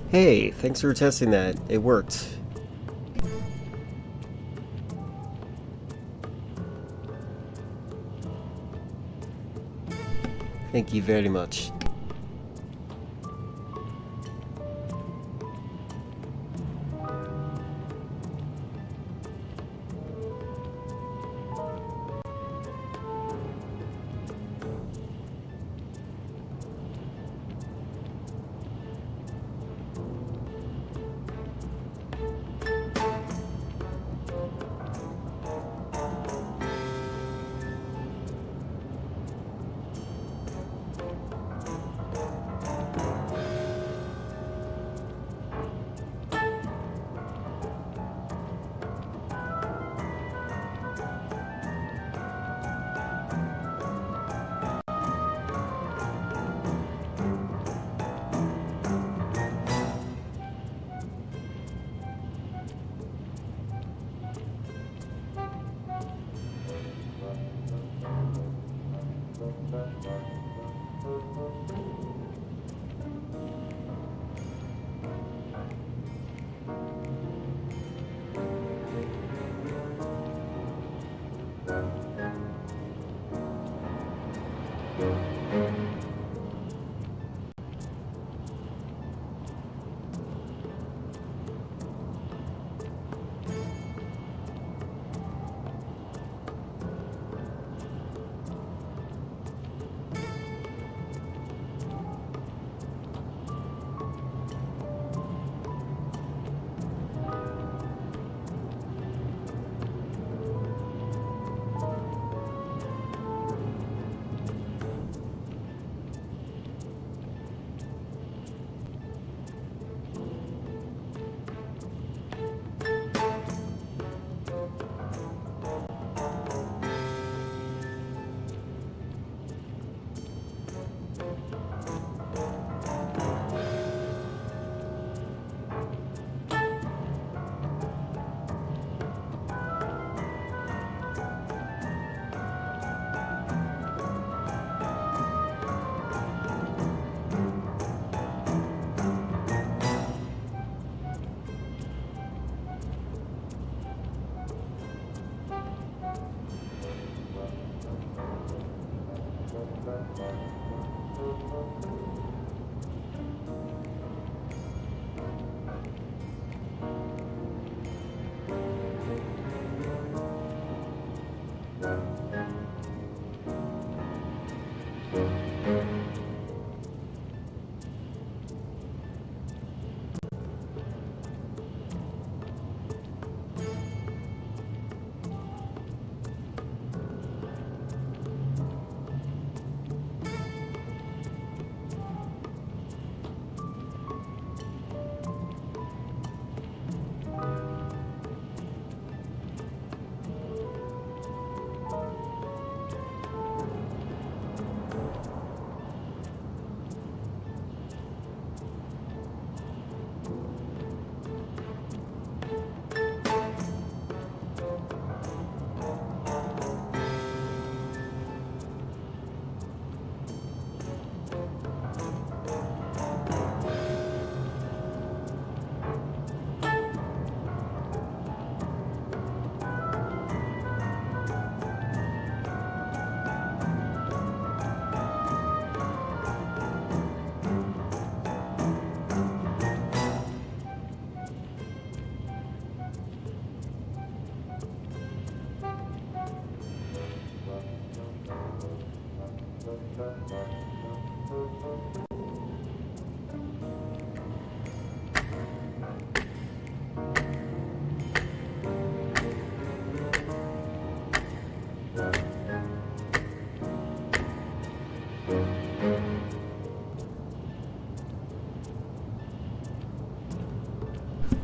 Hey, thanks for testing that. It worked. Thank you very much.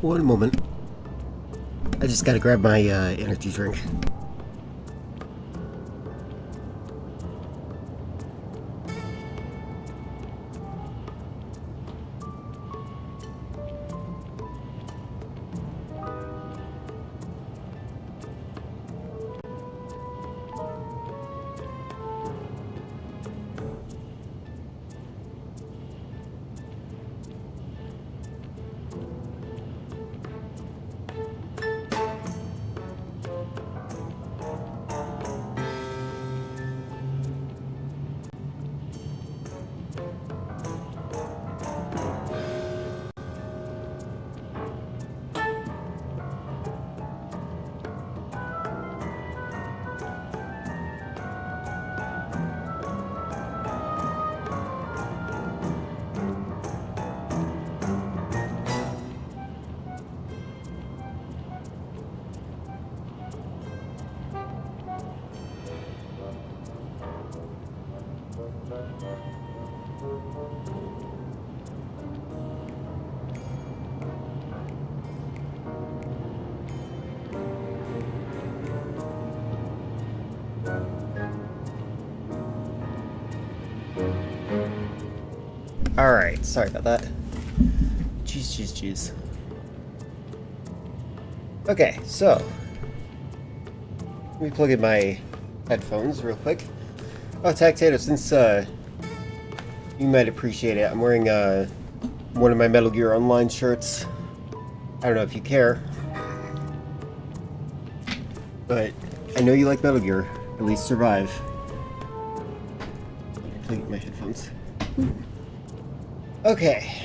One moment. I just gotta grab my energy drink. Alright, sorry about that. Jeez. Okay, so let me plug in my headphones real quick. Oh, Tactato, since you might appreciate it, I'm wearing one of my Metal Gear Online shirts. I don't know if you care, but I know you like Metal Gear. At least Survive. Plug in my headphones. Okay.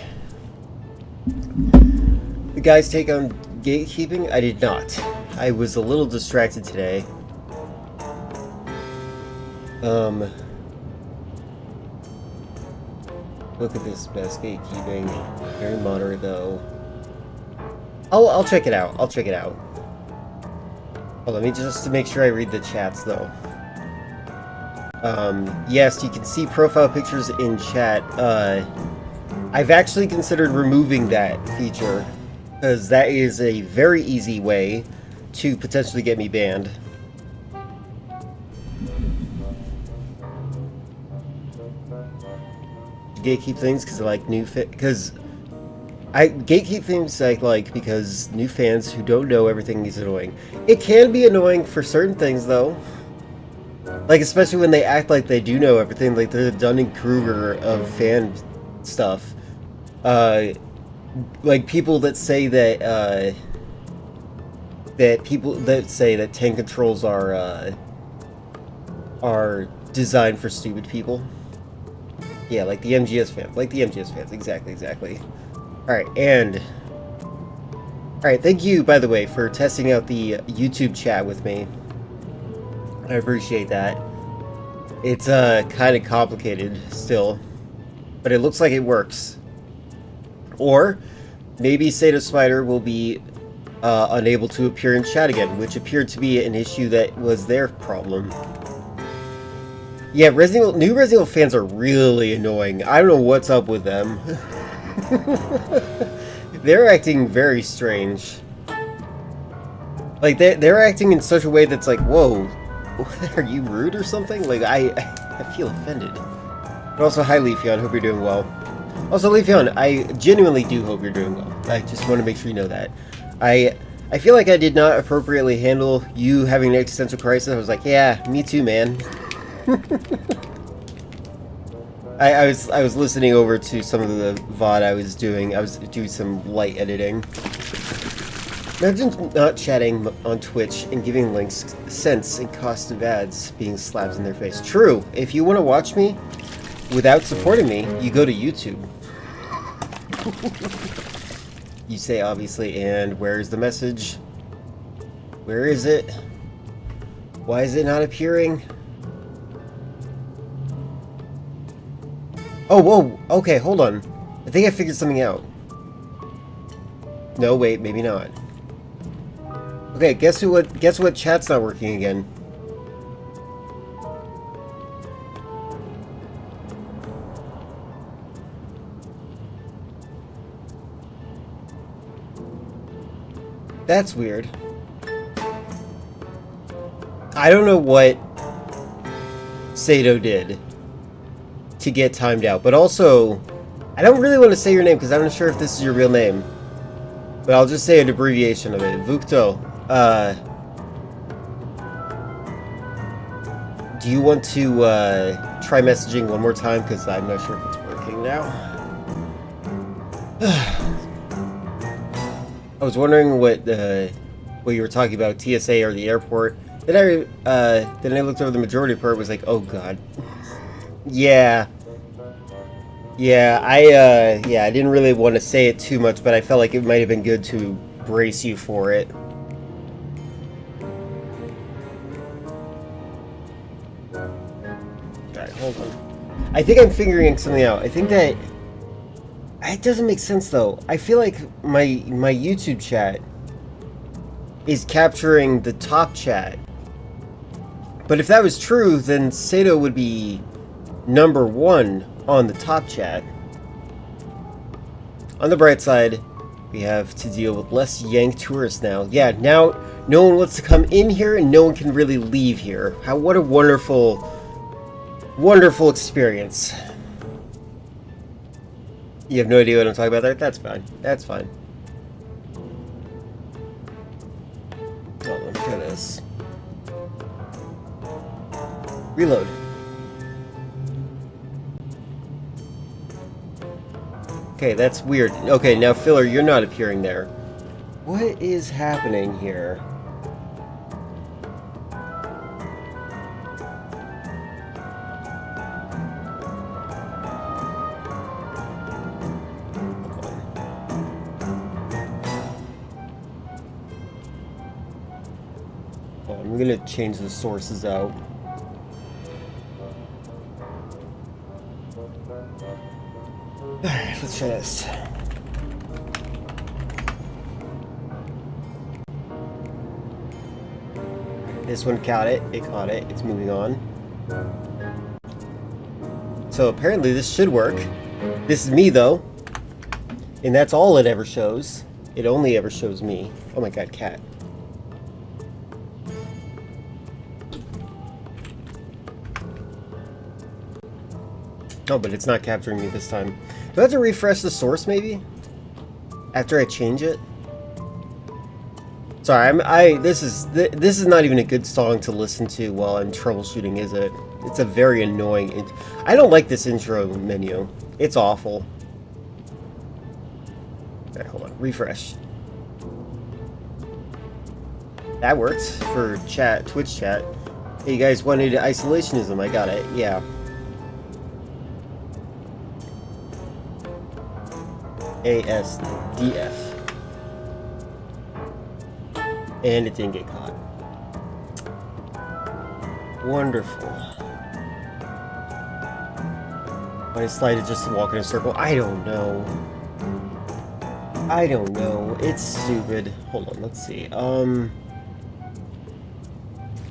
The guys take on gatekeeping? I did not. I was a little distracted today. Look at this best gatekeeping. Very moderate though. I'll check it out. Hold on, let me just to make sure I read the chats though. Yes, you can see profile pictures in chat. I've actually considered removing that feature, because that is a very easy way to potentially get me banned. Gatekeep things because I like I gatekeep things I like because new fans who don't know everything is annoying. It can be annoying for certain things though. Like especially when they act like they do know everything, like they're the Dunning-Kruger of fan stuff. Like people that say that people that say that tank controls are designed for stupid people. Yeah, like the MGS fans. Exactly. Alright, thank you, by the way, for testing out the YouTube chat with me. I appreciate that. It's kind of complicated still, but it looks like it works. Or maybe Sato Spider will be unable to appear in chat again, which appeared to be an issue that was their problem. Yeah, new Resident Evil fans are really annoying. I don't know what's up with them. They're acting very strange. Like, they're acting in such a way that's like, whoa, are you rude or something? Like, I feel offended. But also, hi Leafeon, hope you're doing well. Also, Leafeon, I genuinely do hope you're doing well. I just want to make sure you know that. I feel like I did not appropriately handle you having an existential crisis. I was like, yeah, me too, man. I was listening over to some of the VOD I was doing. I was doing some light editing. Imagine not chatting on Twitch and giving links cents and cost of ads being slapped in their face. True. If you want to watch me without supporting me, you go to YouTube. You say obviously, and where's the message? Where is it? Why is it not appearing? Oh, whoa. Okay, hold on. I think I figured something out. No, wait, maybe not. Okay, guess what chat's not working again? That's weird. I don't know what Sato did to get timed out, but also, I don't really want to say your name because I'm not sure if this is your real name. But I'll just say an abbreviation of it. Vukto. Do you want to try messaging one more time? Because I'm not sure if it's working now. I was wondering what you were talking about, TSA or the airport. Then I looked over the majority part. Was like, oh god. Yeah. Yeah, I didn't really want to say it too much, but I felt like it might have been good to brace you for it. Alright, hold on. I think I'm figuring something out. I think that... It doesn't make sense, though. I feel like my YouTube chat is capturing the top chat. But if that was true, then Sato would be #1 on the top chat. On the bright side, we have to deal with less Yank tourists now. Yeah, now no one wants to come in here and no one can really leave here. What a wonderful, wonderful experience. You have no idea what I'm talking about there? That's fine. That's fine. Oh, let me try this. Reload. Okay, that's weird. Okay, now Filler, you're not appearing there. What is happening here? Oh, I'm gonna change the sources out. Alright, let's try this. This one caught it. It caught it. It's moving on. So apparently this should work. This is me, though. And that's all it ever shows. It only ever shows me. Oh my god, cat. Oh, but it's not capturing me this time. Do I have to refresh the source, maybe? After I change it? Sorry, this is not even a good song to listen to while I'm troubleshooting, is it? It's a very annoying... I don't like this intro menu. It's awful. Alright, hold on. Refresh. That works for chat, Twitch chat. Hey, you guys wanted isolationism. I got it. Yeah. ASDF. And it didn't get caught. Wonderful. My slide is just to walk in a circle. I don't know. I don't know. It's stupid. Hold on, let's see.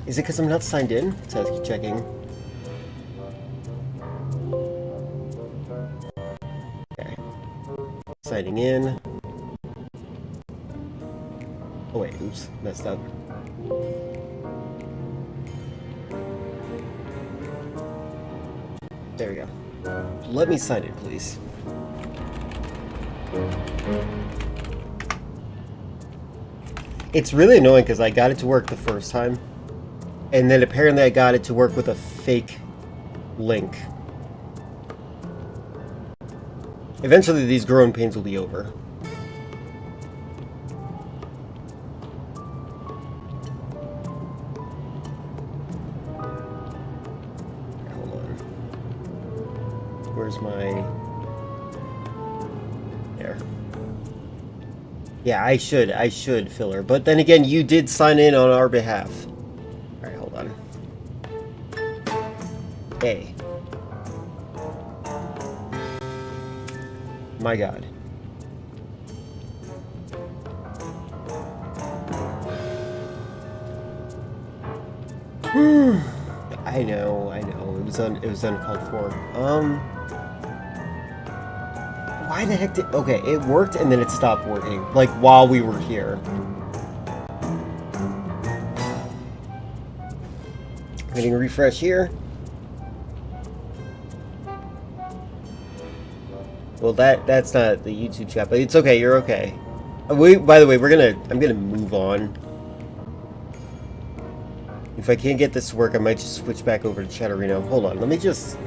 Is it because I'm not signed in? So I keep checking. Okay. Signing in. Oh wait, oops, messed up. There we go. Let me sign in, please. It's really annoying because I got it to work the first time, and then apparently I got it to work with a fake link. Eventually these growing pains will be over. Where's my... There. Yeah, I should, Filler. But then again, you did sign in on our behalf. Alright, hold on. A. My God. I know. It was uncalled for. Why the heck did... Okay, it worked and then it stopped working. Like, while we were here. Getting a refresh here. Well, that's not the YouTube chat, but it's okay, you're okay. By the way, I'm gonna move on. If I can't get this to work, I might just switch back over to Chatterino. Hold on, let me just...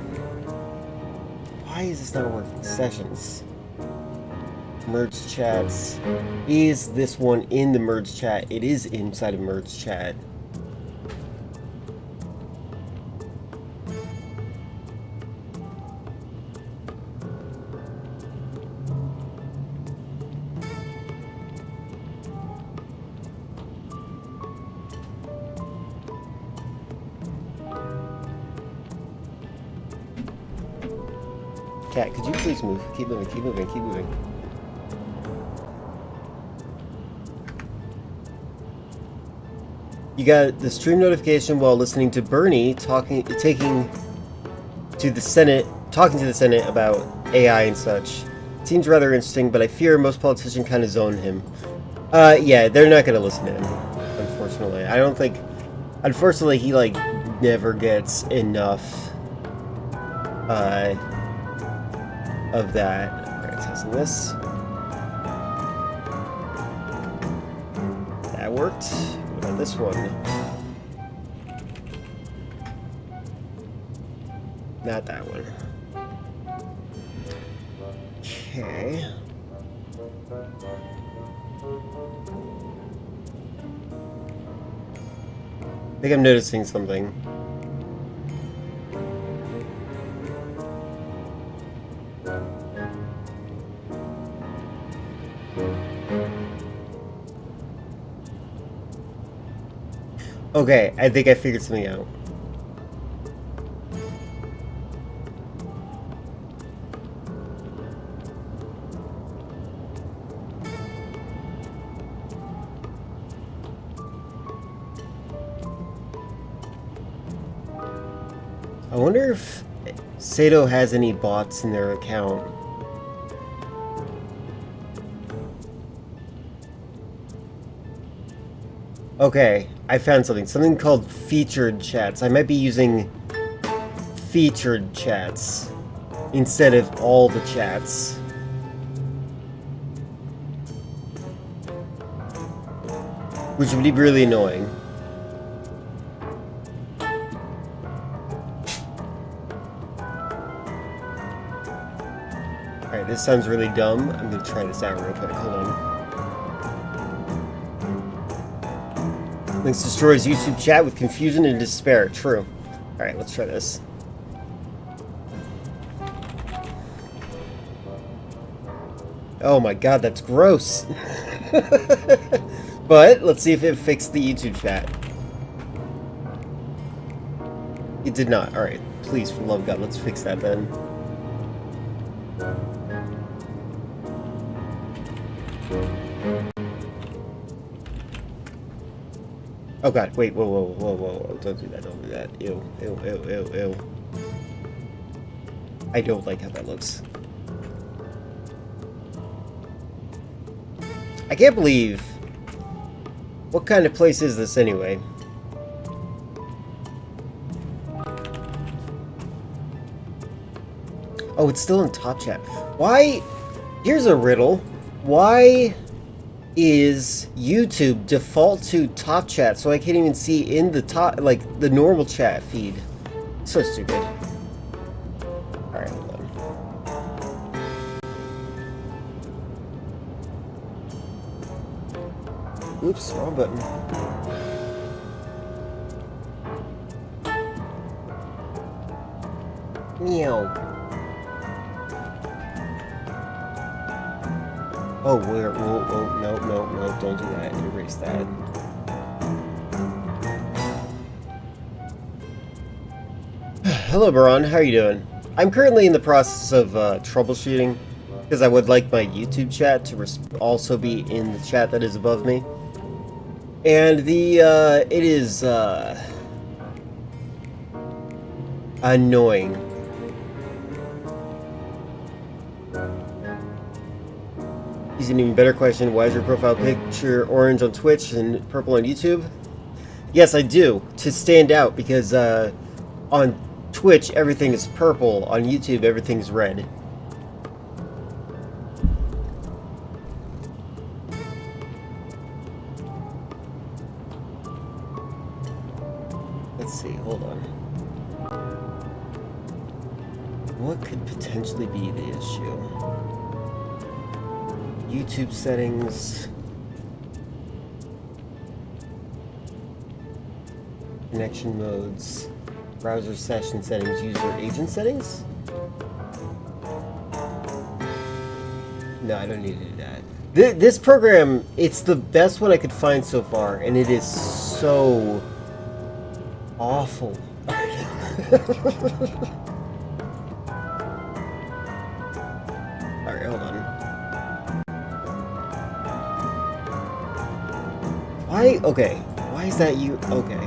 Why is this not working? Sessions. Merge chats. Is this one in the merge chat? It is inside of merge chat. Cat, could you please move? Keep moving, keep moving, keep moving. You got the stream notification while listening to Bernie talking to the Senate about AI and such. Seems rather interesting, but I fear most politicians kind of zone him. Yeah, they're not going to listen to him, unfortunately. I don't think... Unfortunately, he, like, never gets enough, of that. Alright, testing this. That worked. What about this one? Not that one. Okay. I think I'm noticing something. Okay, I think I figured something out. I wonder if Sato has any bots in their account. Okay, I found something. Something called featured chats. I might be using featured chats instead of all the chats. Which would be really annoying. Alright, this sounds really dumb. I'm gonna try this out real quick. Hold on. Links destroys YouTube chat with confusion and despair. True. Alright, let's try this. Oh my god, that's gross. But, let's see if it fixed the YouTube chat. It did not. Alright, please, for the love of God, let's fix that then. Oh god, wait, whoa, don't do that, Ew. I don't like how that looks. I can't believe... What kind of place is this anyway? Oh, it's still in top chat. Why? Here's a riddle. Why is YouTube default to top chat so I can't even see in the top, like, the normal chat feed? So stupid. Alright, hold on. Oops, wrong button. Meow. Oh, no, don't do that. Erase that. Hello, Baron. How are you doing? I'm currently in the process of troubleshooting Because I would like my YouTube chat to also be in the chat that is above me. And it is, annoying. Here's an even better question. Why is your profile picture orange on Twitch and purple on YouTube? Yes, I do. To stand out, because on Twitch everything is purple. On YouTube everything's red. Let's see, hold on. What could potentially be the issue? YouTube settings. Connection modes. Browser session settings. User agent settings? No, I don't need to do that. This program, it's the best one I could find so far, and it is so awful. Alright, hold on. Why? Okay. Why is that you? Okay.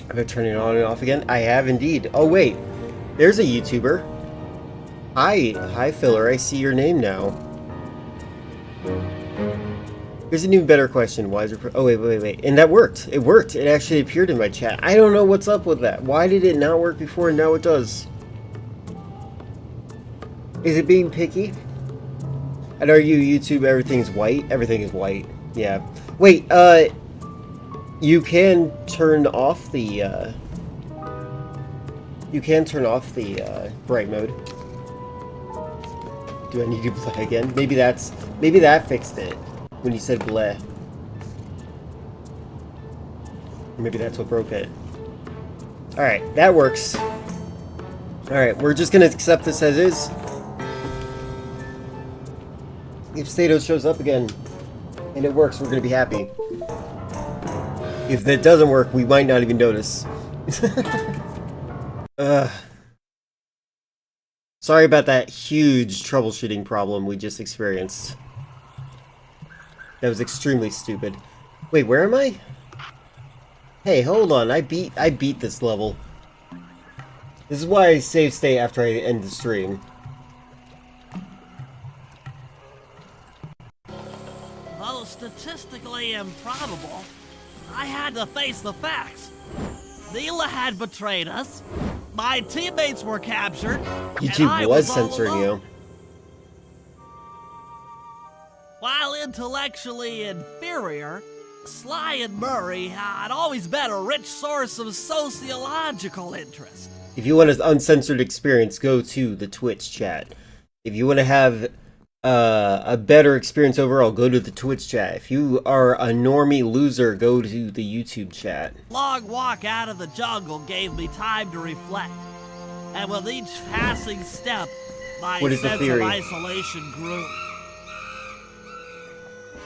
Have I turned it on and off again? I have indeed. Oh wait, there's a YouTuber. Hi Filler, I see your name now. Here's an even better question. Why is your oh wait. And that worked. It worked. It actually appeared in my chat. I don't know what's up with that. Why did it not work before and now it does? Is it being picky? And are you YouTube everything's white? Everything is white. Yeah. Wait, you can turn off the bright mode. Do I need to play again? Maybe that fixed it when you said bleh. Maybe that's what broke it. Alright, that works. Alright, we're just gonna accept this as is. If Stato shows up again and it works, we're gonna be happy. If that doesn't work, we might not even notice. Sorry about that huge troubleshooting problem we just experienced. That was extremely stupid. Wait, where am I? Hey, hold on. I beat this level. This is why I save state after I end the stream. Though statistically improbable, I had to face the facts. Neela had betrayed us. My teammates were captured. YouTube was censoring you. While intellectually inferior, Sly and Murray had always been a rich source of sociological interest. If you want an uncensored experience, go to the Twitch chat. If you want to have a better experience overall, go to the Twitch chat. If you are a normie loser, go to the YouTube chat. Long walk out of the jungle gave me time to reflect. And with each passing step, my sense of isolation grew.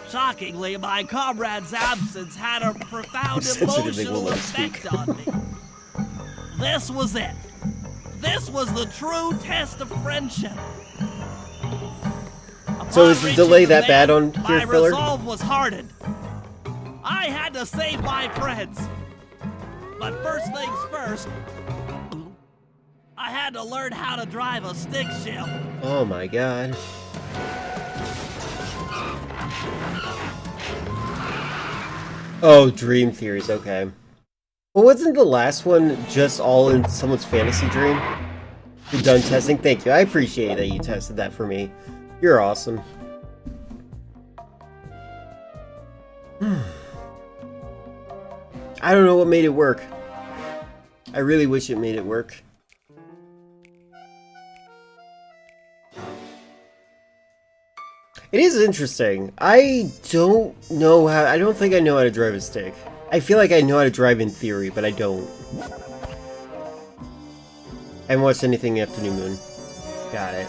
Shockingly, my comrade's absence had a profound emotional effect on me. This was it. This was the true test of friendship. So is the delay that bad on here, Filler? My resolve was hardened. I had to save my friends. But first things first, I had to learn how to drive a stick shift. Oh my god. Oh, Dream Theories, okay. Well, wasn't the last one just all in someone's fantasy dream? You're done testing? Thank you. I appreciate that you tested that for me. You're awesome. I don't know what made it work. I really wish it made it work. It is interesting. I don't know how... I don't think I know how to drive a stick. I feel like I know how to drive in theory, but I don't. I haven't watched anything after New Moon. Got it.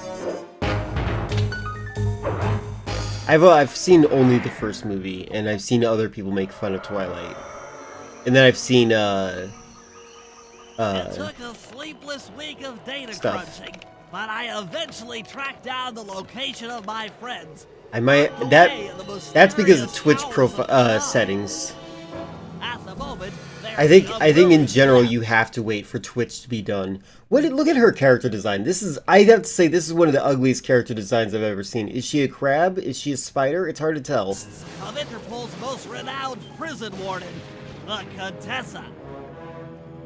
I've seen only the first movie, and I've seen other people make fun of Twilight. And then I've seen, It took a sleepless week of data crunching, but I eventually tracked down the location of my friends. I might, that's because of Twitch profile, settings. At the moment, I think in general you have to wait for Twitch to be done. Look at her character design. I have to say, this is one of the ugliest character designs I've ever seen. Is she a crab? Is she a spider? It's hard to tell. Of Interpol's most renowned prison warden, the Contessa.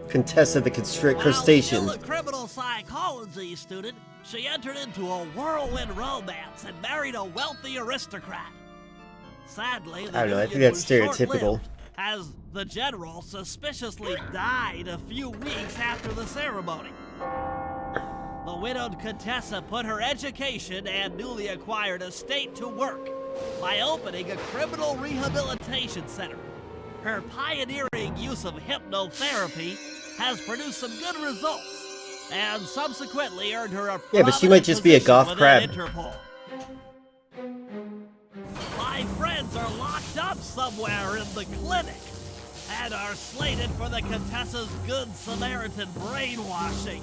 Contessa the crustacean. While still a criminal psychology student, she entered into a whirlwind romance and married a wealthy aristocrat. Sadly, I don't know, I think that's stereotypical. As the general suspiciously died a few weeks after the ceremony. The widowed Contessa put her education and newly acquired estate to work by opening a criminal rehabilitation center. Her pioneering use of hypnotherapy has produced some good results, and subsequently earned her a but she might just be a goth crab. Interpol. My friends are locked up somewhere in the clinic and are slated for the Contessa's Good Samaritan brainwashing.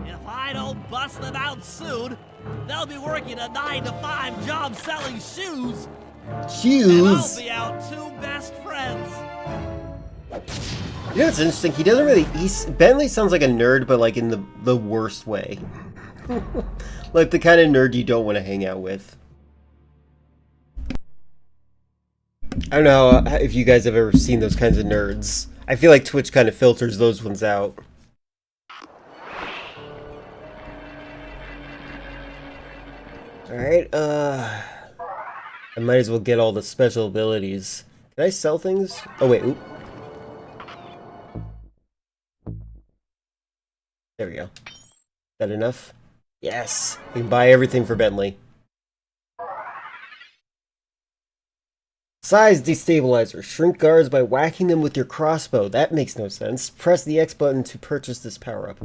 If I don't bust them out soon, they'll be working a 9-to-5 job selling shoes. And I'll be our two best friends. You know what's interesting? He doesn't really... Bentley sounds like a nerd, but like in the worst way. Like the kind of nerd you don't want to hang out with. I don't know if you guys have ever seen those kinds of nerds. I feel like Twitch kind of filters those ones out. Alright, I might as well get all the special abilities. Can I sell things? Oh wait, oop. There we go. Is that enough? Yes! We can buy everything for Bentley. Size destabilizer. Shrink guards by whacking them with your crossbow. That makes no sense. Press the X button to purchase this power-up.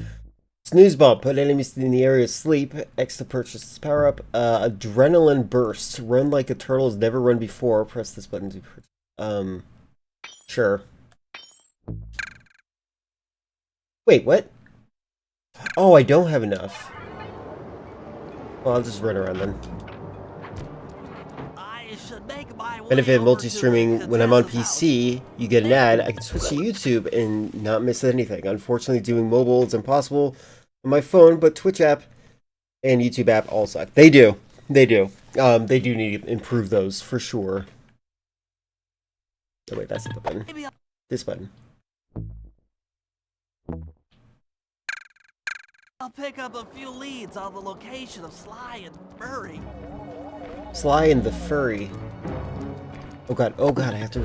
Snooze bomb. Put enemies in the area of sleep. X to purchase this power-up. Adrenaline burst. Run like a turtle has never run before. Press this button to purchase. Sure. Wait, what? Oh, I don't have enough. Well, I'll just run around then. Benefit of multi-streaming: when I'm on PC, you get an ad. I can switch to YouTube and not miss anything. Unfortunately, doing mobile is impossible on my phone, but Twitch app and YouTube app all suck. They do. They do. They do need to improve those for sure. Oh wait, that's not the button. This button. I'll pick up a few leads on the location of Sly and Furry. Sly and the Furry. Oh god, I have to...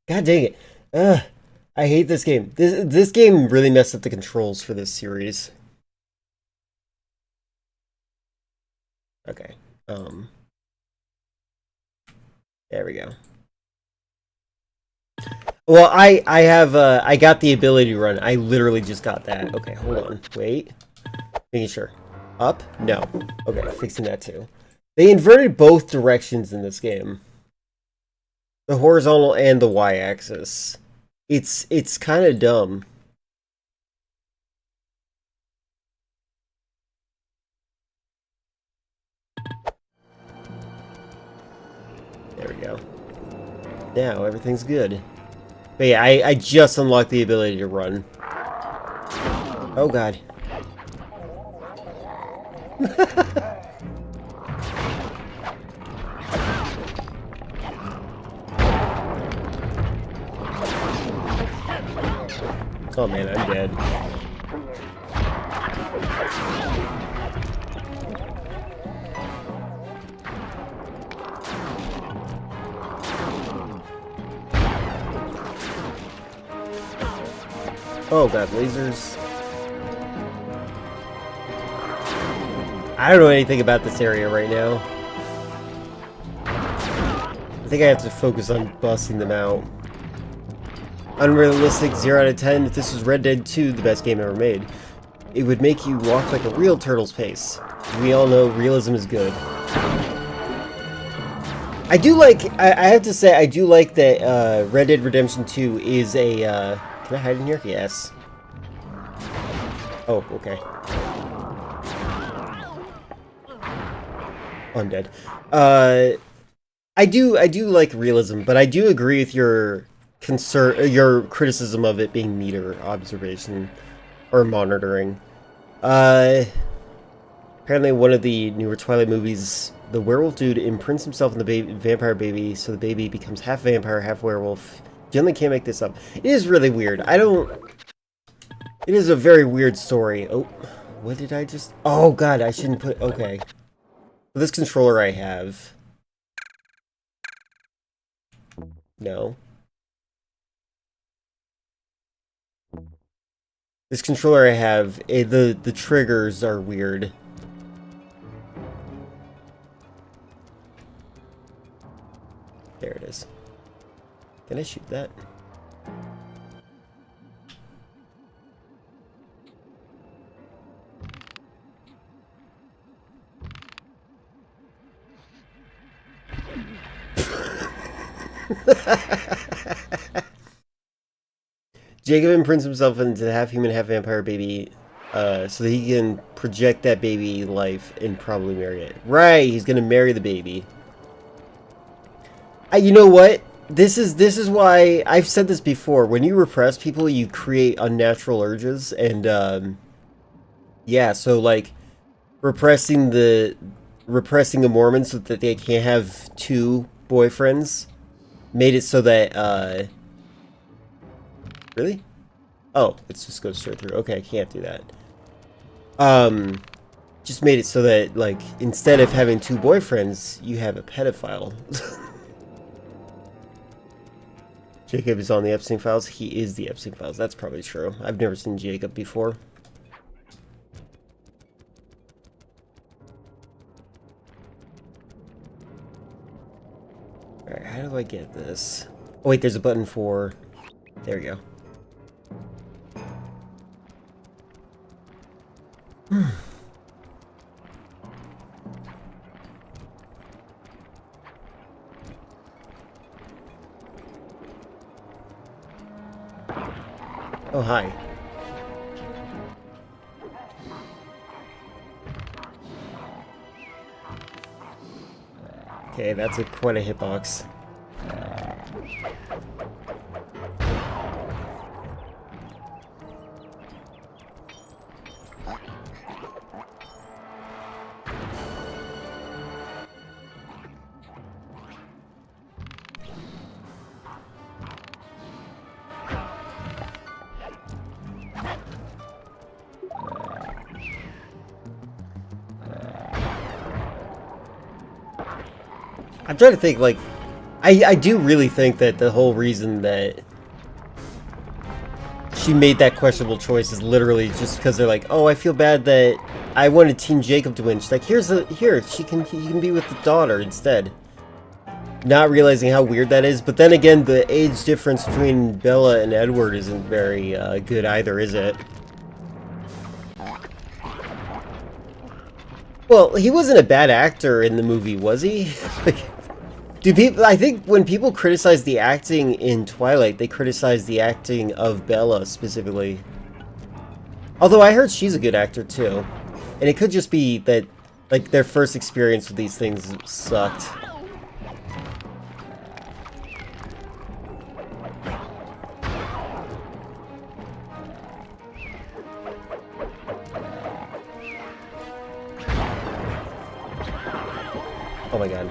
God dang it. I hate this game. This game really messed up the controls for this series. Okay. There we go. Well, I have, I got the ability to run. I literally just got that. Okay, hold on. Wait. Making sure. Up? No. Okay, fixing that too. They inverted both directions in this game. The horizontal and the y-axis. It's kind of dumb. There we go. Now everything's good. But yeah, I just unlocked the ability to run. Oh god. Oh man, I'm dead. Oh god, lasers. I don't know anything about this area right now. I think I have to focus on busting them out. Unrealistic, 0 out of 10. If this was Red Dead 2, the best game ever made, it would make you walk like a real turtle's pace. We all know realism is good. I do like, I have to say, I do like that Red Dead Redemption 2 is a, can I hide in here? Yes. Oh, okay. Oh, I'm dead. I do like realism, but I do agree with your your criticism of it being meter observation or monitoring. Apparently one of the newer Twilight movies, the werewolf dude imprints himself in the vampire baby, so the baby becomes half vampire, half werewolf. Generally can't make this up. It is really weird. It is a very weird story. Oh, what did I just... Oh god, I shouldn't put... Okay. This controller I have... No. This controller I have, the triggers are weird. There it is. Can I shoot that? Jacob imprints himself into the half-human, half-vampire baby so that he can project that baby life and probably marry it. Right, he's gonna marry the baby. You know what? This is why I've said this before. When you repress people, you create unnatural urges, and yeah. So like repressing the Mormons so that they can't have two boyfriends made it so that really? Oh, it just goes straight through. Okay, I can't do that. Just made it so that like instead of having two boyfriends, you have a pedophile. Jacob is on the Epstein Files. He is the Epstein Files. That's probably true. I've never seen Jacob before. Alright, how do I get this? Oh wait, there's a button for... There we go. Oh, hi. Okay, that's quite a hitbox. I'm trying to think, like, I do really think that the whole reason that she made that questionable choice is literally just because they're like, oh, I feel bad that I wanted Team Jacob to win. She's like, here, he can be with the daughter instead. Not realizing how weird that is, but then again, the age difference between Bella and Edward isn't very good either, is it? Well, he wasn't a bad actor in the movie, was he? I think when people criticize the acting in Twilight, they criticize the acting of Bella specifically. Although I heard she's a good actor too. And it could just be that, like, their first experience with these things sucked. Oh my god.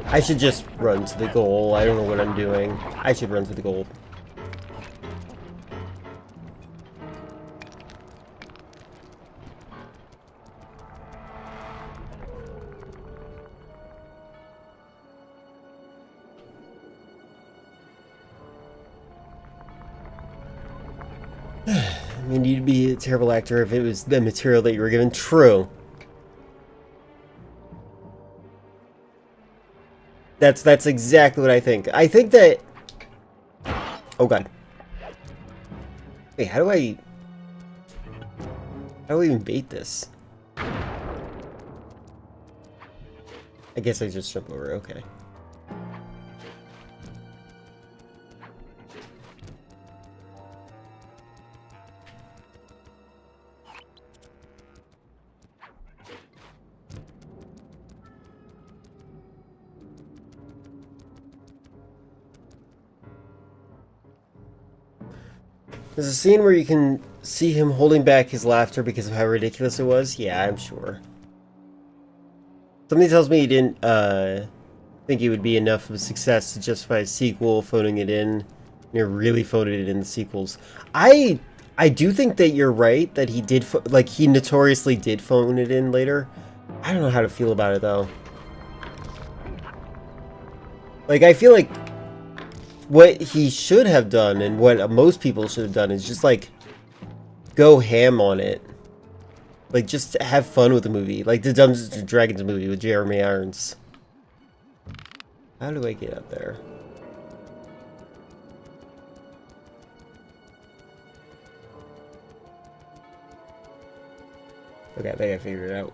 I should just run to the goal. I don't know what I'm doing. I should run to the goal. I mean, you'd be a terrible actor if it was the material that you were given. True. That's exactly what I think. I think that... Oh god. Wait, how do I even bait this? I guess I just jumped over. Okay. There's a scene where you can see him holding back his laughter because of how ridiculous it was. Yeah, I'm sure. Something tells me he didn't think it would be enough of a success to justify a sequel, phoning it in. You're really phoning it in the sequels. I do think that you're right that he did like he notoriously did phone it in later. I don't know how to feel about it though. Like I feel like what he should have done and what most people should have done is just like go ham on it. Like just have fun with the movie. Like the Dungeons and Dragons movie with Jeremy Irons. How do I get up there? Okay, I think I figured it out.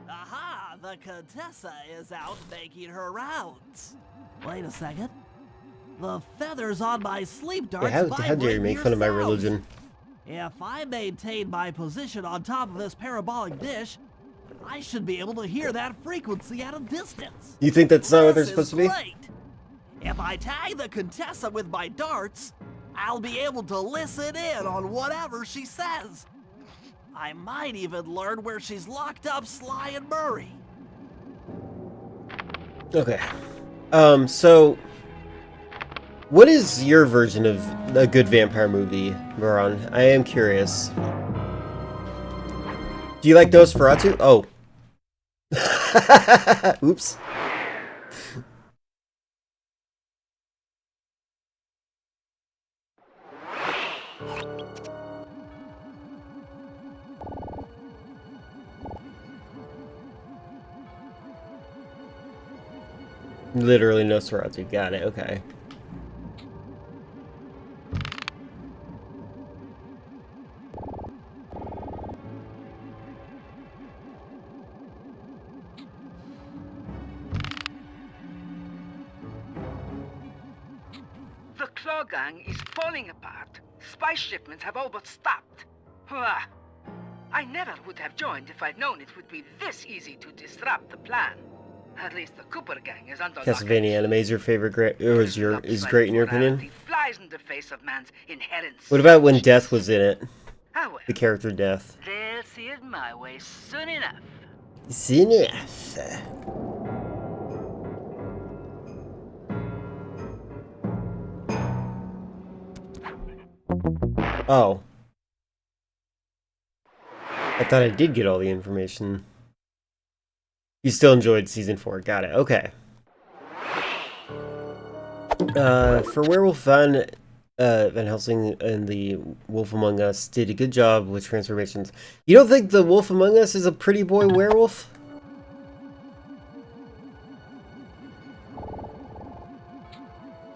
Aha! The Contessa is out making her rounds. Wait a second. The feathers on my sleep darts Yeah, how dare you make fun of my religion? If I maintain my position on top of this parabolic dish, I should be able to hear that frequency at a distance. You think that's not what they're supposed to be? Great. If I tag the Contessa with my darts, I'll be able to listen in on whatever she says. I might even learn where she's locked up Sly and Murray. Okay. So what is your version of a good vampire movie, Moron? I am curious. Do you like Nosferatu? Oh. Oops. Literally Nosferatu. Got it. Okay. The Claw Gang is falling apart. Spy shipments have all but stopped. Hurrah! I never would have joined if I'd known it would be this easy to disrupt the plan. At least the Cooper Gang is under Castlevania anime is your favorite is great in your opinion? Flies in the face of man's inherent What about when Death was in it? Ah, well, The character Death. they'll see it my way soon enough. Zenith. Oh. I thought I did get all the information. You still enjoyed season 4. Got it. Okay. For Werewolf Van Helsing and the Wolf Among Us did a good job with transformations. You don't think the Wolf Among Us is a pretty boy werewolf?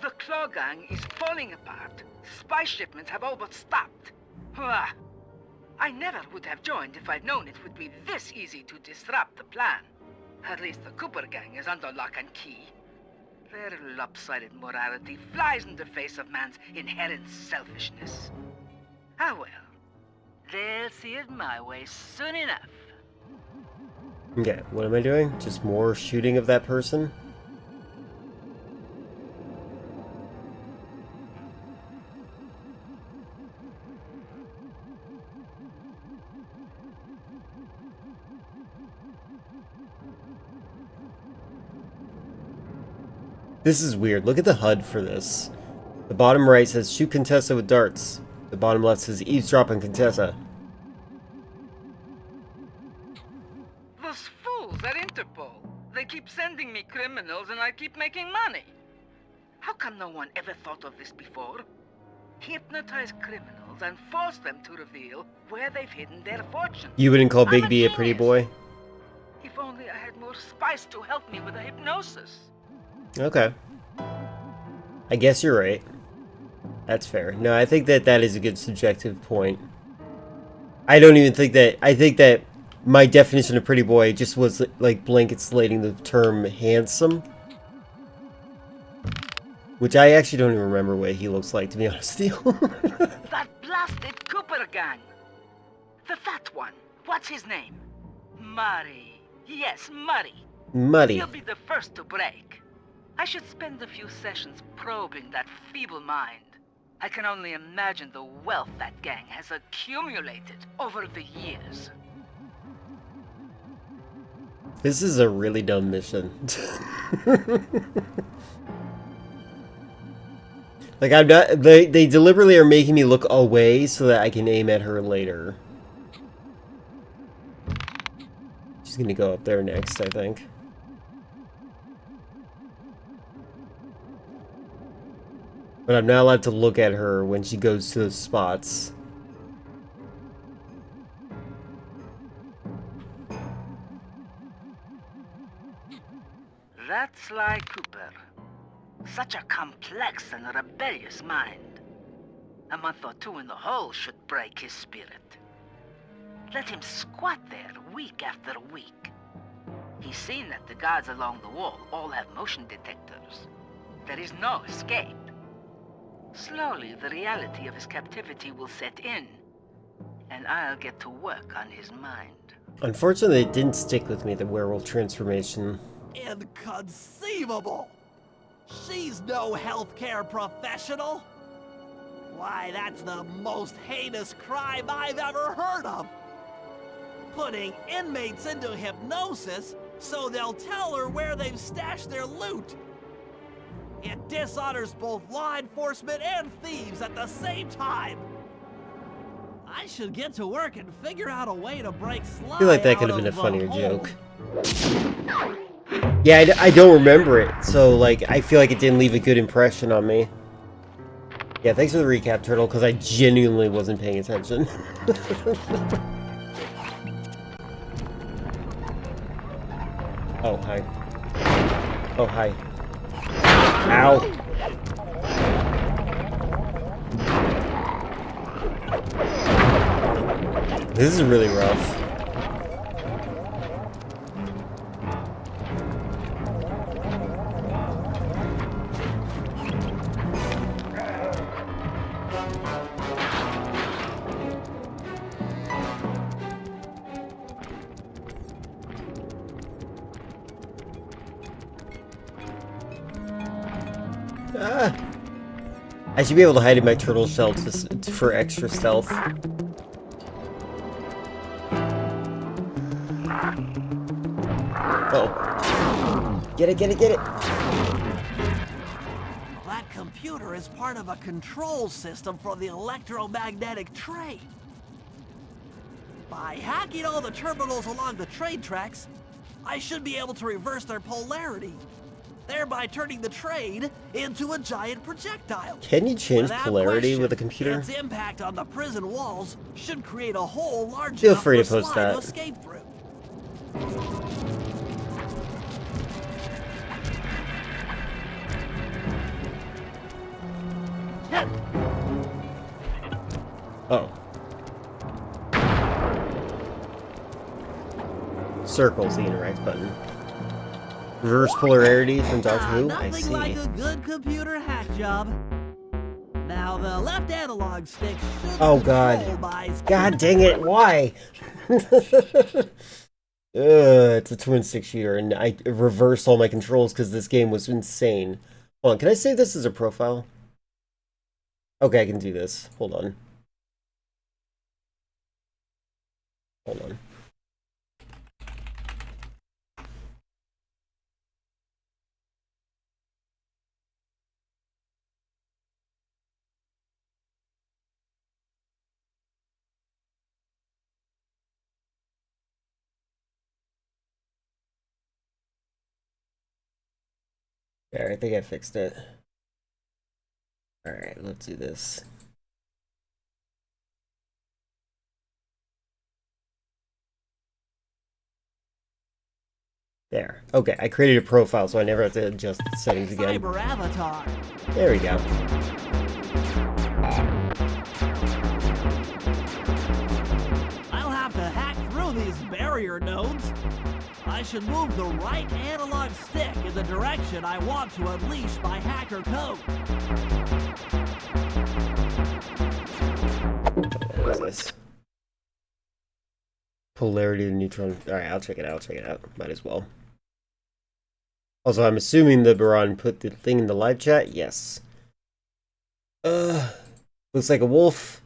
The Claw Gang is falling apart. Spy shipments have all but stopped. Hurrah! I never would have joined if I'd known it would be this easy to disrupt the plan. At least the Cooper Gang is under lock and key. Their lopsided morality flies in the face of man's inherent selfishness. Ah well, they'll see it my way soon enough. Okay, what am I doing? Just more shooting of that person? This is weird. Look at the HUD for this. The bottom right says shoot Contessa with darts. The bottom left says eavesdrop on Contessa. Those fools at Interpol. They keep sending me criminals and I keep making money. How come no one ever thought of this before? Hypnotize criminals, households and force them to reveal where they've hidden their fortune. You wouldn't call I'm Big B a pretty genius. boy? If only I had more spice to help me with the hypnosis. Okay. I guess you're right. That's fair. No, I think that that is a good subjective point. I don't even think that... I think that my definition of pretty boy just was, like, blanket slating the term handsome. Which I actually don't even remember what he looks like, to be honest with you. That blasted Cooper gang. The fat one. What's his name? Murray. Yes, Murray. Muddy. He'll be the first to break. I should spend a few sessions probing that feeble mind. I can only imagine the wealth that gang has accumulated over the years. This is a really dumb mission. Like, I'm not... They deliberately are making me look away so that I can aim at her later. She's gonna go up there next, I think. But I'm not allowed to look at her when she goes to those spots. That's Sly Cooper. Such a complex and rebellious mind. A month or two in the hole should break his spirit. Let him squat there week after week. He's seen that the guards along the wall all have motion detectors. There is no escape. Slowly, the reality of his captivity will set in, and I'll get to work on his mind. Unfortunately, it didn't stick with me, the werewolf transformation. Inconceivable! She's no healthcare professional! Why, that's the most heinous crime I've ever heard of! Putting inmates into hypnosis so they'll tell her where they've stashed their loot! It dishonors both law enforcement and thieves at the same time! I should get to work and figure out a way to break Sly I feel like that could out have been a of the funnier hole. joke. Yeah, I don't remember it, so, like, I feel like it didn't leave a good impression on me. Yeah, thanks for the recap, Turtle, because I genuinely wasn't paying attention. Oh, hi. Oh, hi. Ow. This is really rough. Ah. I should be able to hide in my turtle shell for extra stealth. Uh-oh. Get it, get it, get it! That computer is part of a control system for the electromagnetic train. By hacking all the terminals along the train tracks, I should be able to reverse their polarity, thereby turning the train into a giant projectile. Can you change Without polarity question, with a computer? Its impact on the prison walls should create a hole large Feel enough free to for post Sly that. to escape through. Oh. Circle's the interact button. Reverse polarity from Doctor Who? I Nothing see. like a good computer hack job. Now the left analog stick should Oh, control God. by God dang it, why? It's a twin stick shooter, and I reversed all my controls because this game was insane. Hold on, can I save this as a profile? Okay, I can do this. Hold on. Hold on. There, I think I fixed it. Alright, let's do this. There. Okay, I created a profile, so I never have to adjust the settings again. Cyber avatar. There we go. I'll have to hack through these barrier nodes. I should move the right analog stick in the direction I want to unleash my hacker code. What is this? Polarity of the neutron. Alright, I'll check it out. I'll check it out. Might as well. Also, I'm assuming the Baron put the thing in the live chat? Yes. Looks like a wolf.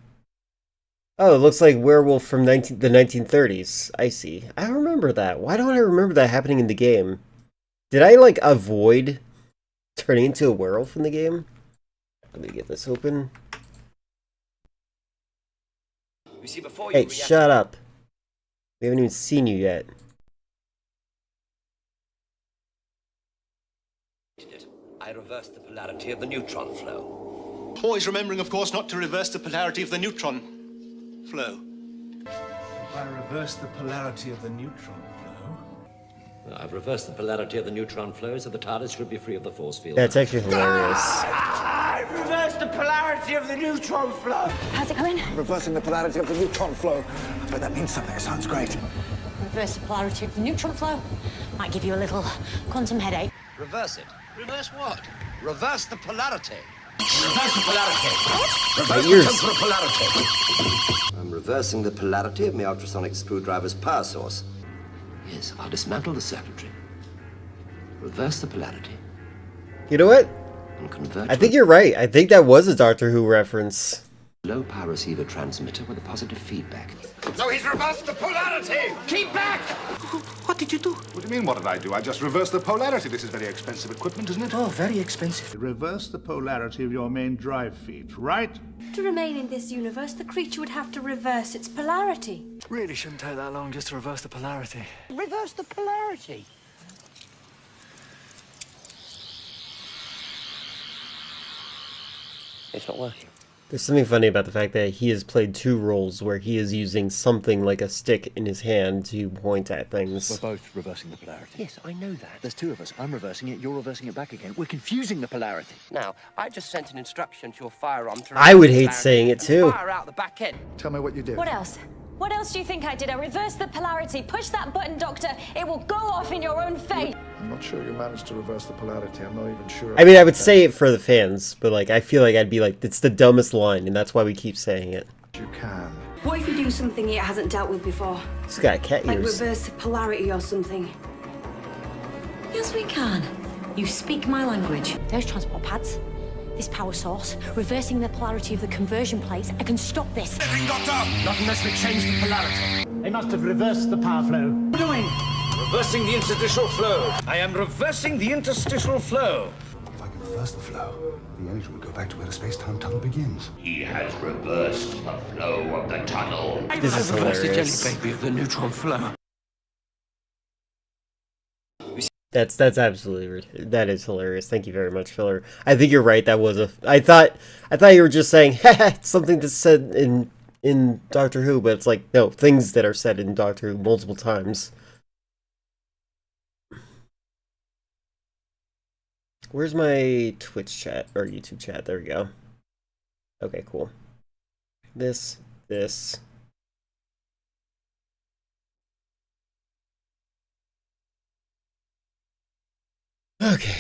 Oh, it looks like werewolf from the 1930s. I see. I remember that. Why don't I remember that happening in the game? Did I, like, avoid turning into a werewolf in the game? Let me get this open. You see, before Hey, you shut up. We haven't even seen you yet. I reversed the polarity of the neutron flow. Always remembering, of course, not to reverse the polarity of the neutron flow. If I reverse the polarity of the neutron flow... Well, I've reversed the polarity of the neutron flow, so the TARDIS should be free of the force field. That's actually hilarious. I reversed the polarity of the neutron flow. How's it going? Reversing the polarity of the neutron flow. But that means something. It sounds great. Reverse the polarity of the neutron flow. Might give you a little quantum headache. Reverse it. Reverse what? Reverse the polarity. Reverse the polarity. Reverse ears. the temporal polarity. I'm reversing the polarity of my ultrasonic screwdriver's power source. Yes, I'll dismantle the circuitry. Reverse the polarity. You know what? And convert I think you're right. I think that was a Doctor Who reference. low power receiver transmitter with a positive feedback. So he's reversed the polarity! Keep back! What did you do? What do you mean, what did I do? I just reversed the polarity. This is very expensive equipment, isn't it? Oh, very expensive. Reverse the polarity of your main drive feed, right? To remain in this universe, the creature would have to reverse its polarity. Really shouldn't take that long just to reverse the polarity. Reverse the polarity? It's not working. There's something funny about the fact that he has played two roles where he is using something like a stick in his hand to point at things. We're both reversing the polarity. Yes, I know that. There's two of us. I'm reversing it, you're reversing it back again. We're confusing the polarity. Now, I just sent an instruction to your firearm to... I would reverse the hate polarity saying it and too. Fire out the back end. Tell me what you did. What else? What else do you think I did? I reversed the polarity. Push that button, Doctor. It will go off in your own face. I'm not sure you managed to reverse the polarity. I'm not even sure. I mean, I would say it for the fans, but like, I feel like I'd be like, it's the dumbest line, and that's why we keep saying it. You can. What if you do something it hasn't dealt with before? He's got cat Like ears. reverse the polarity or something? Yes, we can. You speak my language. Those transport pads, this power source, reversing the polarity of the conversion plates. I can stop this. Not unless we change the polarity. They must have reversed the power flow. What are you doing? Reversing the interstitial flow. I am reversing the interstitial flow. If I can reverse the flow, the energy will go back to where the space-time tunnel begins. He has reversed the flow of the tunnel. This is hilarious. baby of the neutron flow. That's absolutely, that is hilarious. Thank you very much, Filler. I think you're right. That was I thought you were just saying, it's something that's said in Doctor Who, but it's like, no, things that are said in Doctor Who multiple times. Where's my Twitch chat or YouTube chat? There we go. Okay, cool. This. Okay.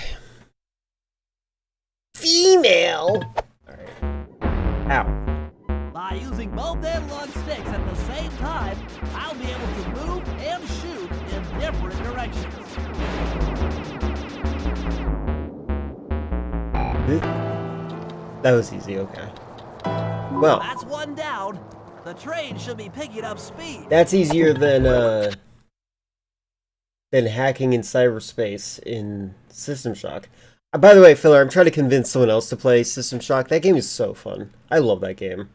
Female! Alright. Ow. By using both analog sticks at the same time, I'll be able to move and shoot in different directions. That was easy, okay. Well, That's one down. The train should be picking up speed. that's easier than hacking in cyberspace in System Shock. By the way, Filler, I'm trying to convince someone else to play System Shock. That game is so fun. I love that game.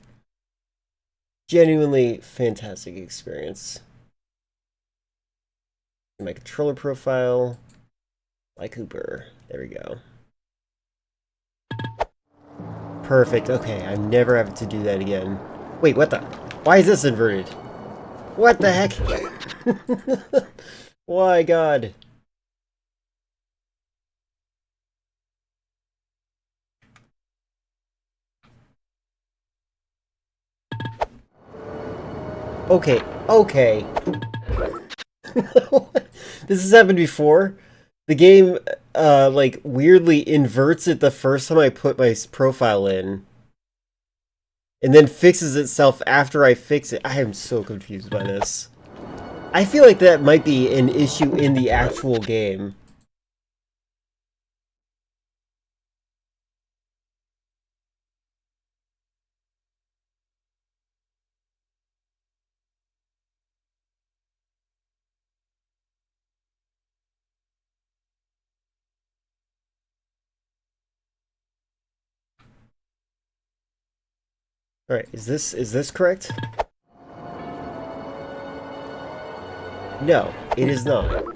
Genuinely fantastic experience. My controller profile. Sly Cooper. There we go. Perfect. Okay, I'm never having to do that again. Wait, what the? Why is this inverted? What the heck? Why, God? Okay, okay. This has happened before. The game, like, weirdly inverts it the first time I put my profile in. And then fixes itself after I fix it. I am so confused by this. I feel like that might be an issue in the actual game. Alright, is this correct? No, it is not.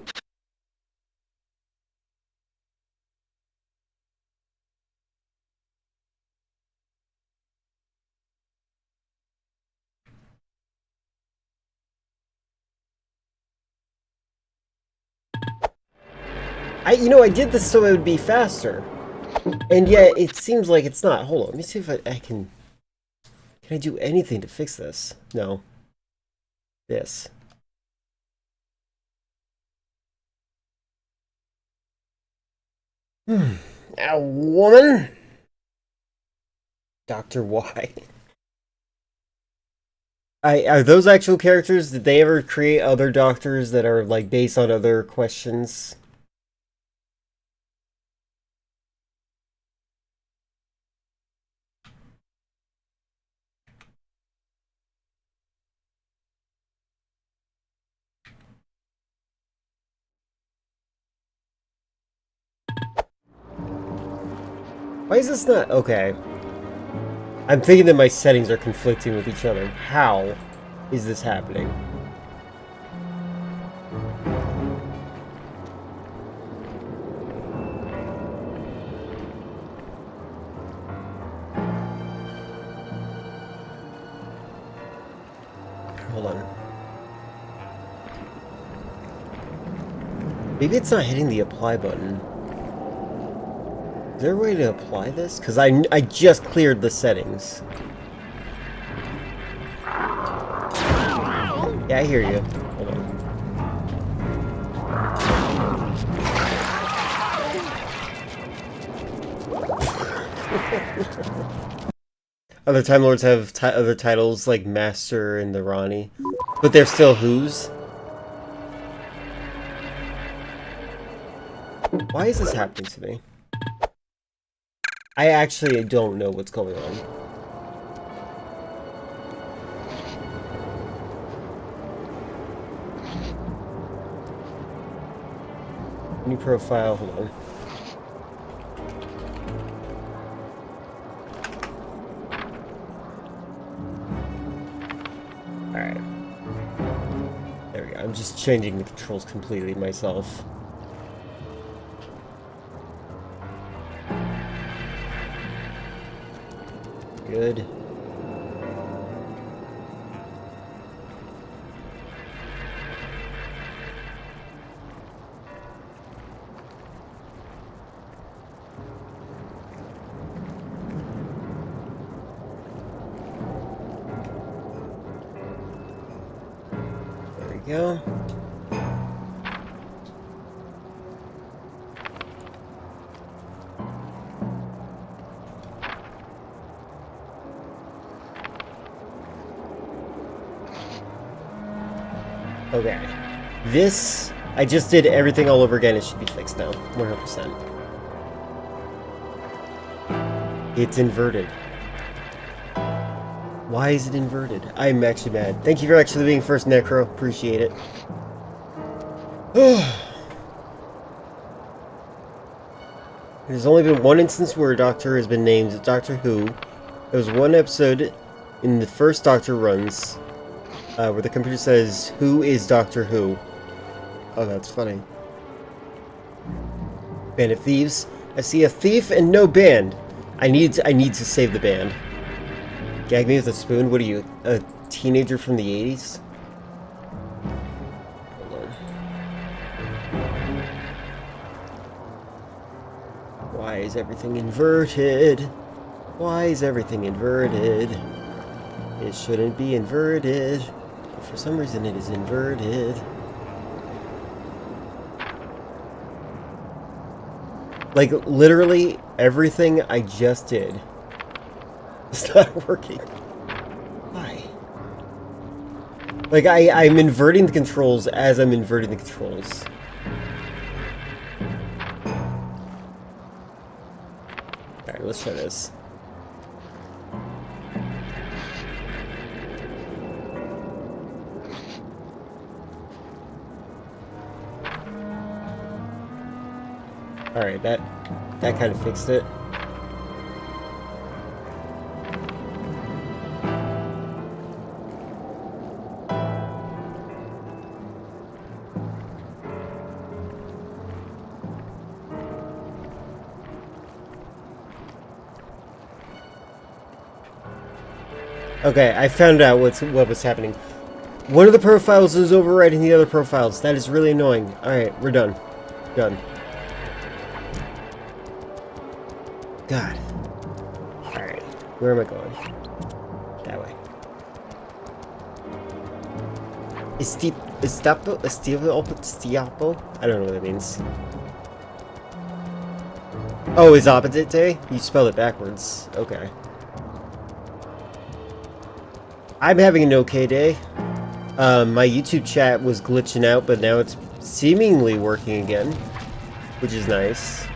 I did this so it would be faster. And yet, it seems like it's not. Hold on, let me see if I can... Can I do anything to fix this? No. This. A woman? Dr. Y. Are those actual characters? Did they ever create other doctors that are, like, based on other questions? Why is this not... Okay. I'm thinking that my settings are conflicting with each other. How is this happening? Hold on. Maybe it's not hitting the apply button. Is there a way to apply this? Because I just cleared the settings. Yeah, I hear you. Hold on. Other Time Lords have other titles like Master and the Ronnie, but they're still Who's. Why is this happening to me? I actually don't know what's going on. New profile, hold on. Alright. There we go. I'm just changing the controls completely myself. Good. There we go. Okay. This, I just did everything all over again. It should be fixed now. 100%. It's inverted. Why is it inverted? I'm actually mad. Thank you for actually being first, Necro. Appreciate it. There's only been one instance where a Doctor has been named Doctor Who. There was one episode in the first Doctor runs where the computer says, "Who is Doctor Who?" Oh, that's funny. Band of Thieves. I see a thief and no band. I need to save the band. Gag me with a spoon? What are you, a teenager from the 80s? Hold on. Why is everything inverted? Why is everything inverted? It shouldn't be inverted. For some reason it is inverted. Like, literally everything I just did is not working. Why? Like, I'm inverting the controls as I'm inverting the controls. Alright, let's try this. Alright, that kind of fixed it. Okay, I found out what was happening. One of the profiles is overriding the other profiles. That is really annoying. Alright, we're done. Done. God. Alright, where am I going? That way. Estiapo? I don't know what that means. Oh, is opposite day? You spelled it backwards. Okay. I'm having an okay day. My YouTube chat was glitching out, but now it's seemingly working again, which is nice.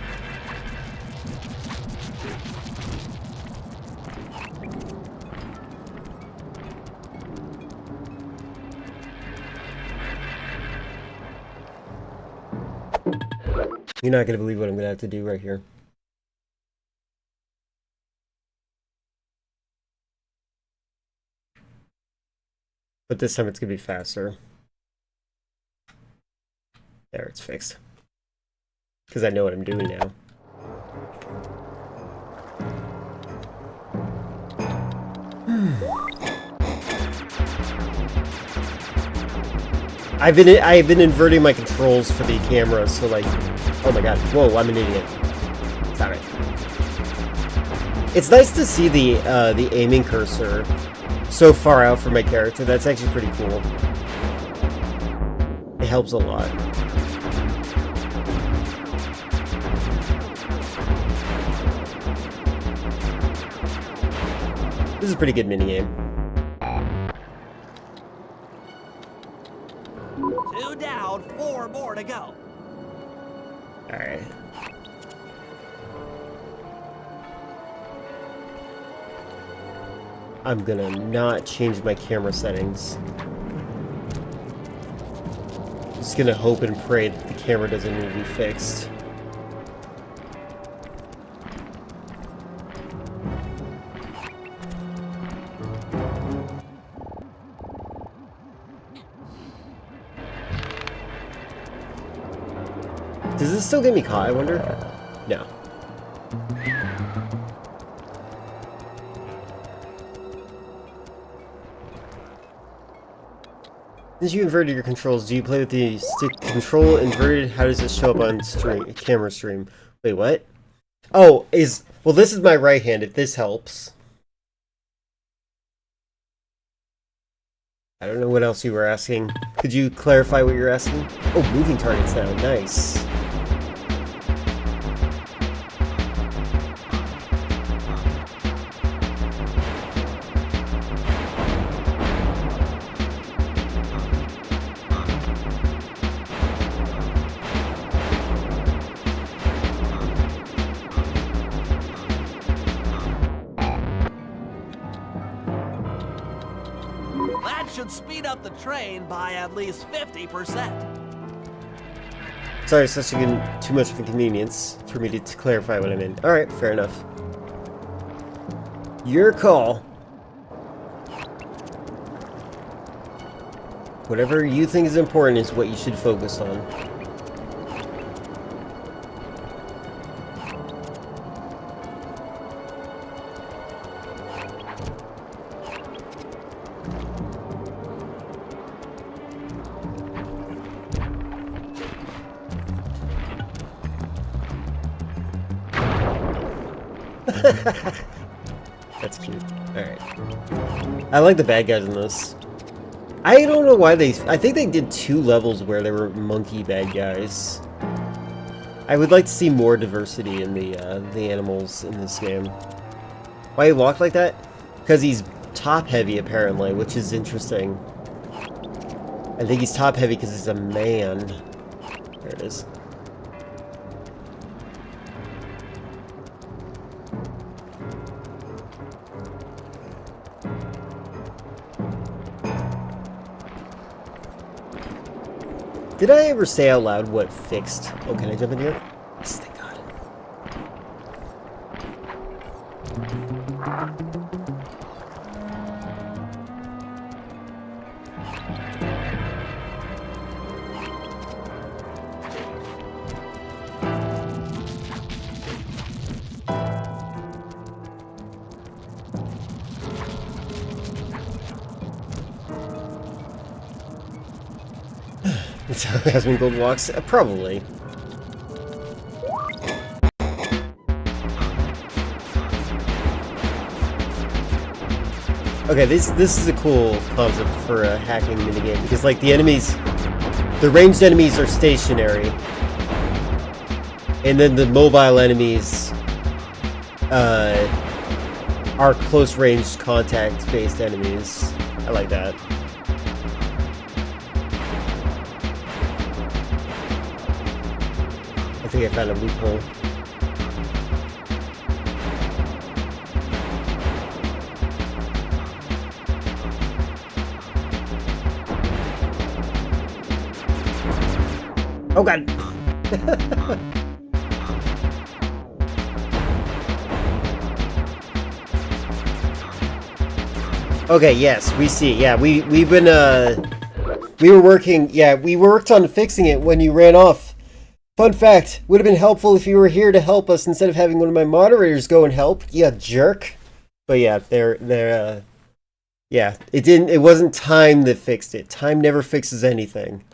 You're not gonna believe what I'm gonna have to do right here. But this time it's gonna be faster. There, it's fixed. Because I know what I'm doing now. I've been inverting my controls for the camera, so like, oh my god, whoa, I'm an idiot. Stop it. It's nice to see the aiming cursor so far out from my character. That's actually pretty cool. It helps a lot. This is a pretty good minigame. 2 down, 4 more to go. Alright. I'm gonna not change my camera settings. Just gonna hope and pray that the camera doesn't need to be fixed. Does this still get me caught, I wonder? No. Since you inverted your controls, do you play with the stick control inverted? How does it show up on camera stream? Wait, what? Oh, well, this is my right hand, if this helps. I don't know what else you were asking. Could you clarify what you're asking? Oh, moving targets now, nice. That should speed up the train by at least 50%. Sorry, it's too much of a convenience for me to clarify what I meant. Alright, fair enough. Your call. Whatever you think is important is what you should focus on. That's cute. Alright. I like the bad guys in this. I don't know why they... I think they did 2 levels where there were monkey bad guys. I would like to see more diversity in the animals in this game. Why he walked like that? Because he's top-heavy, apparently, which is interesting. I think he's top-heavy because he's a man. There it is. Did I ever say out loud what fixed? Oh, can I jump in here? Yes, thank God. Has been gold walks? Probably. Okay, this is a cool concept for a hacking minigame because, like, the ranged enemies are stationary, and then the mobile enemies are close-range contact-based enemies. I like that. I think I found a loophole. Oh God! Okay, yes, we see. Yeah, we've been we were working. Yeah, we worked on fixing it when you ran off. Fun fact, would have been helpful if you were here to help us instead of having one of my moderators go and help. Yeah, jerk. But yeah, yeah, it wasn't time that fixed it. Time never fixes anything.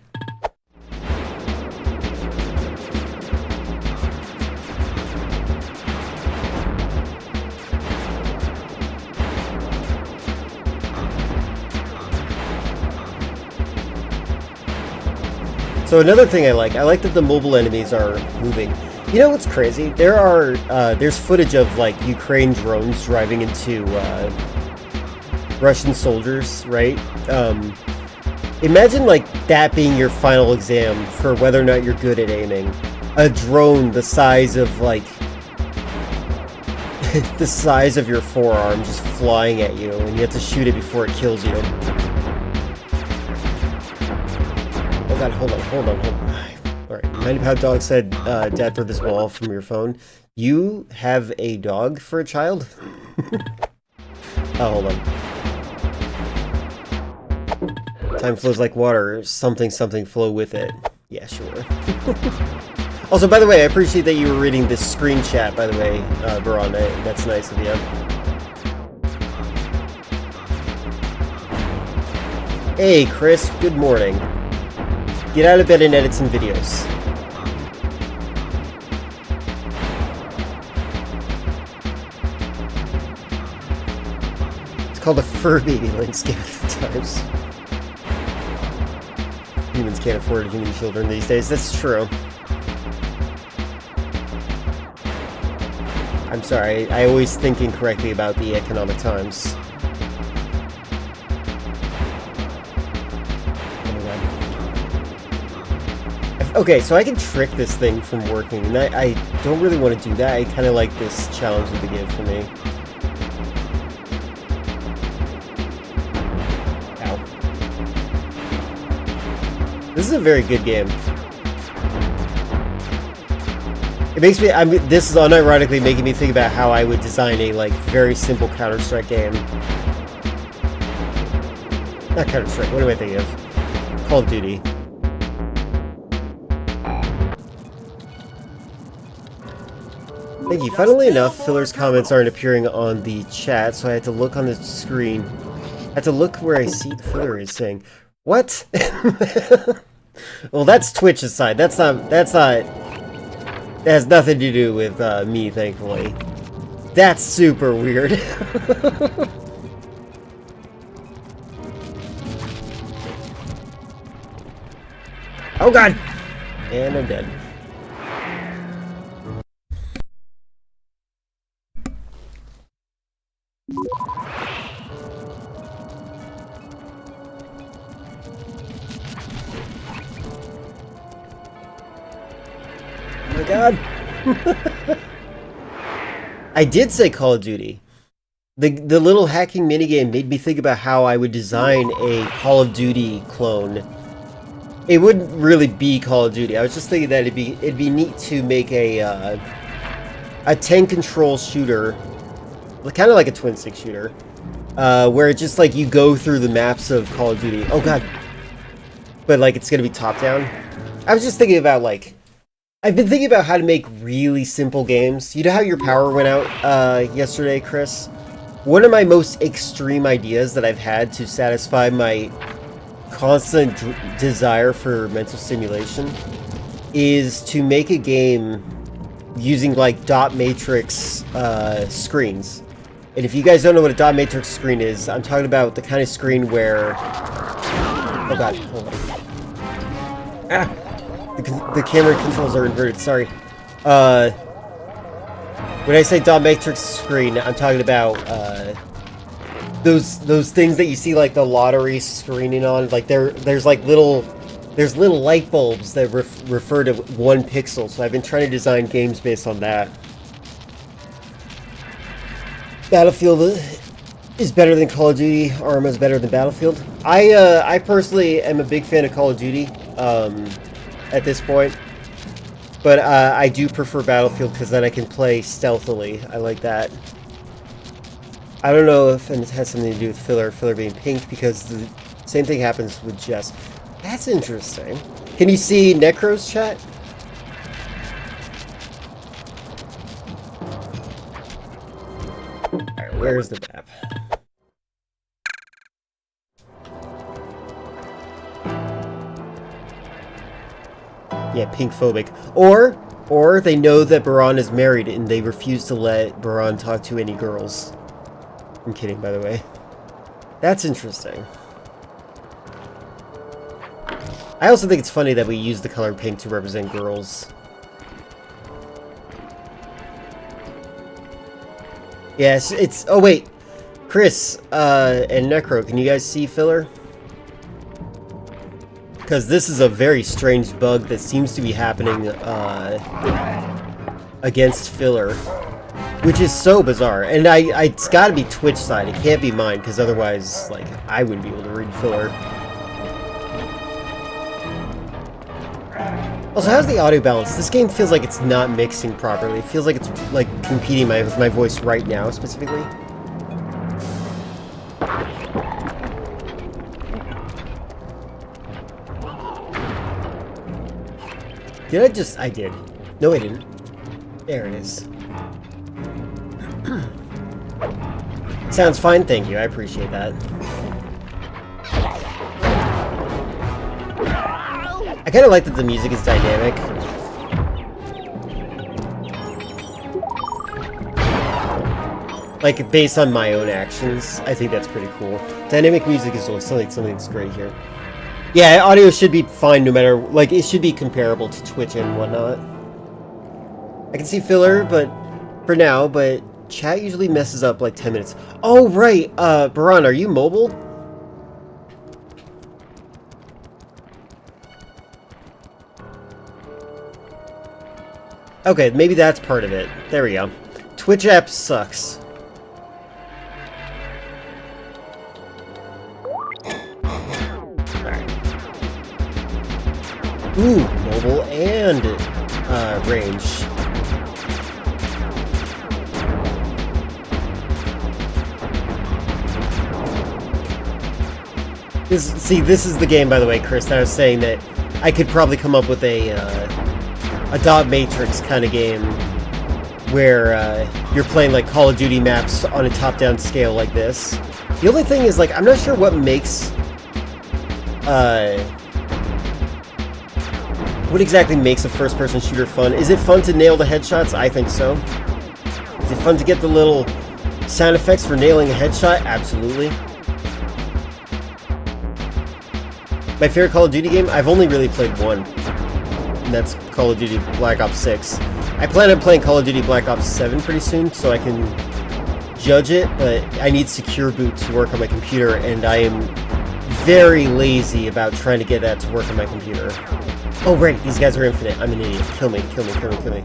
So another thing I like that the mobile enemies are moving. You know what's crazy? There's footage of, like, Ukraine drones driving into Russian soldiers, right? Imagine, like, that being your final exam for whether or not you're good at aiming. A drone the size of, like, the size of your forearm just flying at you, and you have to shoot it before it kills you. Oh God, hold on. Alright, 90-pound dog said, Dad, throw this ball from your phone. You have a dog for a child? Oh, hold on. Time flows like water. Something flow with it. Yeah, sure. Also, by the way, I appreciate that you were reading this screen chat, by the way, Baron. That's nice of you. Hey, Chris. Good morning. Get out of bed and edit some videos. It's called a fur baby, Link's Game of the Times. Humans can't afford human children these days. That's true. I'm sorry, I always think incorrectly about the economic times. Okay, so I can trick this thing from working, and I don't really want to do that. I kind of like this challenge that they give for me. Ow. This is a very good game. It makes me, this is unironically making me think about how I would design a, like, very simple Counter-Strike game. Not Counter-Strike, what am I thinking of? Call of Duty. Thank you. Funnily enough, Filler's comments aren't appearing on the chat, so I had to look on the screen. I had to look where I see Filler is saying, what? Well, that's Twitch's side. That has nothing to do with me, thankfully. That's super weird. Oh god! And I'm dead. Oh my god! I did say Call of Duty. The little hacking minigame made me think about how I would design a Call of Duty clone. It wouldn't really be Call of Duty. I was just thinking that it'd be neat to make a 10 control shooter, kind of like a twin stick shooter, where it's just like you go through the maps of Call of Duty. Oh god! But like it's gonna be top down. I was just thinking about like. I've been thinking about how to make really simple games. You know how your power went out yesterday, Chris? One of my most extreme ideas that I've had to satisfy my constant desire for mental stimulation is to make a game using like dot matrix screens. And if you guys don't know what a dot matrix screen is, I'm talking about the kind of screen where... Oh god, hold on. Ah! The camera controls are inverted, sorry. When I say dot matrix screen, I'm talking about those things that you see like the lottery screening on. Like there's little light bulbs that refer to 1 pixel. So I've been trying to design games based on that. Battlefield is better than Call of Duty. Arma is better than Battlefield. I personally am a big fan of Call of Duty. At this point, but I do prefer Battlefield because then I can play stealthily. I like that. I don't know if it has something to do with filler being pink, because the same thing happens with Jess. That's interesting. Can you see Necro's chat? Alright, where's the map? Yeah, pink phobic. Or they know that Baran is married and they refuse to let Baran talk to any girls. I'm kidding, by the way. That's interesting. I also think it's funny that we use the color pink to represent girls. Yes, it's... Oh, wait. Chris and Necro, can you guys see filler? Because this is a very strange bug that seems to be happening against filler, which is so bizarre. And it's got to be Twitch side. It can't be mine, because otherwise, like, I wouldn't be able to read filler. Also, how's the audio balance? This game feels like it's not mixing properly. It feels like it's like competing with my voice right now, specifically. Did I just... I did. No, I didn't. There it is. Sounds fine, thank you. I appreciate that. I kind of like that the music is dynamic. Like, based on my own actions. I think that's pretty cool. Dynamic music is something that's great here. Yeah, audio should be fine no matter, like, it should be comparable to Twitch and whatnot. I can see filler, but, for now, but chat usually messes up like 10 minutes. Oh, right, Baran, are you mobile? Okay, maybe that's part of it. There we go. Twitch app sucks. Ooh, mobile and range. This is the game, by the way, Chris, that I was saying that I could probably come up with a dot matrix kind of game where you're playing like Call of Duty maps on a top-down scale like this. The only thing is, like, I'm not sure what makes what exactly makes a first-person shooter fun? Is it fun to nail the headshots? I think so. Is it fun to get the little sound effects for nailing a headshot? Absolutely. My favorite Call of Duty game? I've only really played one. And that's Call of Duty Black Ops 6. I plan on playing Call of Duty Black Ops 7 pretty soon, so I can judge it, but I need Secure Boot to work on my computer, and I am very lazy about trying to get that to work on my computer. Oh, right, these guys are infinite. I'm an idiot. Kill me, kill me, kill me, kill me.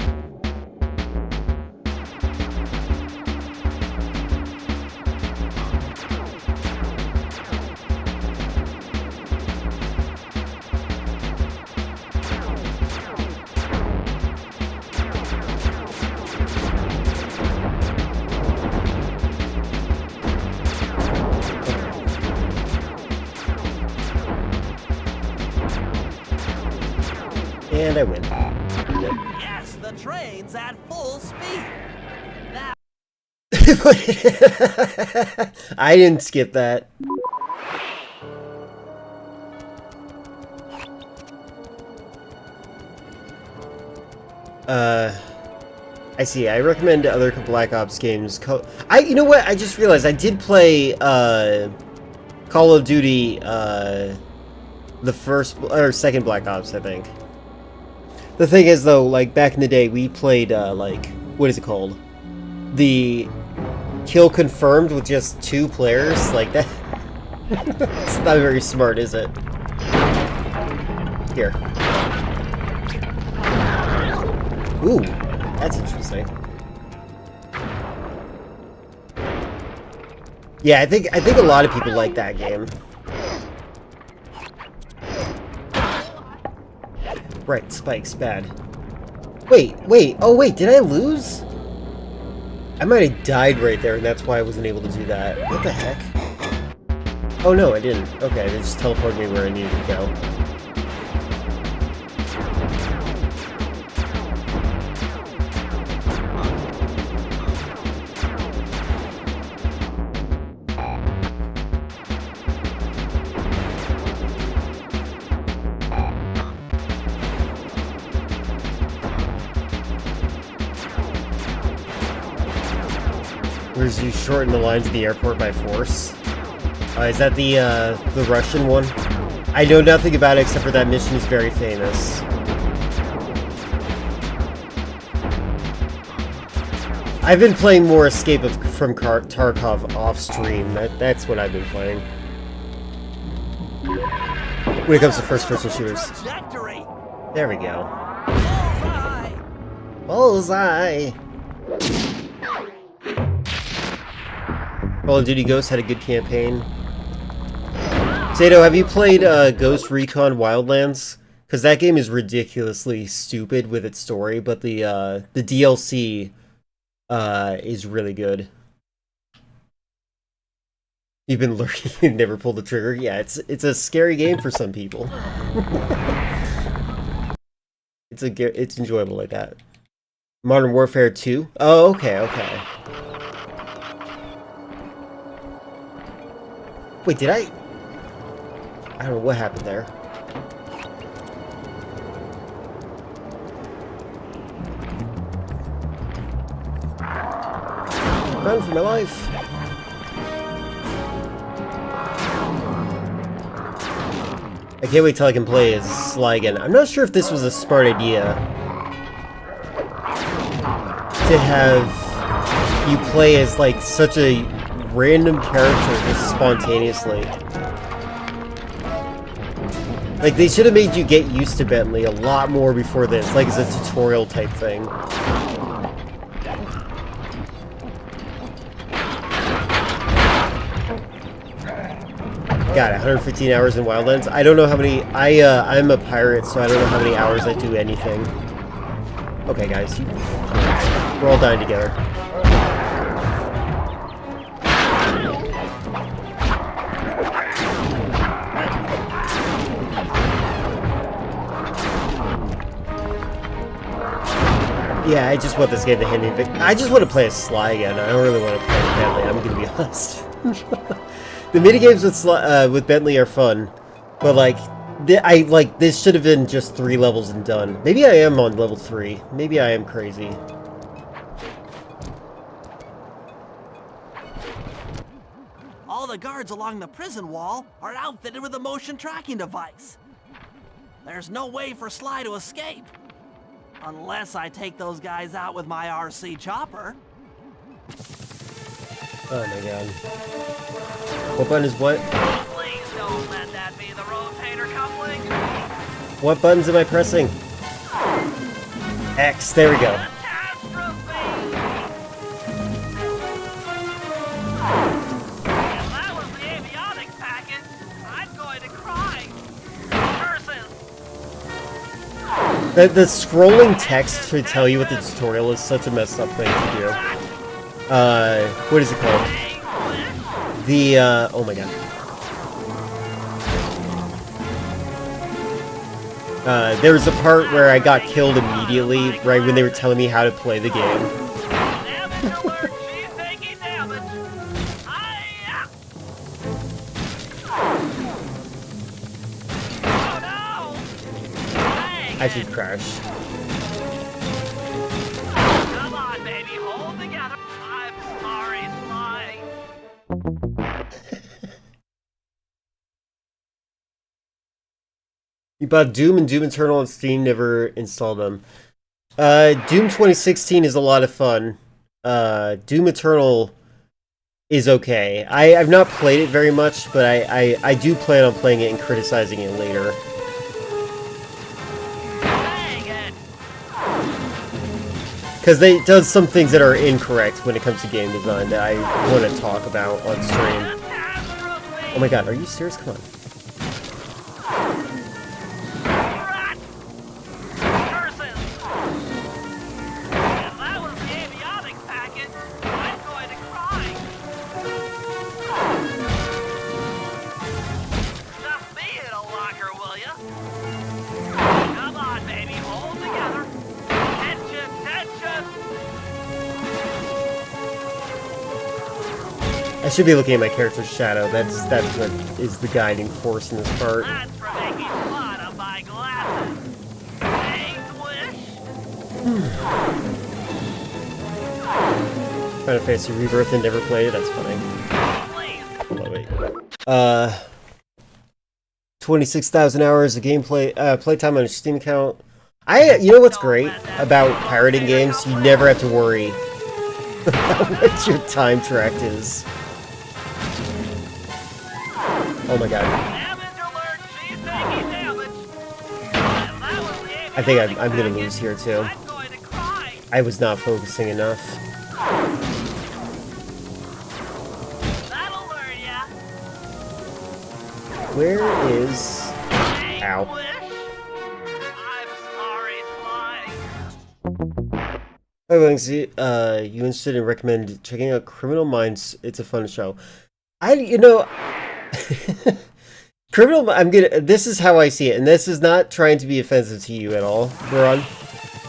And I win. Yes, the train's at full speed. Now I didn't skip that. I see. I recommend other Black Ops games. You know what? I just realized I did play Call of Duty the first or second Black Ops, I think. The thing is, though, like, back in the day, we played, like, what is it called? The kill confirmed with just 2 players? Like, that... It's not very smart, is it? Here. Ooh, that's interesting. Yeah, I think a lot of people like that game. Right, spikes, bad. Wait, oh wait, did I lose? I might have died right there, and that's why I wasn't able to do that. What the heck? Oh no, I didn't. Okay, they just teleported me where I needed to go. Whereas you shorten the lines of the airport by force. Is that the Russian one? I know nothing about it except for that mission is very famous. I've been playing more Escape from Tarkov off stream. That's what I've been playing. When it comes to first-person shooters. There we go. Bullseye! Call of Duty Ghosts had a good campaign. Zato, have you played Ghost Recon Wildlands? Because that game is ridiculously stupid with its story, but the DLC is really good. You've been lurking and never pulled the trigger? Yeah, it's a scary game for some people. It's enjoyable like that. Modern Warfare 2? Oh, okay. Wait, did I don't know what happened there. Run for my life. I can't wait till I can play as Sly again. I'm not sure if this was a smart idea to have you play as like such a random character just spontaneously. Like, they should have made you get used to Bentley a lot more before this, like as a tutorial type thing. God, 115 hours in Wildlands. I don't know how many. I'm a pirate, so I don't know how many hours I do anything. Okay, guys, we're all dying together. Yeah, I just want this game to hand me. I just want to play as Sly again. I don't really want to play with Bentley. I'm gonna be honest. The minigames with Bentley are fun, but like, this should have been just 3 levels and done. Maybe I am on level 3. Maybe I am crazy. All the the guards along the prison wall are outfitted with a motion tracking device. There's no way for Sly to escape. Unless I take those guys out with my RC chopper. Oh my god. What button is what? Please don't let that be the rotator coupling. What buttons am I pressing? X, there we go. The scrolling text to tell you what the tutorial is such a messed up thing to do. What is it called? The, oh my god. There was a part where I got killed immediately, right when they were telling me how to play the game. I should crash. Come on, baby, hold together. I'm sorry, Sly. You bought Doom and Doom Eternal on Steam, never installed them. Doom 2016 is a lot of fun. Doom Eternal is okay. I've not played it very much, but I do plan on playing it and criticizing it later. Because it does some things that are incorrect when it comes to game design that I want to talk about on stream. Oh my god, are you serious? Come on. I should be looking at my character's shadow. That's what is the guiding force in this part. That's for making fun of my glasses. Final Fantasy Rebirth and never played it. That's funny. Love it. 26,000 hours of gameplay, playtime on a Steam account. You know what's great about pirating games? You never have to worry about what your time tracked is. Oh my god. I think I'm gonna lose here too. I was not focusing enough. Where is... Ow. Hi, Lindsay. You interested in recommend checking out Criminal Minds? It's a fun show. This is how I see it, and this is not trying to be offensive to you at all, Baron.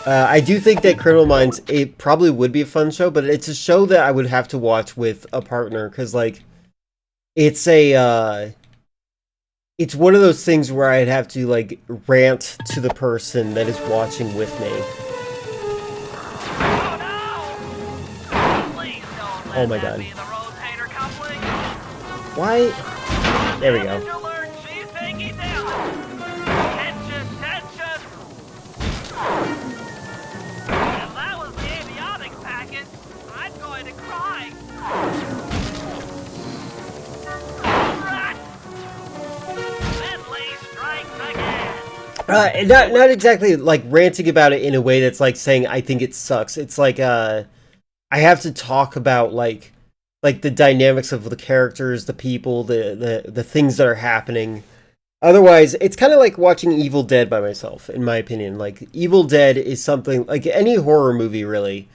I do think that Criminal Minds, it probably would be a fun show, but it's a show that I would have to watch with a partner, because, like, it's one of those things where I'd have to, like, rant to the person that is watching with me. Oh my god. Why? There we go. Not exactly like ranting about it in a way that's like saying I think it sucks. It's like I have to talk about like the dynamics of the characters, the people, the things that are happening. Otherwise, it's kind of like watching Evil Dead by myself, in my opinion. Like Evil Dead is something like any horror movie really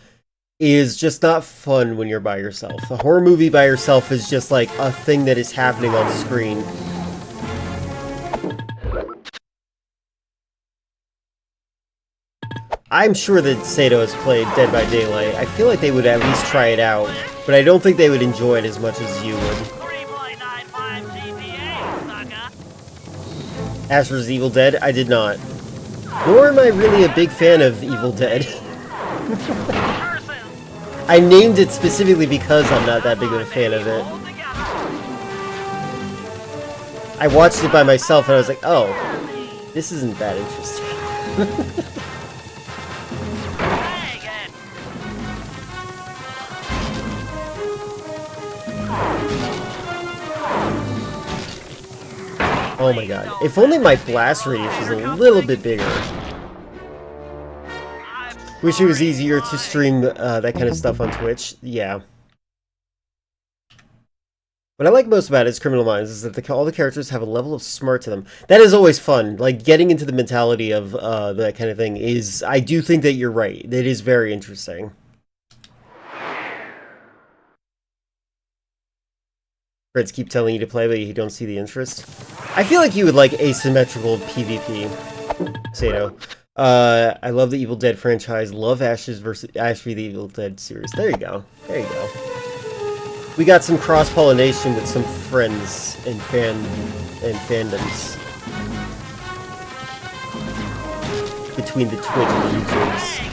is just not fun when you're by yourself. A horror movie by yourself is just like a thing that is happening on screen. I'm sure that Sato has played Dead by Daylight. I feel like they would at least try it out, but I don't think they would enjoy it as much as you would. As for Evil Dead, I did not. Nor am I really a big fan of Evil Dead. I named it specifically because I'm not that big of a fan of it. I watched it by myself and I was like, oh, this isn't that interesting. Oh my god. If only my blast radius was a little bit bigger. Wish it was easier to stream that kind of stuff on Twitch. Yeah. What I like most about it is Criminal Minds is that all the characters have a level of smart to them. That is always fun. Like, getting into the mentality of that kind of thing is... I do think that you're right. It is very interesting. Friends keep telling you to play, but you don't see the interest. I feel like you would like asymmetrical PvP. Sato. I love the Evil Dead franchise. Love Ash v the Evil Dead series. There you go. There you go. We got some cross-pollination with some friends and fandoms between the Twitch and the YouTubes.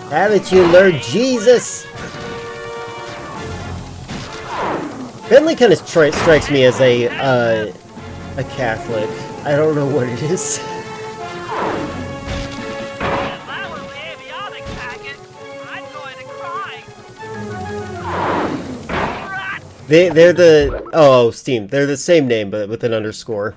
Haven't you learned Jesus? Bentley kind of strikes me as a Catholic. I don't know what it is. They're the... Oh, Steam. They're the same name, but with an underscore.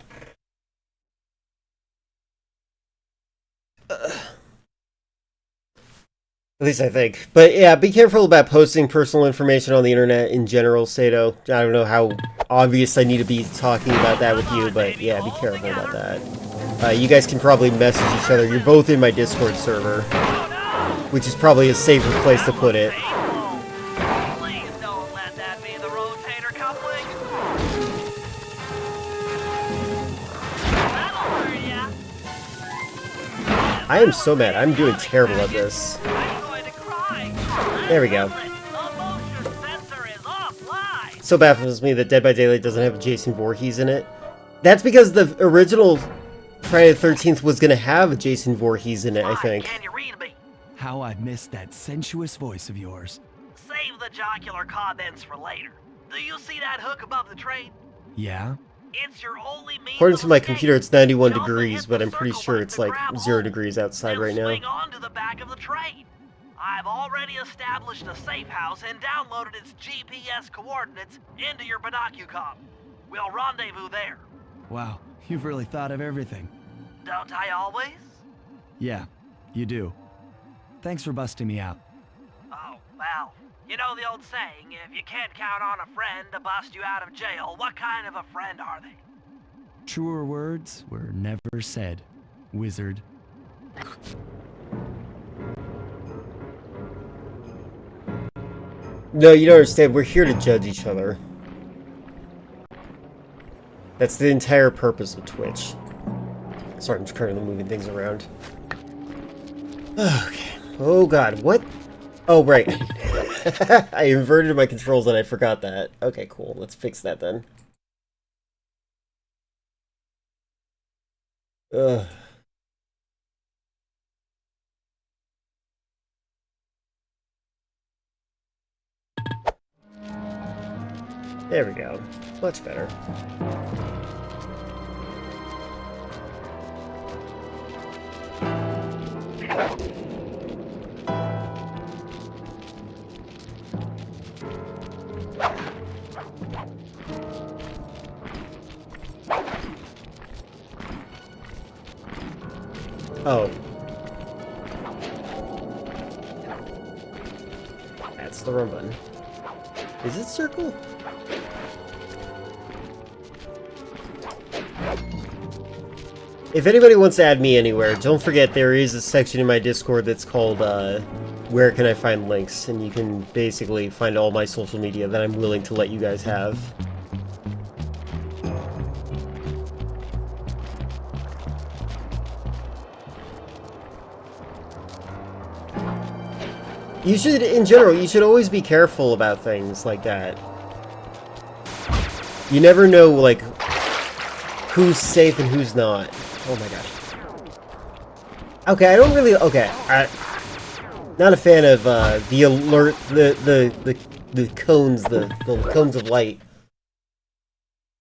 At least I think. But yeah, be careful about posting personal information on the internet in general, Sato. I don't know how obvious I need to be talking about that with you, but yeah, be careful about that. You guys can probably message each other. You're both in my Discord server, which is probably a safer place to put it. I am so mad. I'm doing terrible at this. There we go. So baffles me that Dead by Daylight doesn't have Jason Voorhees in it. That's because the original Friday the 13th was going to have Jason Voorhees in it, I think. How I missed that sensuous voice of yours. Save the jocular comments for later. Do you see that hook above the train? Yeah? It's your only means. According to my computer, it's 91 degrees, but I'm pretty sure it's like 0 degrees outside right now. Swing on to the back of the train. I've already established a safe house and downloaded its GPS coordinates into your binocucom. We'll rendezvous there. Wow, you've really thought of everything. Don't I always? Yeah, you do. Thanks for busting me out. Oh, well, you know the old saying, if you can't count on a friend to bust you out of jail, what kind of a friend are they? Truer words were never said, wizard. No, you don't understand. We're here to judge each other. That's the entire purpose of Twitch. Sorry, I'm just currently moving things around. Okay. Oh god, what? Oh, right. I inverted my controls and I forgot that. Okay, cool. Let's fix that then. Ugh. There we go. Much better. Oh. That's the wrong button. Is it circle? If anybody wants to add me anywhere, don't forget there is a section in my Discord that's called, Where Can I Find Links? And you can basically find all my social media that I'm willing to let you guys have. You should, in general, you should always be careful about things like that. You never know, like, who's safe and who's not. Oh my gosh. Okay, I don't really. Okay, not a fan of the alert, the cones, the cones of light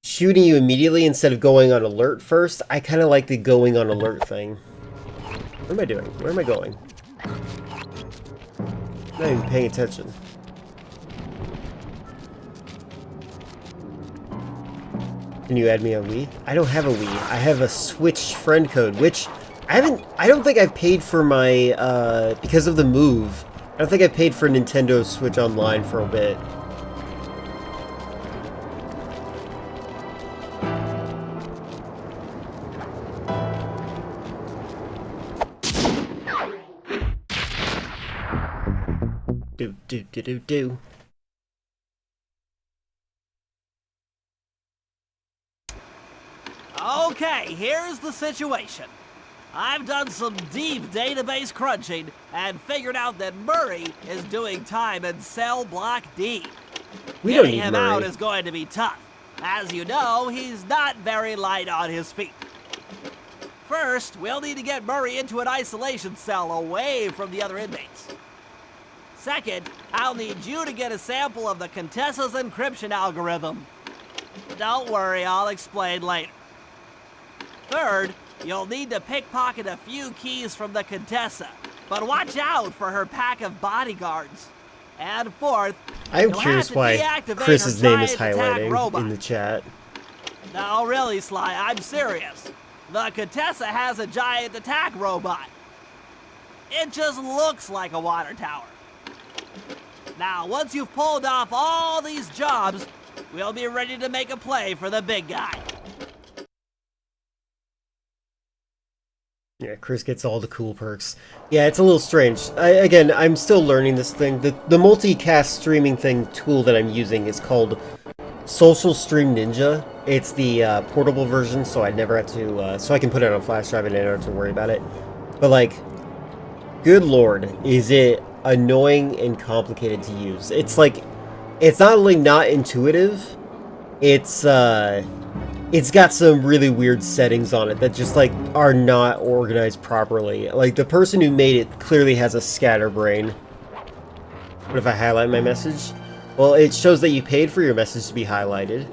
shooting you immediately instead of going on alert first. I kind of like the going on alert thing. What am I doing? Where am I going? I'm not even paying attention. Can you add me on Wii? I don't have a Wii. I have a Switch friend code, which I don't think I've paid for my, because of the move. I don't think I've paid for Nintendo Switch Online for a bit. Do. Okay, here's the situation. I've done some deep database crunching and figured out that Murray is doing time in cell block D. We don't Getting need him Murray. out is going to be tough. As you know, he's not very light on his feet. First, we'll need to get Murray into an isolation cell away from the other inmates. Second, I'll need you to get a sample of the Contessa's encryption algorithm. Don't worry, I'll explain later. Third, you'll need to pickpocket a few keys from the Contessa, but watch out for her pack of bodyguards. And fourth, I'm curious why Chris's name is highlighting in the chat. No, really, Sly, I'm serious. The Contessa has a giant attack robot. It just looks like a water tower. Now, once you've pulled off all these jobs, we'll be ready to make a play for the big guy. Yeah, Chris gets all the cool perks. Yeah, it's a little strange. Again, I'm still learning this thing. The multicast streaming tool that I'm using is called Social Stream Ninja. It's the portable version, so I never have to, so I can put it on a flash drive and I don't have to worry about it. But like, good lord, is it annoying and complicated to use. It's like, it's not only not intuitive, it's got some really weird settings on it that just like are not organized properly. Like the person who made it clearly has a scatterbrain. What if I highlight my message? Well, it shows that you paid for your message to be highlighted.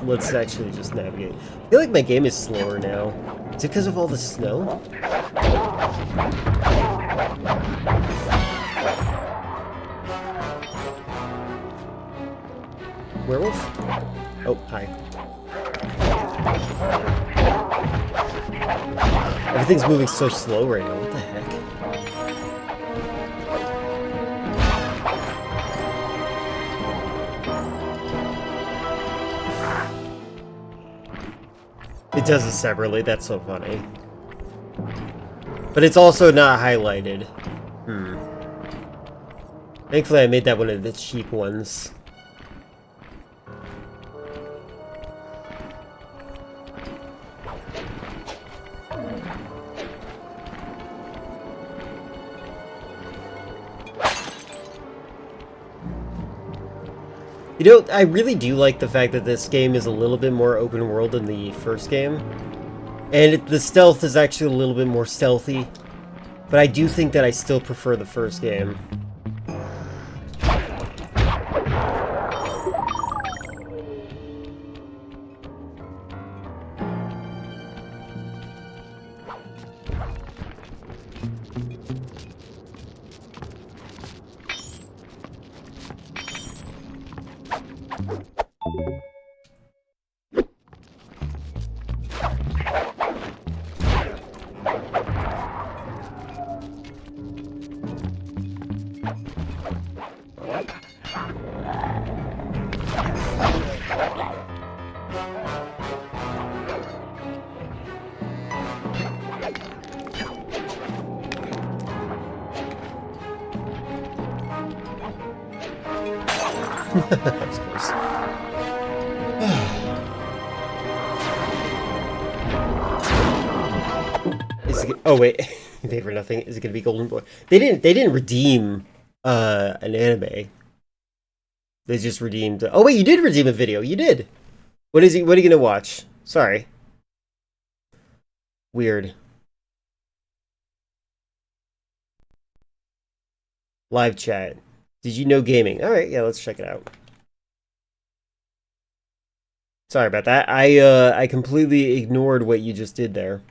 Let's actually just navigate. I feel like my game is slower now. Is it because of all the snow? Werewolf? Oh, hi. Everything's moving so slow right now. What the heck? It does it separately, that's so funny. But it's also not highlighted. Thankfully I made that one of the cheap ones. You know, I really do like the fact that this game is a little bit more open world than the first game. And the stealth is actually a little bit more stealthy. But I do think that I still prefer the first game. Of course. Oh wait. You pay for nothing. Is it gonna be Golden Boy? They didn't redeem an anime. They just redeemed. Oh wait, you did redeem a video. You did. What is he? What are you gonna watch? Sorry. Weird. Live chat. Did you know gaming? All right, yeah, let's check it out. Sorry about that. I completely ignored what you just did there.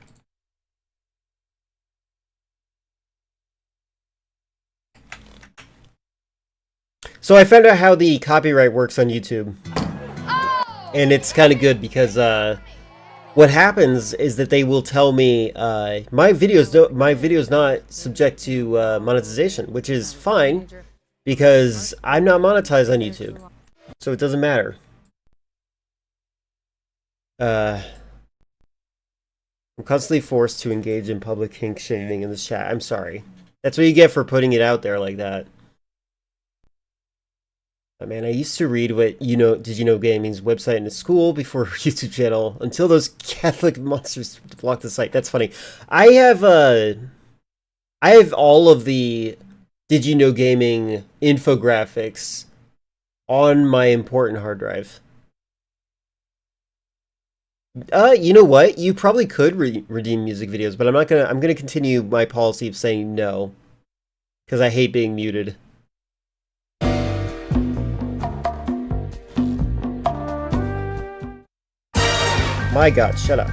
So I found out how the copyright works on YouTube. And it's kind of good because what happens is that they will tell me my video's not subject to monetization, which is fine because I'm not monetized on YouTube. So it doesn't matter. I'm constantly forced to engage in public kink shaming in the chat. I'm sorry. That's what you get for putting it out there like that. Man, I used to read what Did You Know Gaming's website in school before her YouTube channel until those Catholic monsters blocked the site. That's funny. I have all of the Did You Know Gaming infographics on my important hard drive. You know what? You probably could redeem music videos, but I'm gonna continue my policy of saying no because I hate being muted. My God, shut up.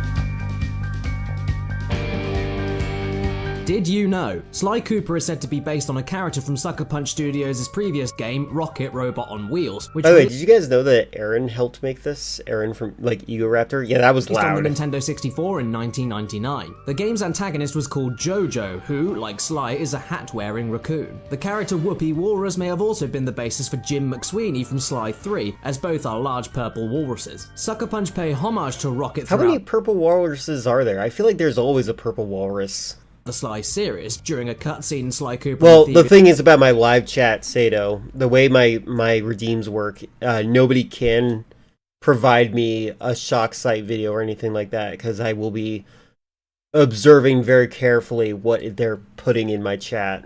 Did you know? Sly Cooper is said to be based on a character from Sucker Punch Studios' previous game, Rocket Robot on Wheels. Which by the way, did you guys know that Aaron helped make this? Aaron from, Ego Raptor? Yeah, that was loud. On the Nintendo 64 in 1999. The game's antagonist was called Jojo, who, like Sly, is a hat-wearing raccoon. The character Whoopi Walrus may have also been the basis for Jim McSweeney from Sly 3, as both are large purple walruses. Sucker Punch pay homage to Rocket throughout. How many purple walruses are there? I feel like there's always a purple walrus. The Sly series. During a cutscene, Sly Cooper... Well, the thing is about my live chat, Sato, the way my redeems work, nobody can provide me a shock site video or anything like that, because I will be observing very carefully what they're putting in my chat.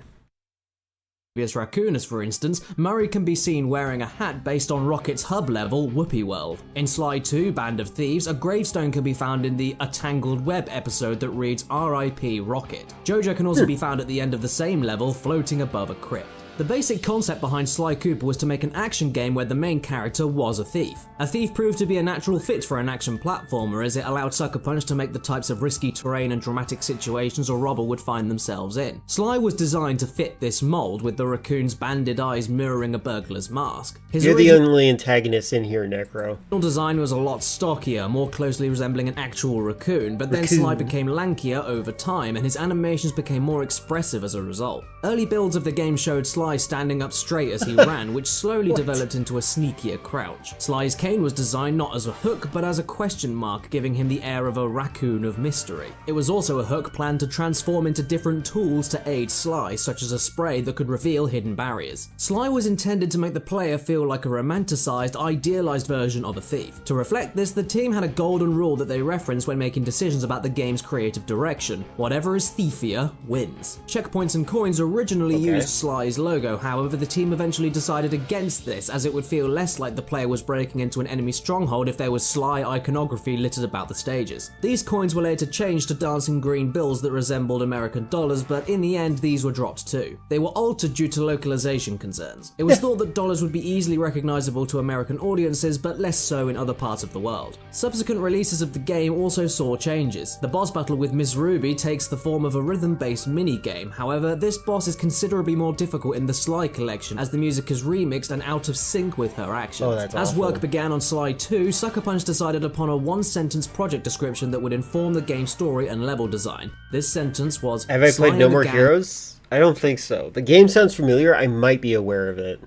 Raccoonus, for instance, Murray can be seen wearing a hat based on Rocket's hub level, Whoopi World. In Sly 2, Band of Thieves, a gravestone can be found in the A Tangled Web episode that reads R.I.P. Rocket. Jojo can also be found at the end of the same level, floating above a crypt. The basic concept behind Sly Cooper was to make an action game where the main character was a thief. A thief proved to be a natural fit for an action platformer as it allowed Sucker Punch to make the types of risky terrain and dramatic situations a robber would find themselves in. Sly was designed to fit this mold, with the raccoon's banded eyes mirroring a burglar's mask. You're the only antagonist in here, Necro. The design was a lot stockier, more closely resembling an actual raccoon, but then Sly became lankier over time and his animations became more expressive as a result. Early builds of the game showed Sly standing up straight as he ran, which slowly developed into a sneakier crouch. Sly's cane was designed not as a hook, but as a question mark, giving him the air of a raccoon of mystery. It was also a hook planned to transform into different tools to aid Sly, such as a spray that could reveal hidden barriers. Sly was intended to make the player feel like a romanticized, idealized version of a thief. To reflect this, the team had a golden rule that they referenced when making decisions about the game's creative direction. Whatever is thiefier wins. Checkpoints and coins originally used Sly's logo. However, the team eventually decided against this, as it would feel less like the player was breaking into an enemy stronghold if there was Sly iconography littered about the stages. These coins were later changed to dancing green bills that resembled American dollars, but in the end these were dropped too. They were altered due to localization concerns. It was thought that dollars would be easily recognizable to American audiences, but less so in other parts of the world. Subsequent releases of the game also saw changes. The boss battle with Miss Ruby takes the form of a rhythm-based mini-game. However, this boss is considerably more difficult in the Sly collection, as the music is remixed and out of sync with her actions. As work began on Sly 2, Sucker Punch decided upon a one-sentence project description that would inform the game's story and level design. This sentence was, have I played No More Heroes? I don't think so. The game sounds familiar, I might be aware of it.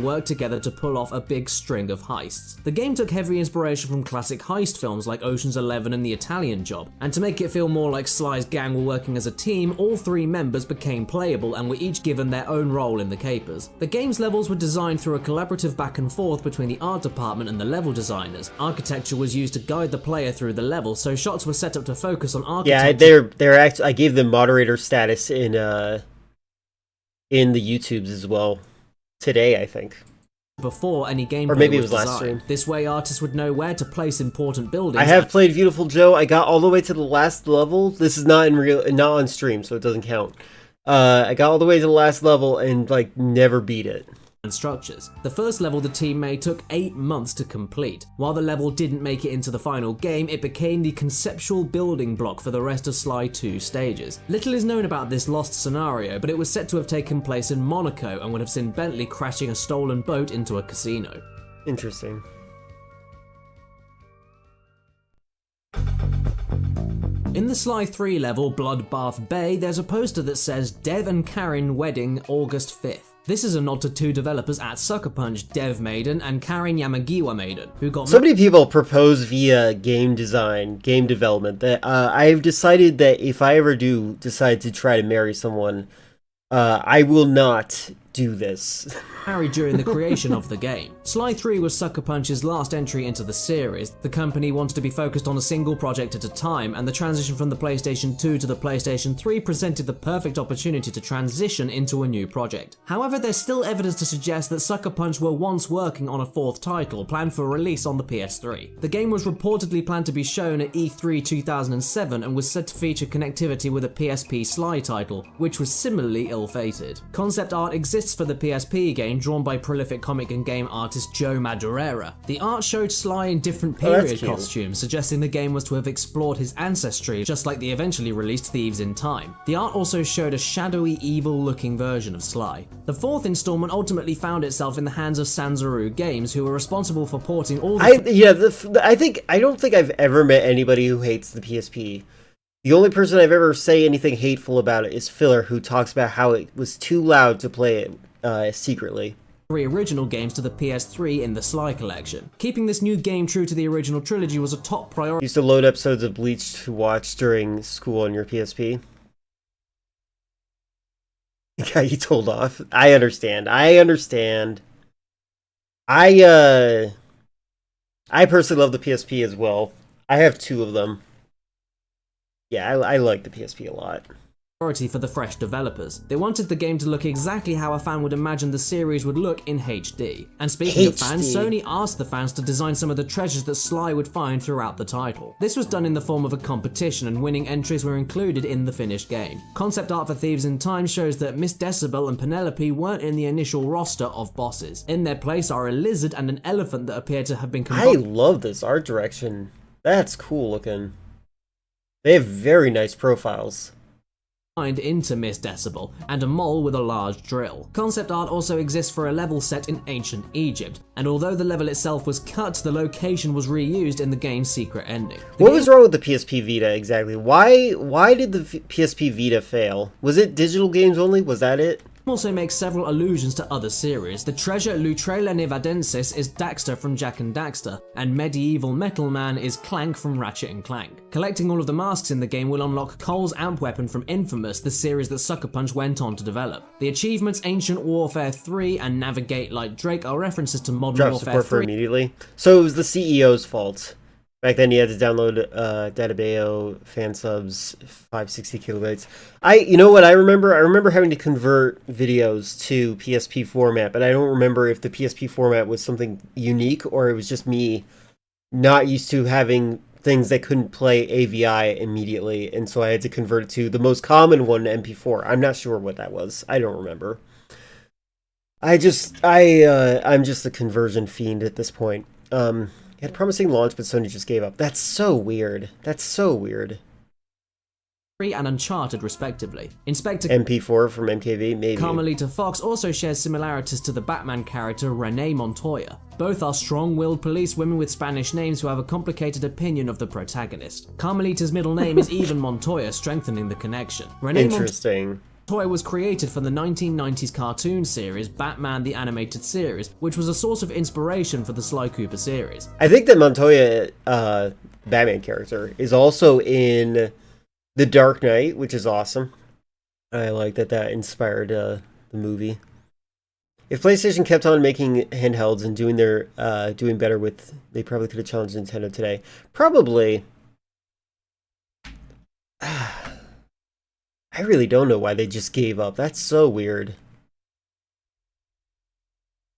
work together to pull off a big string of heists. The game took heavy inspiration from classic heist films like Ocean's 11 and The Italian Job, and to make it feel more like Sly's gang were working as a team, all 3 members became playable and were each given their own role in the capers. The game's levels were designed through a collaborative back and forth between the art department and the level designers. Architecture was used to guide the player through the level, so shots were set up to focus on architecture. Yeah, they're actually, I gave them moderator status in the YouTubes as well. Today, I think. Before any gameplay or maybe it was was designed. last stream. This way artists would know where to place important buildings. I have played Beautiful Joe. I got all the way to the last level. This is not on stream, so it doesn't count. I got all the way to the last level and like never beat it. And structures. The first level the team made took 8 months to complete. While the level didn't make it into the final game, it became the conceptual building block for the rest of Sly 2 stages. Little is known about this lost scenario, but it was said to have taken place in Monaco and would have seen Bentley crashing a stolen boat into a casino. Interesting. In the Sly 3 level, Bloodbath Bay, there's a poster that says Dev and Karen wedding August 5th. This is a nod to 2 developers at Sucker Punch, Dev Maiden and Karen Yamagiwa Maiden, who got so many people propose via game design, game development, that I've decided that if I ever do decide to try to marry someone, I will not do this. Married during the creation of the game. Sly 3 was Sucker Punch's last entry into the series. The company wanted to be focused on a single project at a time, and the transition from the PlayStation 2 to the PlayStation 3 presented the perfect opportunity to transition into a new project. However, there's still evidence to suggest that Sucker Punch were once working on a 4th title, planned for release on the PS3. The game was reportedly planned to be shown at E3 2007 and was said to feature connectivity with a PSP Sly title, which was similarly ill-fated. Concept art exists for the PSP game, drawn by prolific comic and game artist Joe Madureira. The art showed Sly in different period costumes, suggesting the game was to have explored his ancestry, just like the eventually released Thieves in Time. The art also showed a shadowy, evil-looking version of Sly. The 4th installment ultimately found itself in the hands of Sanzaru Games, who were responsible for porting all the... I don't think I've ever met anybody who hates the PSP. The only person I've ever say anything hateful about it is Filler, who talks about how it was too loud to play it secretly. 3 original games to the PS3 in the Sly collection. Keeping this new game true to the original trilogy was a top priority. Used to load episodes of Bleach to watch during school on your PSP. Yeah, you told off. I understand. I personally love the PSP as well. I have 2 of them. Yeah, I like the PSP a lot. For the fresh developers. They wanted the game to look exactly how a fan would imagine the series would look in HD. And speaking of fans, Sony asked the fans to design some of the treasures that Sly would find throughout the title. This was done in the form of a competition, and winning entries were included in the finished game. Concept art for Thieves in Time shows that Miss Decibel and Penelope weren't in the initial roster of bosses. In their place are a lizard and an elephant that appear to have been combined. I love this art direction. That's cool looking. They have very nice profiles. Into Miss Decibel, and a mole with a large drill. Concept art also exists for a level set in ancient Egypt, and although the level itself was cut, the location was reused in the game's secret ending. What was wrong with the PSP Vita exactly? Why did the PSP Vita fail? Was it digital games only? Was that it? Also makes several allusions to other series. The treasure Lutrella Nevadensis is Daxter from Jak and Daxter, and Medieval Metal Man is Clank from Ratchet and Clank. Collecting all of the masks in the game will unlock Cole's amp weapon from Infamous, the series that Sucker Punch went on to develop. The achievements Ancient Warfare 3 and Navigate Like Drake are references to Modern Warfare 3. For immediately. So it was the CEO's fault. Back then, you had to download Databeo fan subs 560 kilobytes. You know what I remember? I remember having to convert videos to PSP format, but I don't remember if the PSP format was something unique or it was just me not used to having things that couldn't play AVI immediately, and so I had to convert it to the most common one, MP4. I'm not sure what that was. I don't remember. I'm just a conversion fiend at this point. Had promising launch, but Sony just gave up. That's so weird. That's so weird. And Uncharted, respectively. Inspector MP4 from MKV, maybe. Carmelita Fox also shares similarities to the Batman character Renee Montoya. Both are strong-willed police women with Spanish names who have a complicated opinion of the protagonist. Carmelita's middle name is even Montoya, strengthening the connection. Interesting. toy was created for the 1990s cartoon series Batman the Animated Series, which was a source of inspiration for the Sly Cooper series. I think that Montoya, Batman character, is also in The Dark Knight, which is awesome. I like that inspired the movie. If PlayStation kept on making handhelds and doing better with, they probably could have challenged Nintendo today. Probably. I really don't know why they just gave up. That's so weird.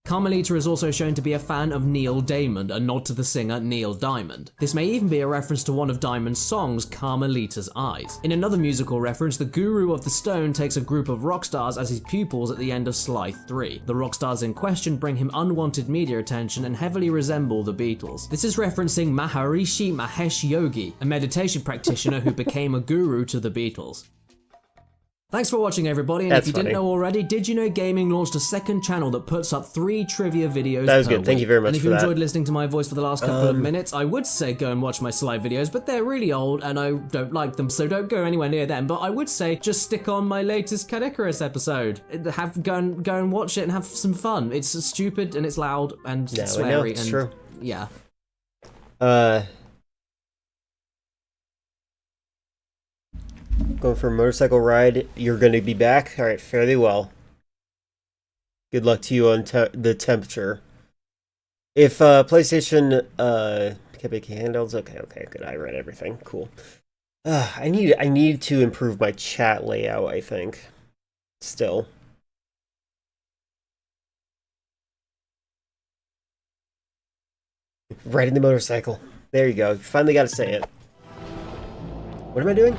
Carmelita is also shown to be a fan of Neil Diamond, a nod to the singer Neil Diamond. This may even be a reference to one of Diamond's songs, Carmelita's Eyes. In another musical reference, the Guru of the Stone takes a group of rock stars as his pupils at the end of Sly 3. The rock stars in question bring him unwanted media attention and heavily resemble the Beatles. This is referencing Maharishi Mahesh Yogi, a meditation practitioner who became a guru to the Beatles. Thanks for watching, everybody, and if you didn't know already, Did You Know Gaming launched a second channel that puts up 3 trivia videos That was per good, thank you very much And if for you that. enjoyed listening to my voice for the last couple of minutes, I would say go and watch my Sly videos, but they're really old and I don't like them, so don't go anywhere near them. But I would say just stick on my latest Cat Icarus episode. Go and watch it and have some fun. It's stupid and it's loud and it's sweary. I know, it's true. Yeah. Going for a motorcycle ride. You're going to be back? Alright, fairly well. Good luck to you on the temperature. If PlayStation kept making handhelds, okay, good. I read everything. Cool. I need to improve my chat layout, I think. Still. Riding the motorcycle. There you go. You finally got to say it. What am I doing?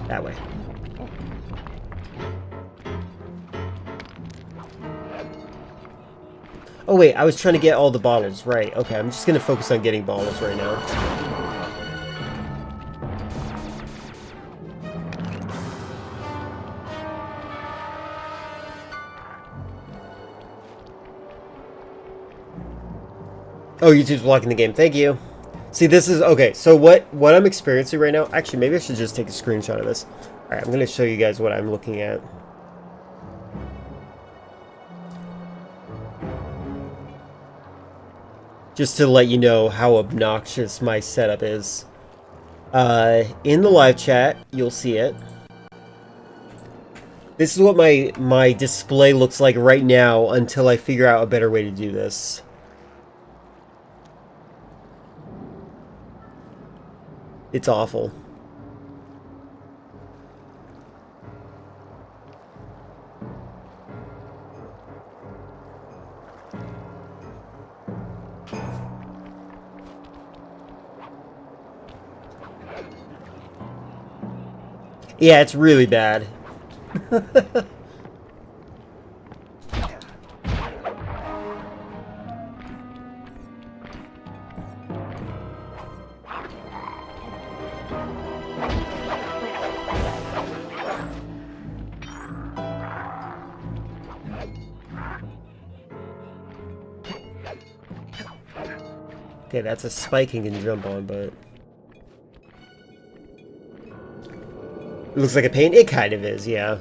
That way. Oh wait, I was trying to get all the bottles. Right, okay, I'm just gonna focus on getting bottles right now. Oh, YouTube's blocking the game. Thank you. See, this is... Okay, so what I'm experiencing right now... Actually, maybe I should just take a screenshot of this. Alright, I'm going to show you guys what I'm looking at. Just to let you know how obnoxious my setup is. In the live chat, you'll see it. This is what my display looks like right now until I figure out a better way to do this. It's awful. Yeah, it's really bad. Okay, that's a spike he can jump on, but... It looks like a pain. It kind of is, yeah.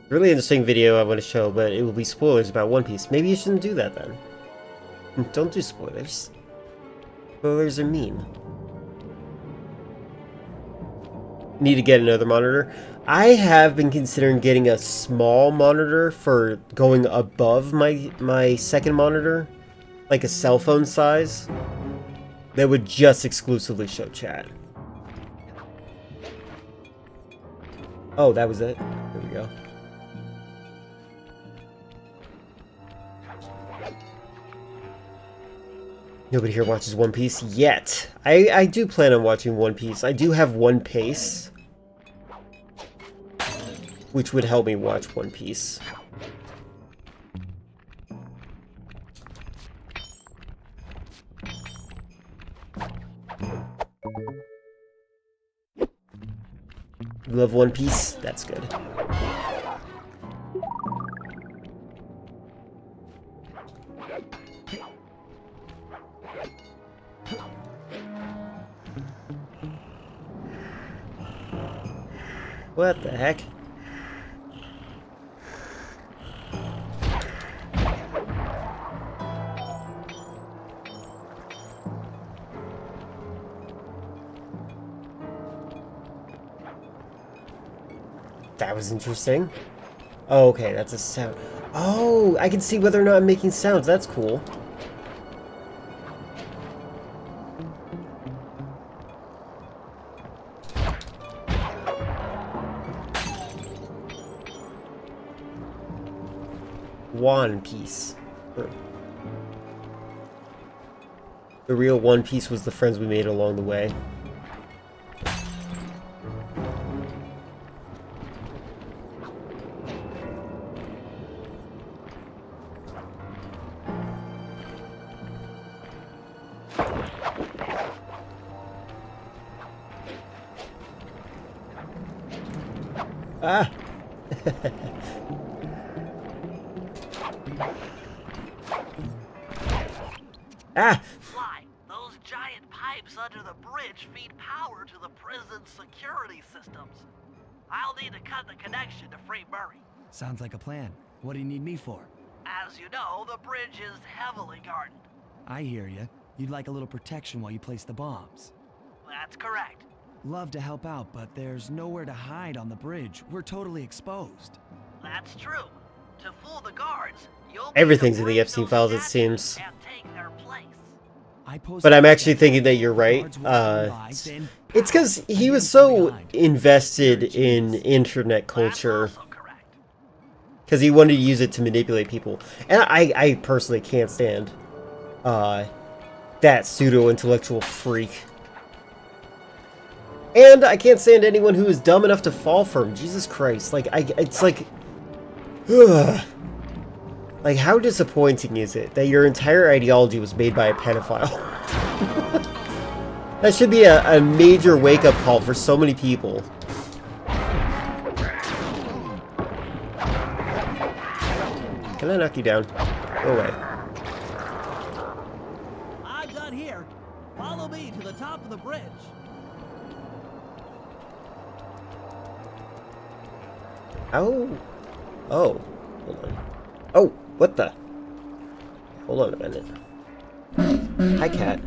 Really interesting video I want to show, but it will be spoilers about One Piece. Maybe you shouldn't do that then. Don't do spoilers. Spoilers are mean. Need to get another monitor. I have been considering getting a small monitor for going above my second monitor. Like a cell phone size. That would just exclusively show chat. Oh, that was it? There we go. Nobody here watches One Piece yet. I do plan on watching One Piece. I do have One Piece, which would help me watch One Piece. You love One Piece? That's good. What the heck? That was interesting. Oh, okay, that's a sound. Oh, I can see whether or not I'm making sounds. That's cool. One Piece. The real One Piece was the friends we made along the way. Ah! Ah! Sly, those giant pipes under the bridge feed power to the prison's security systems. I'll need to cut the connection to free Murray. Sounds like a plan. What do you need me for? As you know, the bridge is heavily guarded. I hear you. You'd like a little protection while you place the bombs. That's correct. Love to help out, but there's nowhere to hide on the bridge. We're totally exposed. That's true. To fool the guards, you'll Everything's in the Epstein files, it seems. and take their place. But I'm actually thinking that you're right. It's because he was so invested in internet culture. Because he wanted to use it to manipulate people. And I personally can't stand that pseudo-intellectual freak. And I can't stand anyone who is dumb enough to fall for him. Jesus Christ. Like, it's like... Ugh. Like, how disappointing is it that your entire ideology was made by a pedophile? That should be a major wake-up call for so many people. Can I knock you down? Go away. I'm done here. Follow me to the top of the bridge. Oh. Oh. Hold on. Oh, what the? Hold on a minute. Hi, cat.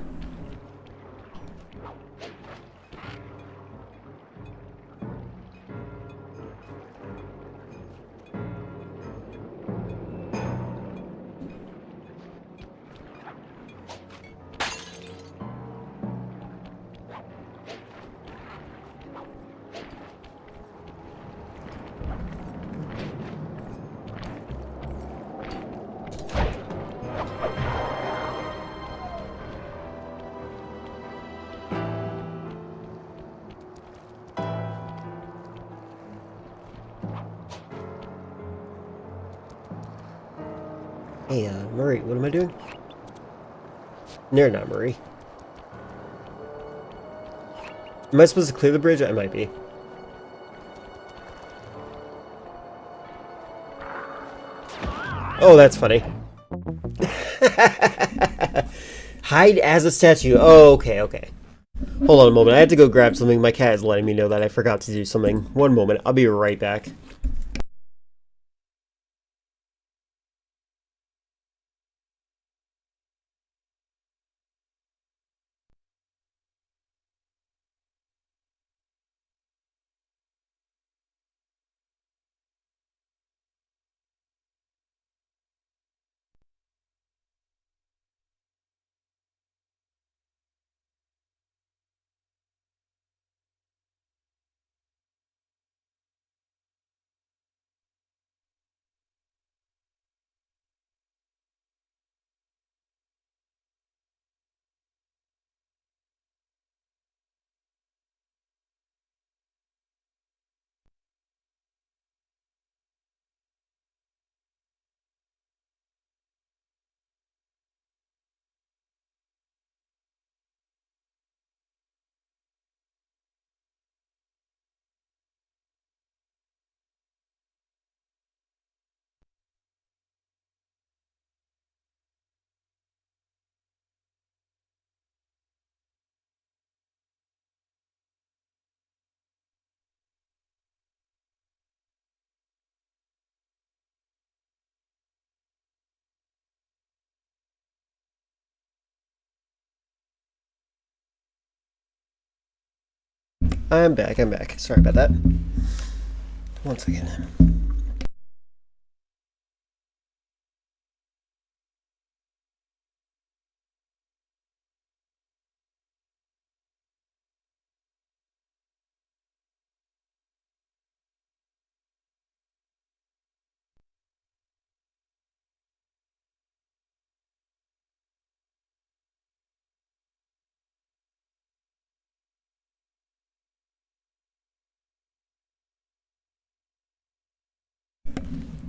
Hey, Murray, what am I doing? No, not Murray. Am I supposed to clear the bridge? I might be. Oh, that's funny. Hide as a statue. Oh, okay, okay. Hold on a moment. I had to go grab something. My cat is letting me know that I forgot to do something. One moment. I'll be right back. I'm back, I'm back. Sorry about that. One second.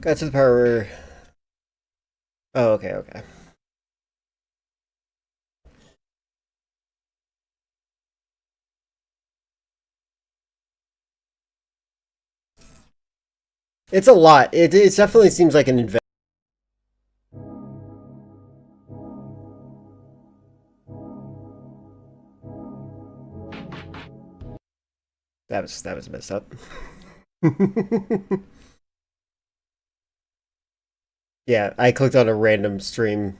Got to the part where... Oh, okay, okay. It's a lot. It definitely seems like an investment. That was messed up. Yeah, I clicked on a random stream.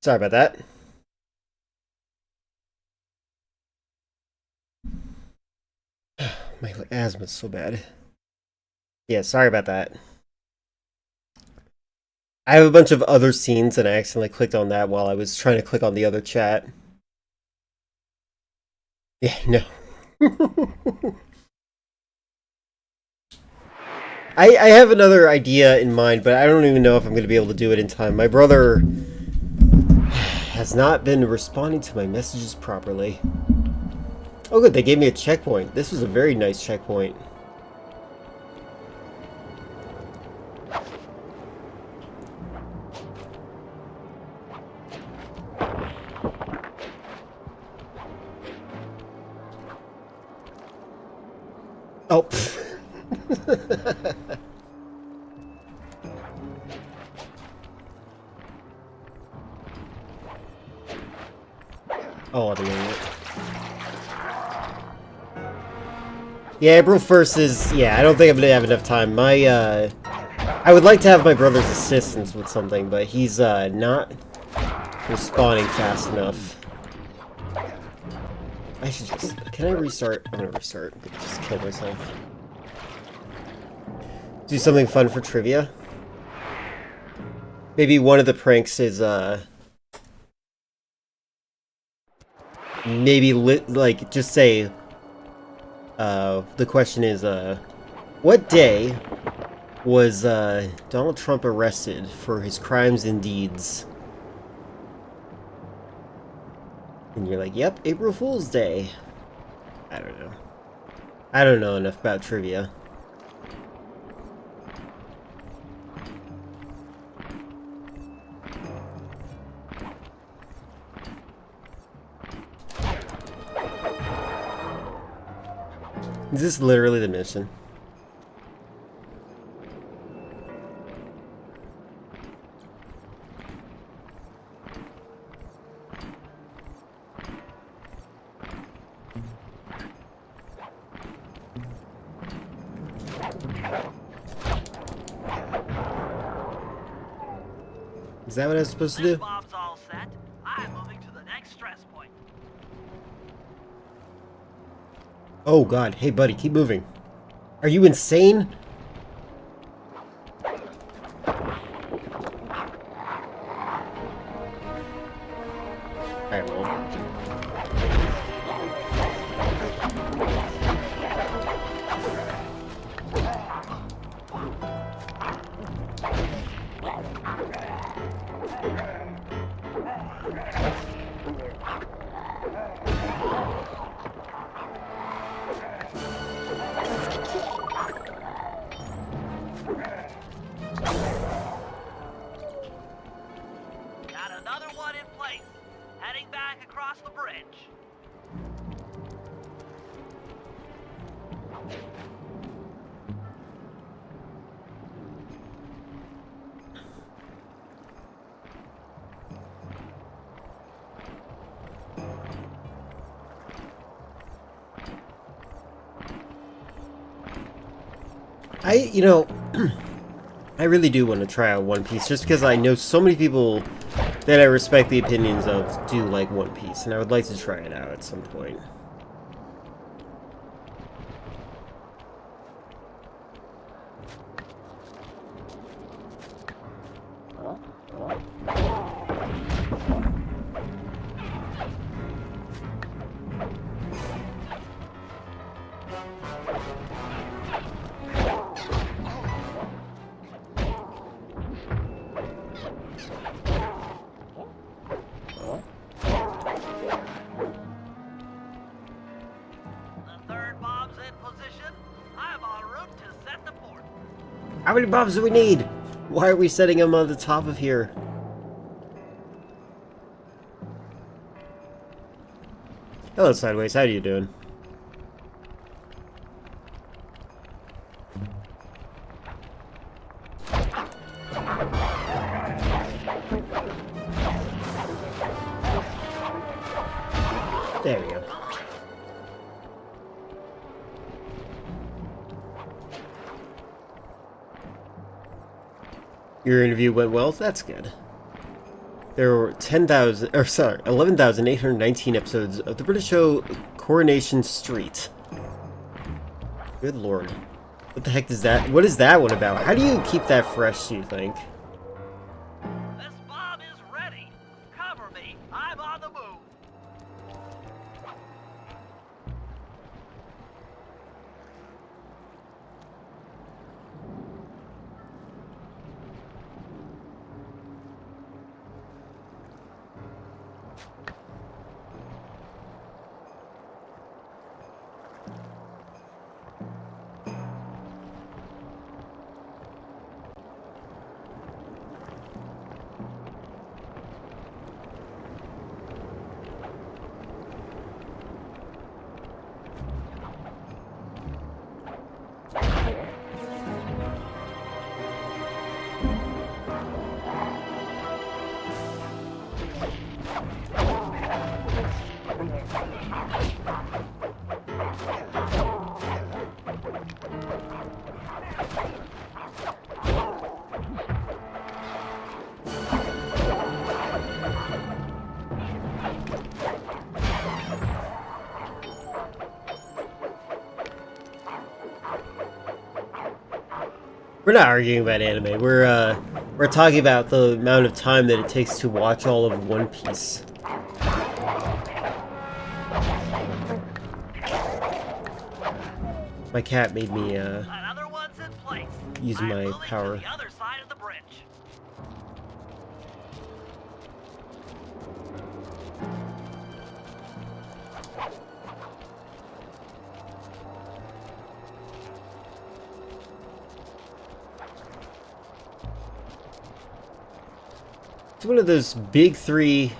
Sorry about that. My asthma's so bad. Yeah, sorry about that. I have a bunch of other scenes and I accidentally clicked on that while I was trying to click on the other chat. Yeah, no. I have another idea in mind, but I don't even know if I'm going to be able to do it in time. My brother has not been responding to my messages properly. Oh good, they gave me a checkpoint. This was a very nice checkpoint. Oh. Oh, I didn't know it. Yeah, April 1st is... Yeah, I don't think I'm gonna have enough time. I would like to have my brother's assistance with something, but he's, not responding fast enough. I should just... Can I restart? I'm gonna restart. Just kill myself. Do something fun for trivia. Maybe one of the pranks is, maybe, like, just say... the question is, what day was, Donald Trump arrested for his crimes and deeds? And you're like, yep, April Fool's Day. I don't know. I don't know enough about trivia. Is this literally the mission? Is that what I was supposed to do? Bomb's all set. I'm moving to the next stress point. Oh god, hey buddy, keep moving. Are you insane? Alright, well. Got another one in place. Heading back across the bridge. You know, I really do want to try out One Piece, just because I know so many people that I respect the opinions of do like One Piece, and I would like to try it out at some point. many bombs do we need? Why are we setting them on the top of here? Hello, Sideways. How are you doing? There we go. Your interview went well? That's good. There were 11,819 episodes of the British show Coronation Street. Good lord. What the heck is that? What is that one about? How do you keep that fresh, do you think? This bomb is ready. Cover me. I'm on the move. We're not arguing about anime. We're talking about the amount of time that it takes to watch all of One Piece. My cat made me use my power. It's one of those big three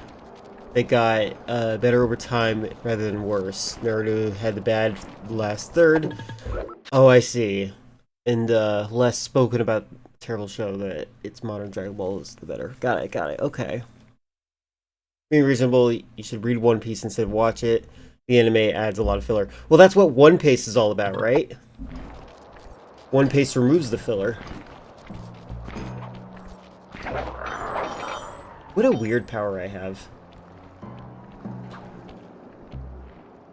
that got better over time rather than worse. Naruto had the bad last third. Oh, I see. And less spoken about terrible show that it's modern Dragon Ball is the better. Got it. Okay. Being reasonable, you should read One Piece instead of watch it. The anime adds a lot of filler. Well, that's what One Piece is all about, right? One Piece removes the filler. What a weird power I have.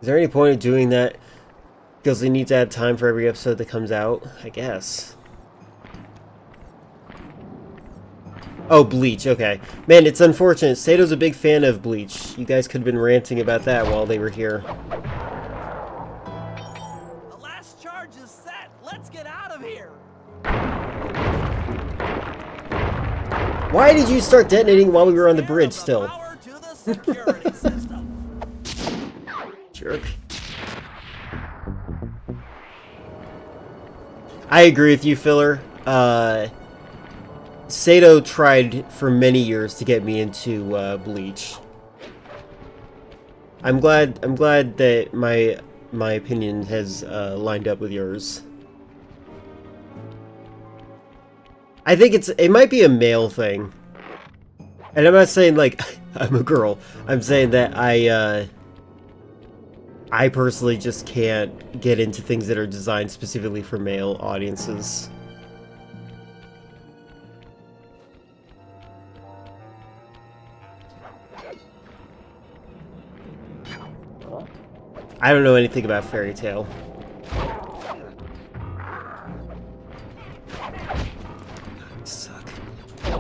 Is there any point in doing that? Because they need to add time for every episode that comes out? I guess. Oh, Bleach, okay. Man, it's unfortunate. Sato's a big fan of Bleach. You guys could have been ranting about that while they were here. The last charge is set. Let's get out of here. Why did you start detonating while we were on the bridge still? Jerk. I agree with you, Filler. Sato tried for many years to get me into Bleach. I'm glad that my opinion has lined up with yours. I think it might be a male thing. And I'm not saying like I'm a girl. I'm saying that I personally just can't get into things that are designed specifically for male audiences. I don't know anything about Fairy Tail. Suck. There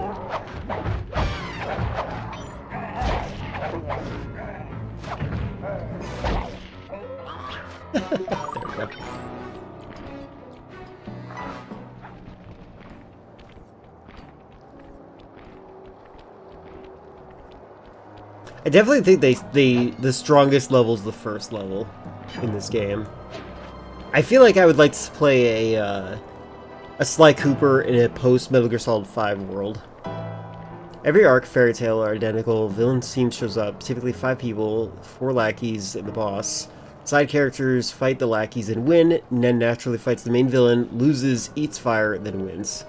we go. I definitely think the strongest level is the first level in this game. I feel like I would like to play A Sly Cooper in a post-Metal Gear Solid 5 world. Every arc fairy tale are identical. Villain team shows up. Typically 5 people, 4 lackeys, and the boss. Side characters fight the lackeys and win. Nen naturally fights the main villain, loses, eats fire, then wins.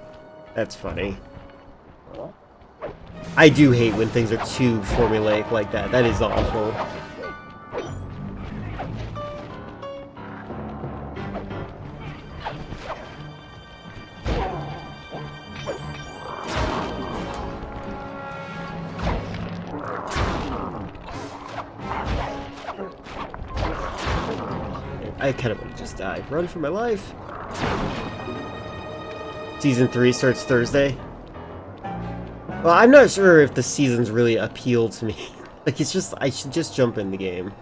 That's funny. I do hate when things are too formulaic like that. That is awful. I kind of want to just die. Run for my life. Season 3 starts Thursday. Well, I'm not sure if the seasons really appeal to me. Like, it's just, I should just jump in the game.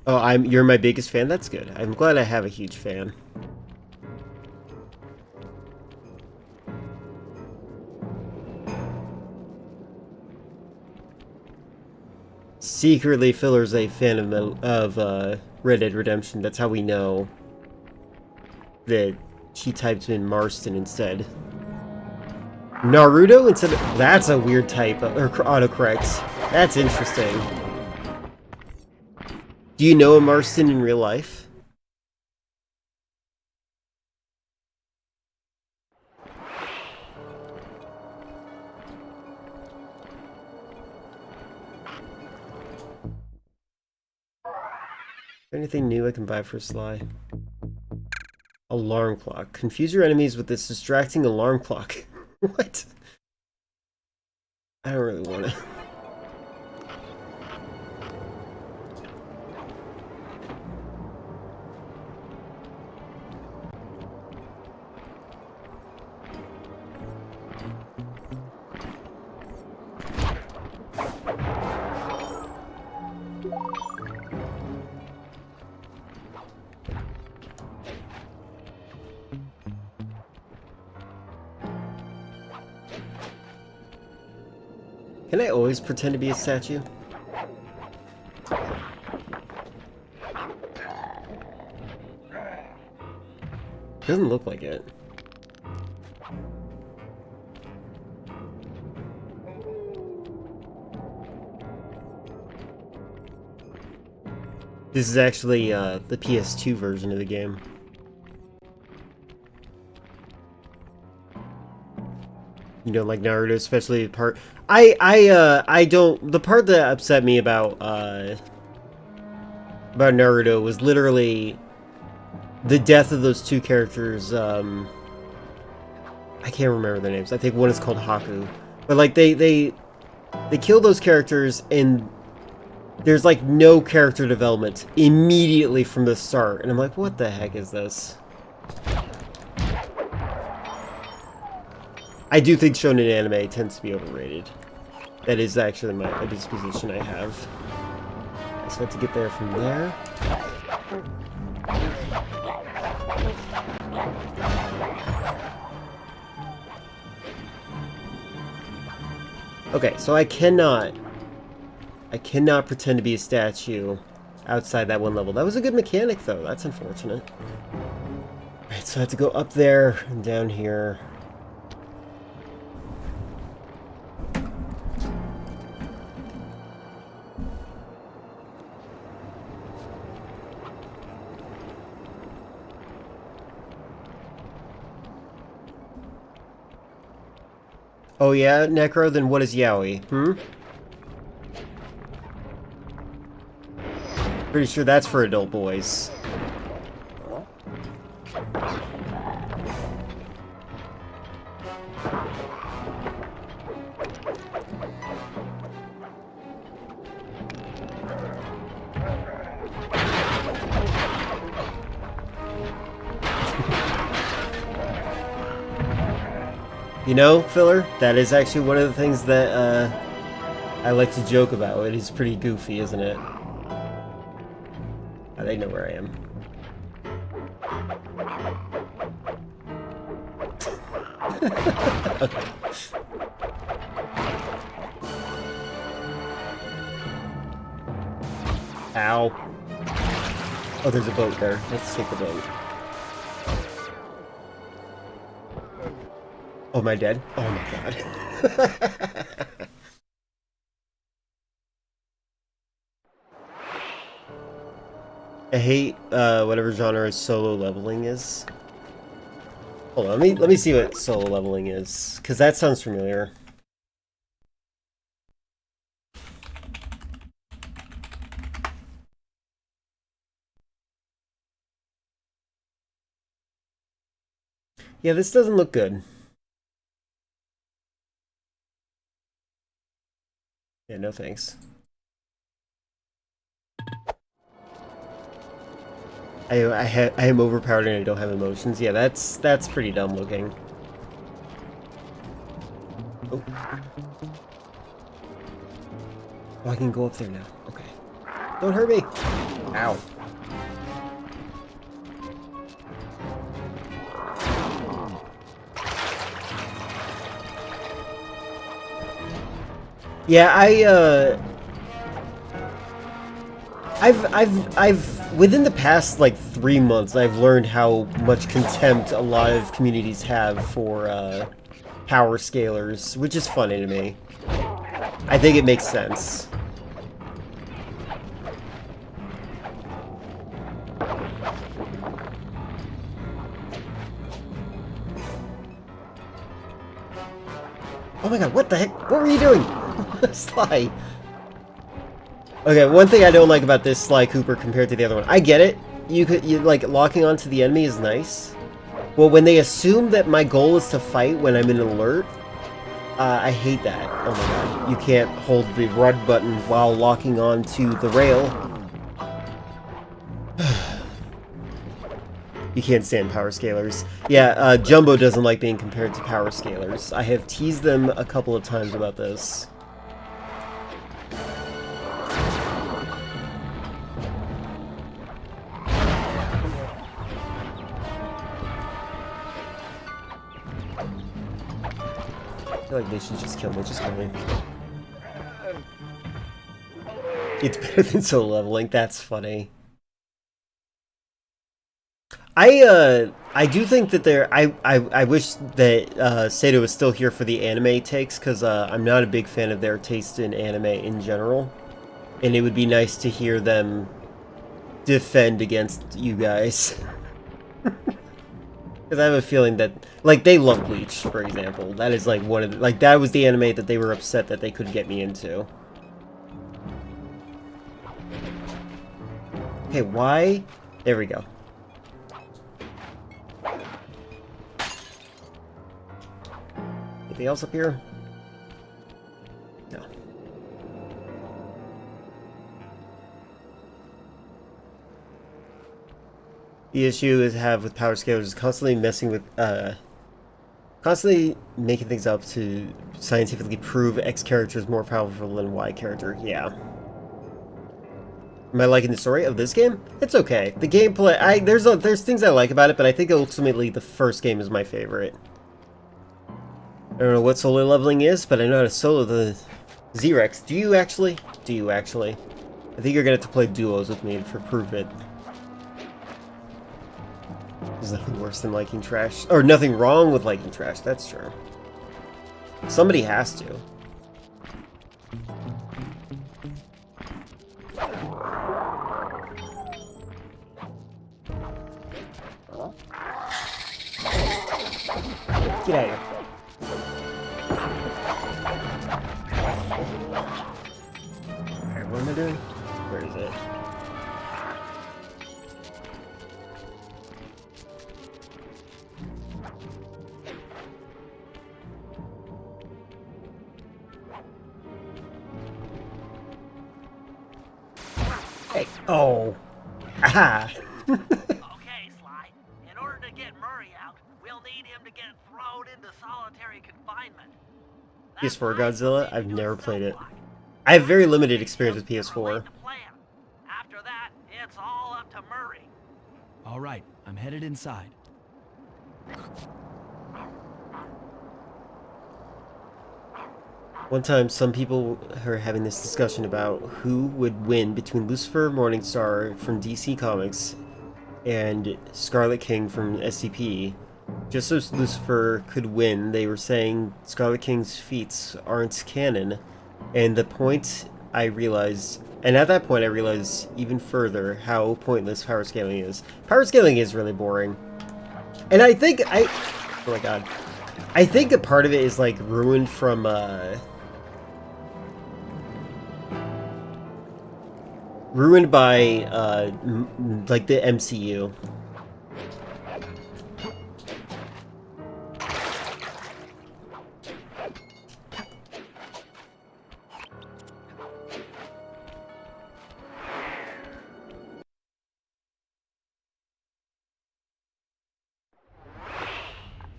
Oh, you're my biggest fan? That's good. I'm glad I have a huge fan. Secretly, Filler's a fan of Red Dead Redemption. That's how we know that she typed in Marston instead. Naruto instead of... That's a weird type, or autocorrect. That's interesting. Do you know a Marston in real life? Anything new I can buy for Sly? Alarm clock. Confuse your enemies with this distracting alarm clock. What? I don't really want to. Can I always pretend to be a statue? Doesn't look like it. This is actually the PS2 version of the game. You know, like Naruto, especially the part. I don't. The part that upset me about Naruto was literally the death of those two characters. I can't remember their names. I think one is called Haku, but like they kill those characters and there's like no character development immediately from the start, and I'm like, what the heck is this? I do think shonen anime tends to be overrated. That is actually a disposition I have. I just have to get there from there. Okay, so I cannot pretend to be a statue outside that one level. That was a good mechanic, though. That's unfortunate. Alright, so I have to go up there and down here. Oh yeah, Necro, then what is yaoi? Pretty sure that's for adult boys. You know, Filler, that is actually one of the things that I like to joke about. It is pretty goofy, isn't it? They know where I am. Okay. Ow. Oh, there's a boat there. Let's take the boat. Oh, am I dead? Oh my god. I hate whatever genre solo leveling is. Hold on, let me see what solo leveling is, because that sounds familiar. Yeah, this doesn't look good. Yeah, no thanks. I am overpowered and I don't have emotions. Yeah, that's pretty dumb looking. Oh. Oh, I can go up there now. Okay. Don't hurt me! Ow. Yeah, I've within the past like 3 months, I've learned how much contempt a lot of communities have for power scalers, which is funny to me. I think it makes sense. Oh my god, what the heck? What were you doing? Sly. Okay, one thing I don't like about this Sly Cooper compared to the other one. I get it. You like locking onto the enemy is nice. Well, when they assume that my goal is to fight when I'm in alert, I hate that. Oh my god. You can't hold the run button while locking onto the rail. You can't stand power scalers. Yeah, Jumbo doesn't like being compared to power scalers. I have teased them a couple of times about this. I feel like they should just kill me. Just kill me. It's better than solo leveling. That's funny. I do think that I wish that Sato was still here for the anime takes, because I'm not a big fan of their taste in anime in general, and it would be nice to hear them defend against you guys. Because I have a feeling that, like, they love Bleach, for example. That is like one of the, like, that was the anime that they were upset that they couldn't get me into. Okay, why? There we go. Anything else up here? No. The issue is have with power scalers is constantly messing with, constantly making things up to scientifically prove X character is more powerful than Y character. Yeah. Am I liking the story of this game? It's okay. The gameplay, there's things I like about it, but I think ultimately the first game is my favorite. I don't know what solo leveling is, but I know how to solo the Z-Rex. Do you actually? Do you actually? I think you're gonna have to play duos with me to prove it. There's nothing worse than liking trash. Or nothing wrong with liking trash, that's true. Somebody has to. Get out of here. Alright, what am I doing? Where is it? Hey. Oh. Aha. Okay, Sly. In order to get Murray out, we'll need him to get thrown into solitary confinement. PS4 Godzilla? I've never played it. I have very limited experience with PS4. After that, it's all up to Murray. All right, I'm headed inside. One time, some people are having this discussion about who would win between Lucifer Morningstar from DC Comics and Scarlet King from SCP. Just so Lucifer could win, they were saying Scarlet King's feats aren't canon. And the point I realized, and at that point I realized even further how pointless power scaling is. Power scaling is really boring. And I think oh my god. I think a part of it is like ruined from ruined by like the MCU.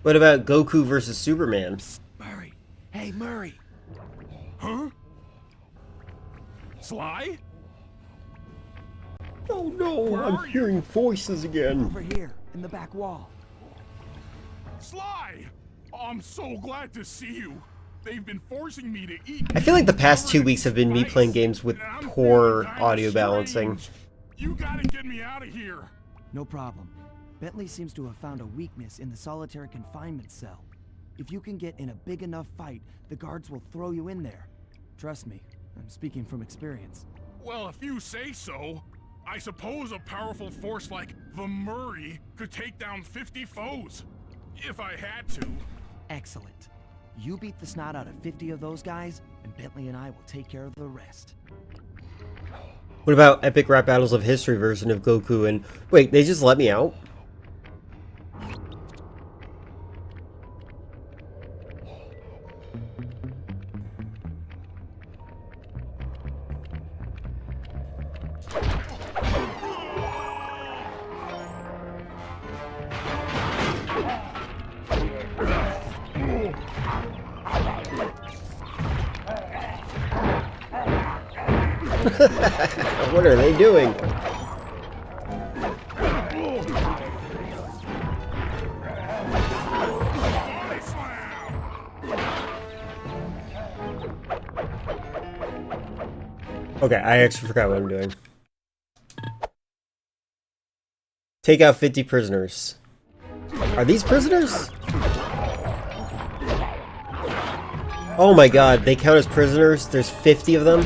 What about Goku versus Superman? Murray. Hey, Murray. Huh? Sly? Oh no, I'm hearing voices again. Over here, in the back wall. Sly! Oh, I'm so glad to see you. They've been forcing me to eat. I feel like the past 2 weeks have been me playing games with poor audio balancing. You gotta get me out of here. No problem. Bentley seems to have found a weakness in the solitary confinement cell. If you can get in a big enough fight, the guards will throw you in there. Trust me, I'm speaking from experience. Well, if you say so, I suppose a powerful force like the Murray could take down 50 foes. If I had to. Excellent. You beat the snot out of 50 of those guys, and Bentley and I will take care of the rest. What about Epic Rap Battles of History version of Goku and... Wait, they just let me out? What are they doing? Okay, I actually forgot what I'm doing. Take out 50 prisoners. Are these prisoners? Oh my god, they count as prisoners? There's 50 of them?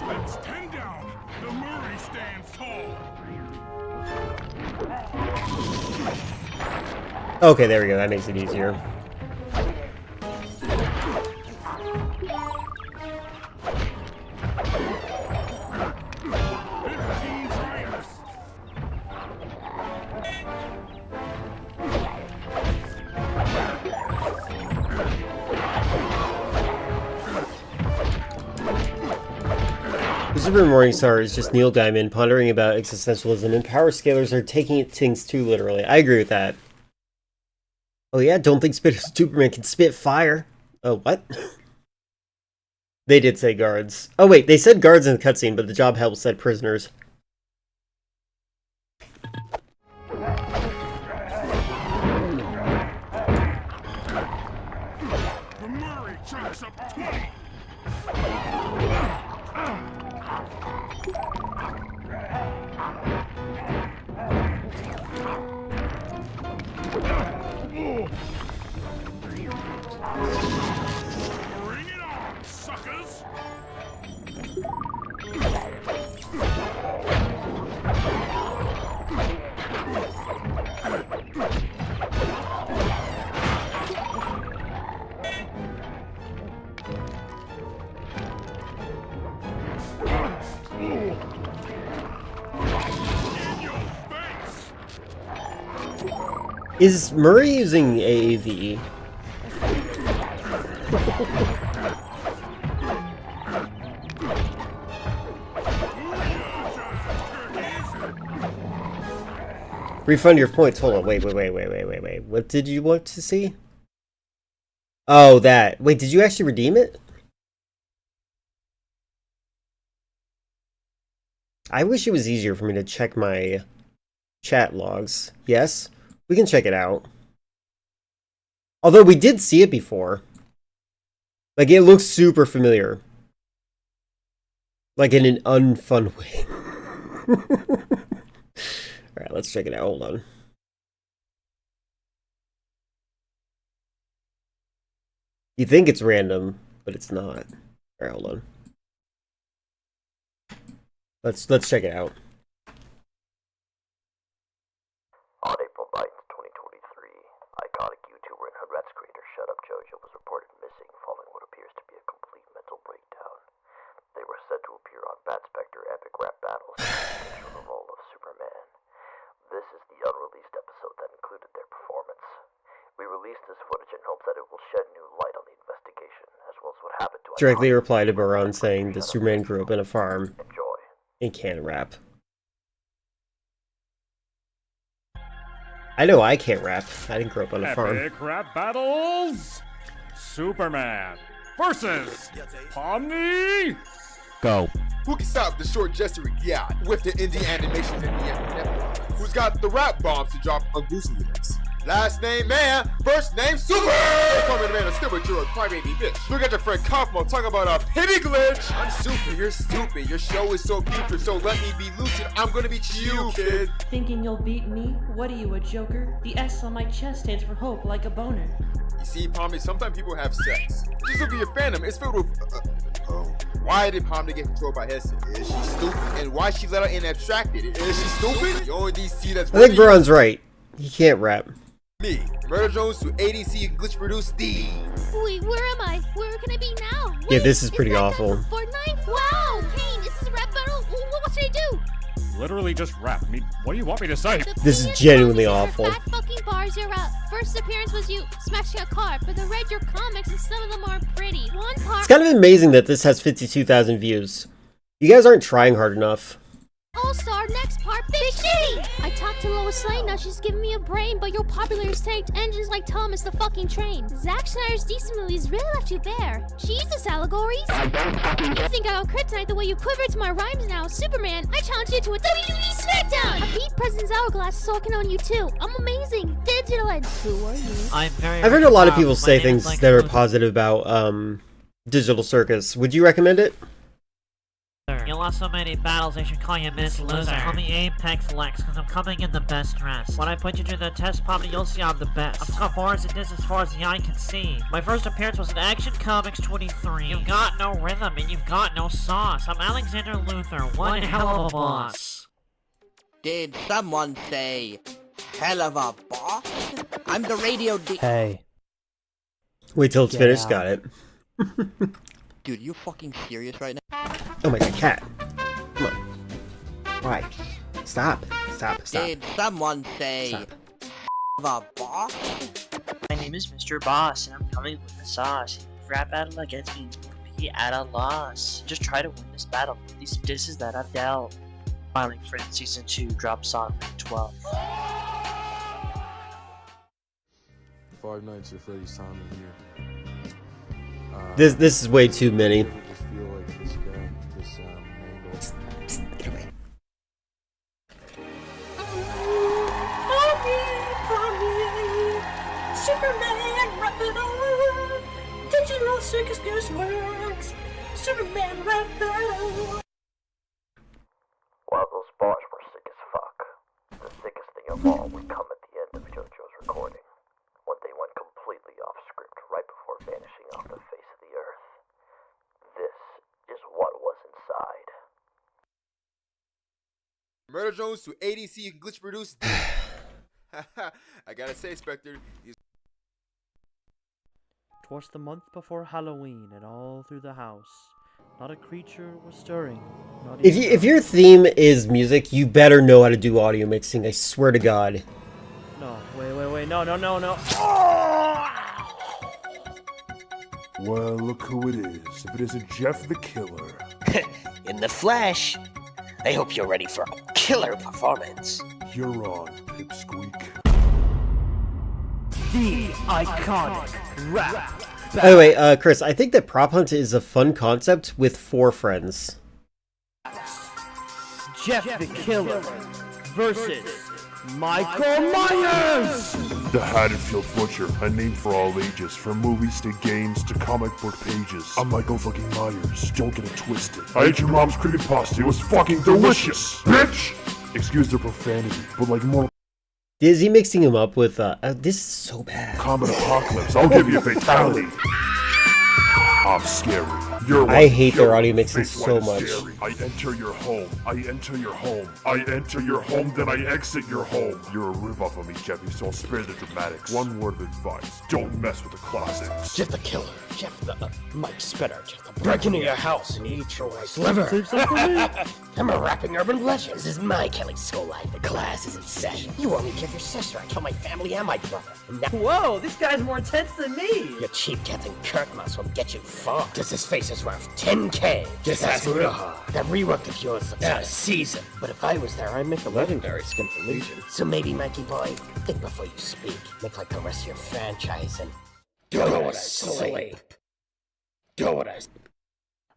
That's 10 down. The Murray stands tall. Okay, there we go. That makes it easier. Super Morningstar is just Neil Gaiman pondering about existentialism, and power scalers are taking things too literally. I agree with that. Oh yeah, don't think Superman can spit fire. Oh, what? They did say guards. Oh wait, they said guards in the cutscene, but the job help said prisoners. The Murray chalks up 20. Bring it on, suckers! Is Murray using AAV? Refund your points. Hold on. Wait. What did you want to see? Oh, that. Wait, did you actually redeem it? I wish it was easier for me to check my chat logs. Yes? We can check it out. Although we did see it before. Like, it looks super familiar. Like, in an unfun way. Alright, let's check it out. Hold on. You think it's random, but it's not. Alright, hold on. Let's check it out. On April 9th, 2023, iconic YouTuber and Rugrats creator Shut Up JoJo was reported missing following what appears to be a complete mental breakdown. They were said to appear on Bat Spectre Epic Rap Battles for the role of Superman. This is the unreleased episode that included their performance. We released this footage in hopes that it will shed new light on the investigation, as well as what happened to Directly replied to Baron saying that Superman grew up in a farm and can't rap. I know I can't rap. I didn't grow up on a farm. Epic Rap Battles! Superman versus Pomni! Go. Who can stop the short gesturing yacht with the indie animations in the end? Who's got the rap bombs to drop on Goose lyrics? Last name man, first name Super! Call me the man, a stupid, you're a crybaby bitch. Look at your friend Kaufmo talking about a pity glitch. I'm super, you're stupid. Your show is so putrid, so let me be lucid. I'm gonna beat you, kid. Thinking you'll beat me? What are you, a joker? The S on my chest stands for hope, like a boner. You see, Pomni, sometimes people have sex. Just look at your fandom, it's filled with, why did Pomni get controlled by headset? Is she stupid? And why she let her in abstracted? Is she stupid? You only DC that's I think Baron's right. He can't rap. Me, Murder Jones to ADC glitch produce D. Wait, where am I? Where can I be now? Wait, Yeah, this is pretty awful. Fortnite? Wow, Kane, this is a rap battle? What should I do? Literally just rap. I mean, what do you want me to say? This is genuinely awful. Fat fucking bars, your first appearance was you smashing a car, but I read your comics and some of them aren't pretty. One part. It's kind of amazing that this has 52,000 views. You guys aren't trying hard enough. All-star, next part, big shitty! I talked to Lois Lane, now she's giving me a brain, but your popular's tanked engines like Thomas the fucking train. Zack Snyder's DC movies really left you bare. Jesus, allegories! You think I'll kryptonite the way you quiver to my rhymes now? Superman, I challenge you to a WWE SmackDown! I beat President's Hourglass, sulking on you too. I'm amazing. Digital and who are you? I've heard a lot of people say things that are positive about Digital Circus. Would you recommend it? You lost so many battles, they should call you Miss Loser. Call me Apex Lex, cause I'm coming in the best dress. When I put you through the test, probably you'll see I'm the best. I've got bars and this as far as the eye can see. My first appearance was in Action Comics 23. You've got no rhythm and you've got no sauce. I'm Alexander Luthor, one hell of a boss. Did someone say hell of a boss? I'm the radio Hey. Wait till it's finished, got it. Dude, you fucking serious right now? Oh my god, cat. Come on. Why? Stop. Stop. Did someone say Stop. a boss? My name is Mr. Boss, and I'm coming with the sauce. If you rap battle against me, you will be at a loss. Just try to win this battle with these disses that I've dealt. Filing Friends Season 2 drops on May 12th. 5 Nights at Freddy's time of year. This is way too many. I just feel like this guy, this angle. Get away. Superman rap battle. Digital Circus News Works. Superman rap battle. While those bars were sick as fuck, the sickest thing of all would come at the end of JoJo's recording, when they went completely off script right before vanishing off the face of the earth. This is what was inside. Murder Jones to ADC glitch produce D. I gotta say, Spectre, he's... 'Twas the month before Halloween, and all through the house, not a creature was stirring. Not If your theme is music, you better know how to do audio mixing. I swear to God. No, wait, no. Well, look who it is. If it isn't Jeff the Killer. In the flesh. I hope you're ready for a killer performance. You're on, Pipsqueak. The iconic rap. By the way, Chris, I think that Prop Hunt is a fun concept with 4 friends. Jeff the Killer versus Michael Myers! The Haddonfield Butcher, a name for all ages, from movies to games to comic book pages. I'm Michael fucking Myers, don't get it twisted. I ate your mom's creepypasta, it was fucking delicious, bitch! Excuse the profanity, but like more... Is he mixing him up with, this is so bad. Comet Apocalypse, I'll give you a fatality. I'm scary. I hate their audio mixing so much. I enter your home. I enter your home. I enter your home, then I exit your home. You're a ripoff of me, Jeffy, so I'll spare the dramatics. One word of advice. Don't mess with the classics. Jeff the Killer. Jeff the... Mike Spitter. Jeff the... Break into your house and eat your wife's liver. I'm a rapping urban legend. This is my Kelly Soul Life. The class is in session. You want me to kill your sister. I kill my family and my brother. And now... Whoa, this guy's more intense than me. Your cheap Captain Kirk mouse will get you far. Does his face is worth 10K. Just ask Mudaha. That rework of yours looks out of season. But if I was there, I'd make a legendary skin for Legion. So maybe, Mikey boy, think before you speak. Make like the rest of your franchise and go to sleep. Go to sleep.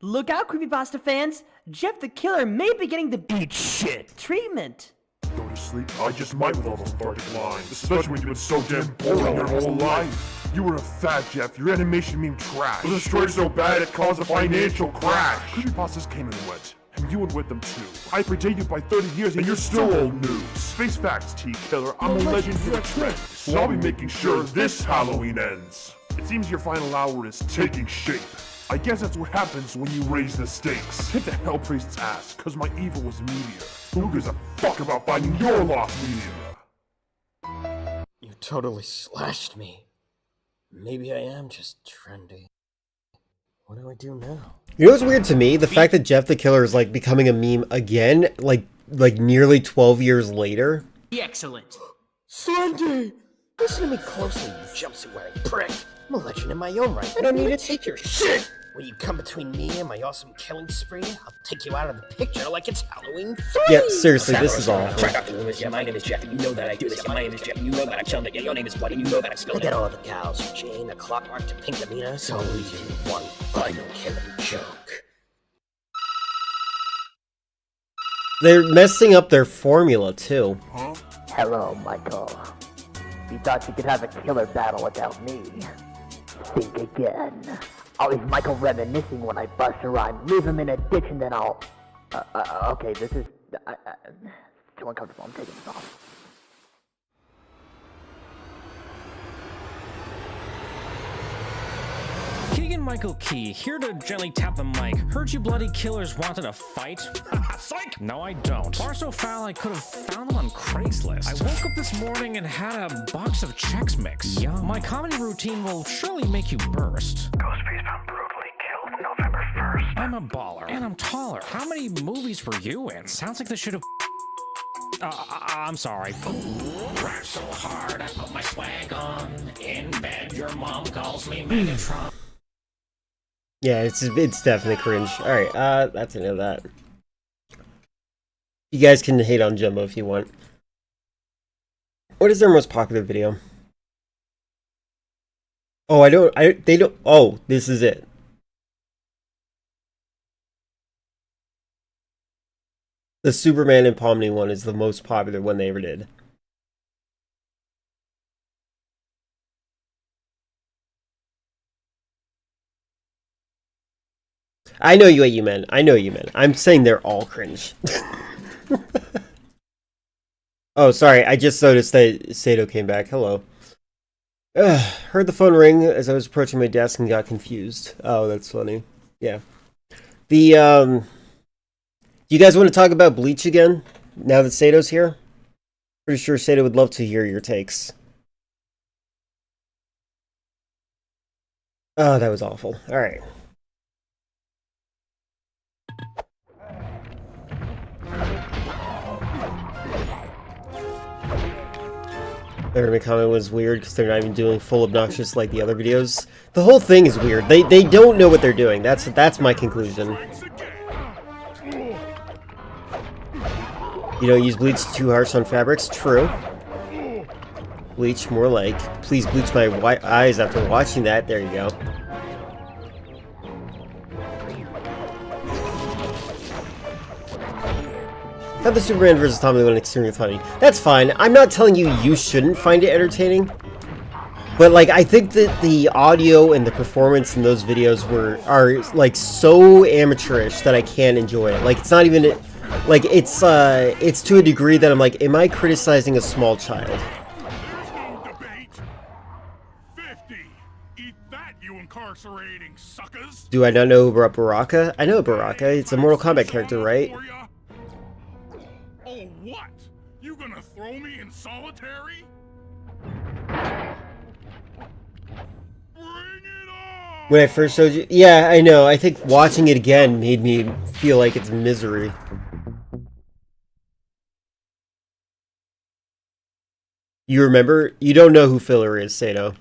Look out, creepypasta fans! Jeff the Killer may be getting the beat shit treatment. Go to sleep? I just might with all those bardic lines. Especially when you've been so damn boring your whole life. You were a fat Jeff, your animation meme trash. It was destroyed so bad it caused a financial crash. Creepypastas came and went, and you went with them too. I predate you by 30 years and you're still old news. Face facts, T-Killer, I'm a legend, you're a trick. So I'll be making sure this Halloween ends. It seems your final hour is taking shape. I guess that's what happens when you raise the stakes. Hit the Hell Priest's ass, cause my evil was meteor. Who gives a fuck about finding your lost media? You totally slashed me. Maybe I am just trendy. What do I do now? You know what's weird to me? The fact that Jeff the Killer is like becoming a meme again, like nearly 12 years later. Excellent. Slendy! Listen to me closely, you jumpsuit wearing prick. I'm a legend in my own right. I don't need to take your shit! When you come between me and my awesome killing spree, I'll take you out of the picture like it's Halloween 3! Yeah, seriously, this is awful. Try not to lose. Yeah, my name is Jeff, and you know that I do this. Yeah, my name is Jeff, and you know that I killed it. Yeah, your name is Blood, and you know that I spilled it. I get all of the gals from Jane, the Clockwork, to Pink Amina, so I'll leave you with one final killing joke. They're messing up their formula, too. Huh? Hello, Michael. You thought you could have a killer battle without me? Think again. I'll leave Michael reminiscing when I bust a rhyme, leave him in a ditch, and then I'll... okay, this is... too uncomfortable, I'm taking this off. Keegan-Michael Key, here to gently tap the mic. Heard you bloody killers wanted a fight? Psych! No, I don't. Bar so foul I could have found them on Craigslist. I woke up this morning and had a box of Chex Mix. Yum. My comedy routine will surely make you burst. Ghostface found brutally killed November 1st. I'm a baller, and I'm taller. How many movies were you in? Sounds like this should have... I'm sorry. Rap so hard I put my swag on. In bed, your mom calls me Megatron. Yeah, it's definitely cringe. Alright, that's the end of that. You guys can hate on Jumbo if you want. What is their most popular video? Oh, they don't, oh, this is it. The Superman and Pomni one is the most popular one they ever did. I know what you meant. I know what you meant. I'm saying they're all cringe. Oh, sorry. I just noticed that Sato came back. Hello. Heard the phone ring as I was approaching my desk and got confused. Oh, that's funny. Yeah. The, you guys want to talk about Bleach again? Now that Sato's here? Pretty sure Sato would love to hear your takes. Oh, that was awful. Alright. The enemy comment was weird because they're not even doing full obnoxious like the other videos. The whole thing is weird. They don't know what they're doing. That's my conclusion. You don't use bleach too harsh on fabrics? True. Bleach more like, please bleach my white eyes after watching that. There you go. Thought the Superman versus Tommy one extremely funny. That's fine. I'm not telling you you shouldn't find it entertaining. But like, I think that the audio and the performance in those videos are like so amateurish that I can't enjoy it. Like, it's not even like it's to a degree that I'm like, am I criticizing a small child? Incarcerating suckers. Do I not know Baraka? I know Baraka. It's a Mortal Kombat character, right? Oh, what? You gonna throw me in solitary? When I first showed you... Yeah, I know. I think watching it again made me feel like it's misery. You remember? You don't know who Filler is, Sato.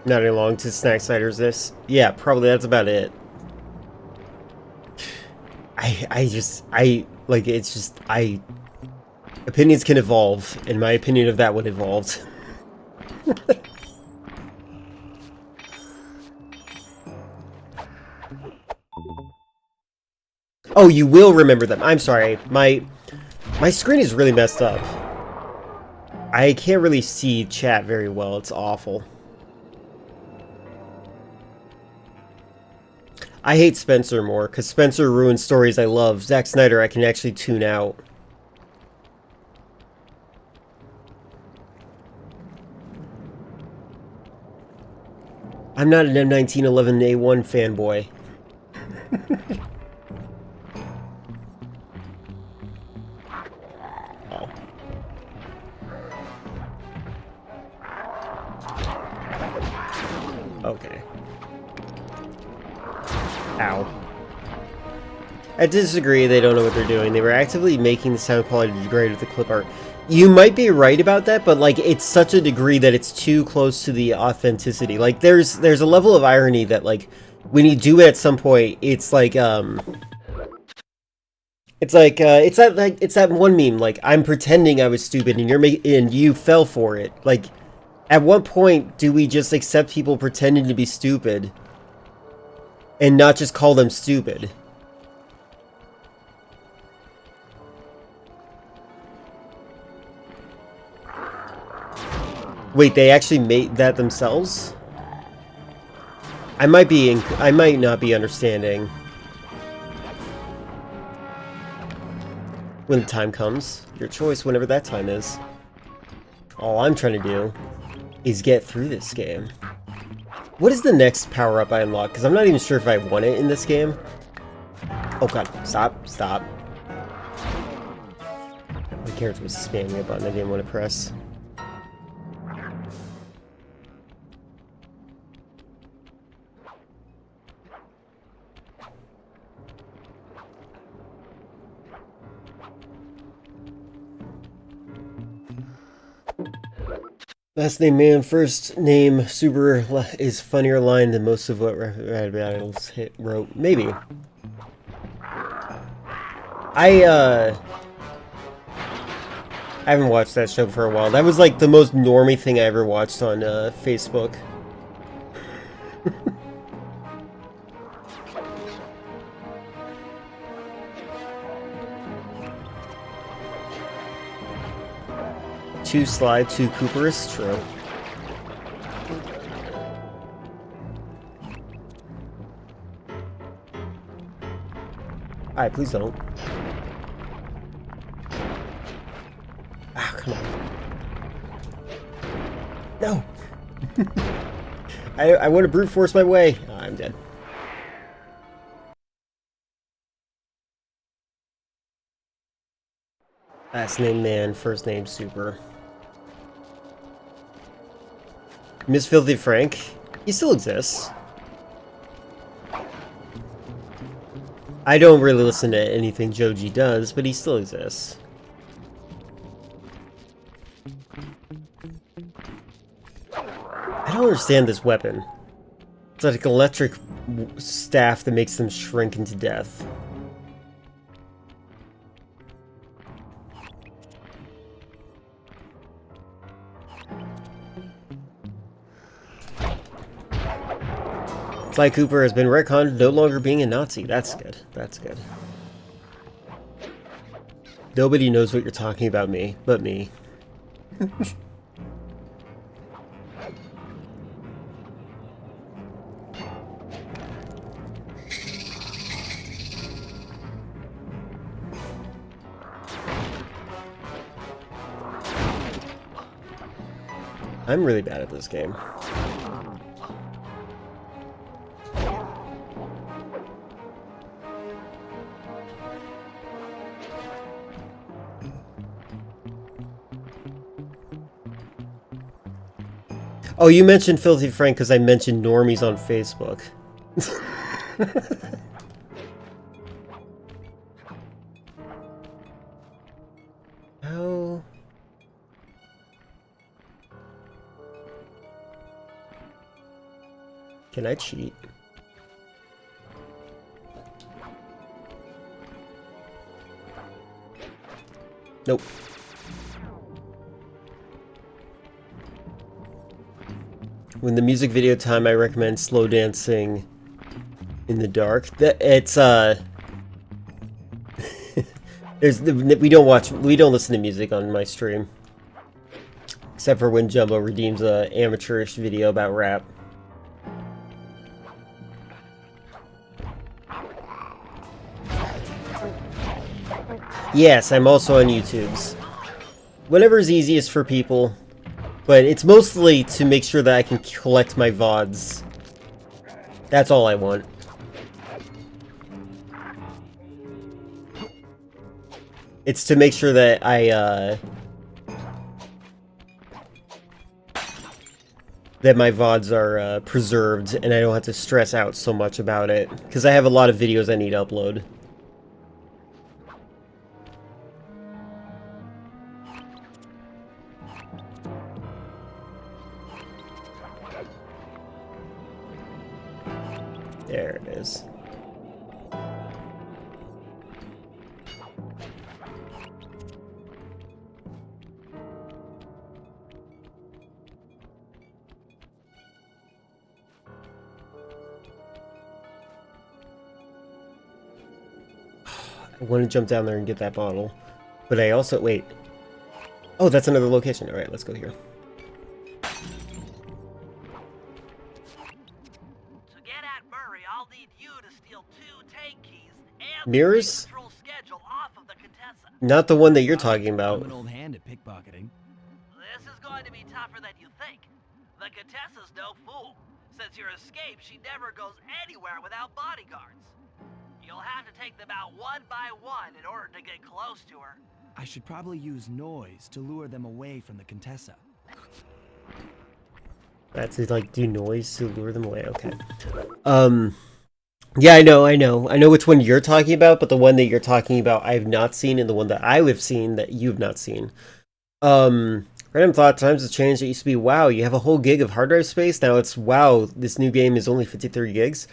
Not any long to snack ciders this. Yeah, probably that's about it. Opinions can evolve, and my opinion of that one evolved. Oh, you will remember them. I'm sorry. My screen is really messed up. I can't really see chat very well. It's awful. I hate Spencer more, because Spencer ruins stories I love. Zack Snyder I can actually tune out. I'm not an M1911A1 fanboy. Oh. Okay. Ow. I disagree, they don't know what they're doing. They were actively making the sound quality degrade with the clip art. You might be right about that, but like, it's such a degree that it's too close to the authenticity. Like, there's a level of irony that, like, when you do it at some point, it's like, it's that one meme, like, I'm pretending I was stupid and and you fell for it. Like, at what point do we just accept people pretending to be stupid and not just call them stupid? Wait, they actually made that themselves? I might not be understanding. When the time comes, your choice whenever that time is. All I'm trying to do is get through this game. What is the next power-up I unlock? Because I'm not even sure if I want it in this game. Oh god, stop, stop. My character was spamming a button I didn't want to press. Last name man, first name super is funnier line than most of what Rad Battles wrote. Maybe. I haven't watched that show for a while. That was like the most normie thing I ever watched on Facebook. Too Sly, too Cooper is true. Alright, please don't. Ah, come on. No! I want to brute force my way. Oh, I'm dead. Last name man, first name super. Miss Filthy Frank, he still exists. I don't really listen to anything Joji does, but he still exists. I don't understand this weapon. It's like an electric staff that makes them shrink into death. Sly Cooper has been retconned, no longer being a Nazi. That's good. That's good. Nobody knows what you're talking about me, but me. I'm really bad at this game. Oh, you mentioned Filthy Frank because I mentioned normies on Facebook. How? Can I cheat? Nope. When the music video time, I recommend slow dancing in the dark. It's we don't listen to music on my stream, except for when Jumbo redeems a amateurish video about rap. Yes, I'm also on YouTube's. Whatever's easiest for people. But it's mostly to make sure that I can collect my VODs. That's all I want. It's to make sure that that my VODs are preserved and I don't have to stress out so much about it. Because I have a lot of videos I need to upload. There it is. I want to jump down there and get that bottle. But I also... Wait. Oh, that's another location. Alright, let's go here. Mirrors? Not the one that you're talking about. I'm an old hand at pickpocketing. This is going to be tougher than you think. The Contessa's no fool. Since your escape, she never goes anywhere without bodyguards. You'll have to take them out one by one in order to get close to her. I should probably use noise to lure them away from the Contessa. That's it, like, do noise to lure them away. Okay. Yeah, I know which one you're talking about, but the one that you're talking about I've not seen, and the one that I have seen that you've not seen. Random thought, times have changed. It used to be, wow, you have a whole gig of hard drive space. Now it's, wow, this new game is only 53 gigs.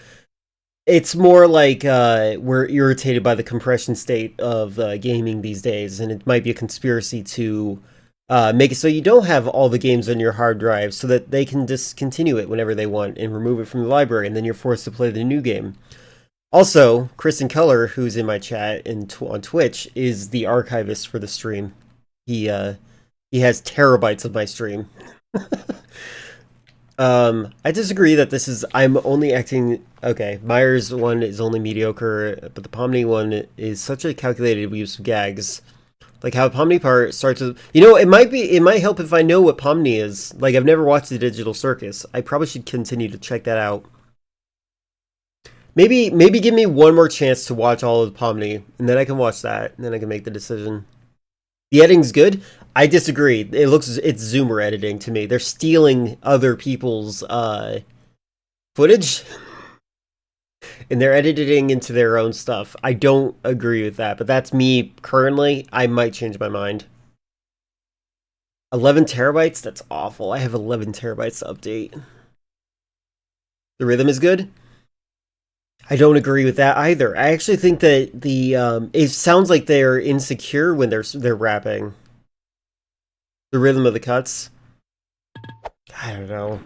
It's more like we're irritated by the compression state of gaming these days, and it might be a conspiracy to make it so you don't have all the games on your hard drive so that they can discontinue it whenever they want and remove it from the library, and then you're forced to play the new game. Also, Kristen Keller, who's in my chat on Twitch, is the archivist for the stream. He has terabytes of my stream. I disagree that this is... I'm only acting... Okay, Myers one is only mediocre, but the Pomni one is such a calculated use of gags. Like how the Pomni part starts with... You know, it might help if I know what Pomni is. Like, I've never watched the Digital Circus. I probably should continue to check that out. Maybe give me one more chance to watch all of Pomni, and then I can watch that, and then I can make the decision. The editing's good. I disagree. It's Zoomer editing to me. They're stealing other people's footage, and they're editing into their own stuff. I don't agree with that, but that's me currently. I might change my mind. 11 terabytes? That's awful. I have 11 terabytes to update. The rhythm is good. I don't agree with that either. I actually think that it sounds like they're insecure when they're rapping. The rhythm of the cuts. I don't know.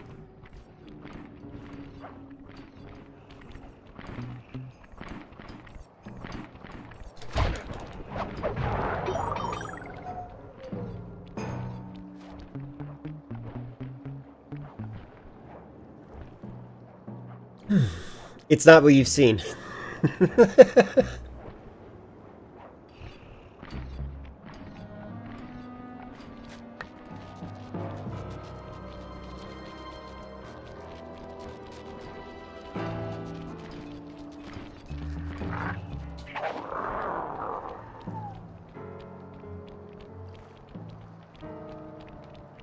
It's not what you've seen.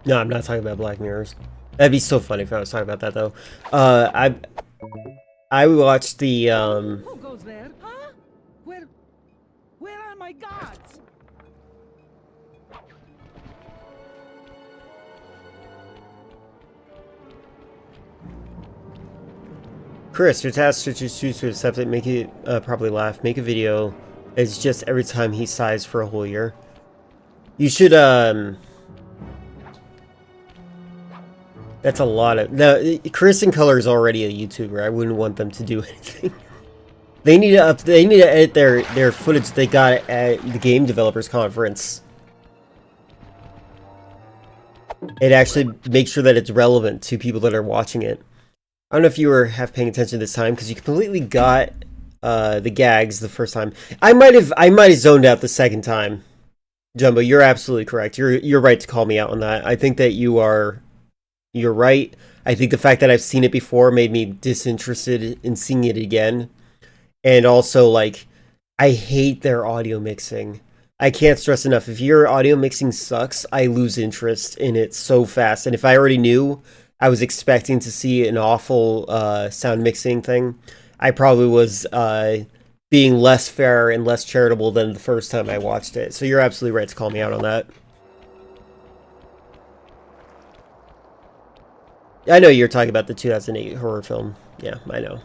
No, I'm not talking about Black Mirrors. That'd be so funny if I was talking about that, though. I watched the, Who goes there? Huh? Where are my gods? Chris, your task is to choose to accept it, make it probably laugh, make a video. It's just every time he sighs for a whole year. You should, that's a lot of... No, Chris in Color is already a YouTuber. I wouldn't want them to do anything. They need to edit their footage they got at the Game Developers Conference. It actually makes sure that it's relevant to people that are watching it. I don't know if you were half paying attention this time, because you completely got the gags the first time. I might have zoned out the second time. Jumbo, you're absolutely correct. You're right to call me out on that. I think that you're right. I think the fact that I've seen it before made me disinterested in seeing it again. And also, like, I hate their audio mixing. I can't stress enough. If your audio mixing sucks, I lose interest in it so fast. And if I already knew I was expecting to see an awful sound mixing thing, I probably was being less fair and less charitable than the first time I watched it. So you're absolutely right to call me out on that. I know you're talking about the 2008 horror film. Yeah, I know.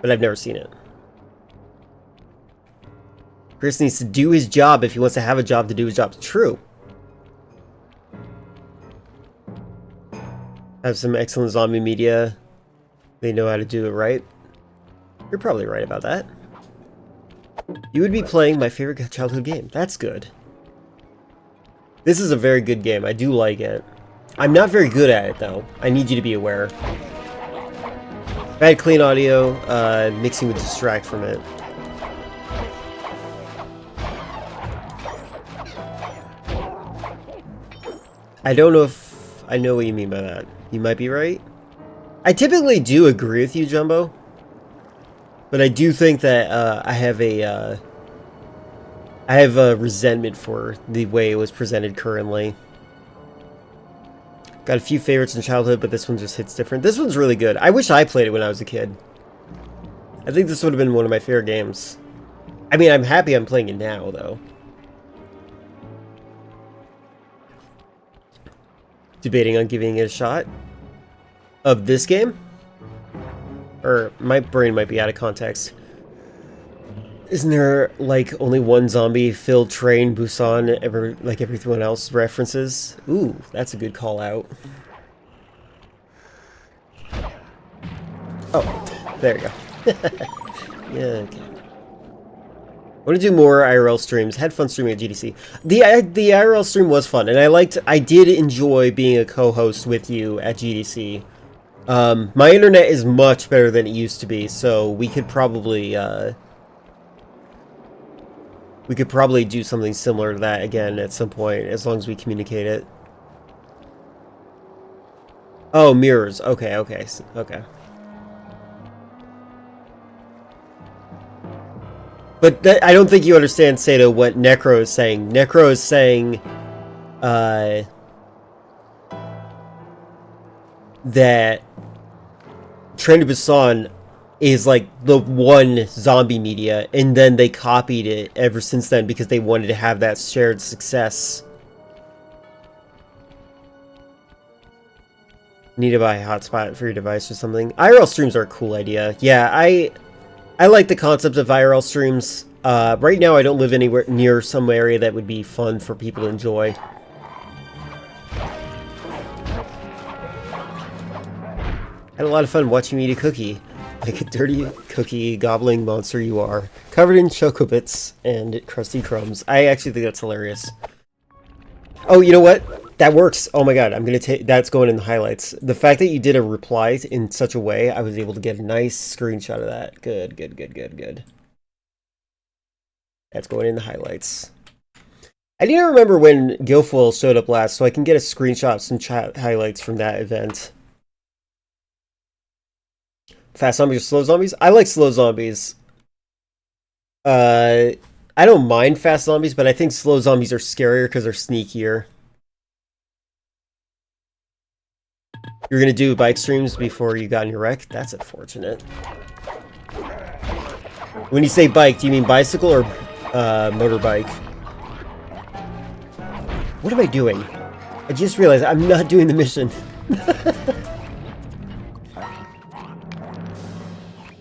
But I've never seen it. Chris needs to do his job if he wants to have a job to do his job. True. Have some excellent zombie media. They know how to do it right. You're probably right about that. You would be playing my favorite childhood game. That's good. This is a very good game. I do like it. I'm not very good at it, though. I need you to be aware. If I had clean audio, mixing would distract from it. I don't know if I know what you mean by that. You might be right. I typically do agree with you, Jumbo. But I do think that I have a resentment for the way it was presented currently. Got a few favorites in childhood, but this one just hits different. This one's really good. I wish I played it when I was a kid. I think this would have been one of my favorite games. I mean, I'm happy I'm playing it now, though. Debating on giving it a shot. Of this game? Or my brain might be out of context. Isn't there, like, only one zombie-filled train, Busan, like everyone else references? Ooh, that's a good call-out. Oh, there you go. Yeah, okay. I want to do more IRL streams. Had fun streaming at GDC. The IRL stream was fun, and I did enjoy being a co-host with you at GDC. My internet is much better than it used to be, so we could probably do something similar to that again at some point, as long as we communicate it. Oh, mirrors. Okay. But I don't think you understand, Sato, what Necro is saying. Necro is saying, that Train to Busan is like the one zombie media, and then they copied it ever since then because they wanted to have that shared success. Need to buy a hotspot for your device or something. IRL streams are a cool idea. Yeah, I like the concept of IRL streams. Right now I don't live anywhere near some area that would be fun for people to enjoy. Had a lot of fun watching you eat a cookie. Like a dirty cookie gobbling monster you are. Covered in chocobits and crusty crumbs. I actually think that's hilarious. Oh, you know what? That works. Oh my god, I'm gonna take that's going in the highlights. The fact that you did a reply in such a way, I was able to get a nice screenshot of that. Good, good, good, good, good. That's going in the highlights. I need to remember when Guilfoyle showed up last, so I can get a screenshot of some chat highlights from that event. Fast zombies or slow zombies? I like slow zombies. I don't mind fast zombies, but I think slow zombies are scarier because they're sneakier. You're gonna do bike streams before you got in your wreck? That's unfortunate. When you say bike, do you mean bicycle or motorbike? What am I doing? I just realized I'm not doing the mission.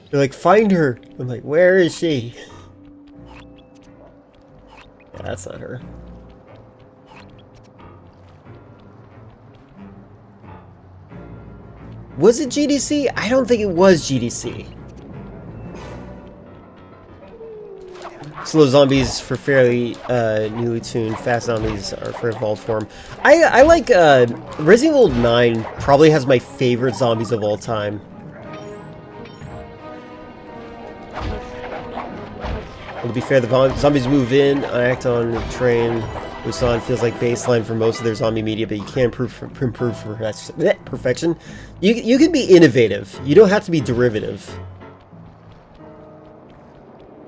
They're like, find her. I'm like, where is she? Yeah, that's not her. Was it GDC? I don't think it was GDC. Slow zombies for fairly newly tuned. Fast zombies are for evolved form. I like Resident Evil 9 probably has my favorite zombies of all time. Well, to be fair, the zombies move in, act on the train. Busan feels like baseline for most of their zombie media, but you can't improve perfection. You can be innovative. You don't have to be derivative.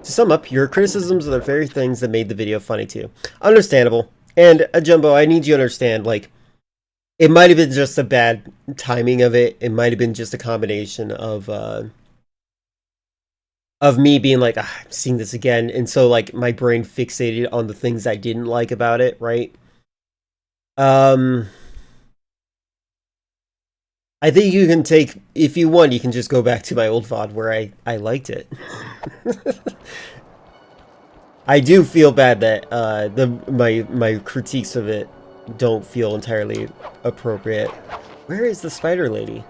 To sum up, your criticisms are the very things that made the video funny to you. Understandable. And, Jumbo, I need you to understand, like, it might have been just a bad timing of it. It might have been just a combination of me being like, I'm seeing this again. And so, like, my brain fixated on the things I didn't like about it, right? I think you can take, if you want, you can just go back to my old VOD where I liked it. I do feel bad that my critiques of it don't feel entirely appropriate. Where is the spider lady?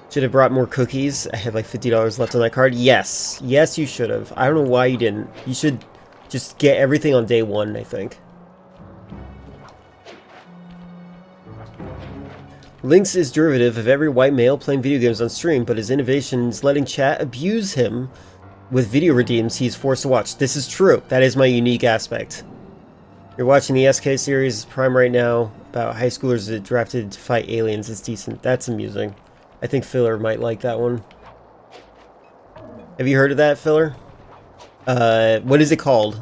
Should have brought more cookies. I had like $50 left on that card. Yes. Yes, you should have. I don't know why you didn't. You should just get everything on day one, I think. Lynx is derivative of every white male playing video games on stream, but his innovation is letting chat abuse him with video redeems he's forced to watch. This is true. That is my unique aspect. You're watching the SK series Prime right now about high schoolers that drafted to fight aliens. It's decent. That's amusing. I think Filler might like that one. Have you heard of that, Filler? What is it called?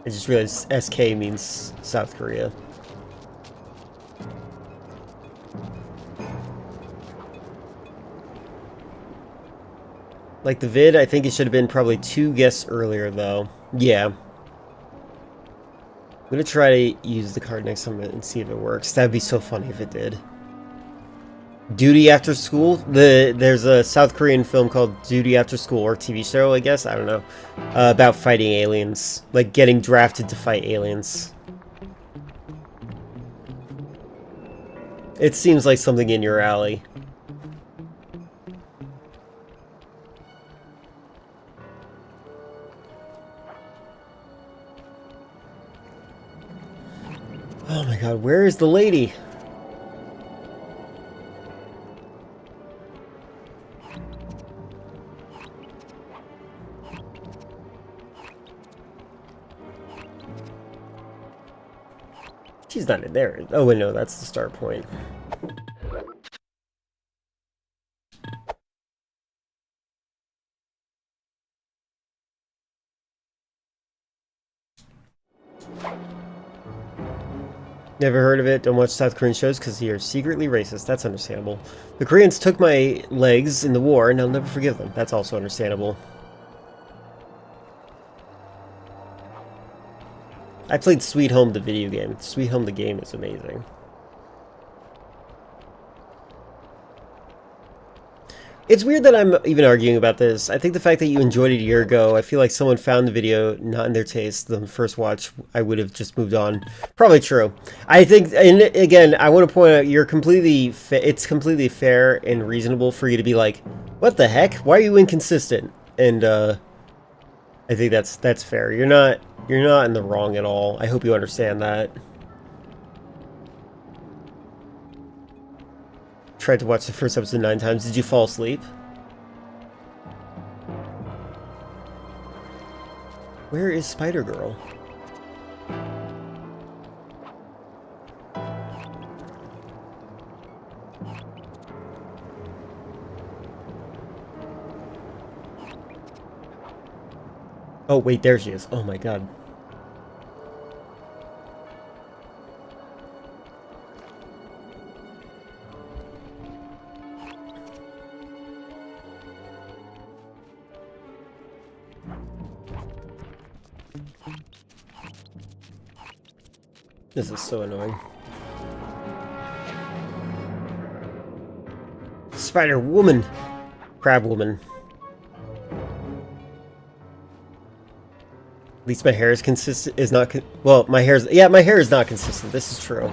I just realized SK means South Korea. Like the vid, I think it should have been probably 2 guests earlier, though. Yeah. I'm gonna try to use the card next time and see if it works. That'd be so funny if it did. Duty After School? There's a South Korean film called Duty After School, or TV show, I guess? I don't know. About fighting aliens. Like, getting drafted to fight aliens. It seems like something in your alley. Oh my god, where is the lady? She's not in there. Oh wait, no, that's the start point. Never heard of it. Don't watch South Korean shows because you're secretly racist. That's understandable. The Koreans took my legs in the war and I'll never forgive them. That's also understandable. I played Sweet Home, the video game. Sweet Home, the game is amazing. It's weird that I'm even arguing about this. I think the fact that you enjoyed it a year ago, I feel like someone found the video not in their taste. The first watch, I would have just moved on. Probably true. I think, and again, I want to point out, you're completely, it's completely fair and reasonable for you to be like, what the heck? Why are you inconsistent? And, I think that's fair. You're not in the wrong at all. I hope you understand that. Tried to watch the first episode 9 times. Did you fall asleep? Where is Spider-Girl? Oh, wait, there she is. Oh my god. This is so annoying. Spider-Woman! Crab-Woman. At least my hair is consistent. Well, my hair is not consistent. This is true.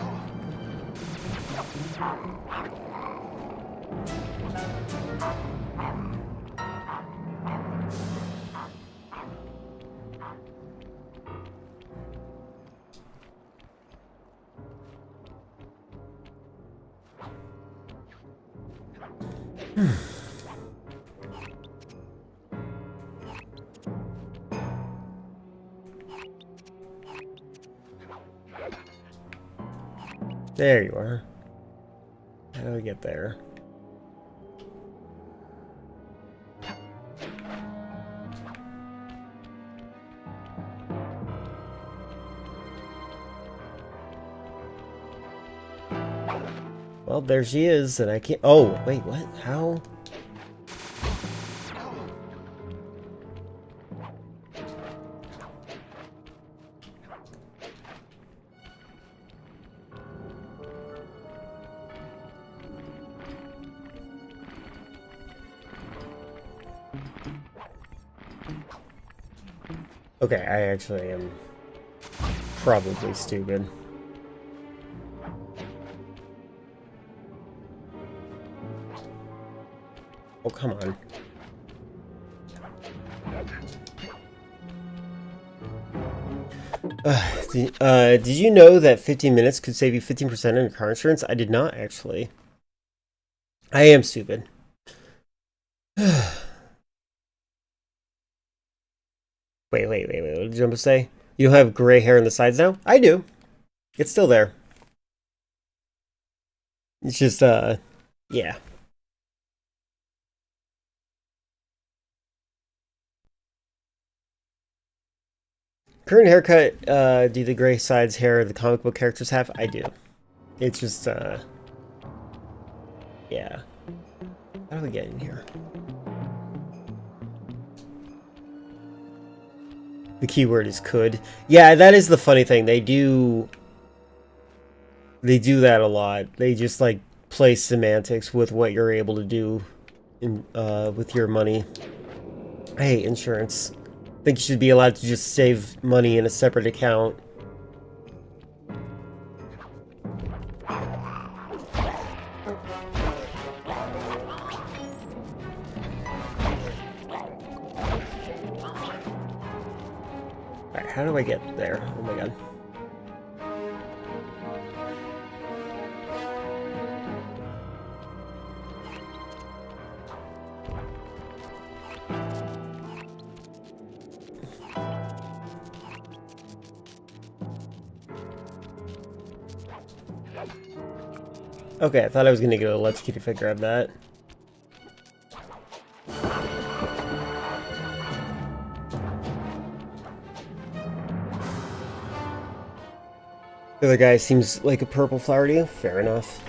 There you are. How do we get there? Well, there she is, and I can't... Oh, wait, what? How? Okay, I actually am probably stupid. Oh, come on. Did you know that 15 minutes could save you 15% on your car insurance? I did not, actually. I am stupid. Wait, what did Jumbo say? You don't have gray hair on the sides now? I do. It's still there. It's just, yeah. Current haircut, do the gray sides hair the comic book characters have? I do. It's just, yeah. How do we get in here? The keyword is could. Yeah, that is the funny thing. They do that a lot. They just like play semantics with what you're able to do in with your money. I hate insurance. I think you should be allowed to just save money in a separate account. Alright, how do I get there? Oh my god. Okay, I thought I was gonna get a Let's Key if I grabbed that. The other guy seems like a purple flower to you? Fair enough.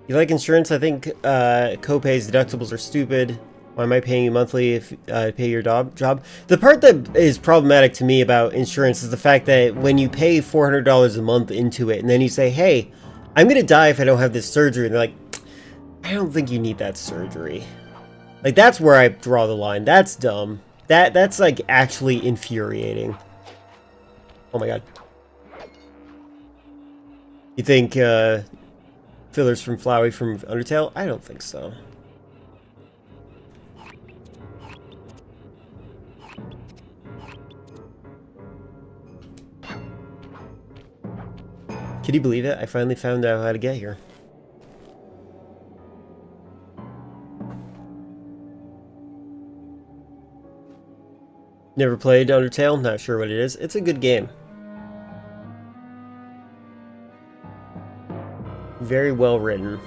You like insurance? I think co-pays, deductibles are stupid. Why am I paying you monthly if I pay your job? The part that is problematic to me about insurance is the fact that when you pay $400 a month into it and then you say, hey, I'm going to die if I don't have this surgery. And they're like, I don't think you need that surgery. Like, that's where I draw the line. That's dumb. That's like actually infuriating. Oh my god. You think Fillers from Flowey from Undertale? I don't think so. Can you believe it? I finally found out how to get here. Never played Undertale? Not sure what it is. It's a good game. Very well written.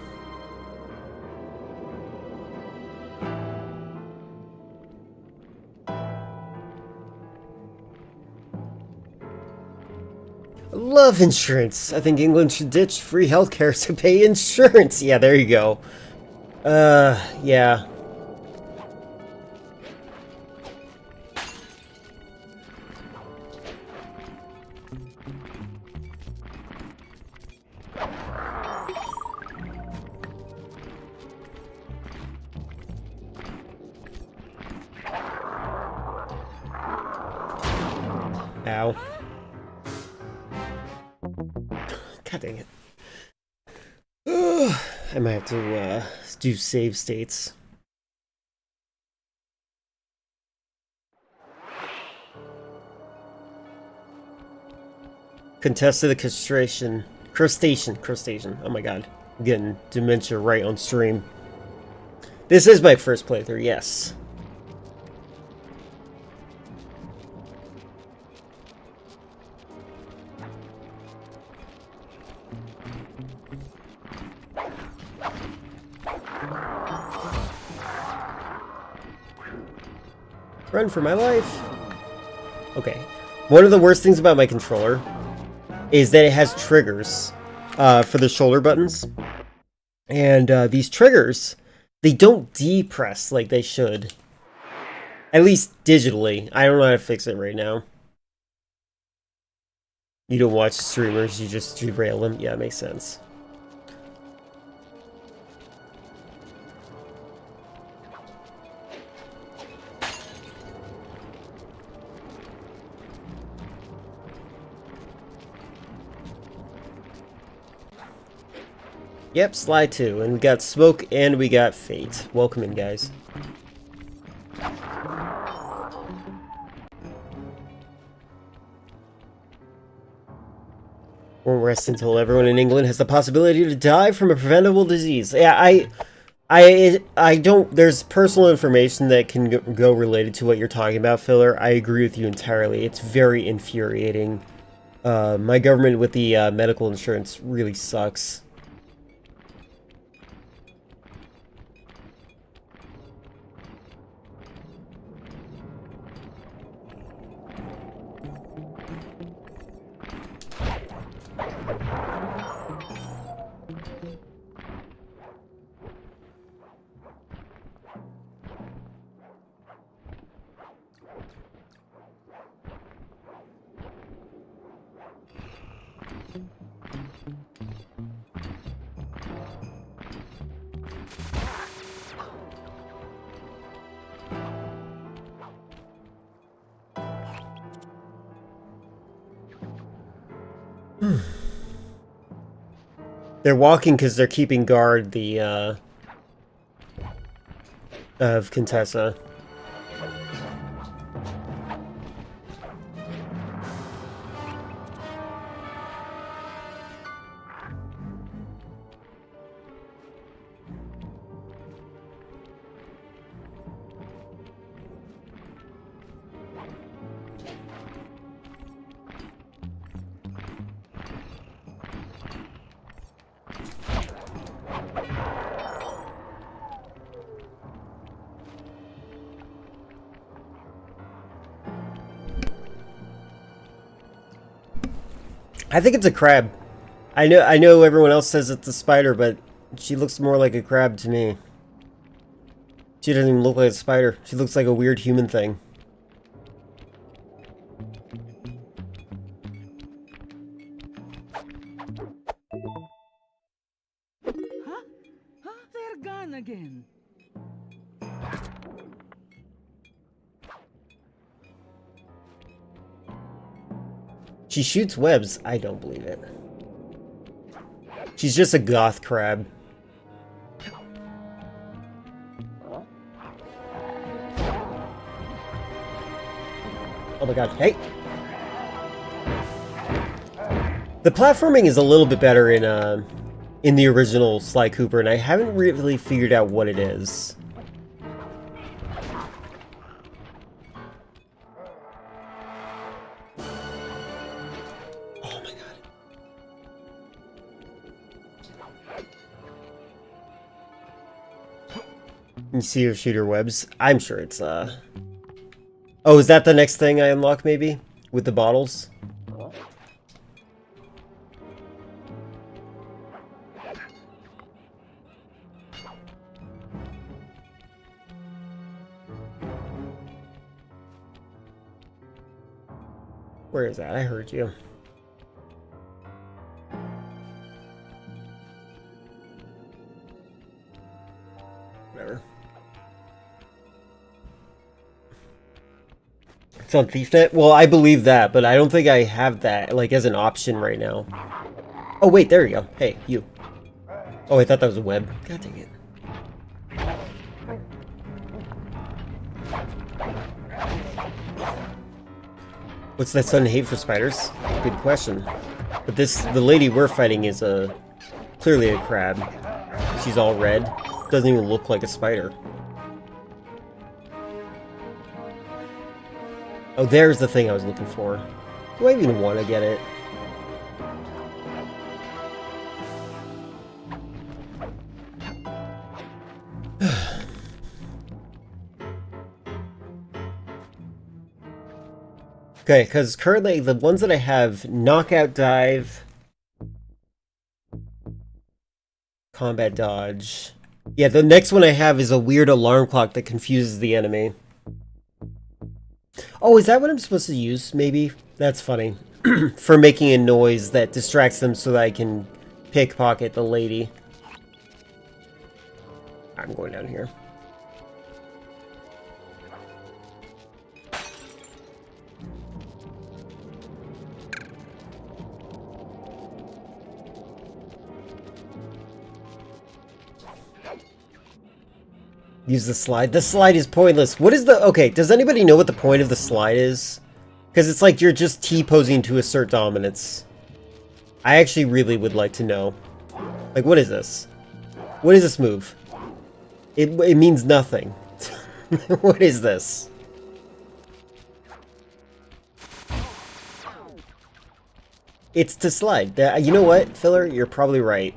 Love insurance. I think England should ditch free healthcare to pay insurance. Yeah, there you go. Yeah. Ow. God dang it. I might have to do save states. Contested the crustacean. Oh my god. I'm getting dementia right on stream. This is my first playthrough, yes. Run for my life. Okay. One of the worst things about my controller is that it has triggers for the shoulder buttons. And these triggers, they don't depress like they should. At least digitally. I don't know how to fix it right now. You don't watch streamers, you just derail them. Yeah, it makes sense. Yep, Sly 2, and we got Smoke and we got Fate. Welcome in, guys. Won't rest until everyone in England has the possibility to die from a preventable disease. Yeah, I don't. There's personal information that can go related to what you're talking about, Filler. I agree with you entirely. It's very infuriating. My government with the medical insurance really sucks. They're walking because they're keeping guard of Contessa. I think it's a crab. I know everyone else says it's a spider, but she looks more like a crab to me. She doesn't even look like a spider. She looks like a weird human thing. Huh? They're gone again. She shoots webs. I don't believe it. She's just a goth crab. Oh my god, hey! The platforming is a little bit better in the original Sly Cooper, and I haven't really figured out what it is. Oh my god. You see your shooter webs? I'm sure it's Oh, is that the next thing I unlock maybe? With the bottles? Where is that? I heard you. Whatever. It's on ThiefNet? Well, I believe that, but I don't think I have that, like, as an option right now. Oh, wait, there you go. Hey, you. Oh, I thought that was a web. God dang it. What's that sudden hate for spiders? Good question. But the lady we're fighting is clearly a crab. She's all red. Doesn't even look like a spider. Oh, there's the thing I was looking for. Do I even want to get it? Okay, because currently the ones that I have, knockout dive, combat dodge. Yeah, the next one I have is a weird alarm clock that confuses the enemy. Oh, is that what I'm supposed to use, maybe? That's funny. For making a noise that distracts them so that I can pickpocket the lady. I'm going down here. Use the slide. The slide is pointless. What is the... Okay, does anybody know what the point of the slide is? Because it's like you're just T-posing to assert dominance. I actually really would like to know. Like, what is this? What is this move? It means nothing. What is this? It's to slide. You know what, Filler? You're probably right.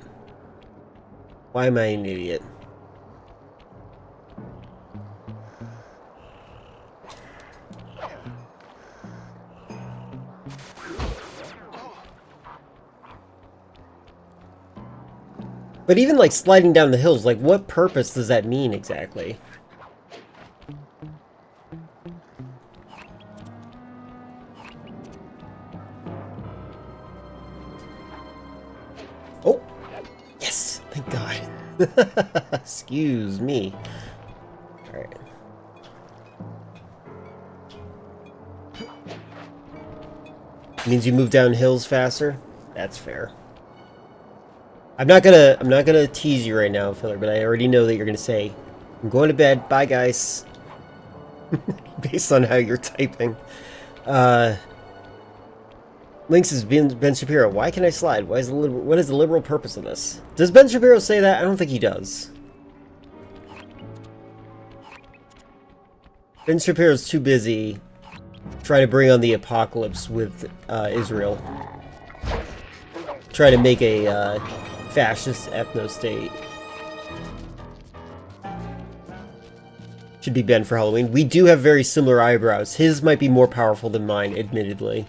Why am I an idiot? But even, like, sliding down the hills, like, what purpose does that mean exactly? Oh! Yes! Thank God. Excuse me. Alright. Means you move down hills faster? That's fair. I'm not gonna tease you right now, Filler, but I already know that you're gonna say, I'm going to bed, bye guys. Based on how you're typing. Links is Ben Shapiro. Why can I slide? What is the liberal purpose of this? Does Ben Shapiro say that? I don't think he does. Ben Shapiro's too busy trying to bring on the apocalypse with Israel. Try to make a fascist ethno-state. Should be Ben for Halloween. We do have very similar eyebrows. His might be more powerful than mine, admittedly.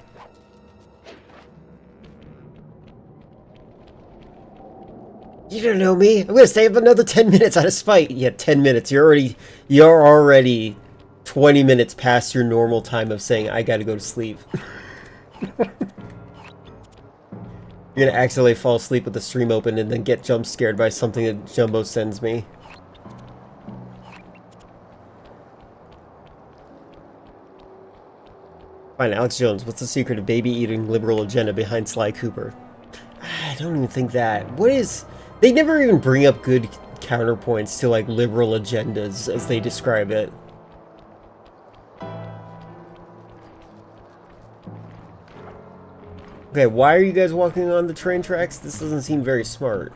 You don't know me. I'm gonna stay up another 10 minutes out of spite. Yeah, 10 minutes. You're already 20 minutes past your normal time of saying I gotta go to sleep. You're gonna accidentally fall asleep with the stream open and then get jump scared by something that Jumbo sends me. Fine, Alex Jones, what's the secret of baby-eating liberal agenda behind Sly Cooper? I don't even think that. What is... They never even bring up good counterpoints to, like, liberal agendas as they describe it. Okay, why are you guys walking on the train tracks? This doesn't seem very smart.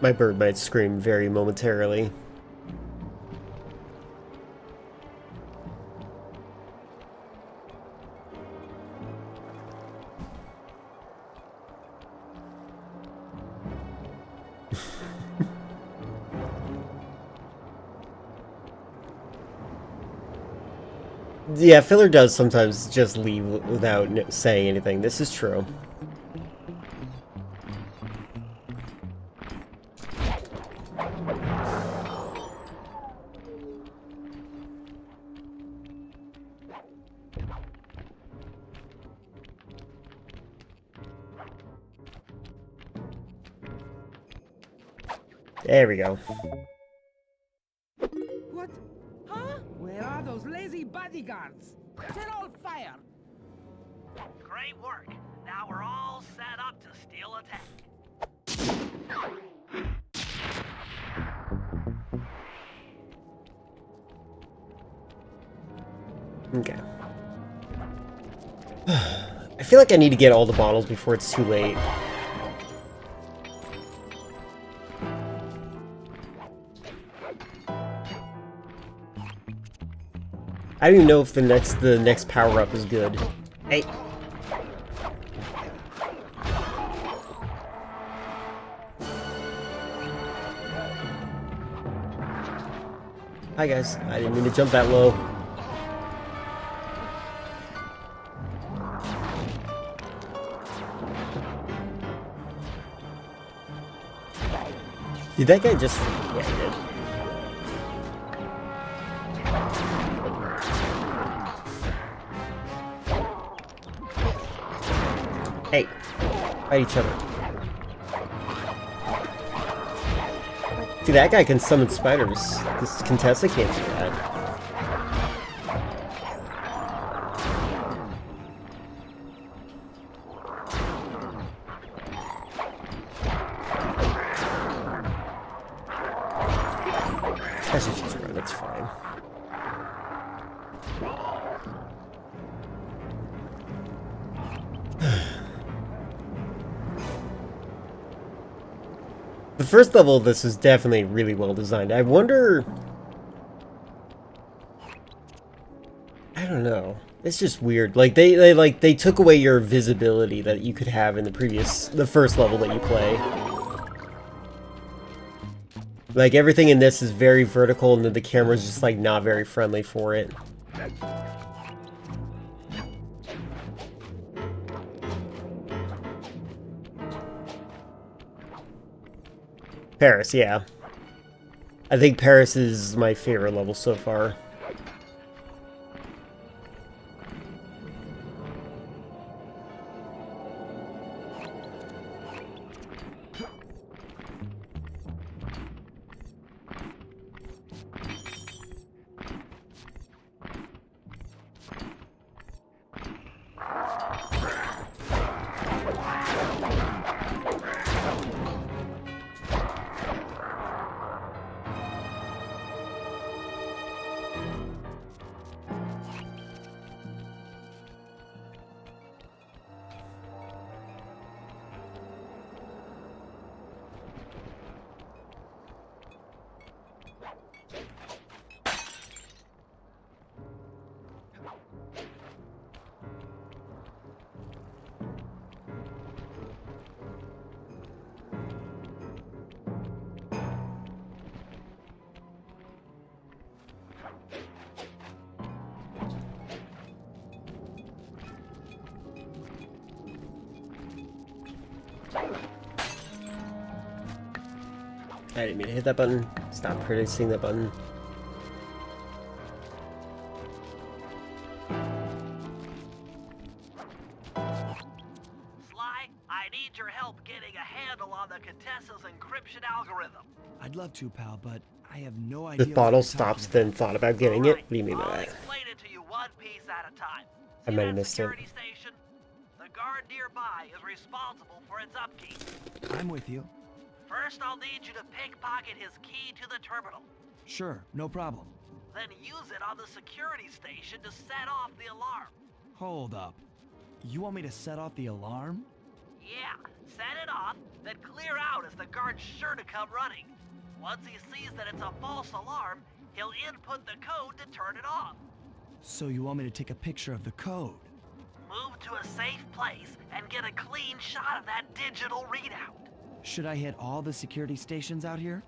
My bird might scream very momentarily. Yeah, filler does sometimes just leave without saying anything. This is true. There we go. What? Huh? Where are those lazy bodyguards? They're all fire. Great work. Now we're all set up to steal a tank. Okay. I feel like I need to get all the bottles before it's too late. I don't even know if the next power-up is good. Hey. Hi guys, I didn't mean to jump that low. Did that guy just... Yeah, he did. Hey, fight each other. See, that guy can summon spiders. This Contessa can't do that. I should just run, that's fine. The first level of this is definitely really well designed. I wonder... I don't know. It's just weird. Like they took away your visibility that you could have in the first level that you play. Like everything in this is very vertical and then the camera's just like not very friendly for it. Paris, yeah. I think Paris is my favorite level so far. I didn't mean to hit that button. Stop predicting that button. Sly, I need your help getting a handle on the Contessa's encryption algorithm. I'd love to, pal, but I have no idea. The bottle stops, then thought about getting it? What do you mean by that? Explain it to you one piece at a time. I might have missed it. The guard guard nearby is responsible for its upkeep. I'm with you. First, I'll need you to pickpocket his key to the terminal. Sure, no problem. Then use it on the security station to set off the alarm. Hold up. You want me to set off the alarm? Yeah, set it off, then clear out as the guard's sure to come running. Once he sees that it's a false alarm, he'll input the code to turn it off. So you want me to take a picture of the code? Move to a safe place and get a clean shot of that digital readout. Should I hit all the security stations out here?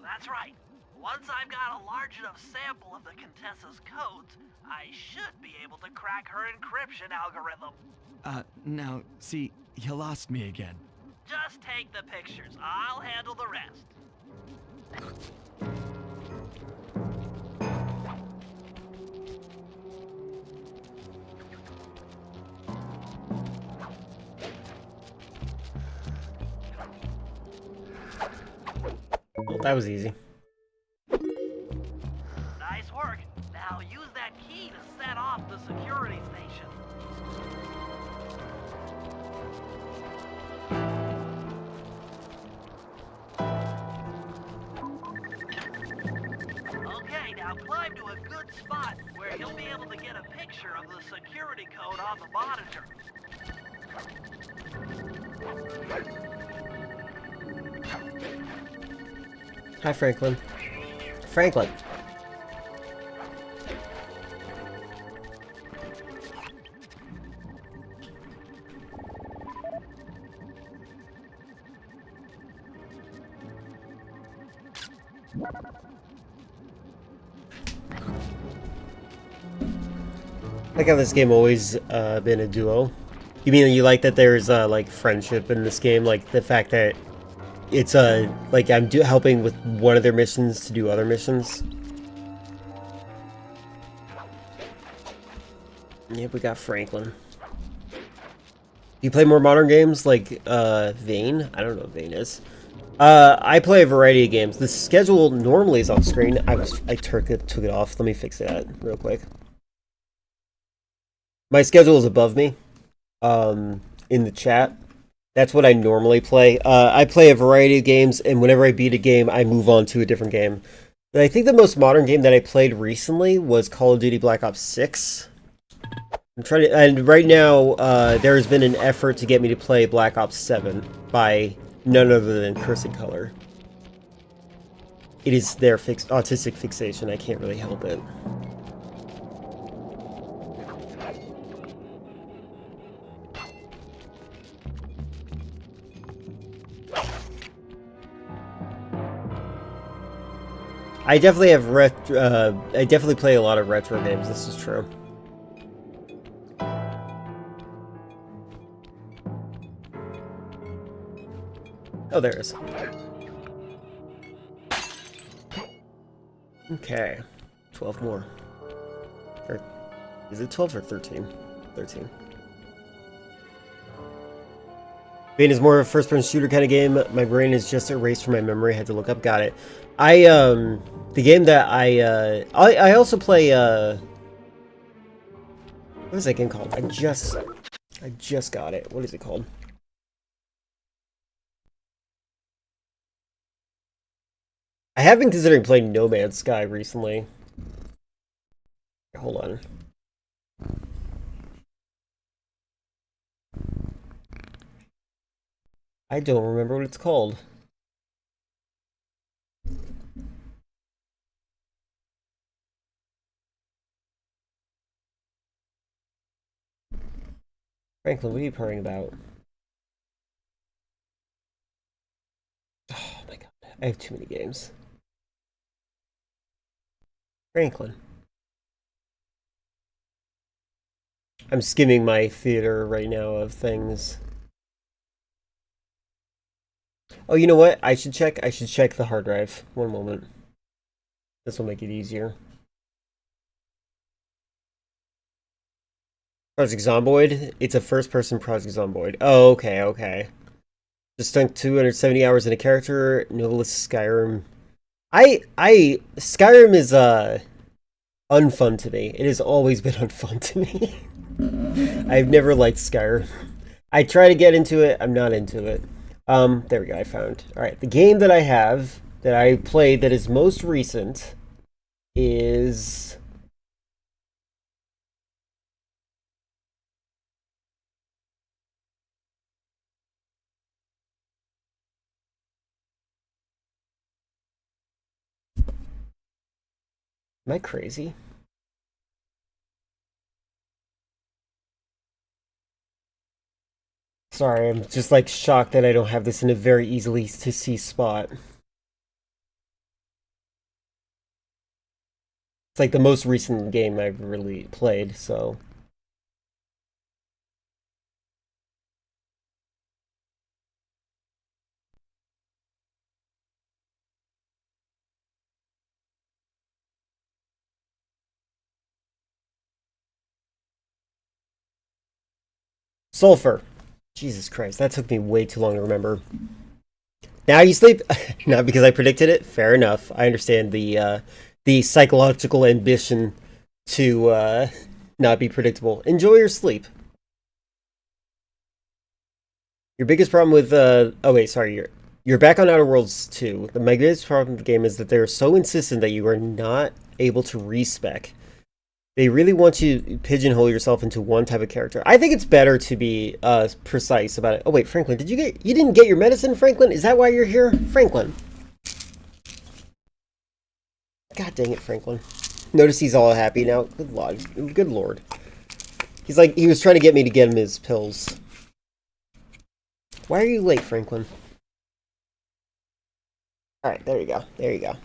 That's right. Once I've got a large enough sample of the Contessa's codes, I should be able to crack her encryption algorithm. Now, see, you lost me again. Just take the pictures. I'll handle the rest. Well, that was easy. Nice work. Now use that key to set off the security station. Okay, now climb to a good spot where you'll be able to get a picture of the security code on the monitor. Hi, Franklin. Franklin. I like how this game always been a duo. You mean you like that there's like friendship in this game, like the fact that it's like I'm helping with one of their missions to do other missions. Yep, we got Franklin. You play more modern games like Vane? I don't know what Vane is. I play a variety of games. The schedule normally is off screen. I took it off. Let me fix that real quick. My schedule is above me in the chat. That's what I normally play. I play a variety of games, and whenever I beat a game, I move on to a different game. But I think the most modern game that I played recently was Call of Duty Black Ops 6. I'm trying to, and right now, there has been an effort to get me to play Black Ops 7 by none other than Cursed Color. It is their autistic fixation. I can't really help it. I definitely have I definitely play a lot of retro games. This is true. Oh, there it is. Okay, 12 more. Or is it 12 or 13? 13. Bane is more of a first-person shooter kind of game. My brain is just erased from my memory. I had to look up. Got it. The game that I also play, what is that game called? I just got it. What is it called? I have been considering playing No Man's Sky recently. Hold on. I don't remember what it's called. Franklin, what are you purring about? Oh my god, I have too many games. Franklin. I'm skimming my theater right now of things. Oh, you know what? I should check the hard drive. One moment. This will make it easier. Project Zomboid? It's a first-person Project Zomboid. Oh, okay, okay. Just spent 270 hours in a character. Novelist Skyrim. Skyrim is, unfun to me. It has always been unfun to me. I've never liked Skyrim. I try to get into it. I'm not into it. There we go. I found. All right. The game that I have that I played that is most recent is... Am I crazy? Sorry, I'm just like shocked that I don't have this in a very easily to see spot. It's like the most recent game I've really played, so... Sulfur. Jesus Christ, that took me way too long to remember. Now you sleep? Not because I predicted it? Fair enough. I understand the psychological ambition to not be predictable. Enjoy your sleep. Your biggest problem with oh wait, sorry, you're back on Outer Worlds 2. My biggest problem with the game is that they're so insistent that you are not able to respec. They really want you to pigeonhole yourself into one type of character. I think it's better to be precise about it. Oh wait, Franklin, you didn't get your medicine, Franklin? Is that why you're here? Franklin. God dang it, Franklin. Notice he's all happy now. Good lord. Good lord. He's like, he was trying to get me to get him his pills. Why are you late, Franklin? Alright, there you go. There you go.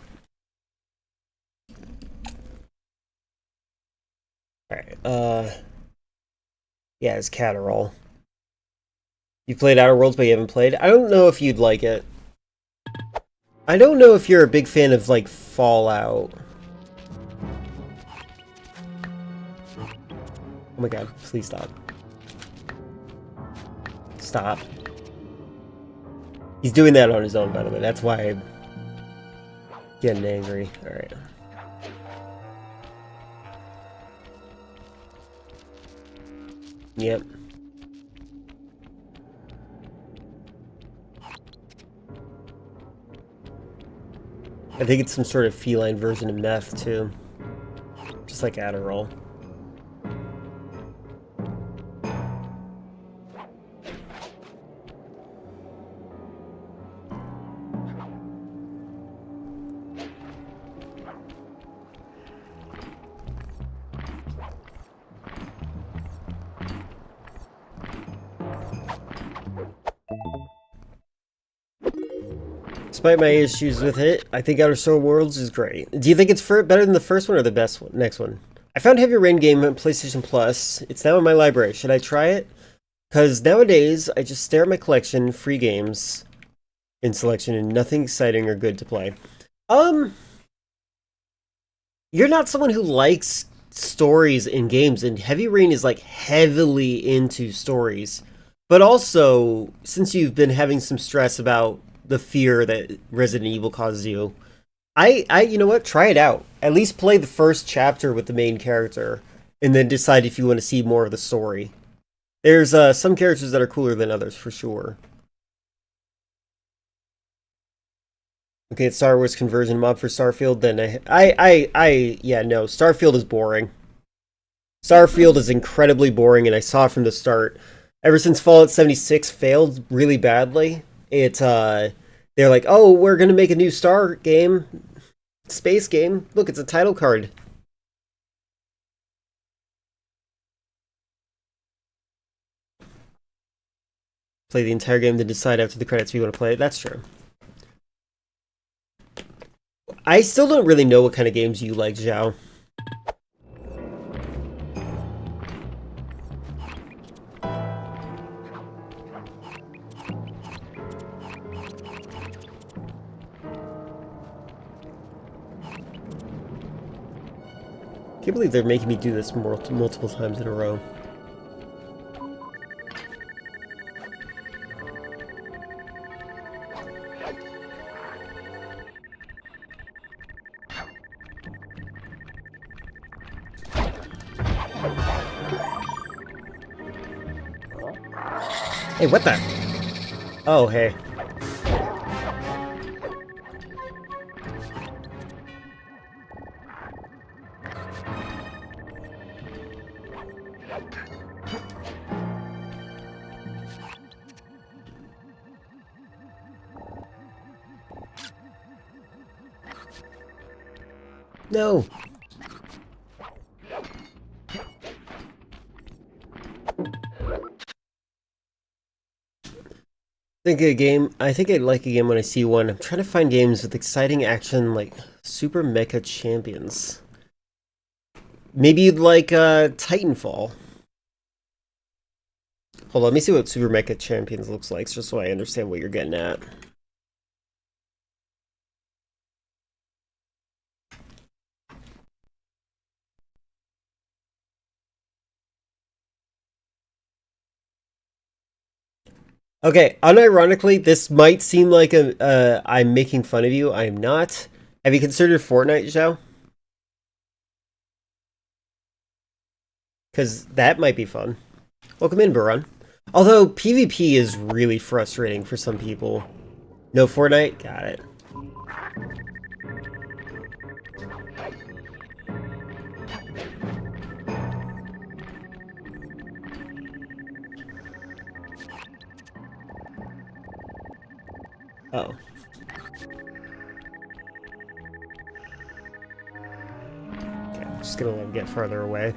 Alright, yeah, it's Catterall. You played Outer Worlds, but you haven't played? I don't know if you'd like it. I don't know if you're a big fan of, like, Fallout. Oh my god, please stop. Stop. He's doing that on his own, by the way. That's why I'm getting angry. Alright. Yep. I think it's some sort of feline version of meth, too. Just like Adderall. Despite my issues with it, I think Outer Worlds is great. Do you think it's better than the first one or the best one? Next one. I found Heavy Rain game on PlayStation Plus. It's now in my library. Should I try it? Because nowadays, I just stare at my collection, free games in selection, and nothing exciting or good to play. You're not someone who likes stories in games, and Heavy Rain is like heavily into stories. But also, since you've been having some stress about the fear that Resident Evil causes you, you know what? Try it out. At least play the first chapter with the main character, and then decide if you want to see more of the story. There's some characters that are cooler than others, for sure. Okay, it's Star Wars conversion mob for Starfield, then yeah, no, Starfield is boring. Starfield is incredibly boring, and I saw it from the start. Ever since Fallout 76 failed really badly, they're like, oh, we're gonna make a new Star game, space game. Look, it's a title card. Play the entire game, then decide after the credits if you want to play it. That's true. I still don't really know what kind of games you like, Zhao. I can't believe they're making me do this multiple times in a row. Hey, what the? Oh, hey. No. I think I like a game when I see one. I'm trying to find games with exciting action like Super Mecha Champions. Maybe like Titanfall. Hold on, let me see what Super Mecha Champions looks like, just so I understand what you're getting at. Okay, unironically, this might seem like I'm making fun of you. I am not. Have you considered Fortnite, Zhao? Because that might be fun. Welcome in, Baron. Although PvP is really frustrating for some people. No Fortnite? Got it. Oh. Okay, I'm just gonna let him get farther away.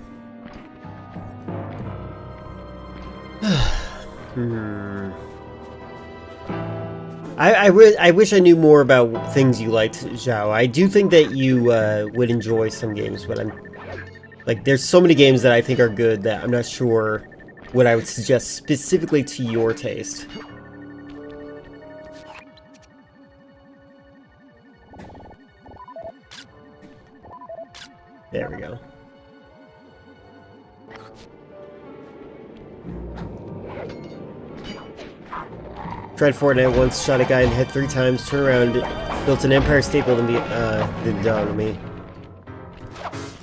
I wish I knew more about things you liked, Zhao. I do think that you would enjoy some games, but there's so many games that I think are good that I'm not sure what I would suggest specifically to your taste. There we go. Tried Fortnite once, shot a guy in the head 3 times, turned around, built an Empire State Building, then died on me.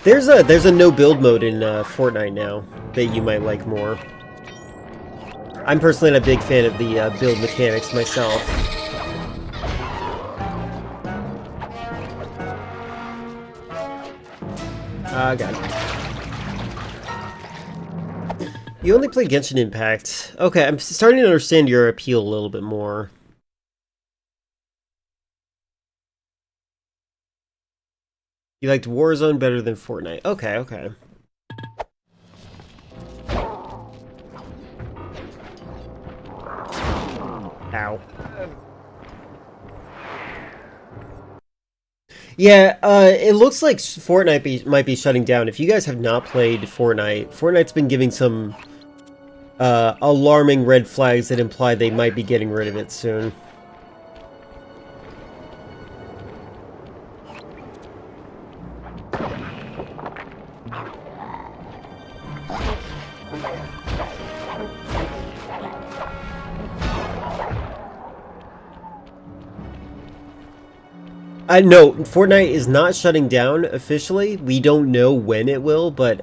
There's a no build mode in Fortnite now that you might like more. I'm personally not a big fan of the build mechanics myself. God. You only play Genshin Impact. Okay, I'm starting to understand your appeal a little bit more. You liked Warzone better than Fortnite. Okay, okay. Ow. Yeah, it looks like Fortnite might be shutting down. If you guys have not played Fortnite, Fortnite's been giving some alarming red flags that imply they might be getting rid of it soon. No, Fortnite is not shutting down officially. We don't know when it will, but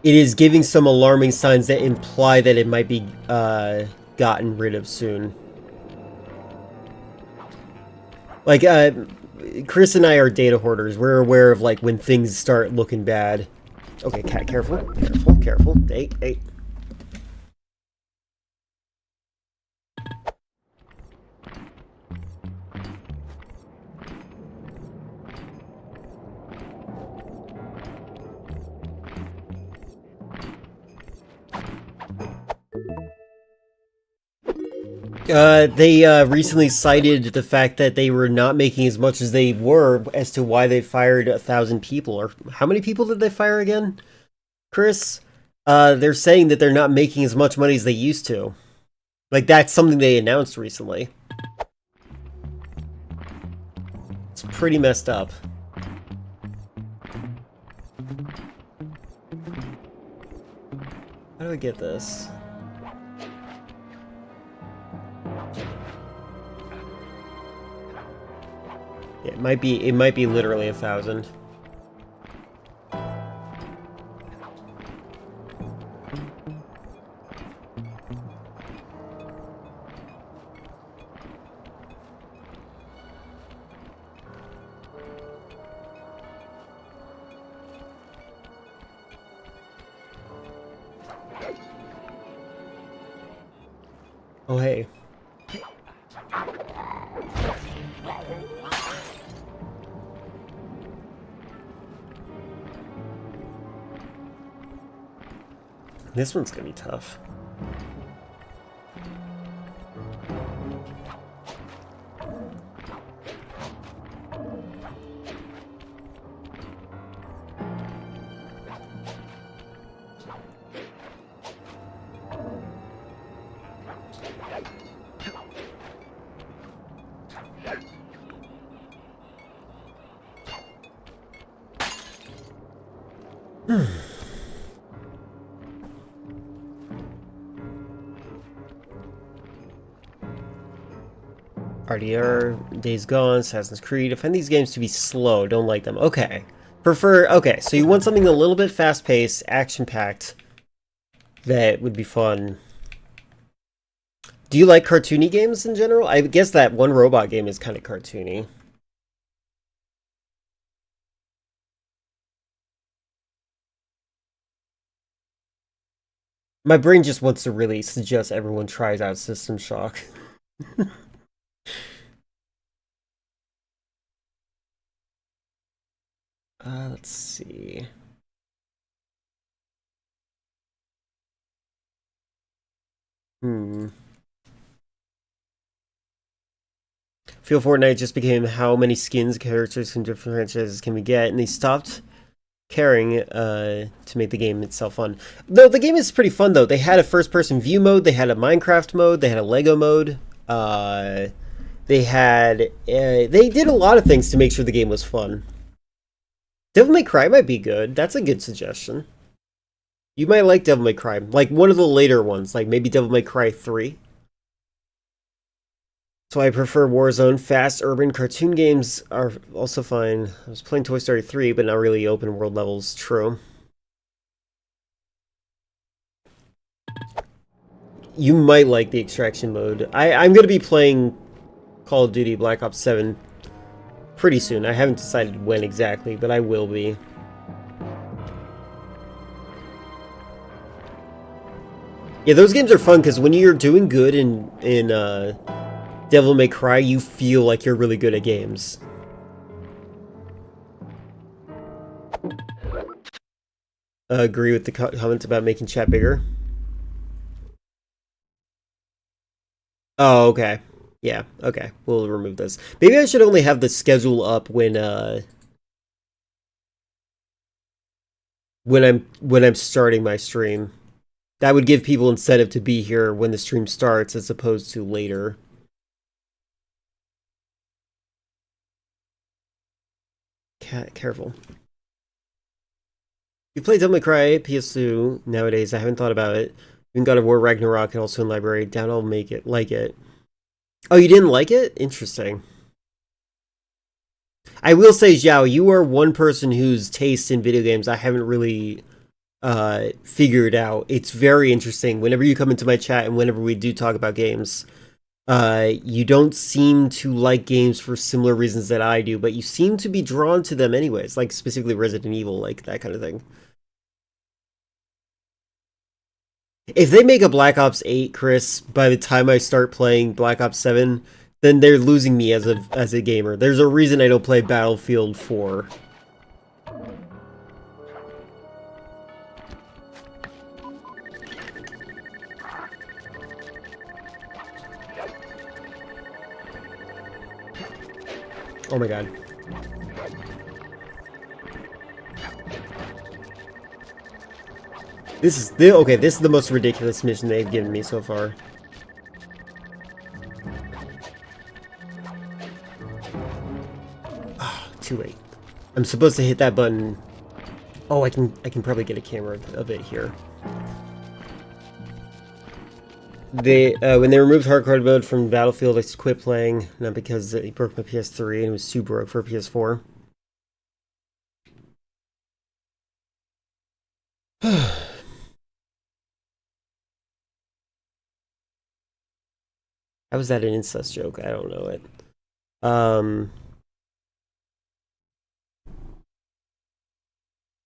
it is giving some alarming signs that imply that it might be gotten rid of soon. Like, Chris and I are data hoarders. We're aware of, like, when things start looking bad. Okay, cat, careful, careful, careful. Hey, hey. They recently cited the fact that they were not making as much as they were as to why they fired 1,000 people. Or how many people did they fire again, Chris? They're saying that they're not making as much money as they used to. Like, that's something they announced recently. It's pretty messed up. How do I get this? Yeah, it might be literally 1,000. Oh, hey. This one's gonna be tough. RDR, Days Gone, Assassin's Creed. I find these games to be slow. Don't like them. Okay. Okay, so you want something a little bit fast-paced, action-packed, that would be fun. Do you like cartoony games in general? I guess that one robot game is kind of cartoony. My brain just wants to really suggest everyone tries out System Shock. Let's see. Feel Fortnite just became how many skins, characters from different franchises can we get, and they stopped caring to make the game itself fun. Though the game is pretty fun, though. They had a first-person view mode, they had a Minecraft mode, they had a Lego mode. They did a lot of things to make sure the game was fun. Devil May Cry might be good. That's a good suggestion. You might like Devil May Cry. Like one of the later ones, like maybe Devil May Cry 3. So I prefer Warzone. Fast urban cartoon games are also fine. I was playing Toy Story 3, but not really open world levels. True. You might like the extraction mode. I'm going to be playing Call of Duty Black Ops 7 pretty soon. I haven't decided when exactly, but I will be. Yeah, those games are fun because when you're doing good in Devil May Cry, you feel like you're really good at games. Agree with the comments about making chat bigger. Oh, okay. Yeah, okay. We'll remove this. Maybe I should only have the schedule up when I'm starting my stream. That would give people incentive to be here when the stream starts as opposed to later. Careful. You play Devil May Cry PS2 nowadays. I haven't thought about it. Even God of War Ragnarok and also in library. Doubt I'll make it like it. Oh, you didn't like it? Interesting. I will say, Zhao, you are one person whose taste in video games I haven't really figured out. It's very interesting. Whenever you come into my chat and whenever we do talk about games, you don't seem to like games for similar reasons that I do, but you seem to be drawn to them anyways, like specifically Resident Evil, like that kind of thing. If they make a Black Ops 8, Chris, by the time I start playing Black Ops 7, then they're losing me as a gamer. There's a reason I don't play Battlefield 4. Oh my god. This is the most ridiculous mission they've given me so far. Ah, too late. I'm supposed to hit that button. Oh, I can probably get a camera of it here. When they removed hardcore mode from Battlefield, I quit playing, not because it broke my PS3 and it was too broke for PS4. How was that an incest joke? I don't know it.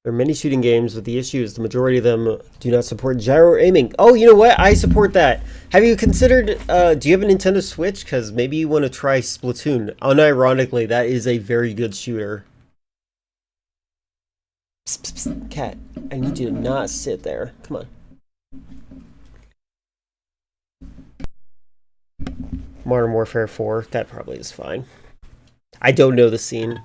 There are many shooting games, but the issue is the majority of them do not support gyro aiming. Oh, you know what? I support that. Have you considered, do you have a Nintendo Switch? Because maybe you want to try Splatoon. Unironically, that is a very good shooter. Psst, psst, psst. Cat, I need you to not sit there. Come on. Modern Warfare 4, that probably is fine. I don't know the scene.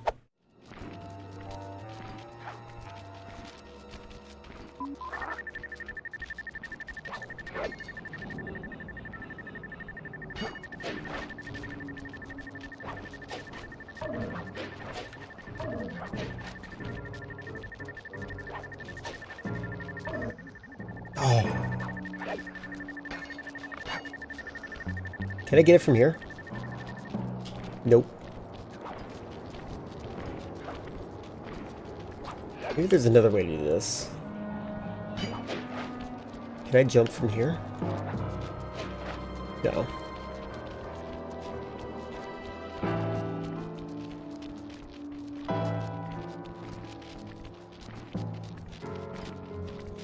Oh. Can I get it from here? Nope. Maybe there's another way to do this. Can I jump from here? No.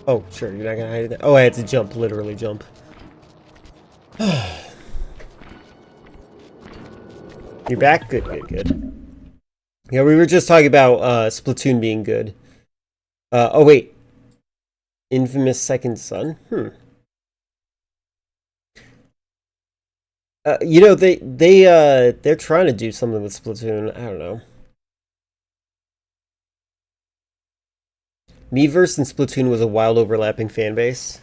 Oh, sure, you're not gonna hide it. Oh, I had to jump, literally jump. You're back? Good, good, good. Yeah, we were just talking about Splatoon being good. Oh wait. Infamous Second Son? You know, they're trying to do something with Splatoon. I don't know. Miiverse and Splatoon was a wild overlapping fan base.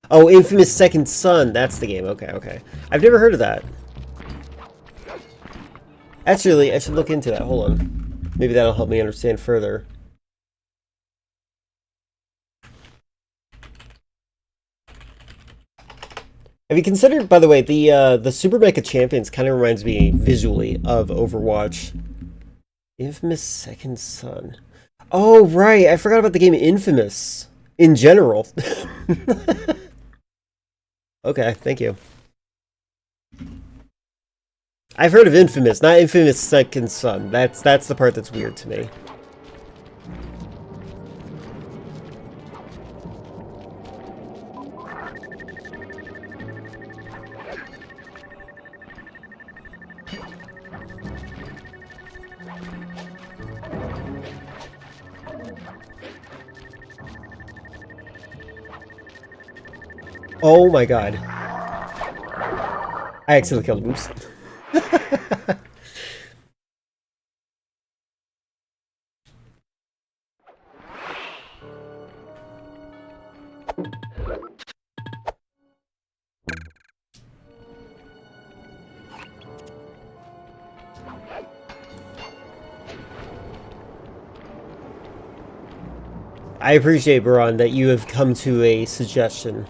Oh, Infamous Second Son. That's the game. Okay, okay. I've never heard of that. Actually, I should look into that. Hold on. Maybe that'll help me understand further. Have you considered, by the way, the Super Mecha Champions kind of reminds me visually of Overwatch. Infamous Second Son. Oh, right. I forgot about the game Infamous in general. Okay, thank you. I've heard of Infamous, not Infamous Second Son. That's the part that's weird to me. Oh my god. I accidentally killed him. Oops. I appreciate, Baron, that you have come to a suggestion.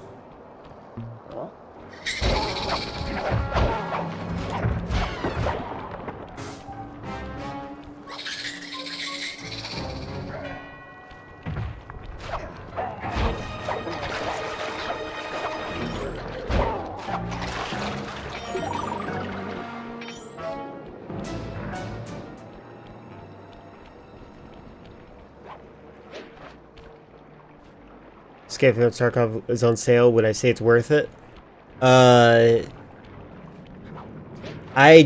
Escape from Tarkov is on sale. Would I say it's worth it? I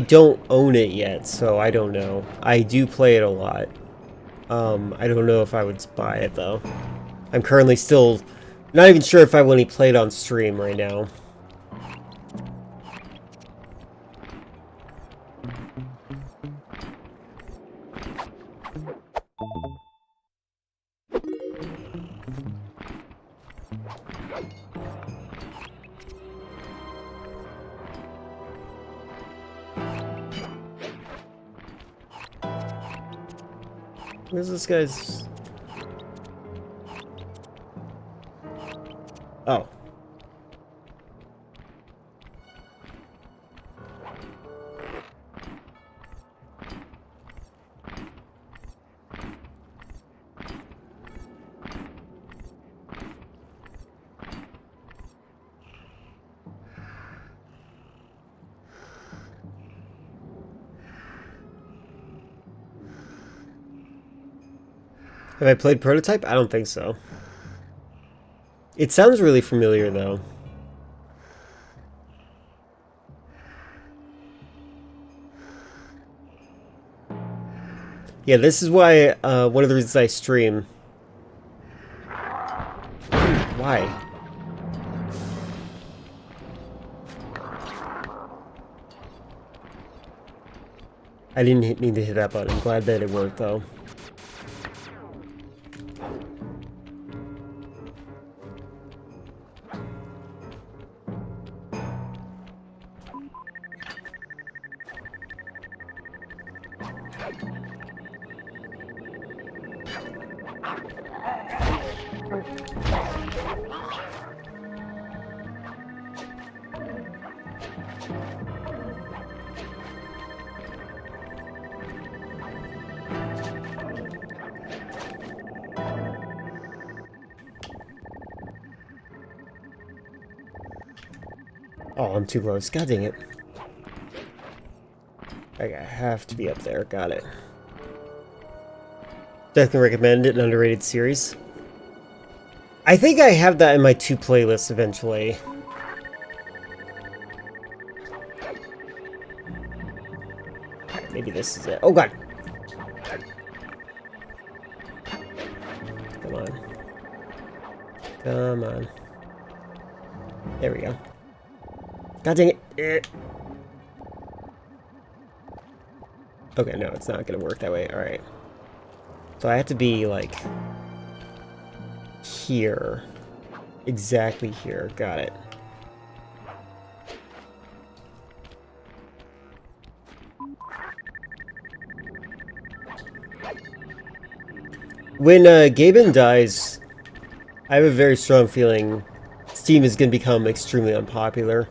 don't own it yet, so I don't know. I do play it a lot. I don't know if I would buy it, though. I'm currently still not even sure if I want to play it on stream right now. Where's this guy's... Oh. Have I played Prototype? I don't think so. It sounds really familiar, though. Yeah, this is why, one of the reasons I stream. Why? I didn't mean to hit that button. I'm glad that it worked, though. Oh, I'm too close. God dang it. I have to be up there. Got it. Definitely recommend it. An underrated series. I think I have that in my 2 playlists eventually. Maybe this is it. Oh god. Come on. Come on. There we go. God dang it. Okay, no, it's not gonna work that way. Alright. So I have to be, like, here. Exactly here. Got it. When Gaben dies, I have a very strong feeling Steam is going to become extremely unpopular.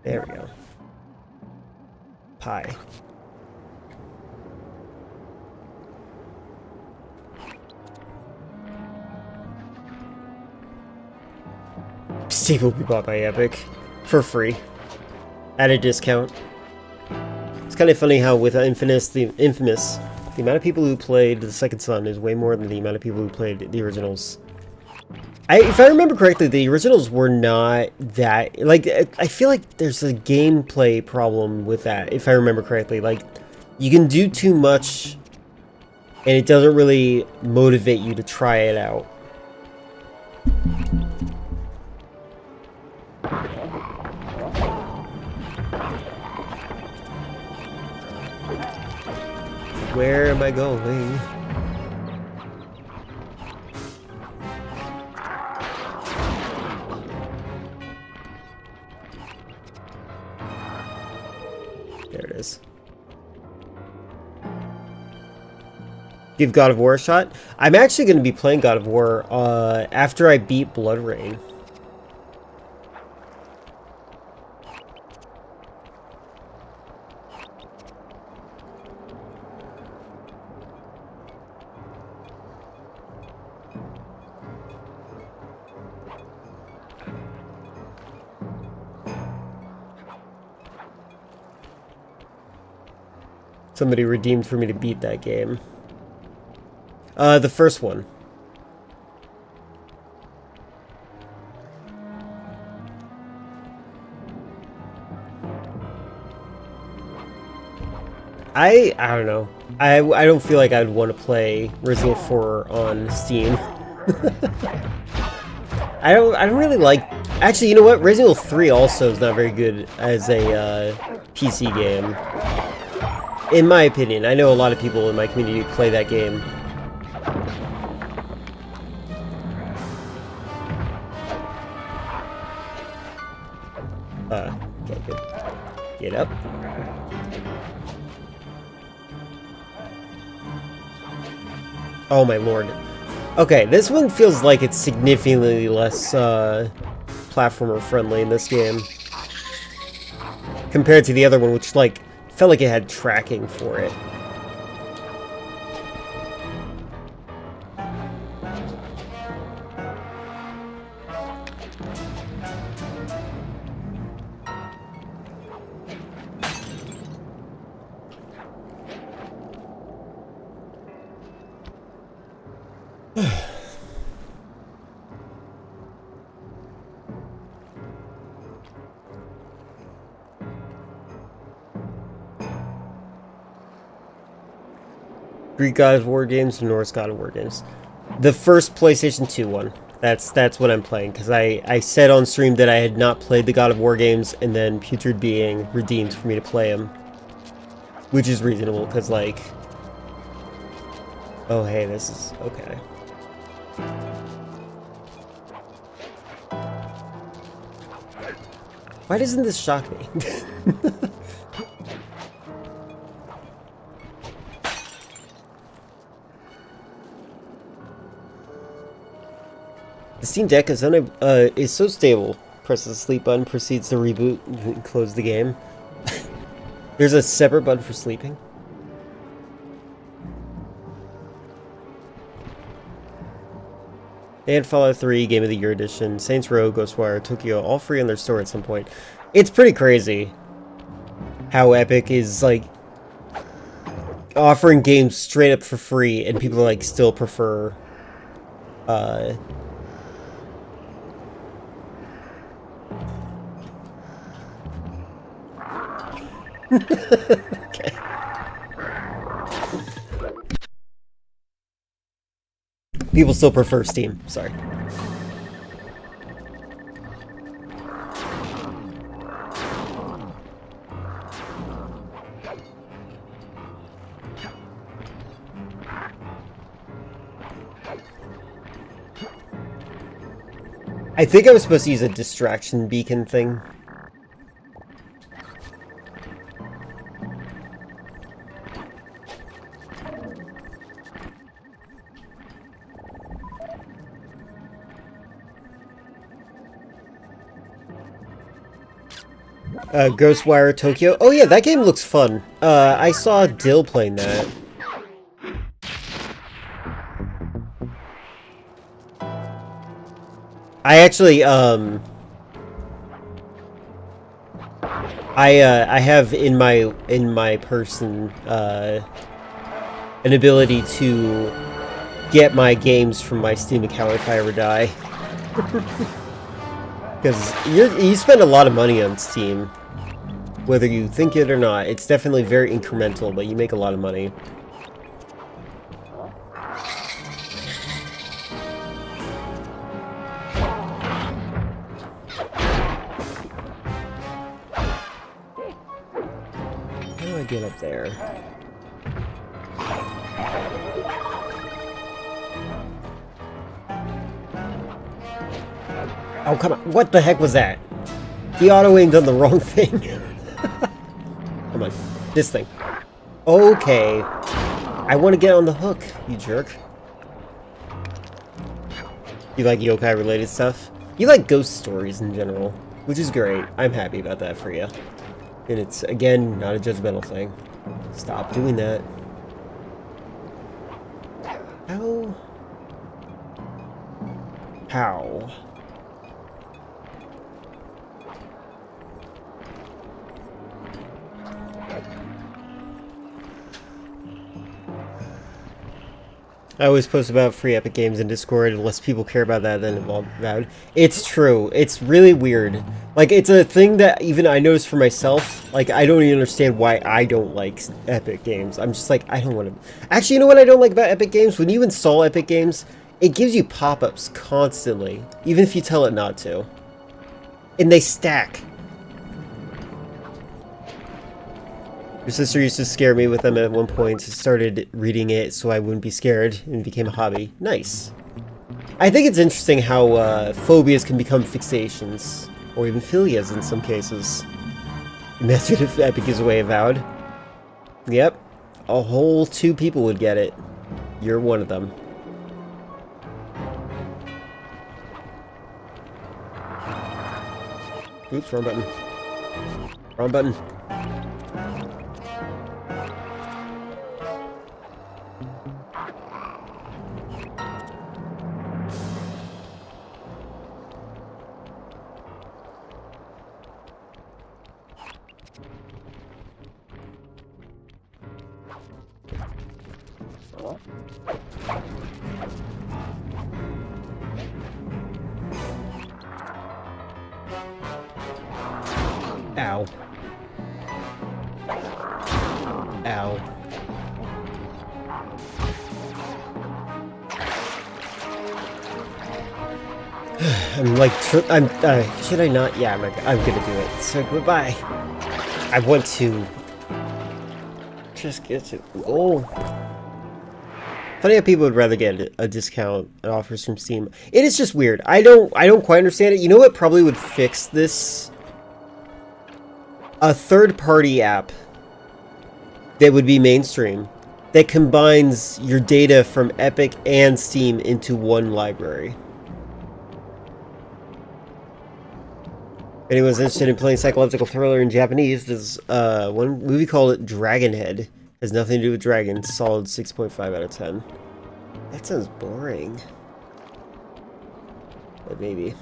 There we go. Pie. Steam will be bought by Epic for free at a discount. It's kind of funny how with Infamous, the amount of people who played The Second Son is way more than the amount of people who played the originals. If I remember correctly, the originals were not that... Like, I feel like there's a gameplay problem with that, if I remember correctly. Like, you can do too much, and it doesn't really motivate you to try it out. Where am I going? There it is. Give God of War a shot? I'm actually going to be playing God of War after I beat Blood Rain. Somebody redeemed for me to beat that game. The first one. I don't know. I don't feel like I'd want to play Resident Evil 4 on Steam. I don't really like... Actually, you know what? Resident Evil 3 also is not very good as a PC game. In my opinion. I know a lot of people in my community play that game. Okay, good. Get up. Oh my lord. Okay, this one feels like it's significantly less platformer friendly in this game. Compared to the other one, which like felt like it had tracking for it. Greek God of War games and Norse God of War games. The first PlayStation 2 one. That's what I'm playing, because I said on stream that I had not played the God of War games, and then Putrid Being redeemed for me to play them. Which is reasonable, because, like... Oh, hey, this is... okay. Why doesn't this shock me? The Steam Deck is so stable. Press the sleep button, proceeds to reboot, and close the game. There's a separate button for sleeping. And Fallout 3, Game of the Year Edition, Saints Row, Ghostwire, Tokyo, all free on their store at some point. It's pretty crazy how Epic is, like, offering games straight up for free, and people, like, still prefer, okay. People still prefer Steam, sorry. I think I was supposed to use a distraction beacon thing. Ghostwire Tokyo. Oh yeah, that game looks fun. I saw Dill playing that. I actually, I have in my person, an ability to get my games from my Steam account if I ever die. Because you spend a lot of money on Steam, whether you think it or not. It's definitely very incremental, but you make a lot of money. How do I get up there? Oh, come on. What the heck was that? He auto-aimed on the wrong thing. Come on. This thing. Okay. I want to get on the hook, you jerk. You like yokai-related stuff? You like ghost stories in general, which is great. I'm happy about that for you. And it's, again, not a judgmental thing. Stop doing that. How? How? I always post about free Epic games in Discord. Less people care about that than about. It's true. It's really weird. Like, it's a thing that even I notice for myself. Like, I don't even understand why I don't like Epic games. I'm just like, I don't want to... Actually, you know what I don't like about Epic games? When you install Epic games, it gives you pop-ups constantly. Even if you tell it not to. And they stack. Your sister used to scare me with them at one point. Started reading it so I wouldn't be scared, and it became a hobby. Nice. I think it's interesting how phobias can become fixations, or even philias in some cases. Imagine if Epic is way avowed. Yep, a whole 2 people would get it. You're one of them. Oops, wrong button. Wrong button. Ow. Ow. I'm like, should I not? Yeah, I'm gonna do it. So goodbye. I want to just get to. Oh. Funny how people would rather get a discount offers from Steam. It is just weird. I don't quite understand it. You know what probably would fix this? A third-party app that would be mainstream that combines your data from Epic and Steam into one library. If anyone's interested in playing psychological thriller in Japanese, there's one movie called Dragonhead. Has nothing to do with dragons. Solid 6.5 out of 10. That sounds boring. But maybe.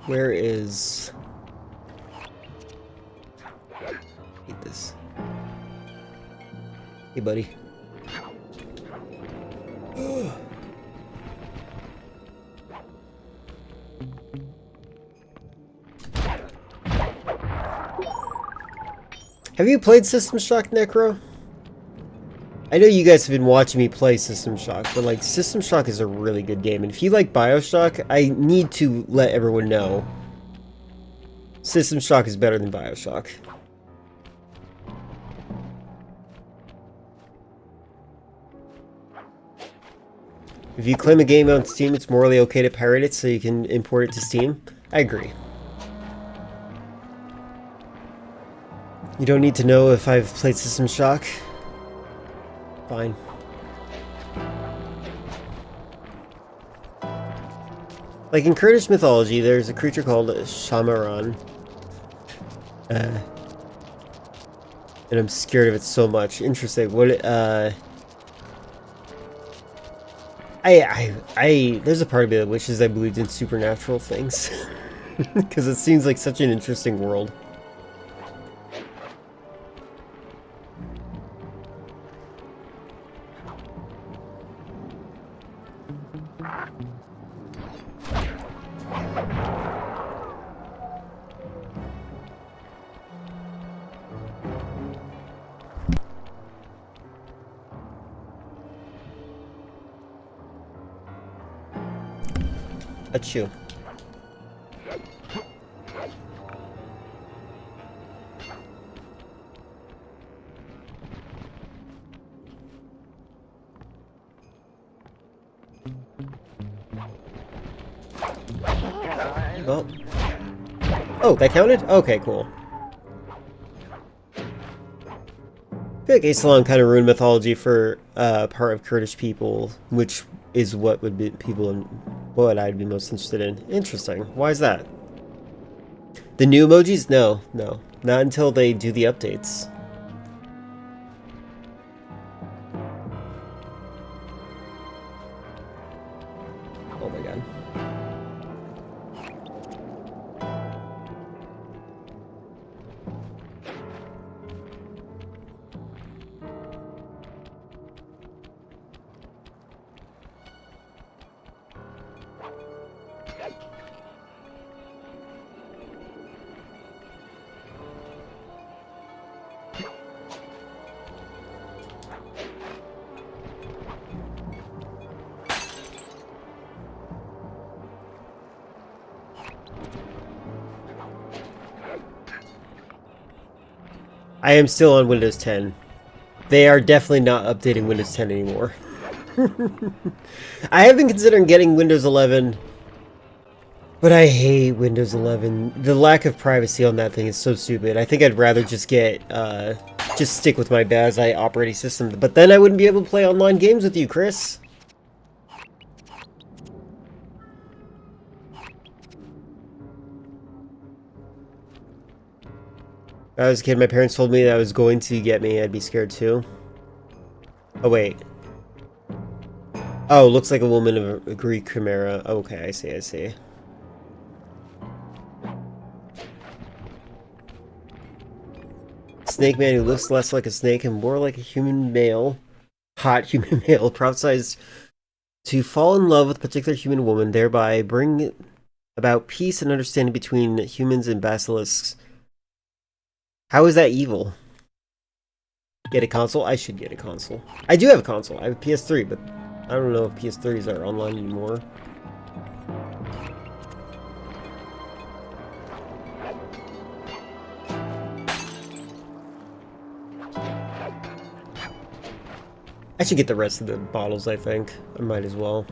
Where is... Eat this. Hey, buddy. Have you played System Shock, Necro? I know you guys have been watching me play System Shock, but like, System Shock is a really good game, and if you like BioShock, I need to let everyone know System Shock is better than BioShock. If you claim a game on Steam, it's morally okay to pirate it so you can import it to Steam. I agree. You don't need to know if I've played System Shock. Fine. Like in Kurdish mythology, there's a creature called Shamaran. And I'm scared of it so much. Interesting. What, there's a part of me that wishes I believed in supernatural things. Because it seems like such an interesting world. Achoo. Well. Oh, that counted? Okay, cool. I feel like Asalon kind of ruined mythology for part of Kurdish people, which is what would be people in what I'd be most interested in. Interesting. Why is that? The new emojis? No, no. Not until they do the updates. Oh my god. I am still on Windows 10. They are definitely not updating Windows 10 anymore. I have been considering getting Windows 11, but I hate Windows 11. The lack of privacy on that thing is so stupid. I think I'd rather just get, just stick with my BASI operating system. But then I wouldn't be able to play online games with you, Chris. When I was a kid, my parents told me that I was going to get me, I'd be scared too. Oh, wait. Oh, looks like a woman of a Greek chimera. Okay, I see, I see. Snake man who looks less like a snake and more like a human male. Hot human male. Prophesized To fall in love with a particular human woman, thereby bring about peace and understanding between humans and basilisks. How is that evil? Get a console? I should get a console. I do have a console. I have a PS3, but I don't know if PS3s are online anymore. I should get the rest of the bottles, I think. I might as well.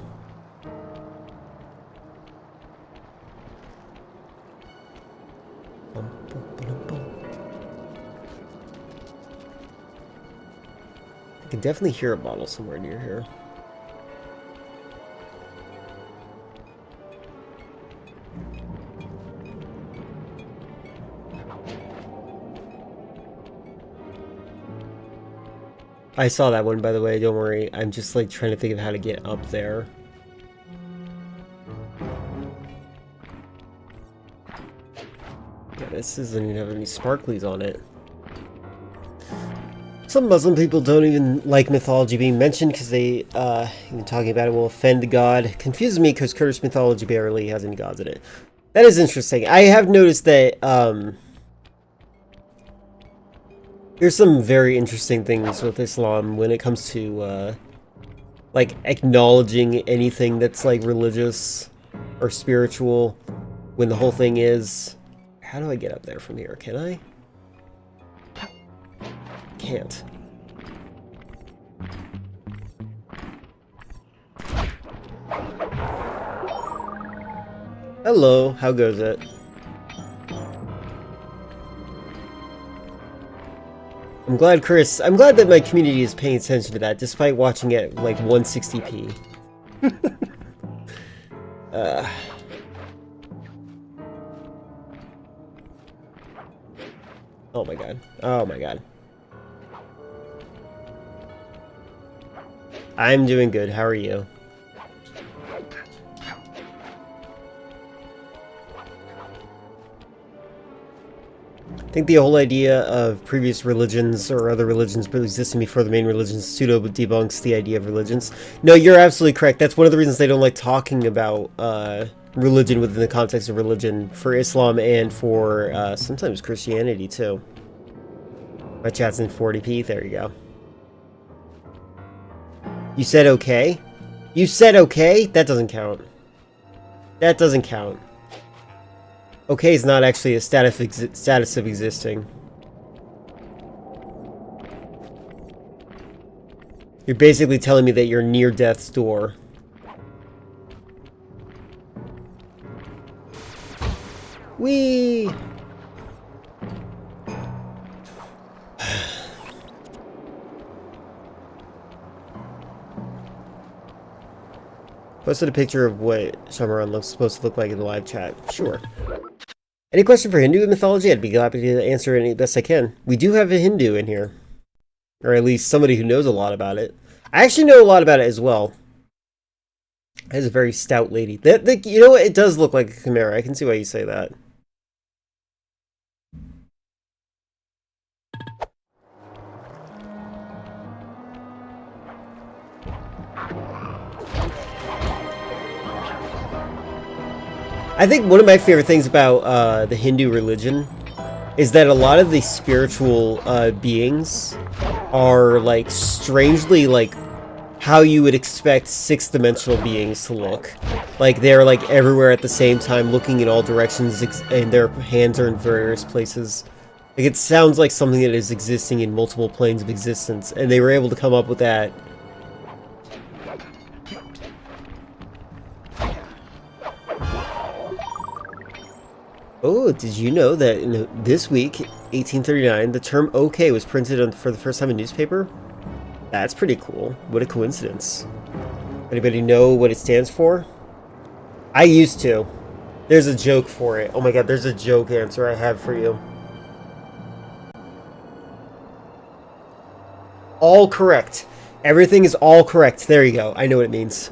I can definitely hear a bottle somewhere near here. I saw that one, by the way, don't worry. I'm just like trying to think of how to get up there. Yeah, this doesn't even have any sparklies on it. Some Muslim people don't even like mythology being mentioned because they, even talking about it will offend God. Confuses me because Kurdish mythology barely has any gods in it. That is interesting. I have noticed that, there's some very interesting things with Islam when it comes to, like, acknowledging anything that's, like, religious or spiritual, when the whole thing is... How do I get up there from here? Can I? Can't. Hello, how goes it? I'm glad that my community is paying attention to that, despite watching it like 160p. Oh my god. Oh my god. I'm doing good, how are you? I think the whole idea of previous religions or other religions existing before the main religions pseudo-debunks the idea of religions. No, you're absolutely correct. That's one of the reasons they don't like talking about religion within the context of religion for Islam and for sometimes Christianity too. My chat's in 40p. There you go. You said okay? You said okay? That doesn't count. That doesn't count. Okay is not actually a status of existing. You're basically telling me that you're near death's door. Whee! Posted a picture of what Shamaran looks supposed to look like in the live chat. Sure. Any question for Hindu mythology? I'd be happy to answer any best I can. We do have a Hindu in here. Or at least somebody who knows a lot about it. I actually know a lot about it as well. That is a very stout lady. You know what? It does look like a chimera. I can see why you say that. I think one of my favorite things about the Hindu religion is that a lot of the spiritual beings are like strangely like how you would expect six-dimensional beings to look. Like they're like everywhere at the same time, looking in all directions, and their hands are in various places. Like it sounds like something that is existing in multiple planes of existence, and they were able to come up with that. Oh, did you know that in this week, 1839, the term okay was printed for the first time in newspaper? That's pretty cool. What a coincidence. Anybody know what it stands for? I used to. There's a joke for it. Oh my god, there's a joke answer I have for you. All correct. Everything is all correct. There you go. I know what it means.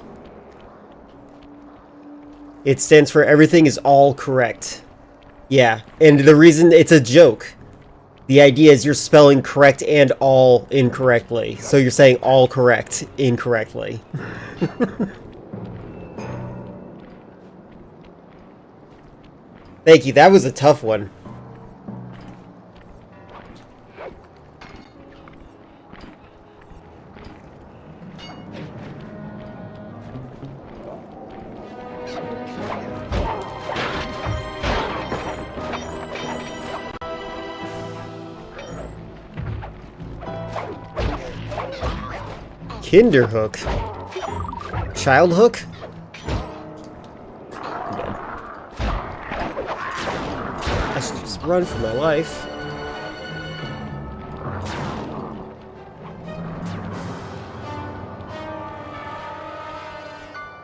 It stands for everything is all correct. Yeah, and the reason it's a joke. The idea is you're spelling correct and all incorrectly. So you're saying all correct incorrectly. Thank you. That was a tough one. Kinderhook. Childhook? I should just run for my life.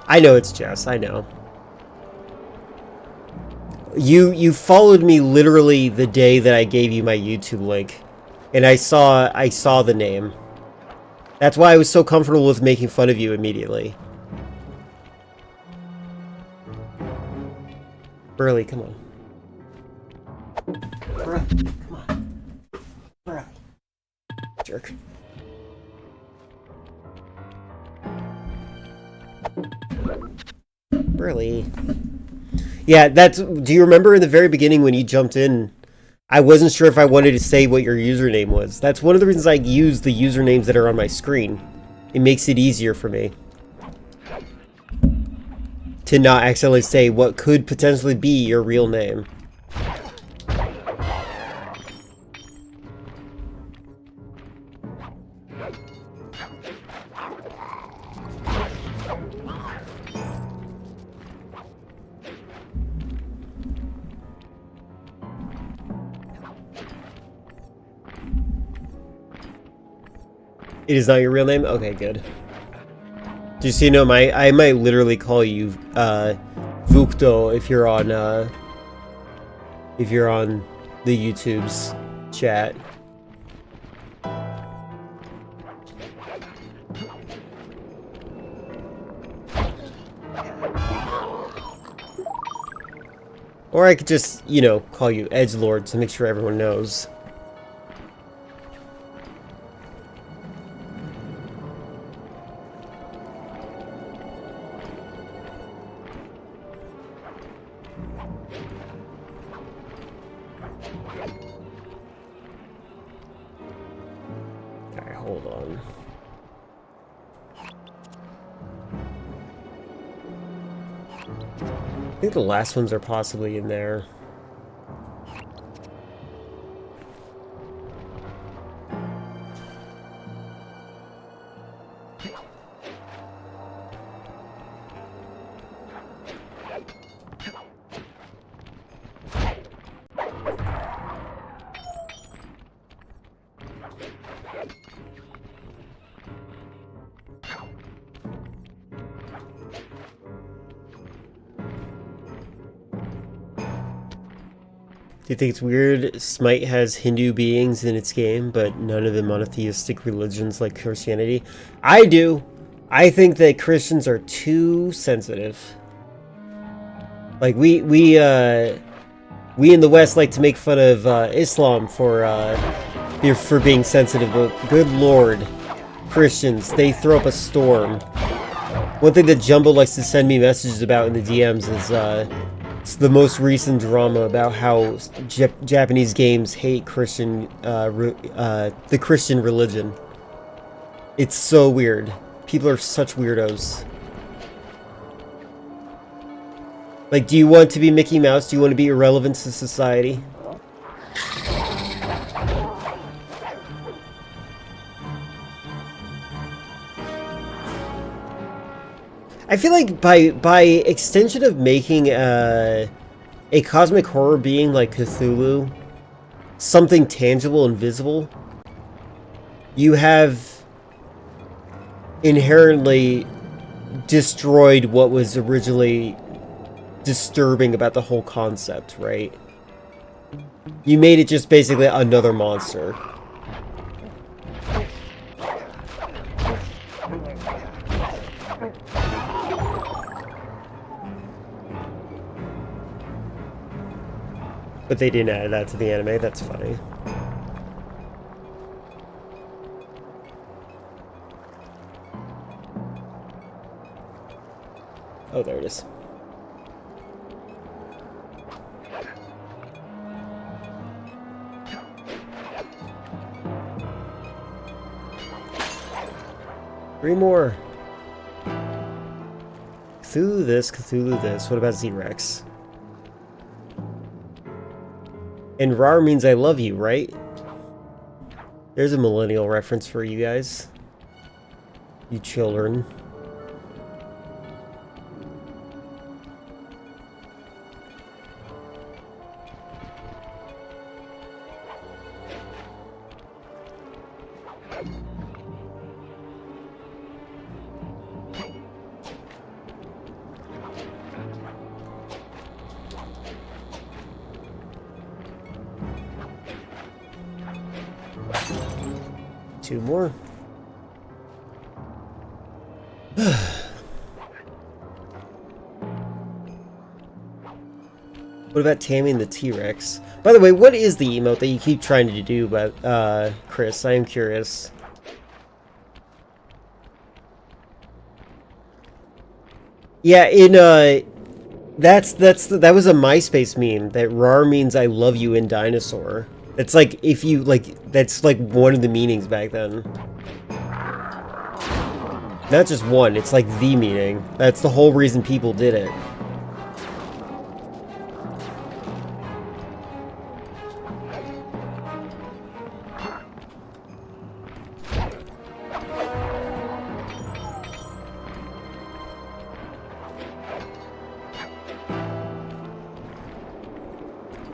I know it's Jess, I know. You followed me literally the day that I gave you my YouTube link. And I saw the name. That's why I was so comfortable with making fun of you immediately. Burley, come on. Burley, come on. Burley. Jerk. Burley. Yeah, that's... Do you remember in the very beginning when you jumped in, I wasn't sure if I wanted to say what your username was. That's one of the reasons I use the usernames that are on my screen. It makes it easier for me to not accidentally say what could potentially be your real name. It is not your real name? Okay, good. Just so you know, I might literally call you Vukto if you're on the YouTube's chat. Or I could just, you know, call you Edgelord to make sure everyone knows. Hold on. I think the last ones are possibly in there. Do you think it's weird Smite has Hindu beings in its game, but none of the monotheistic religions like Christianity? I do. I think that Christians are too sensitive. Like, we in the West like to make fun of Islam for being sensitive, but good lord, Christians, they throw up a storm. One thing that Jumbo likes to send me messages about in the DMs is it's the most recent drama about how Japanese games hate Christian, the Christian religion. It's so weird. People are such weirdos. Like, do you want to be Mickey Mouse? Do you want to be irrelevant to society? I feel like by extension of making a cosmic horror being like Cthulhu something tangible and visible, you have inherently destroyed what was originally disturbing about the whole concept, right? You made it just basically another monster. But they didn't add that to the anime, that's funny. Oh, there it is. 3 more. Cthulhu this, Cthulhu this. What about Z-Rex? And rar means I love you, right? There's a millennial reference for you guys. You children. Two more. What about taming the T-Rex? By the way, what is the emote that you keep trying to do about Chris? I am curious. Yeah, in that was a MySpace meme that rar means I love you in dinosaur. It's like if you that's like one of the meanings back then. Not just one, it's like the meaning. That's the whole reason people did it.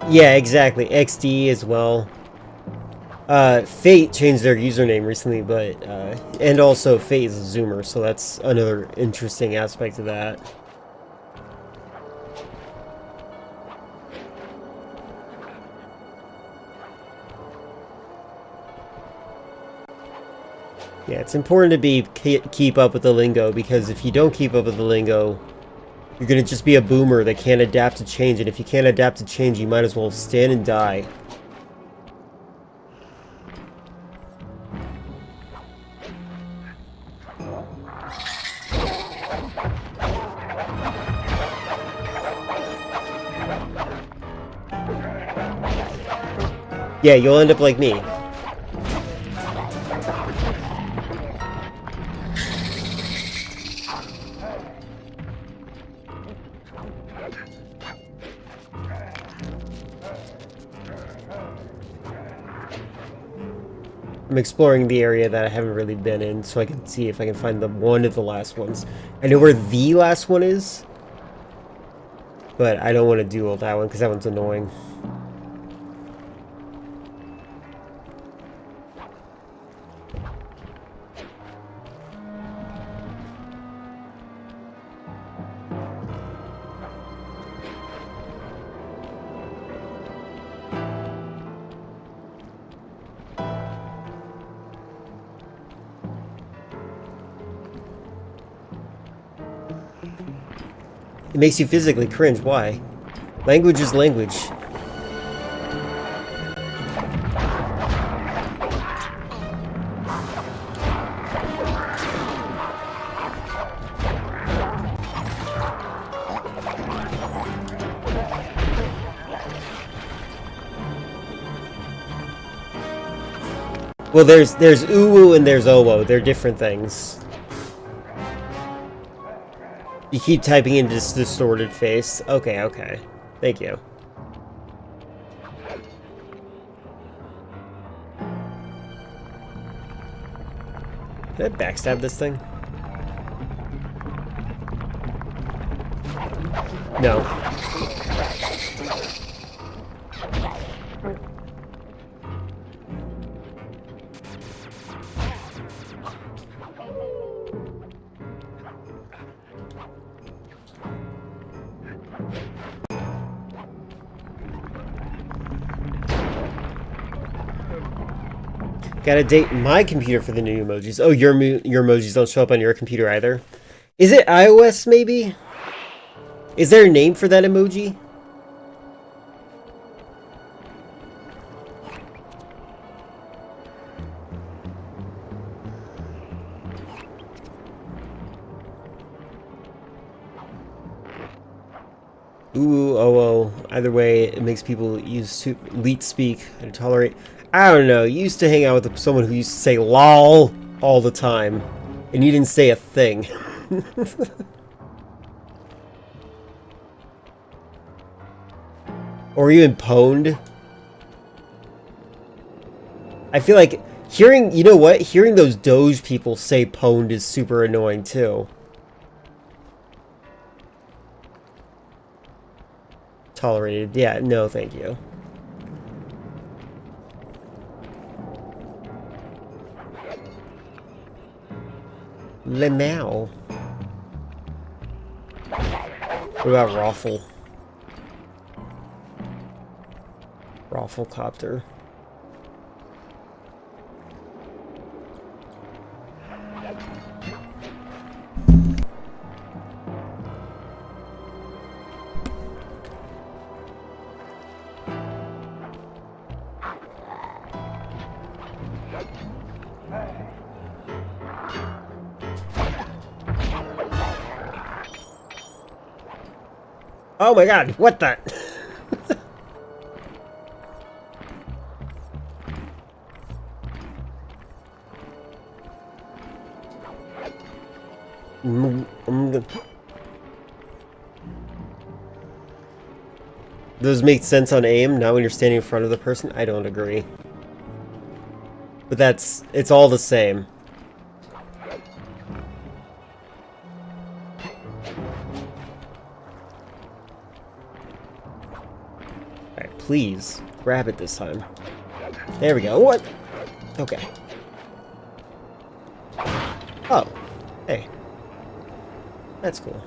Yeah, exactly. XD as well. Fate changed their username recently, but and also Fate is a Zoomer, so that's another interesting aspect of that. Yeah, it's important to keep up with the lingo, because if you don't keep up with the lingo, you're gonna just be a boomer that can't adapt to change, and if you can't adapt to change, you might as well stand and die. Yeah, you'll end up like me. I'm exploring the area that I haven't really been in, so I can see if I can find one of the last ones. I know where the last one is, but I don't want to do all that one because that one's annoying. It makes you physically cringe. Why? Language is language. Well, there's uwu and there's owo. They're different things. You keep typing in this distorted face. Okay, okay. Thank you. Can I backstab this thing? No. Gotta date my computer for the new emojis. Oh, your emojis don't show up on your computer either? Is it iOS, maybe? Is there a name for that emoji? Ooh, oh, oh. Either way, it makes people use leet speak and tolerate. I don't know. You used to hang out with someone who used to say "lol" all the time. And you didn't say a thing. Or even pwned. I feel like hearing, you know what? Hearing those Doge people say pwned is super annoying too. Tolerated. Yeah, no, thank you. Lemao. What about Raffle? Rafflecopter. Oh my god, what the? Those make sense on aim, not when you're standing in front of the person. I don't agree. But it's all the same. Alright, please, grab it this time. There we go. What? Okay. Oh. Hey. That's cool.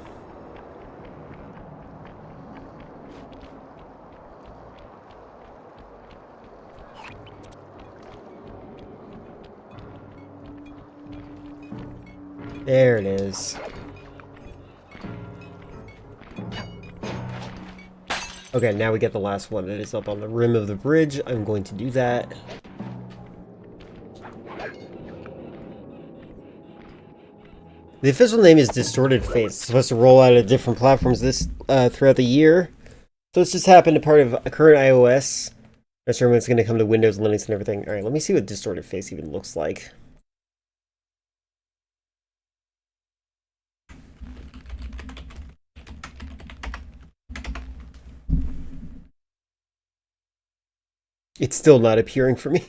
There it is. Okay, now we get the last one. It is up on the rim of the bridge. I'm going to do that. The official name is Distorted Face. It's supposed to roll out at different platforms throughout the year. So it's just happened to part of a current iOS. Not sure when it's going to come to Windows, Linux, and everything. Alright, let me see what Distorted Face even looks like. It's still not appearing for me.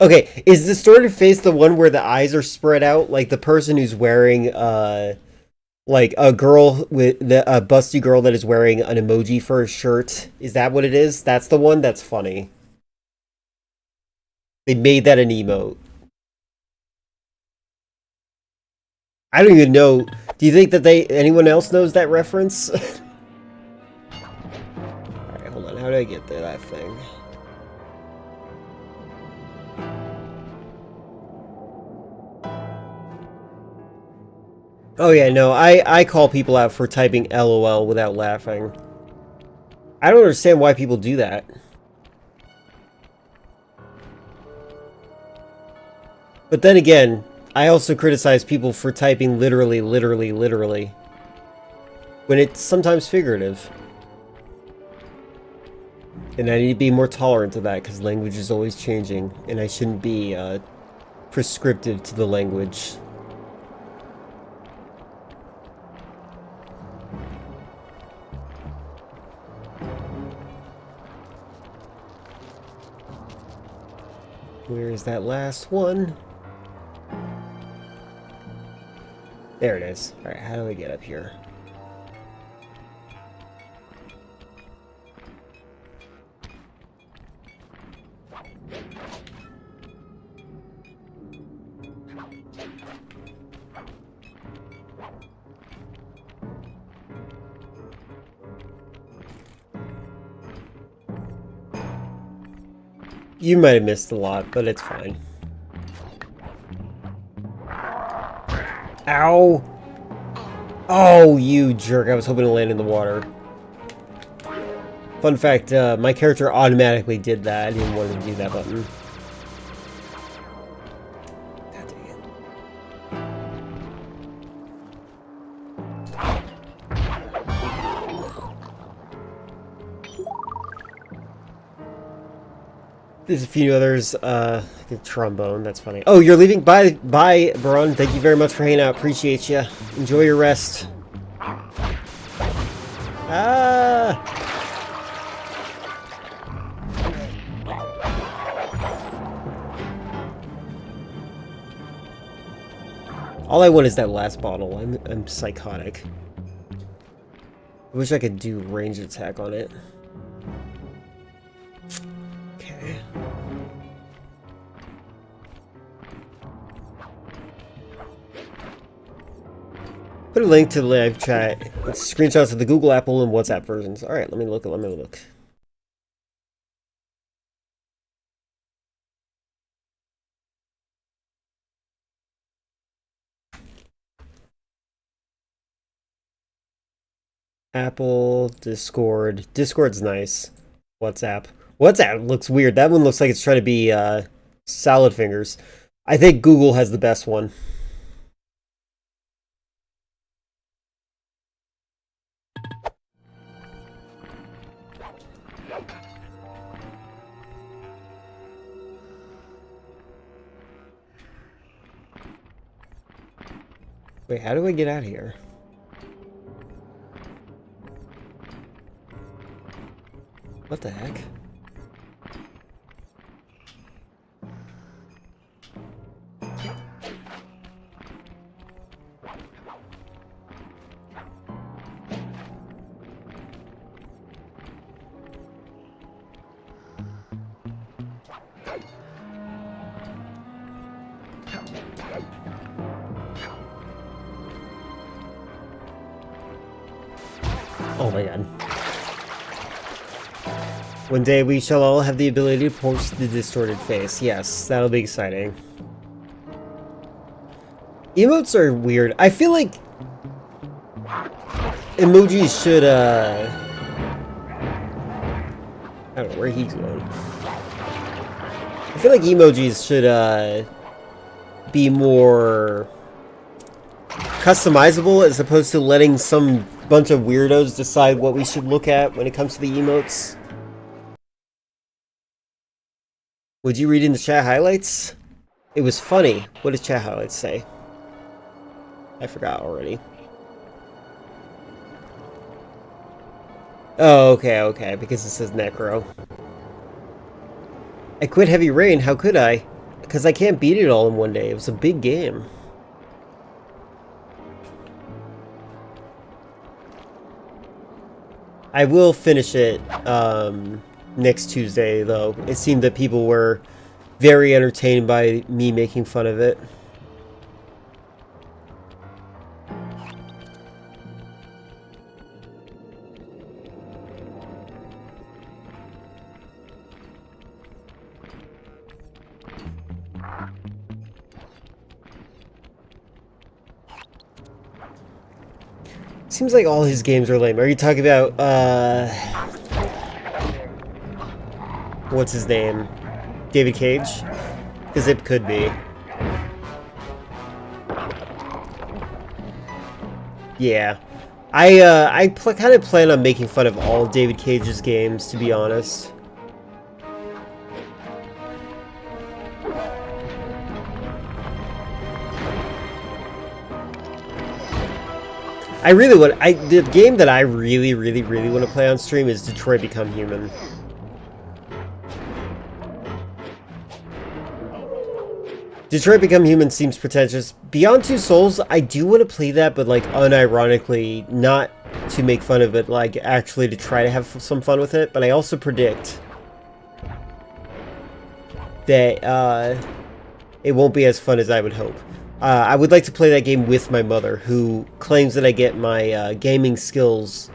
Okay, is Distorted Face the one where the eyes are spread out? Like the person who's wearing, like a girl with a busty girl that is wearing an emoji for a shirt? Is that what it is? That's the one? That's funny. They made that an emote. I don't even know. Do you think that anyone else knows that reference? How do I get to that thing? Oh yeah, no, I call people out for typing LOL without laughing. I don't understand why people do that. But then again, I also criticize people for typing literally, when it's sometimes figurative. And I need to be more tolerant of that, because language is always changing, and I shouldn't be prescriptive to the language. Where is that last one? There it is. Alright, how do I get up here? You might have missed a lot, but it's fine. Ow! Oh, you jerk. I was hoping to land in the water. Fun fact, my character automatically did that. I didn't want to do that button. God dang it. There's a few others. The trombone. That's funny. Oh, you're leaving. Bye, Baron. Thank you very much for hanging out. Appreciate you. Enjoy your rest. Ah. All I want is that last bottle. I'm psychotic. I wish I could do range attack on it. Okay. Put a link to the live chat. It's screenshots of the Google, Apple, and WhatsApp versions. All right, let me look. Apple, Discord. Discord's nice. WhatsApp. WhatsApp looks weird. That one looks like it's trying to be salad fingers. I think Google has the best one. Wait, how do I get out of here? What the heck? Oh my god. One day we shall all have the ability to post the distorted face. Yes, that'll be exciting. Emotes are weird. I feel like emojis should, I don't know where he's going. I feel like emojis should, be more customizable as opposed to letting some bunch of weirdos decide what we should look at when it comes to the emotes. Would you read in the chat highlights? It was funny. What does chat highlights say? I forgot already. Oh, okay, because it says Necro. I quit Heavy Rain, how could I? Because I can't beat it all in one day. It was a big game. I will finish it next Tuesday, though. It seemed that people were very entertained by me making fun of it. Seems like all his games are lame. Are you talking about, what's his name? David Cage? Because it could be. Yeah. I kind of plan on making fun of all David Cage's games, to be honest. The game that I really want to play on stream is Detroit Become Human. Detroit Become Human seems pretentious. Beyond Two Souls, I do want to play that, but like unironically, not to make fun of it, like actually to try to have some fun with it. But I also predict that it won't be as fun as I would hope. I would like to play that game with my mother, who claims that I get my gaming skills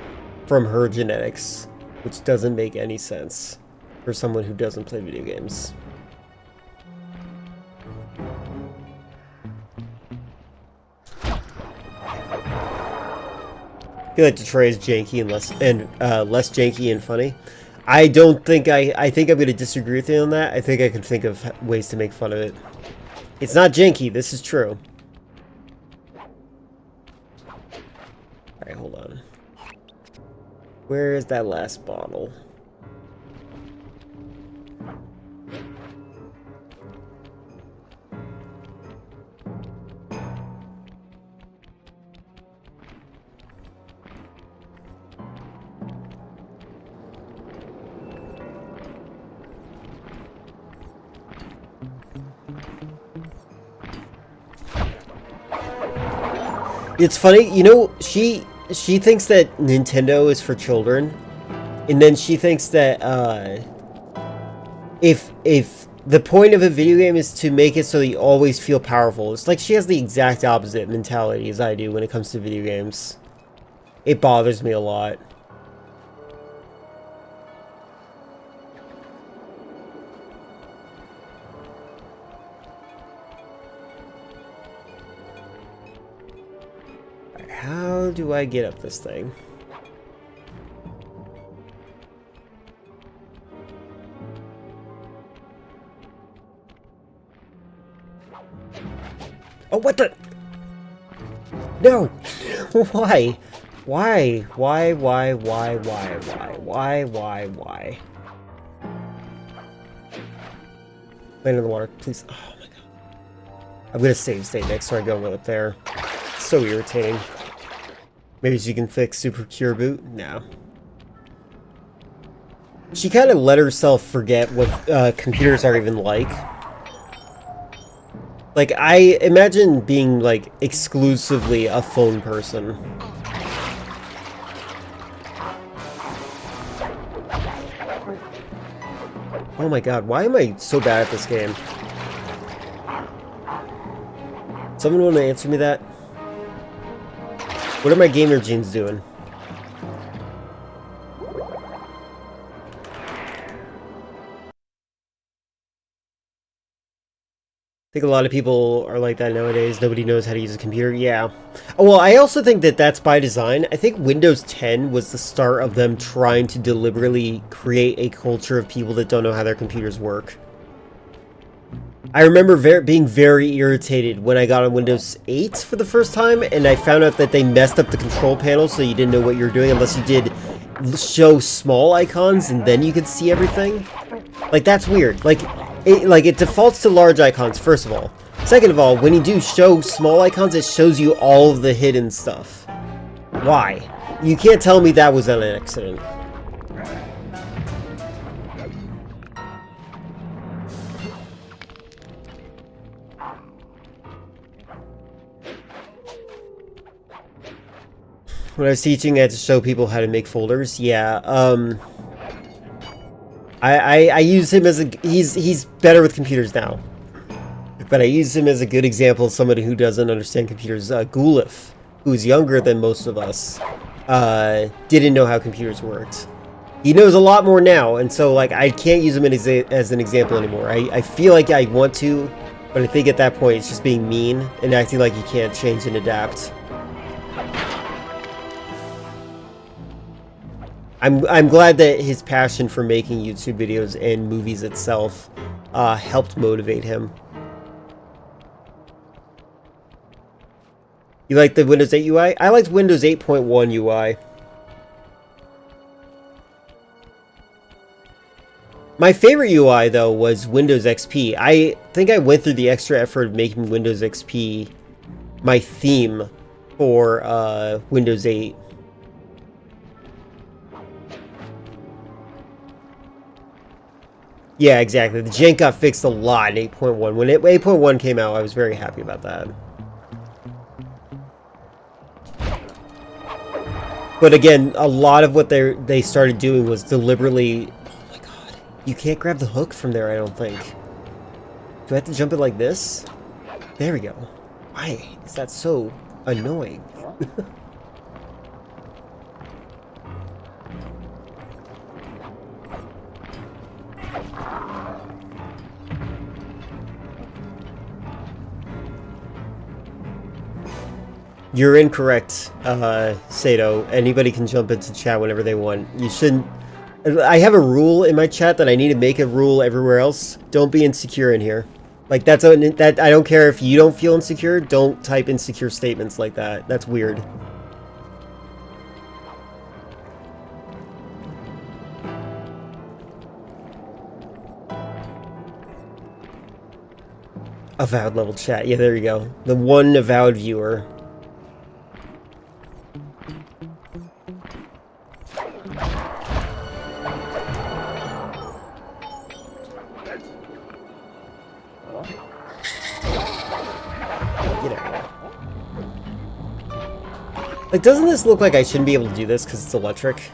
from her genetics, which doesn't make any sense for someone who doesn't play video games. I feel like Detroit is janky and less janky and funny. I don't think I think I'm going to disagree with you on that. I think I can think of ways to make fun of it. It's not janky, this is true. Alright, hold on. Where is that last bottle? It's funny, you know, she thinks that Nintendo is for children, and then she thinks that if the point of a video game is to make it so that you always feel powerful, it's like she has the exact opposite mentality as I do when it comes to video games. It bothers me a lot. How do I get up this thing? Oh, what the? No! Why? Why? Land in the water, please. Oh my god. I'm gonna save state next so I go up there. It's so irritating. Maybe she can fix Super Cure Boot? No. She kind of let herself forget what computers are even like. Like, I imagine being, like, exclusively a phone person. Oh my god, why am I so bad at this game? Someone want to answer me that? What are my gamer genes doing? I think a lot of people are like that nowadays. Nobody knows how to use a computer. Yeah. Oh, well, I also think that that's by design. I think Windows 10 was the start of them trying to deliberately create a culture of people that don't know how their computers work. I remember being very irritated when I got on Windows 8 for the first time, and I found out that they messed up the control panel so you didn't know what you were doing unless you did show small icons and then you could see everything. Like, that's weird. Like, it defaults to large icons, first of all. Second of all, when you do show small icons, it shows you all of the hidden stuff. Why? You can't tell me that was an accident. When I was teaching, I had to show people how to make folders. Yeah, I use him as a... He's better with computers now. But I use him as a good example of somebody who doesn't understand computers. Gulif, who's younger than most of us, didn't know how computers worked. He knows a lot more now, and so, like, I can't use him as an example anymore. I feel like I want to, but I think at that point it's just being mean and acting like you can't change and adapt. I'm glad that his passion for making YouTube videos and movies itself helped motivate him. You like the Windows 8 UI? I liked Windows 8.1 UI. My favorite UI, though, was Windows XP. I think I went through the extra effort of making Windows XP my theme for Windows 8. Yeah, exactly. The jank got fixed a lot in 8.1. When 8.1 came out, I was very happy about that. But again, a lot of what they started doing was deliberately... Oh my god. You can't grab the hook from there, I don't think. Do I have to jump it like this? There we go. Why is that so annoying? You're incorrect, Sato. Anybody can jump into chat whenever they want. You shouldn't... I have a rule in my chat that I need to make a rule everywhere else. Don't be insecure in here. Like, that I don't care if you don't feel insecure, don't type insecure statements like that. That's weird. Avowed level chat. Yeah, there you go. The one avowed viewer. Like, doesn't this look like I shouldn't be able to do this because it's electric?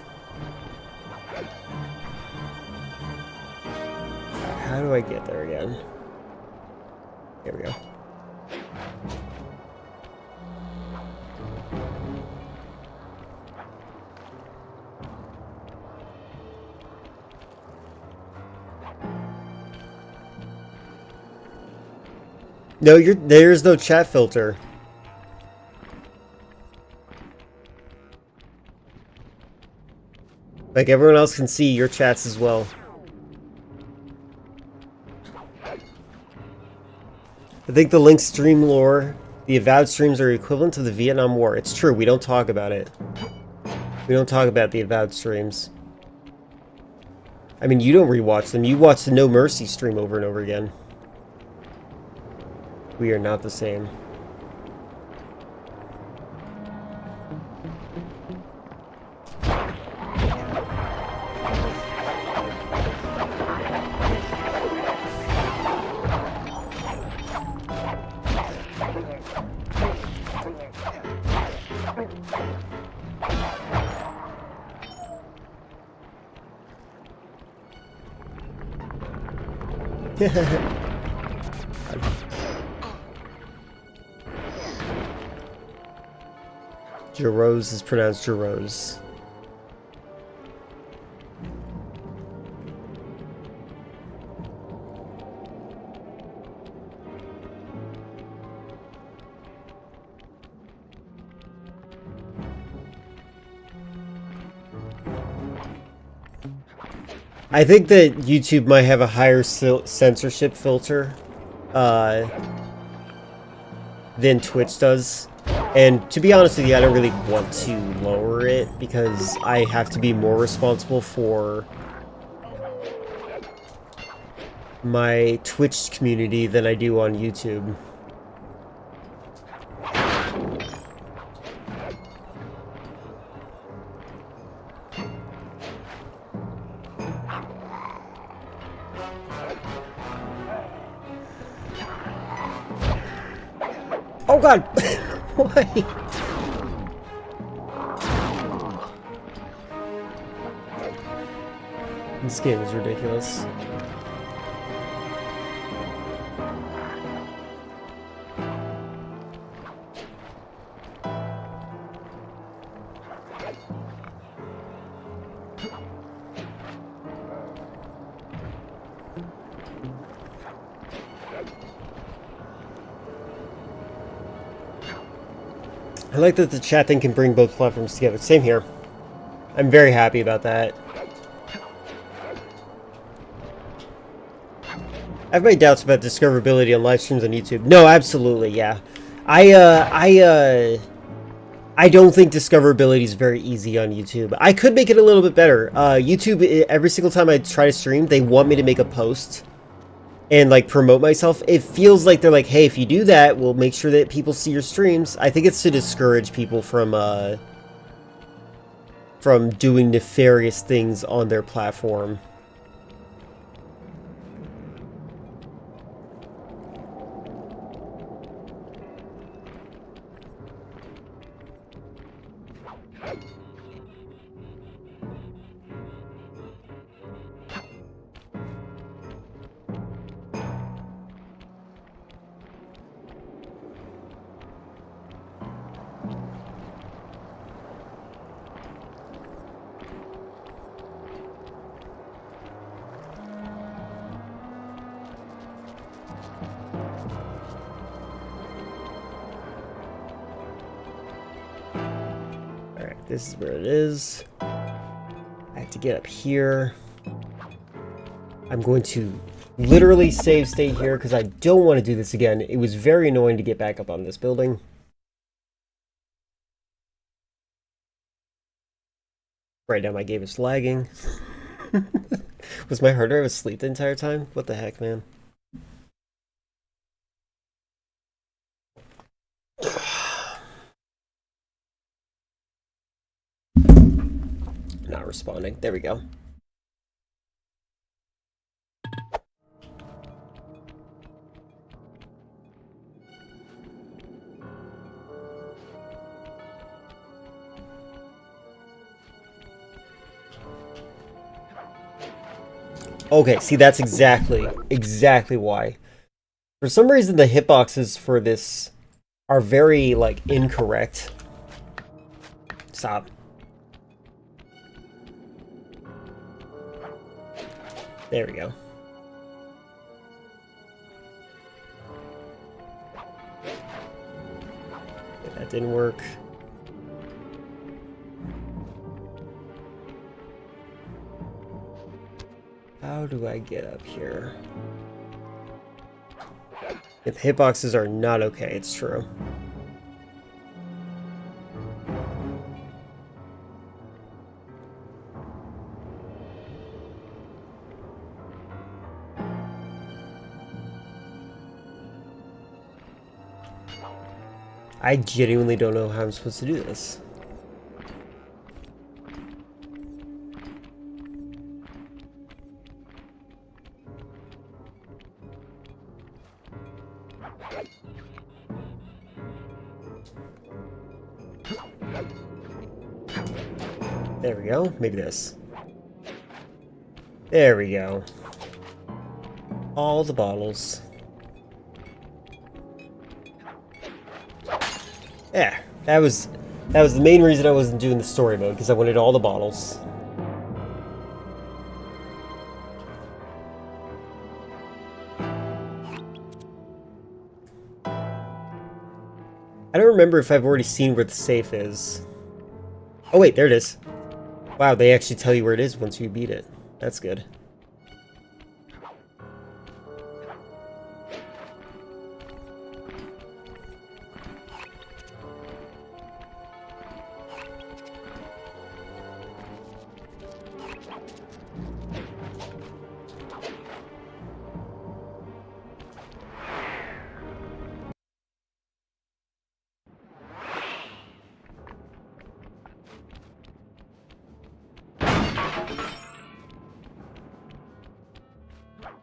How do I get there again? Here we go. No, there's no chat filter. Like, everyone else can see your chats as well. I think the link stream lore, the avowed streams are equivalent to the Vietnam War. It's true, we don't talk about it. We don't talk about the avowed streams. I mean, you don't rewatch them. You watch the No Mercy stream over and over again. We are not the same. Jerose is pronounced Jerose. I think that YouTube might have a higher censorship filter than Twitch does. And to be honest with you, I don't really want to lower it because I have to be more responsible for my Twitch community than I do on YouTube. Oh god! Why? This game is ridiculous. I like that the chat thing can bring both platforms together. Same here. I'm very happy about that. I have my doubts about discoverability on live streams on YouTube. No, absolutely, yeah. I don't think discoverability is very easy on YouTube. I could make it a little bit better. YouTube, every single time I try to stream, they want me to make a post and like promote myself. It feels like they're like, hey, if you do that, we'll make sure that people see your streams. I think it's to discourage people from doing nefarious things on their platform. This is where it is. I have to get up here. I'm going to literally save state here because I don't want to do this again. It was very annoying to get back up on this building. Right now my game is lagging. Was my hard drive asleep the entire time? What the heck, man? Not responding. There we go. Okay, see, that's exactly why. For some reason, the hitboxes for this are very, like, incorrect. Stop. There we go. Okay, that didn't work. How do I get up here? If hitboxes are not okay, it's true. I genuinely don't know how I'm supposed to do this. There we go. Maybe this. There we go. All the bottles. Yeah, that was the main reason I wasn't doing the story mode, because I wanted all the bottles. I don't remember if I've already seen where the safe is. Oh wait, there it is. Wow, they actually tell you where it is once you beat it. That's good.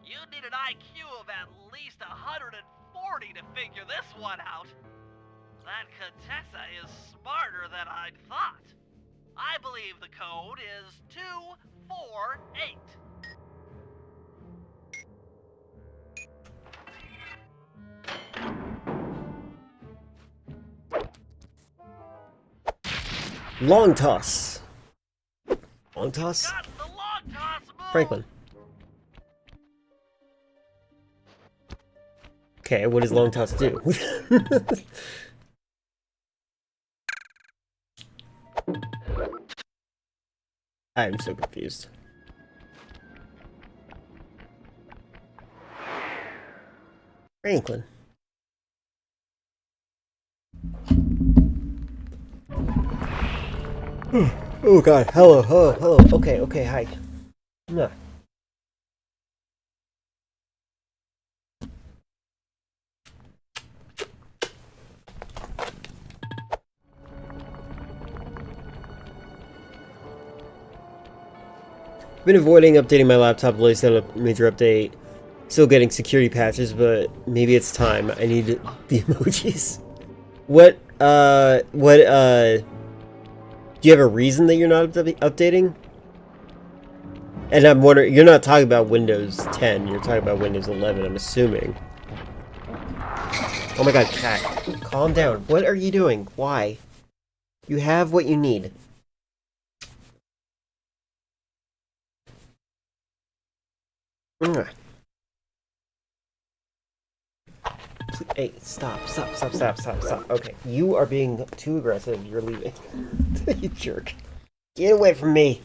You need an IQ of at least 140 to figure this one out. That Contessa is smarter than I'd thought. I believe the code is 248. Long toss. Long toss? Franklin. Okay, what does long toss do? I'm so confused. Franklin. Oh god, hello, hello, hello. Okay, okay, hi. No. I've been avoiding updating my laptop, latest on a major update. Still getting security patches, but maybe it's time. I need the emojis. What, do you have a reason that you're not updating? And I'm wondering, you're not talking about Windows 10, you're talking about Windows 11, I'm assuming. Oh my god, cat. Calm down. What are you doing? Why? You have what you need. Hey, stop. Okay, you are being too aggressive. You're leaving. You jerk. Get away from me.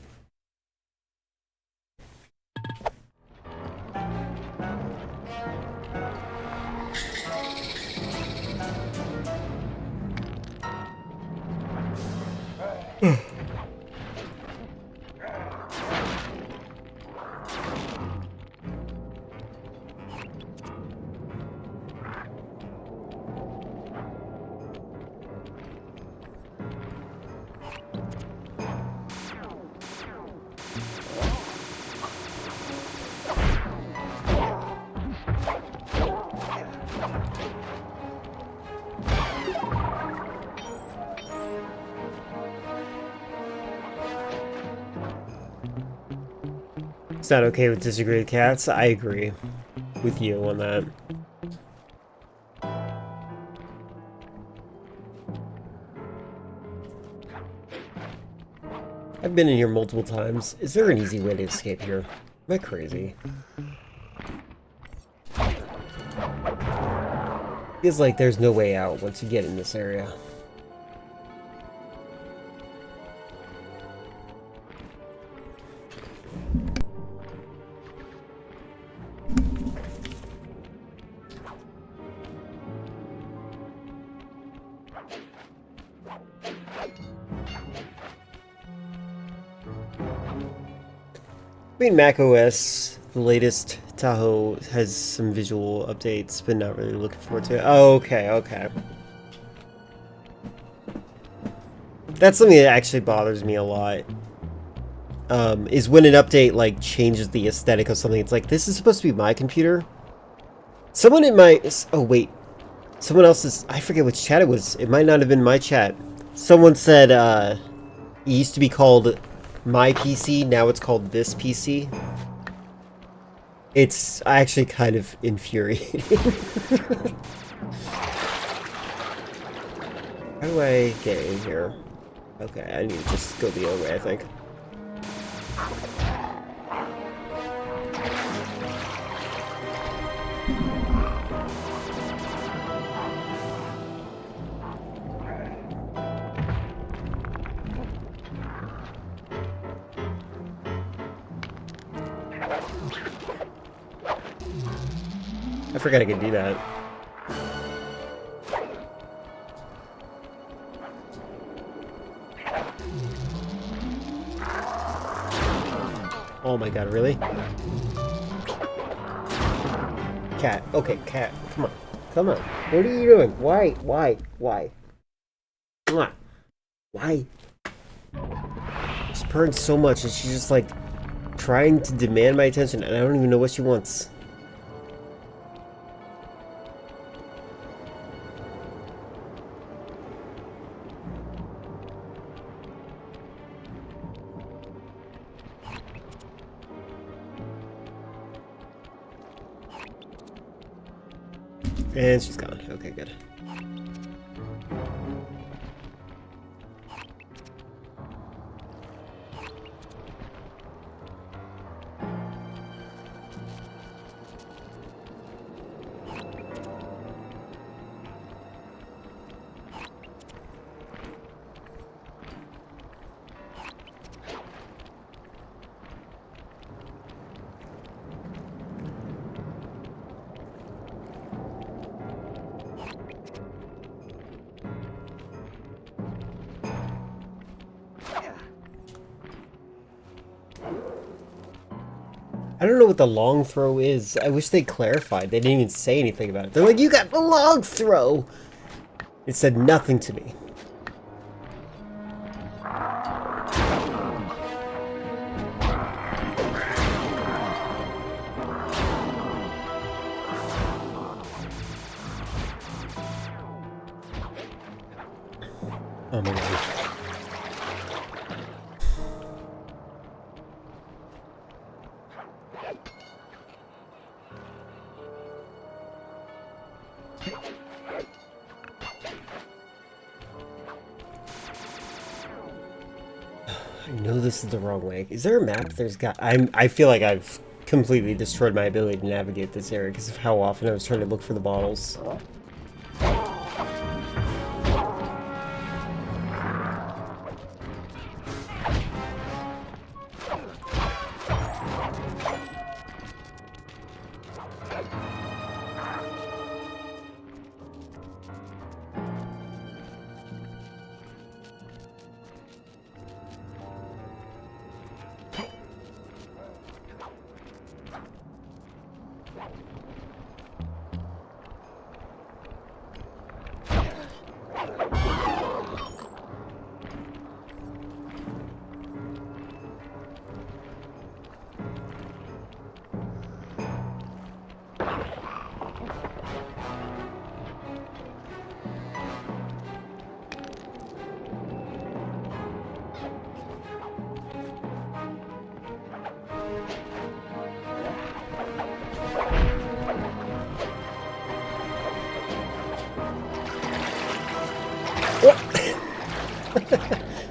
It's not okay with disagree with cats. I agree with you on that. I've been in here multiple times. Is there an easy way to escape here? Am I crazy? Feels like there's no way out once you get in this area. I mean, macOS, the latest Tahoe, has some visual updates, but not really looking forward to it. Oh, okay, okay. That's something that actually bothers me a lot. Is when an update, like, changes the aesthetic of something. It's like, this is supposed to be my computer? Someone in my... Oh, wait. Someone else's... I forget which chat it was. It might not have been my chat. Someone said, it used to be called... my PC, now it's called this PC. It's actually kind of infuriating. How do I get in here? Okay, I need to just go the other way, I think. I forgot I could do that. Oh my god, really? Cat. Okay, cat. Come on. Come on. What are you doing? Why? Come on. Why? She's purring so much and she's just like trying to demand my attention and I don't even know what she wants. And she's gone. Okay, good. I don't know what the long throw is. I wish they clarified. They didn't even say anything about it. They're like, you got the long throw! It said nothing to me. Oh my god. I know this is the wrong way. Is there a map? There's got... I feel like I've completely destroyed my ability to navigate this area because of how often I was trying to look for the bottles.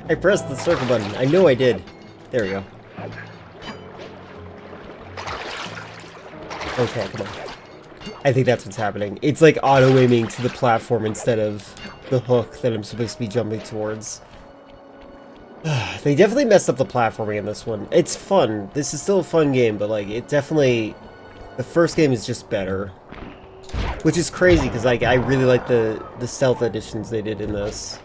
I pressed the circle button. I know I did. There we go. Okay, come on. I think that's what's happening. It's like auto-aiming to the platform instead of the hook that I'm supposed to be jumping towards. They definitely messed up the platforming in this one. It's fun. This is still a fun game, but like, it definitely... The first game is just better. Which is crazy, because like, I really like the stealth additions they did in this.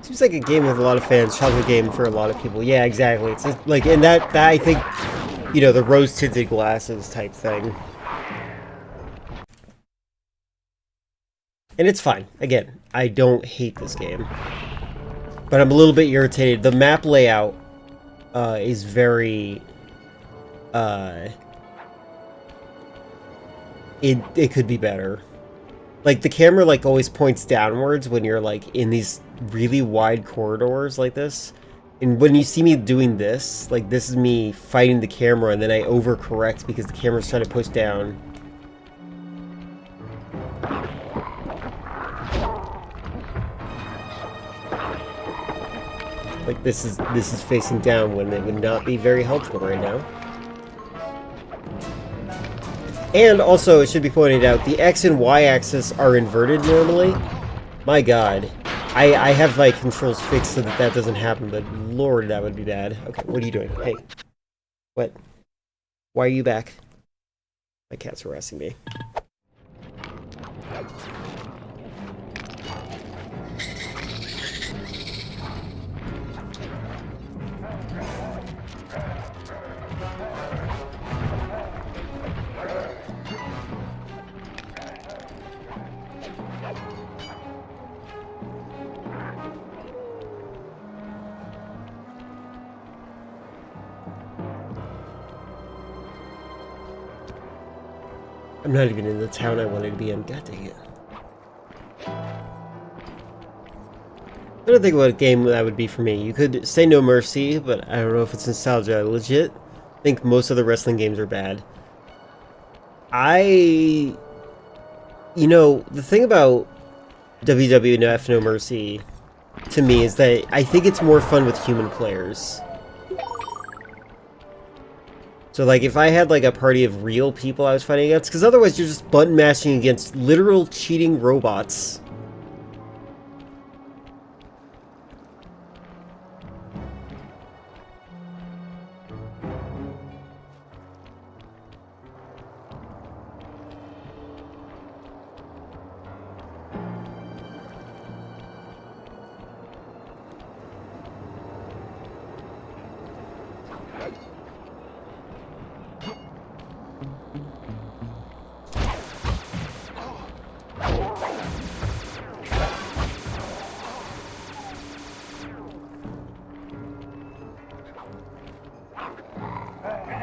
Seems like a game with a lot of fans, childhood game for a lot of people. Yeah, exactly. It's just like, and that I think, you know, the rose-tinted glasses type thing. And it's fine. Again, I don't hate this game. But I'm a little bit irritated. The map layout is very... It could be better. Like, the camera, like, always points downwards when you're, like, in these really wide corridors like this. And when you see me doing this, like, this is me fighting the camera, and then I overcorrect because the camera's trying to push down. Like, this is facing down when it would not be very helpful right now. And also, it should be pointed out, the X and Y axis are inverted normally. My god. I have my controls fixed so that that doesn't happen, but lord, that would be bad. Okay, what are you doing? Hey. What? Why are you back? My cat's harassing me. I'm not even in the town I wanted to be in. God dang it. I don't think what a game that would be for me. You could say No Mercy, but I don't know if it's nostalgia. Legit, I think most of the wrestling games are bad. You know, the thing about WWF No Mercy, to me, is that I think it's more fun with human players. So, like, if I had, like, a party of real people I was fighting against, because otherwise you're just button mashing against literal cheating robots.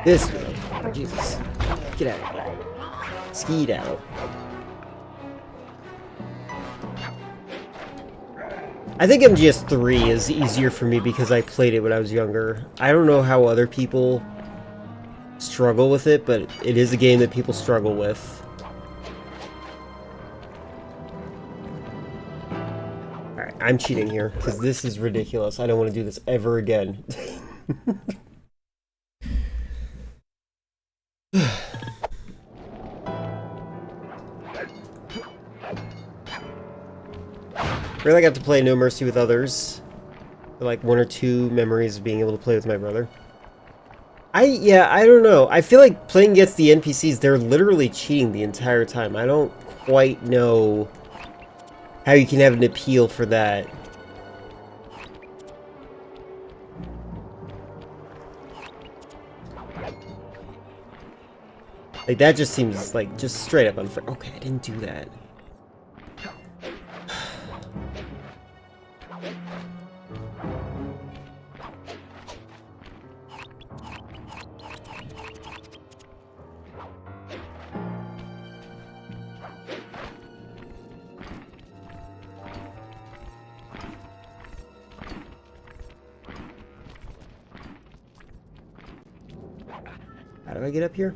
This way. Oh, Jesus. Get out of here. Skeet out. I think MGS3 is easier for me because I played it when I was younger. I don't know how other people struggle with it, but it is a game that people struggle with. Alright, I'm cheating here because this is ridiculous. I don't want to do this ever again. Really got to play No Mercy with others. For like 1 or 2 memories of being able to play with my brother. Yeah, I don't know. I feel like playing against the NPCs, they're literally cheating the entire time. I don't quite know how you can have an appeal for that. Like, that just seems like just straight up unfair. Okay, I didn't do that. do I get up here?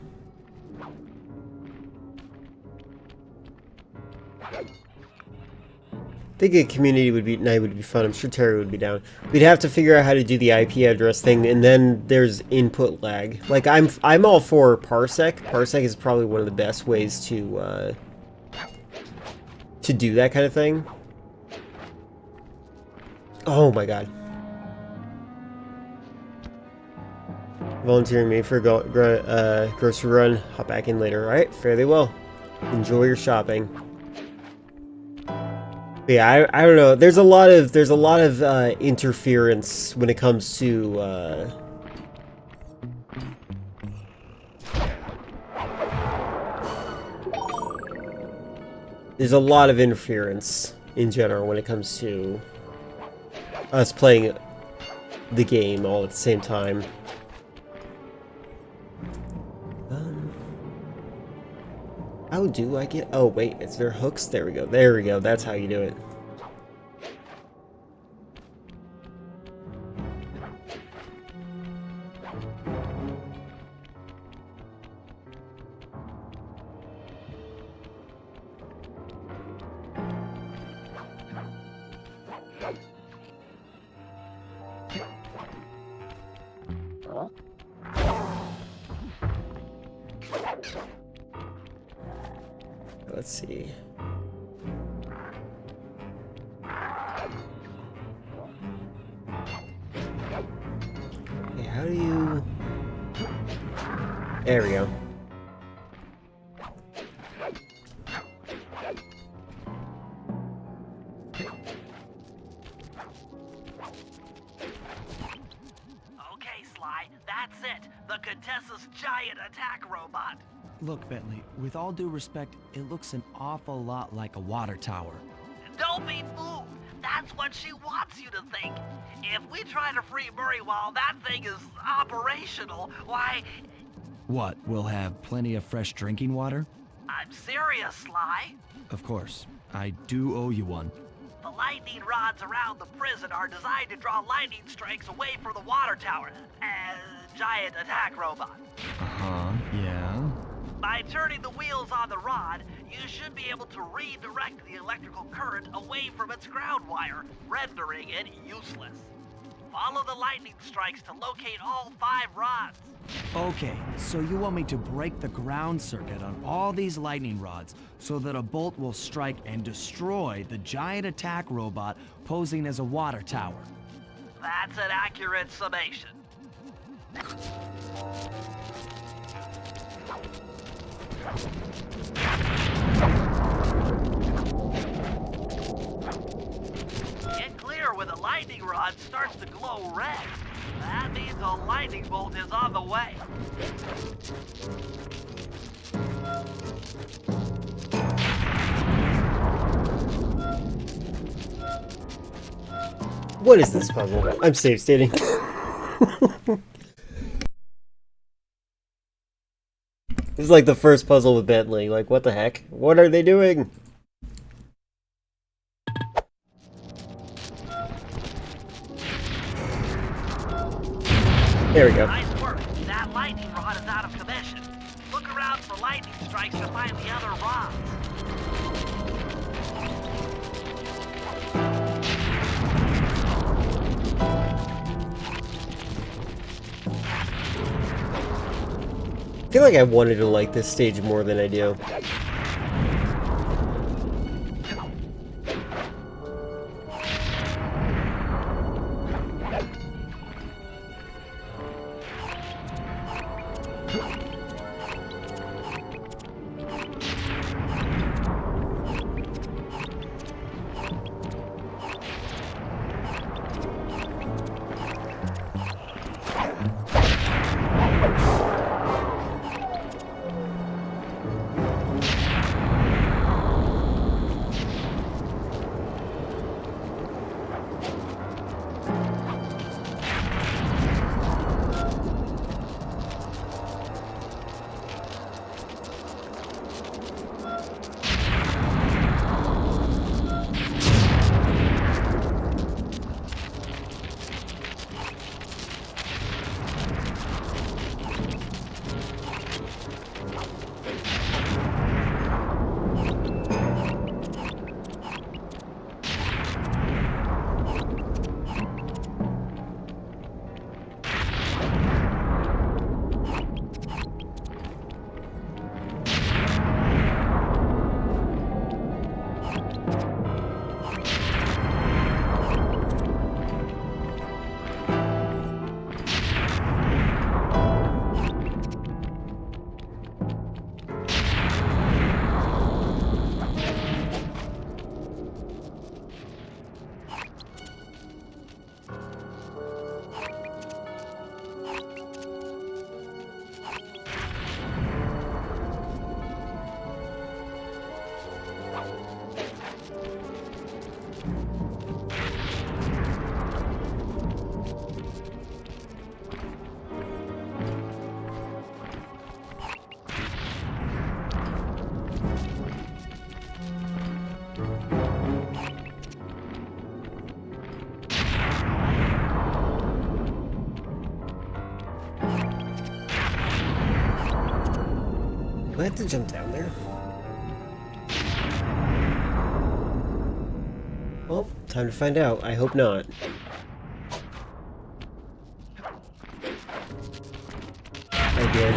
I think a community night would be fun. I'm sure Terry would be down. We'd have to figure out how to do the IP address thing, and then there's input lag. Like I'm all for Parsec. Parsec is probably one of the best ways to do that kind of thing. Oh my god. Volunteering me for a grocery run. Hop back in later. Alright, fairly well. Enjoy your shopping. But yeah, I don't know. There's a lot of interference when it comes to there's a lot of interference in general when it comes to us playing the game all at the same time. How do I get... Oh, wait. Is there hooks? There we go. There we go. That's how you do it. Let's see. Okay, how do you... There we go. Okay, Sly, that's it. The Contessa's giant attack robot. Look, Bentley, with all due respect, it looks an awful lot like a water tower. Don't be moved. That's what she wants you to think. If we try to free Murray while that thing is operational, why... What, we'll have plenty of fresh drinking water? I'm serious, Sly. Of course. I do owe you one. The lightning rods around the prison are designed to draw lightning strikes away from the water tower. Giant attack robot. Uh-huh, yeah. By turning the wheels on the rod, you should be able to redirect the electrical current away from its ground wire, rendering it useless. Follow the lightning strikes to locate all 5 rods. Okay, so you want me to break the ground circuit on all these lightning rods so that a bolt will strike and destroy the giant attack robot posing as a water tower. That's an accurate summation. Get clear when the lightning rod starts to glow red. That means a lightning bolt is on the way. What is this puzzle? I'm save stating. This is like the first puzzle with Bentley. Like, what the heck? What are they doing? There we go. Nice work. That lightning rod is out of commission. Look around for lightning strikes to find the other rods. I feel like I wanted to like this stage more than I do. have to jump down there? Well, time to find out. I hope not. I did.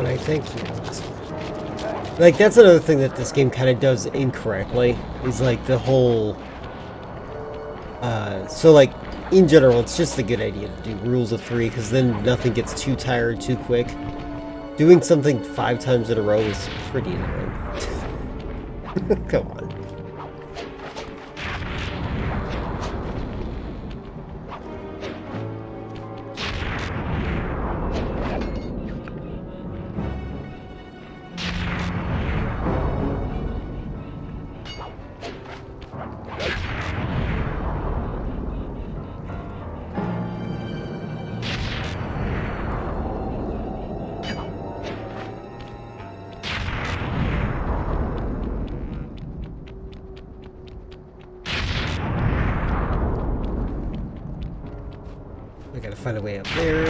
I think, like, that's another thing that this game kind of does incorrectly, is like the whole, so like, in general, it's just a good idea to do rules of 3, because then nothing gets too tired too quick. Doing something 5 times in a row is pretty annoying. Come on. I gotta find a way up there.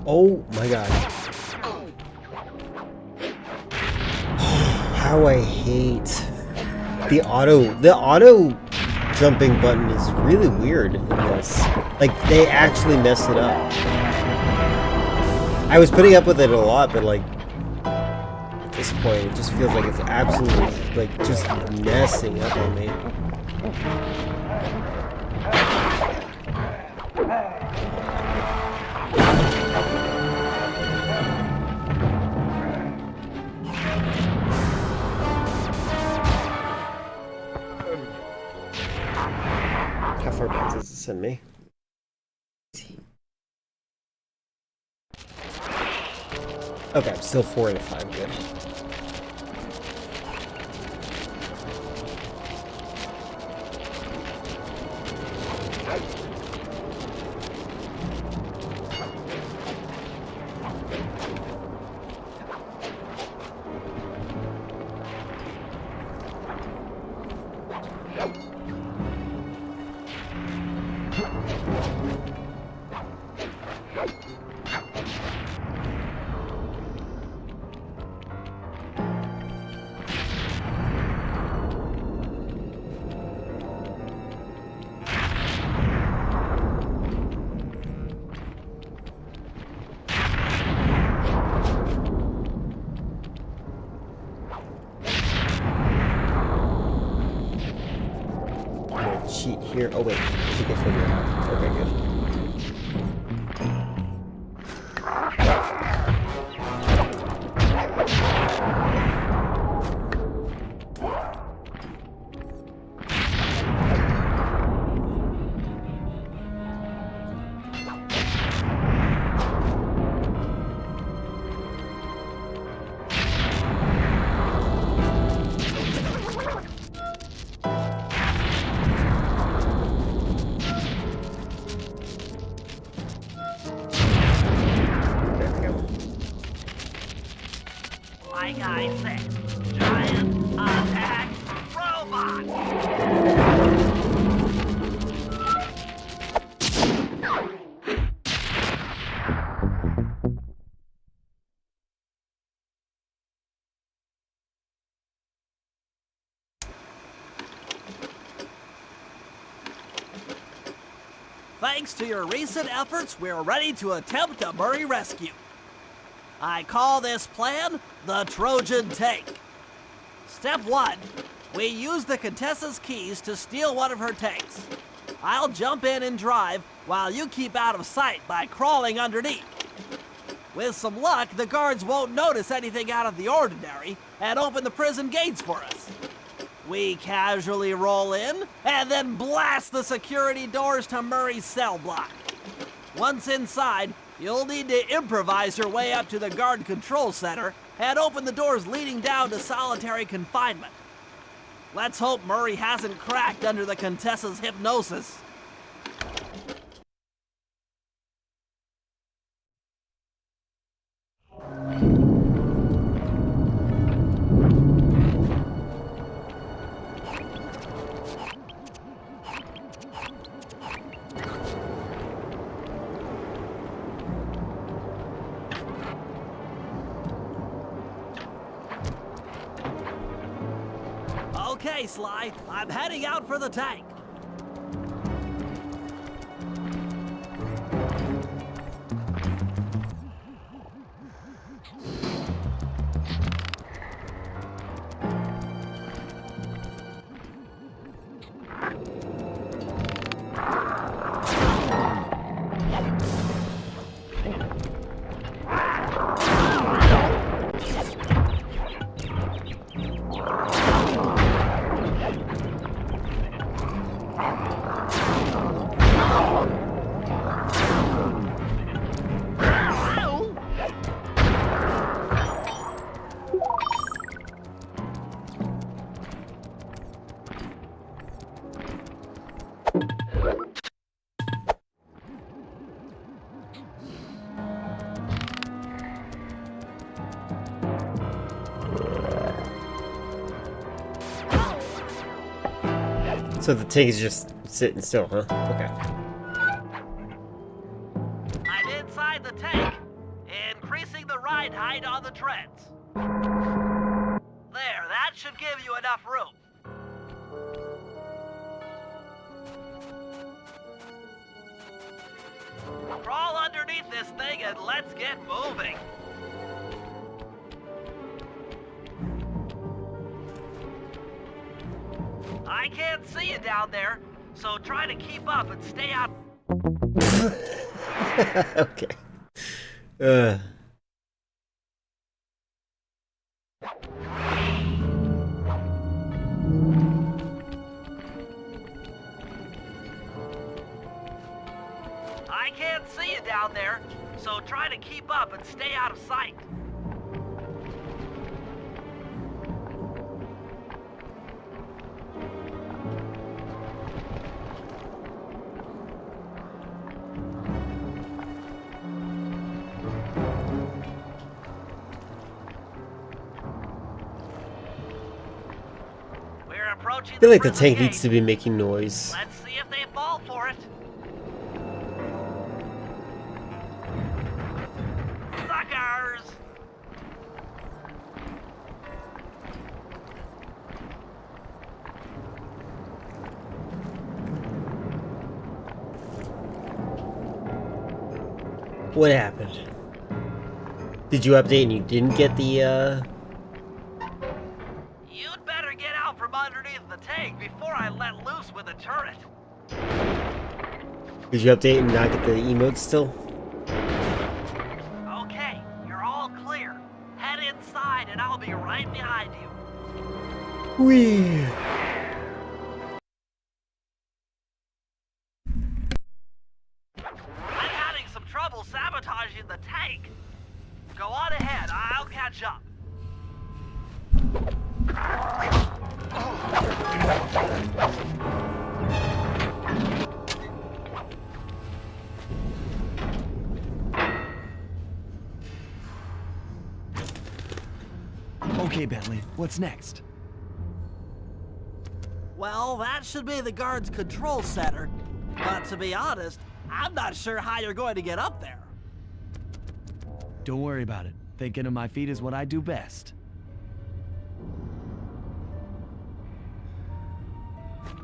Oh my god. How I hate the auto jumping button is really weird in this. Like, they actually messed it up. I was putting up with it a lot, but like, at this point, it just feels like it's absolutely, like, just messing up on me. How far back does it send me? Okay, I'm still 4 out of 5, good. here? Oh wait, I think I figured it out. Okay, good. Like I said, giant attack robot! Thanks to your recent efforts, we're ready to attempt a Murray rescue. I call this plan the Trojan Tank. Step 1. We use the Contessa's keys to steal one of her tanks. I'll jump in and drive while you keep out of sight by crawling underneath. With some luck, the guards won't notice anything out of the ordinary and open the prison gates for us. We casually roll in and then blast the security doors to Murray's cell block. Once inside, you'll need to improvise your way up to the guard control center and open the doors leading down to solitary confinement. Let's hope Murray hasn't cracked under the Contessa's hypnosis. Okay, Sly, I'm heading out for the tank. So the tank is just sitting still, huh? Okay. I'm inside the tank, increasing the ride height on the treads. There, that should give you enough room. Crawl underneath this thing and let's get moving. I can't see you down there, so try to keep up and stay out. Okay. I can't see you down there, so try to keep up and stay out of sight. I feel like the tank needs to be making noise. Let's see if they fall for it. Suckers! What happened? Did you update and you didn't get the, You'd better get out from underneath the tank before I let loose with the turret. Did you update and not get the emotes still? Okay, you're all clear. Head inside and I'll be right behind you. Whee! I'm having some trouble sabotaging the tank. Go on ahead, I'll catch up. Okay, Bentley, what's next? Well, that should be the guard's control center. But to be honest, I'm not sure how you're going to get up there. Don't worry about it. Thinking of my feet is what I do best.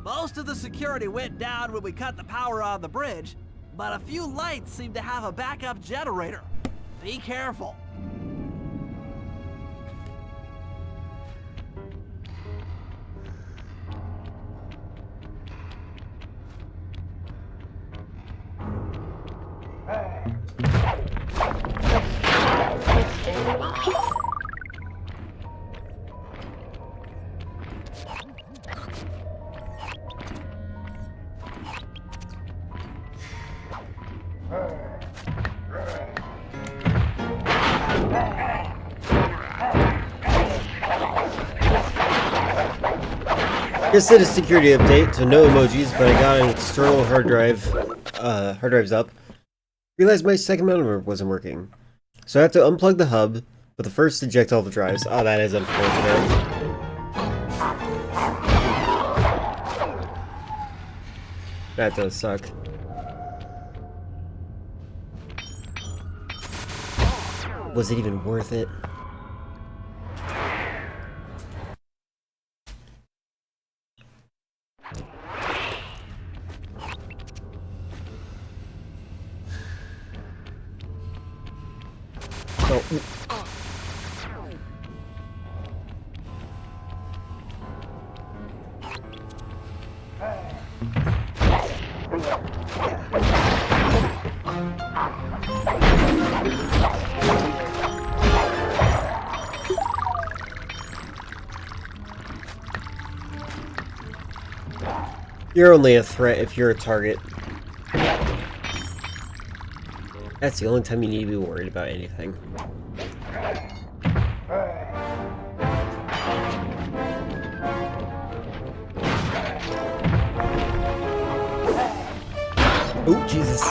Most of the security went down when we cut the power on the bridge, but a few lights seem to have a backup generator. Be careful. Just did a security update, so no emojis, but I got an external hard drives up. Realized my second monitor wasn't working. So I have to unplug the hub, but the first eject all the drives. Oh, that is unfortunate. That does suck. Was it even worth it? Oh. You're only a threat if you're a target. That's the only time you need to be worried about anything. Oh, Jesus.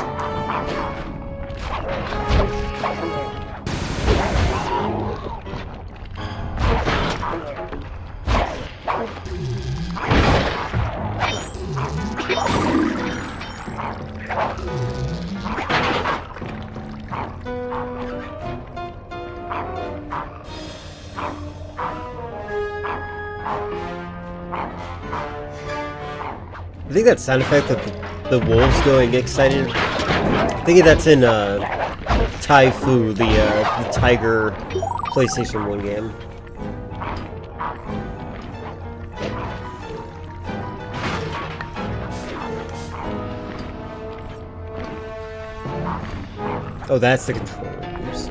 I think that sound effect of the wolves going excited, I think that's in Tai Fu, the Tiger PlayStation 1 game. Oh, that's the controllers.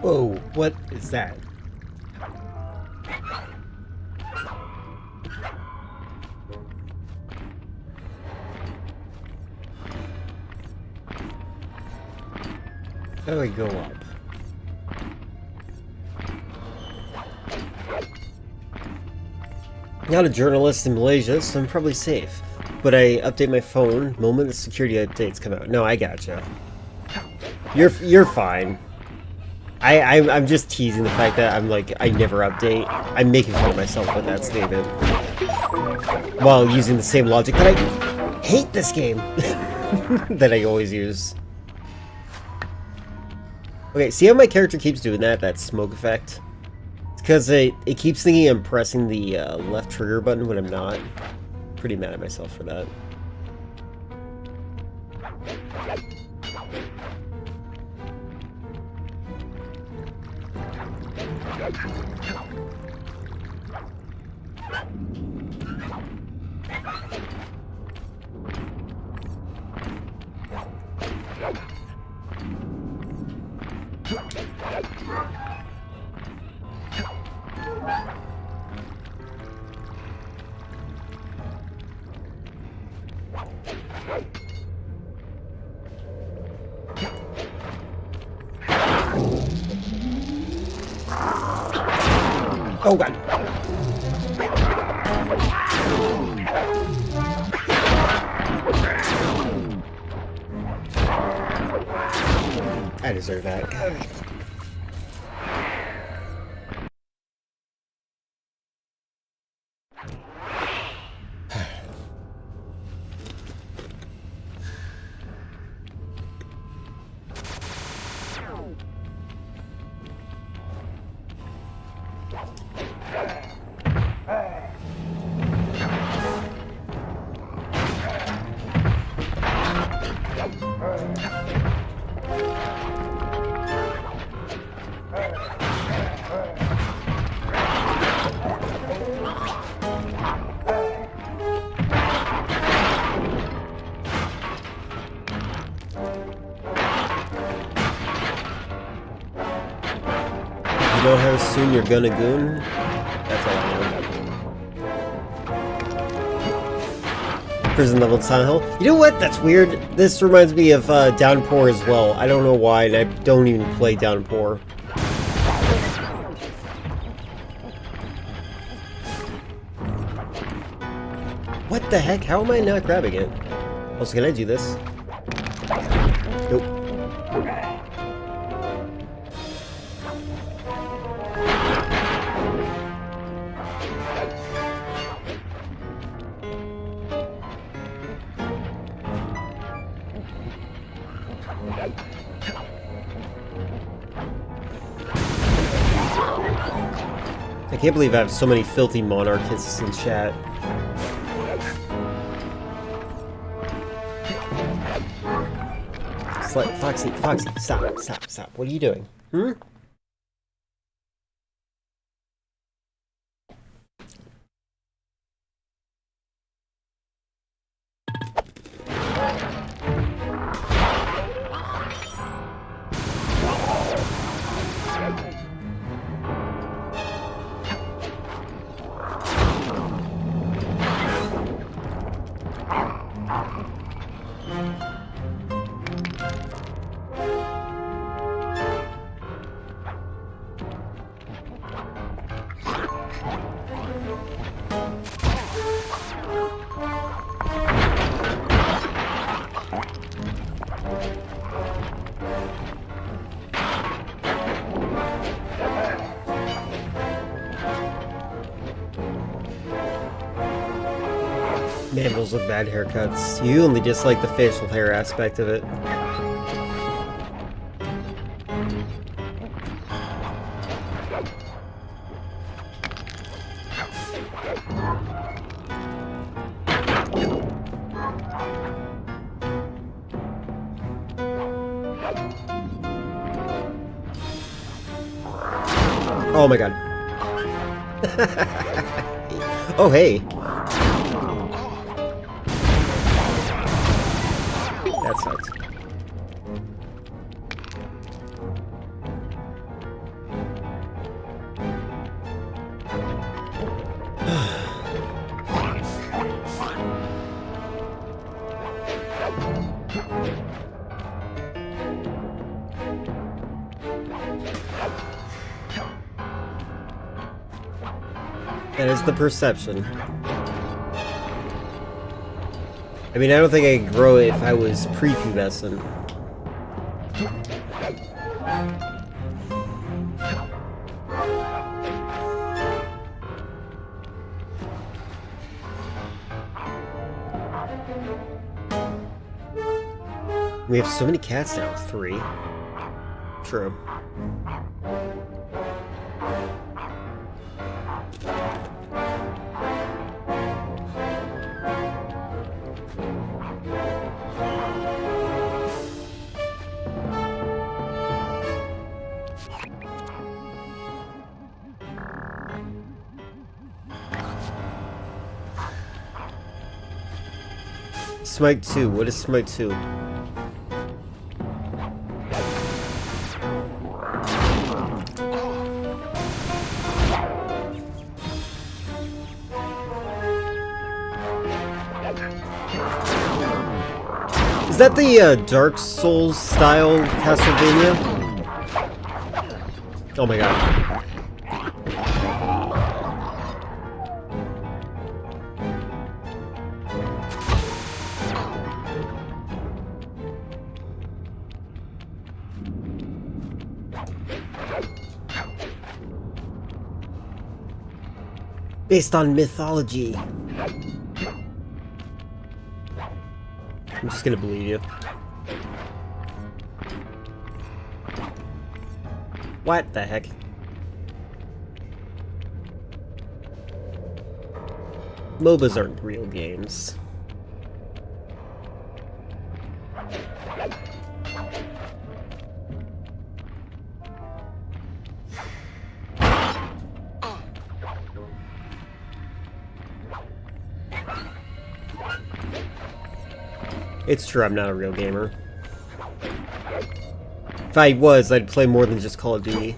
Whoa, what is that? How do I go up? Not a journalist in Malaysia, so I'm probably safe. But I update my phone moment the security updates come out. No, I gotcha. You're fine. I'm just teasing the fact that I'm like, I never update. I'm making fun of myself with that statement. While using the same logic that I hate this game. That I always use. Okay, see how my character keeps doing that smoke effect? It's because it keeps thinking I'm pressing the left trigger button when I'm not. Pretty mad at myself for that. Oh god. I deserve that. You know how soon you're gonna goon? That's all I know. Prison level Silent Hill. You know what? That's weird. This reminds me of Downpour as well. I don't know why, and I don't even play Downpour. What the heck? How am I not grabbing it? Also, can I do this? Nope. I can't believe I have so many filthy monarchists in chat. Foxy, stop. What are you doing? Hmm? Man, those look bad haircuts. You only dislike the facial hair aspect of it. Oh my god. Oh hey. That sucks. That is the perception. I mean, I don't think I could grow it if I was prepubescent. We have so many cats now. 3. True. Smite 2. What is Smite 2? Is that the Dark Souls style Castlevania? Oh my god. Based on mythology. I'm just gonna believe you. What the heck? MOBAs aren't real games. It's true, I'm not a real gamer. If I was, I'd play more than just Call of Duty.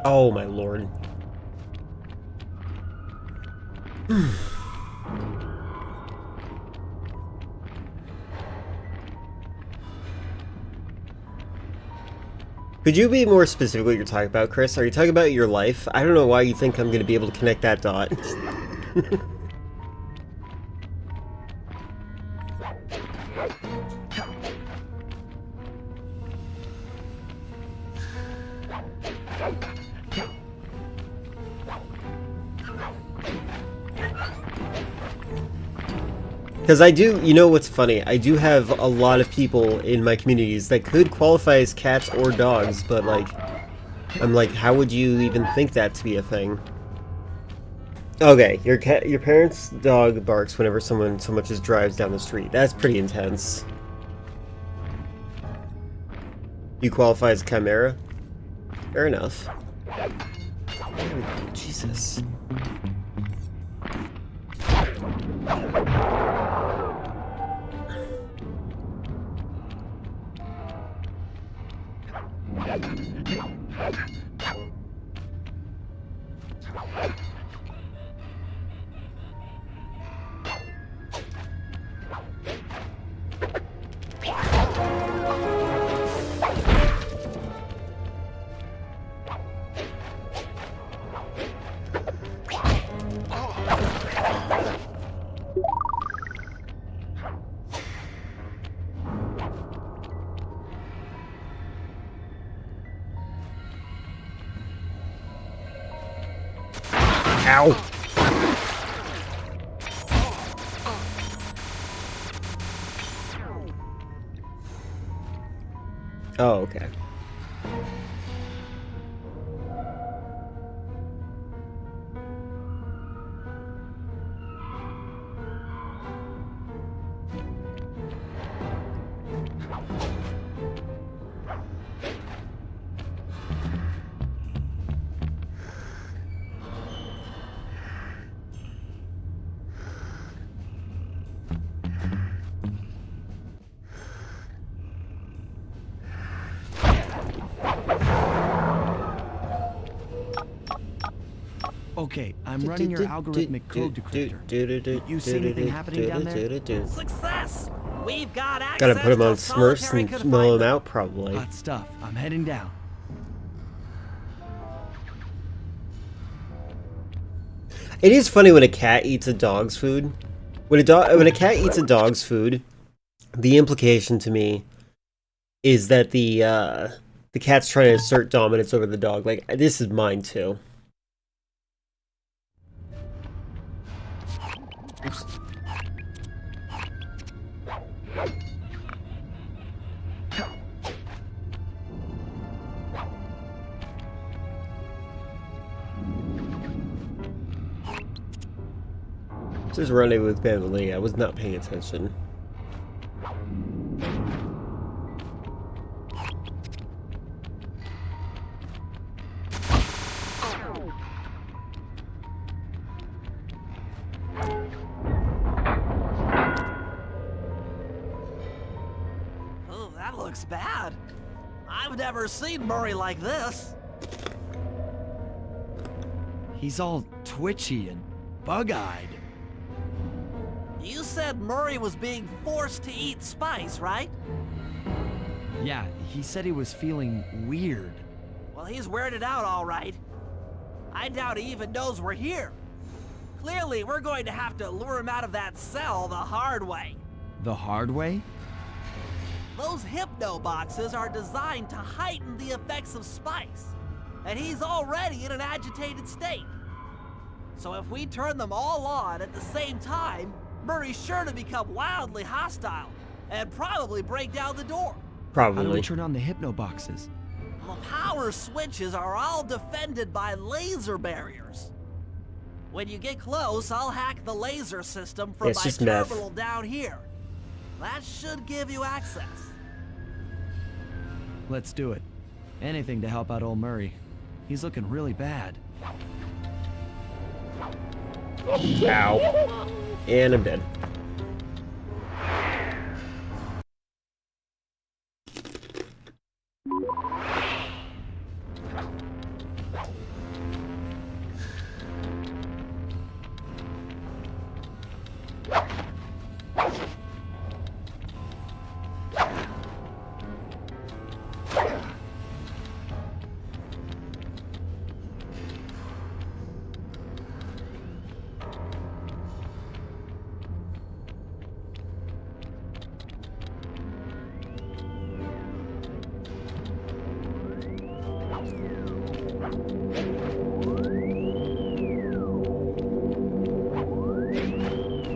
Oh my lord. Could you be more specific what you're talking about, Chris? Are you talking about your life? I don't know why you think I'm going to be able to connect that dot. Because I do, you know what's funny? I do have a lot of people in my communities that could qualify as cats or dogs, but like, I'm like, how would you even think that to be a thing? Okay, your parents' dog barks whenever someone so much as drives down the street. That's pretty intense. You qualify as chimera? Fair enough. Jesus. Ow! Oh, okay. Okay, I'm running your algorithmic code decryptor. You see anything happening down there? Success! We've got access Gotta put him on to Smurfs solitary and mill him confinement. out, probably. Hot stuff. I'm heading down. It is funny when a cat eats a dog's food. When a cat eats a dog's food, the implication to me is that the cat's trying to assert dominance over the dog. Like, this is mine too. Oops. Just running with Beverly. I was not paying attention. Oh, that looks bad. I've never seen Murray like this. He's all twitchy and bug-eyed. You said Murray was being forced to eat spice, right? Yeah, he said he was feeling weird. Well, he's weirded out all right. I doubt he even knows we're here. Clearly, we're going to have to lure him out of that cell the hard way. The hard way? Those hypno boxes are designed to heighten the effects of spice, and he's already in an agitated state. So if we turn them all on at the same time, Murray's sure to become wildly hostile and probably break down the door. Probably. How do we turn on the hypno boxes? The power switches are all defended by laser barriers. When you get close, I'll hack the laser system from my terminal down here. That should give you access. Let's do it. Anything to help out old Murray. He's looking really bad. Ow. And I'm dead.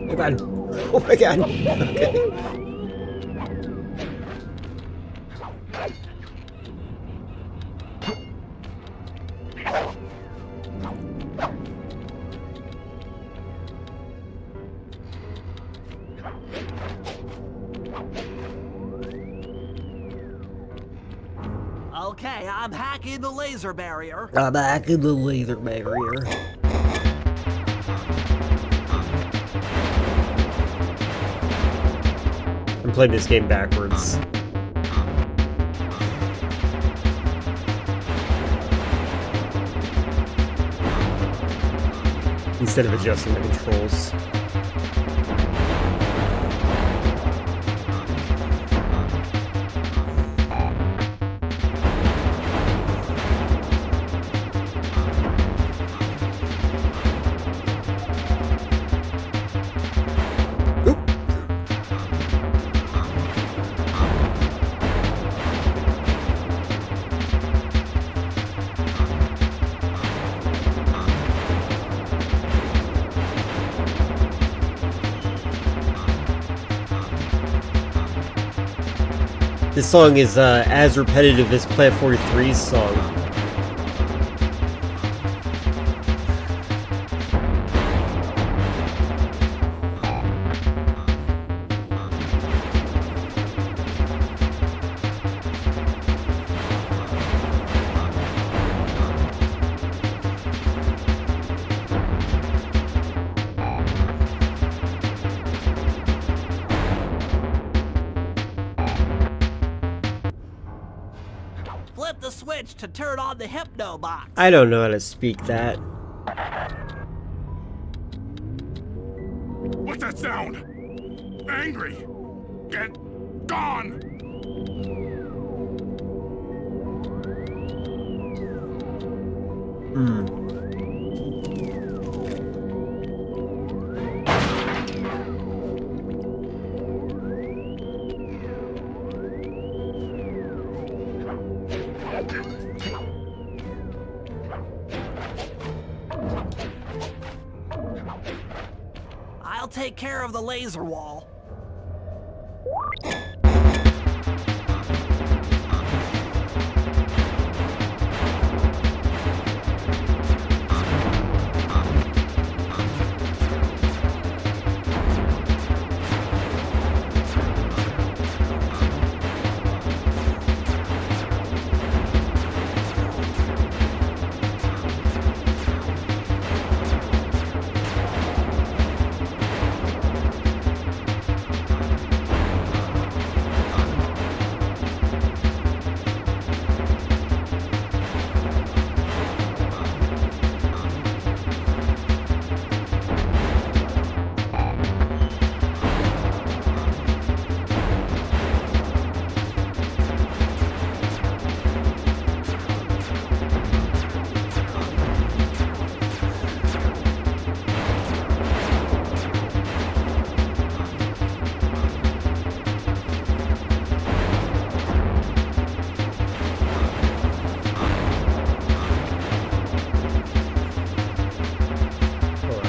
Oh god. Oh my god. Okay. Okay, I'm hacking the laser barrier. I'm hacking the laser barrier. I'm playing this game backwards. Instead of adjusting the controls. This song is as repetitive as Plant 43's song. Flip the switch to turn on the hypno box. I don't know how to speak that. What's that sound? Angry! Get gone! I'll take care of the laser wall.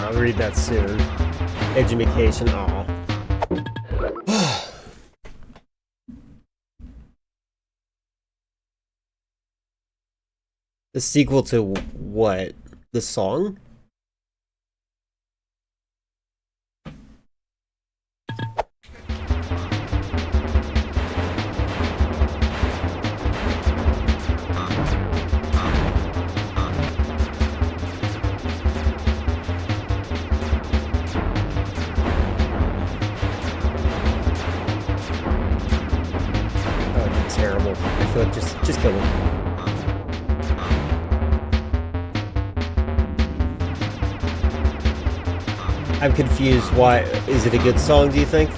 I'll read that soon. Education, aw. The sequel to what? The song? Terrible. I feel like just kill him. I'm confused. Why is it a good song, do you think?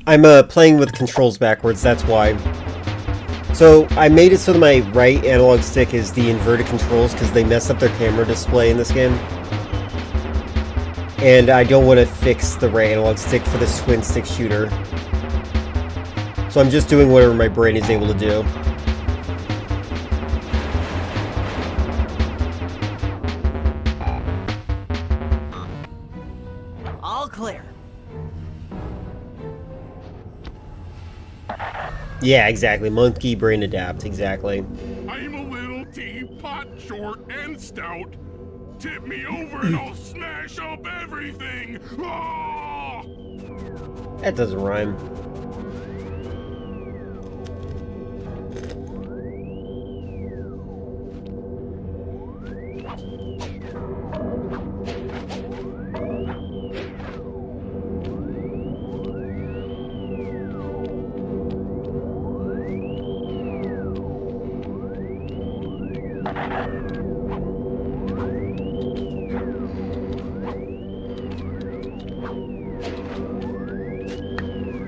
I'm playing with controls backwards, that's why. So I made it so that my right analog stick is the inverted controls because they mess up their camera display in this game. And I don't want to fix the right analog stick for this twin stick shooter. So I'm just doing whatever my brain is able to do. All clear. Yeah, exactly. Monkey brain adapt, exactly. I'm a little teapot, short and stout. Tip me over and I'll smash up everything. Ah! That doesn't rhyme.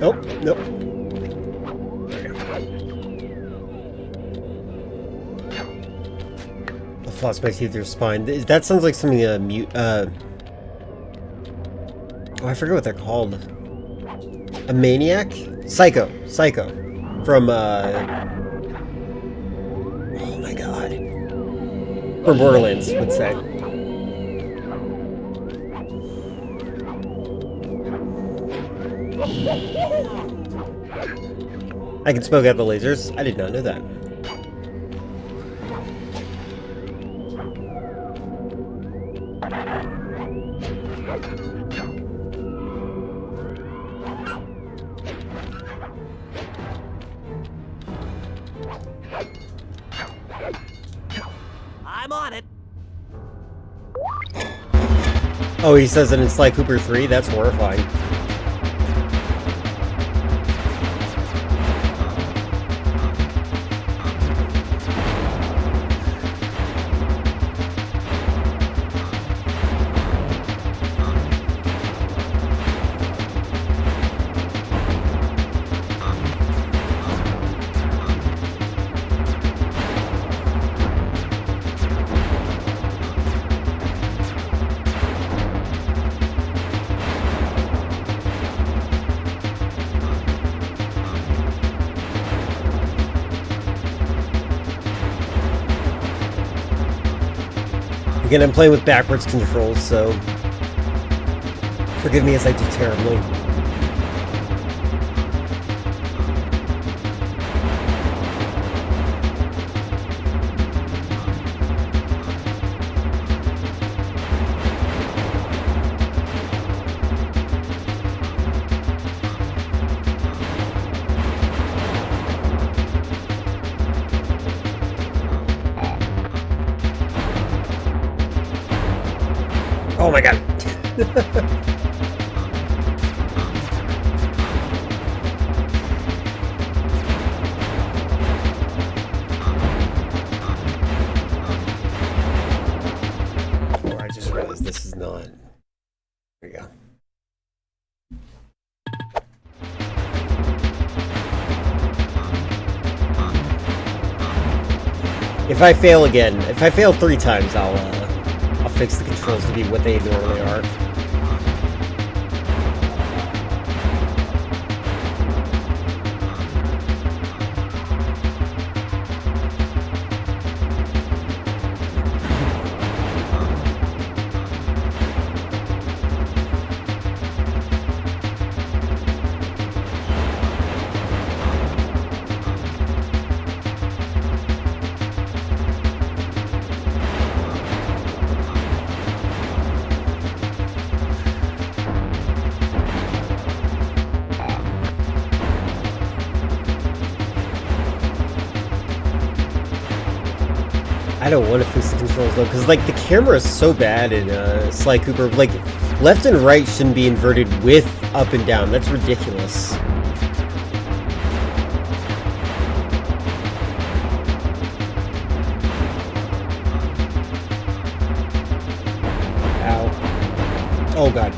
Nope, nope. I'll floss my teeth through your spine. That sounds like something oh, I forget what they're called. A maniac? Psycho from oh my god, from Borderlands would say. I can smoke out the lasers. I did not know that. I'm on it. Oh, he says it in Sly Cooper 3? That's horrifying. Again, I'm playing with backwards controls, so forgive me as I do terribly. Oh my god. Oh, I just realized this is not. There we go. If I fail again, if I fail 3 times, I'll fix the controls to be what they normally are. I don't want to fix the controls though, because like the camera is so bad in Sly Cooper. Like left and right shouldn't be inverted with up and down. That's ridiculous. Ow. Oh god.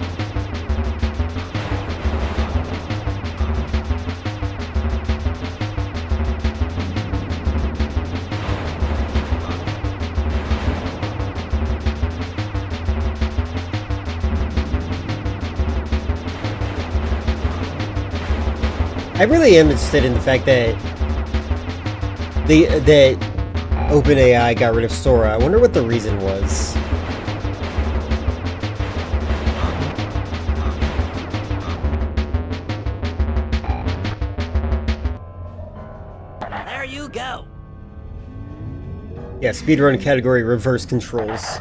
I really am interested in the fact that that OpenAI got rid of Sora. I wonder what the reason was. There you go. Yeah, speedrun category reverse controls.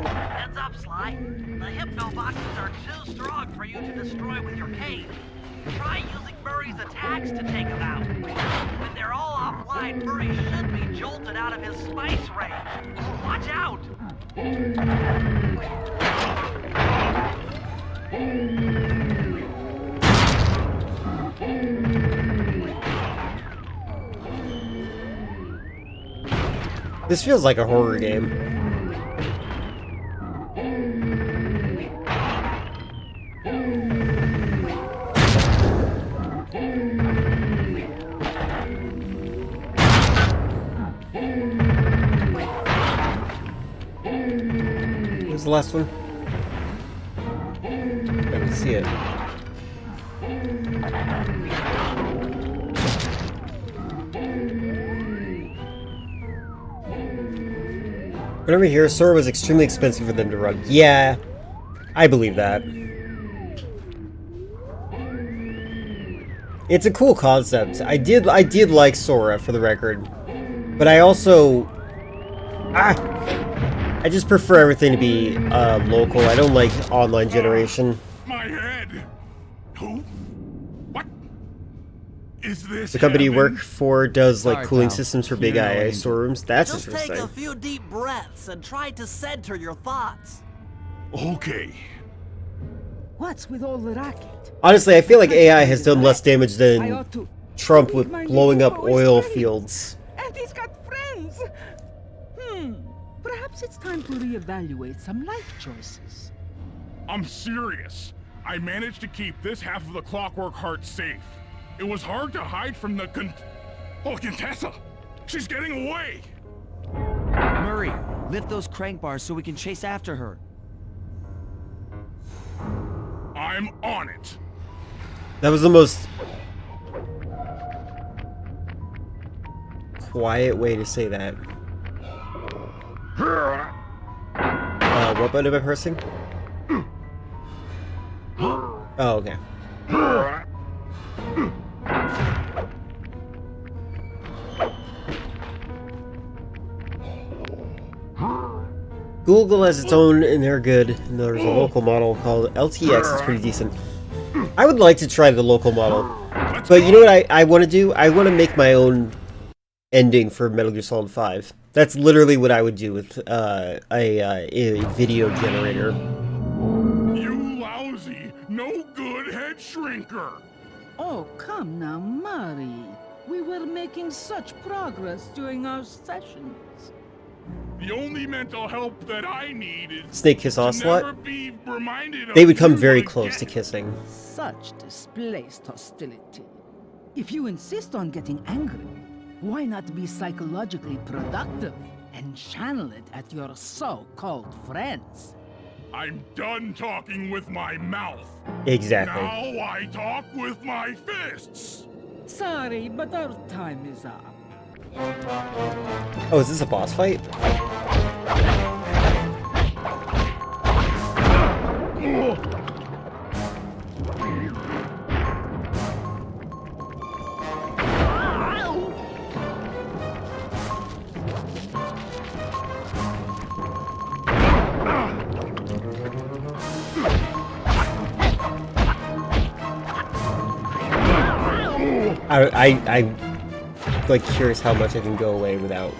Heads up, Sly. The hypno boxes are too strong for you to destroy with your cane. Try using Murray's attacks to take them out. When they're all offline, Murray should be jolted out of his spice range. Watch out! This feels like a horror game. Where's the last one? I can see it. Whenever here, Sora was extremely expensive for them to run. Yeah, I believe that. It's a cool concept. I did like Sora, for the record, but I also I just prefer everything to be local. I don't like online generation. My head. Who? What? Is this The company you heaven? work for does like Sorry, cooling pal. systems for You big know what I IA mean. storerooms. That's Just take interesting. a few deep breaths and try to center your thoughts. Okay. What's with all the racket? Honestly, I feel like AI has done less damage I than ought to. Trump with blowing up oil fields. And he's got friends. Perhaps it's time to reevaluate some life choices. I'm serious. I managed to keep this half of the Clockwork Heart safe. It was hard to hide from the Contessa! She's getting away! Murray, lift those crank bars so we can chase after her. I'm on it. That was the most quiet way to say that. What button am I pressing? Oh, okay. Google has its own, and they're good. And there's a local model called LTX. It's pretty decent. I would like to try the local model, but you know what I want to do? I want to make my own ending for Metal Gear Solid 5. That's literally what I would do with a video generator. You lousy, no good head shrinker! Oh, come now, Murray. We were making such progress during our sessions. The only mental help that I need is Snake Kiss to Ocelot? never be reminded of They would come you very again. close to kissing. Such displaced hostility. If you insist on getting angry, why not be psychologically productive and channel it at your so-called friends? I'm done talking with my mouth. Exactly. Now I talk with my fists. Sorry, but our time is up. Oh, is this a boss fight? I'm like curious how much I can go away without.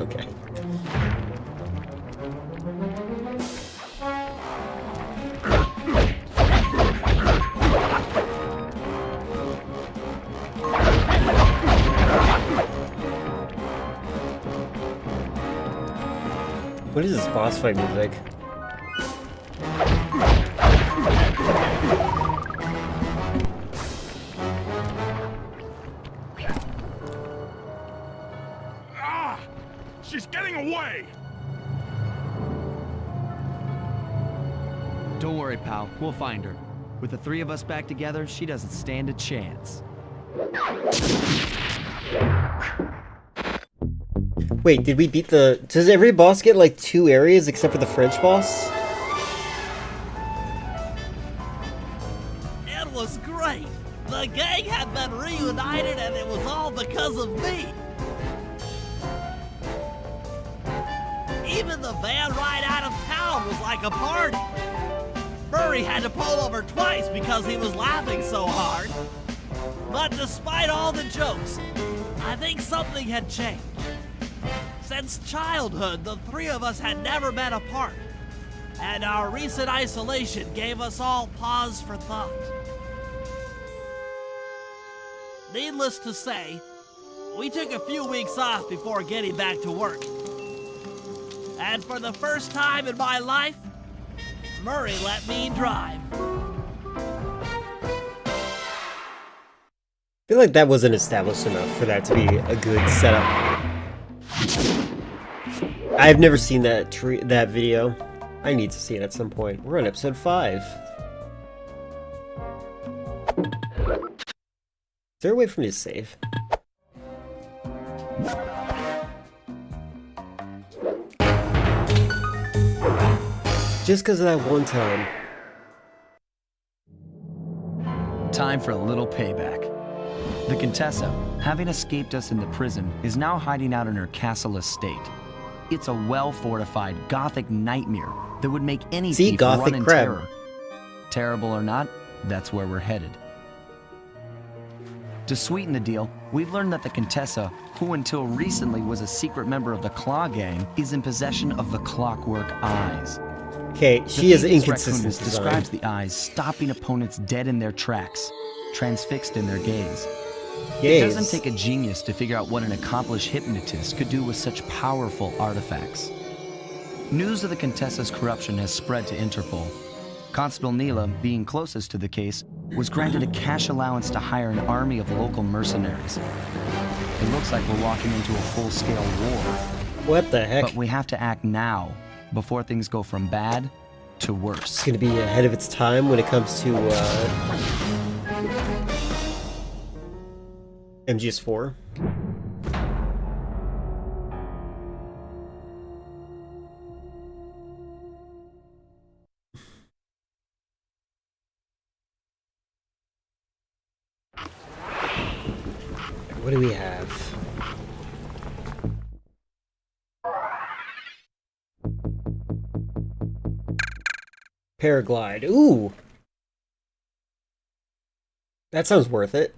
Okay. What is this boss fight music? Ah! She's getting away! Don't worry, pal. We'll find her. With the three of us back together, she doesn't stand a chance. Wait, did we beat the... Does every boss get like 2 areas except for the French boss? It was great. The gang had been reunited and it was all because of me. Even the van ride out of town was like a party. Murray had to pull over twice because he was laughing so hard. But despite all the jokes, I think something had changed. Since childhood, the three of us had never been apart, and our recent isolation gave us all pause for thought. Needless to say, we took a few weeks off before getting back to work. And for the first time in my life, Murray let me drive. feel like that wasn't established enough for that to be a good setup. I've never seen that video. I need to see it at some point. We're on episode 5. Is there a way for me to save? Just because of that one time. Time for a little payback. The Contessa, having escaped us in the prison, is now hiding out in her castle estate. It's a well-fortified Gothic nightmare that would make any thief run in terror. Terrible or not, that's where we're headed. To sweeten the deal, we've learned that the Contessa, who until recently was a secret member of the Claw Gang, is in possession of the Clockwork Eyes. Okay, she has inconsistent design. Describes the eyes stopping opponents dead in their tracks, transfixed in their gaze. It doesn't take a genius to figure out what an accomplished hypnotist could do with such powerful artifacts. News of the Contessa's corruption has spread to Interpol. Constable Neela, being closest to the case, was granted a cash allowance to hire an army of local mercenaries. It looks like we're walking into a full-scale war. What the heck? But we have to act now, before things go from bad to worse. It's going to be ahead of its time when it comes to MGS4. What do we have? Paraglide. Ooh! That sounds worth it.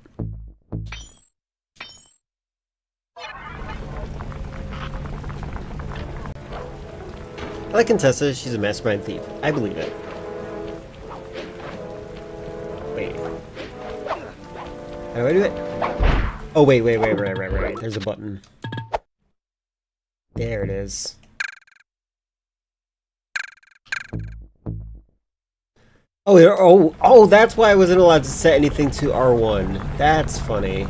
I like Contessa, she's a mastermind thief. I believe it. Wait. How do I do it? Oh, wait. Right. There's a button. There it is. Oh, that's why I wasn't allowed to set anything to R1. That's funny.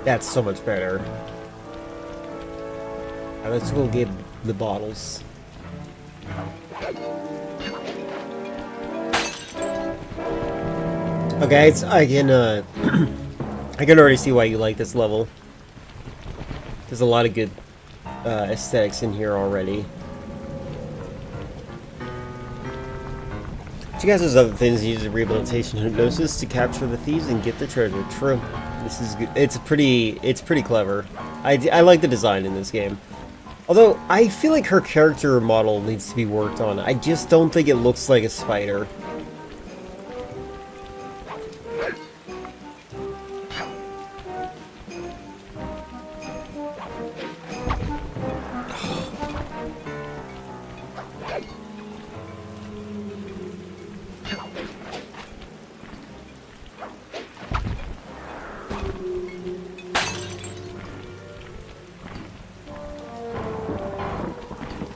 That's so much better. Right, let's go get the bottles. Okay, I can already see why you like this level. There's a lot of good aesthetics in here already. But you guys, there's other things. Use rehabilitation hypnosis to capture the thieves and get the treasure. True. This is good. It's pretty clever. I like the design in this game. Although I feel like her character model needs to be worked on. I just don't think it looks like a spider.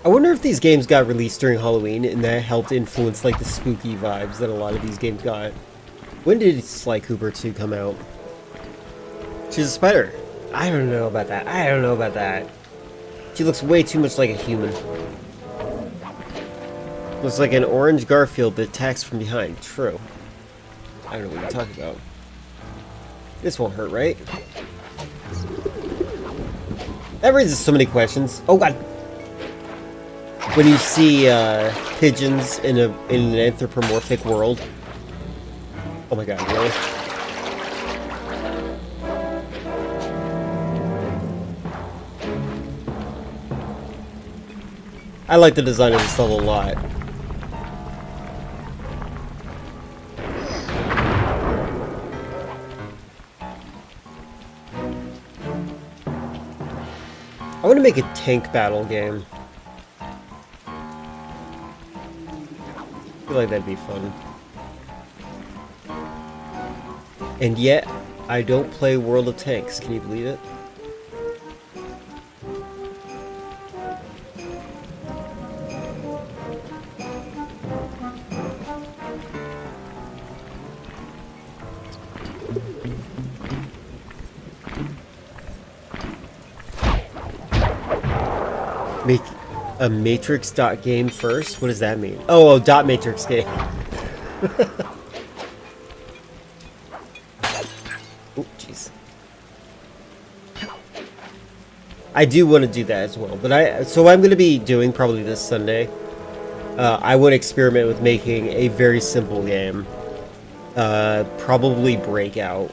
I wonder if these games got released during Halloween and that helped influence like the spooky vibes that a lot of these games got. When did Sly Cooper 2 come out? She's a spider. I don't know about that. She looks way too much like a human. Looks like an orange Garfield that attacks from behind. True. I don't know what you're talking about. This won't hurt, right? That raises so many questions. Oh god. When you see pigeons in an anthropomorphic world. Oh my god, really? I like the design of this level a lot. I want to make a tank battle game. I feel like that'd be fun. And yet, I don't play World of Tanks. Can you believe it? Make a matrix dot game first? What does that mean? Oh, dot matrix game. Oh, jeez. I do want to do that as well, but so I'm going to be doing probably this Sunday. I would experiment with making a very simple game. Probably Breakout.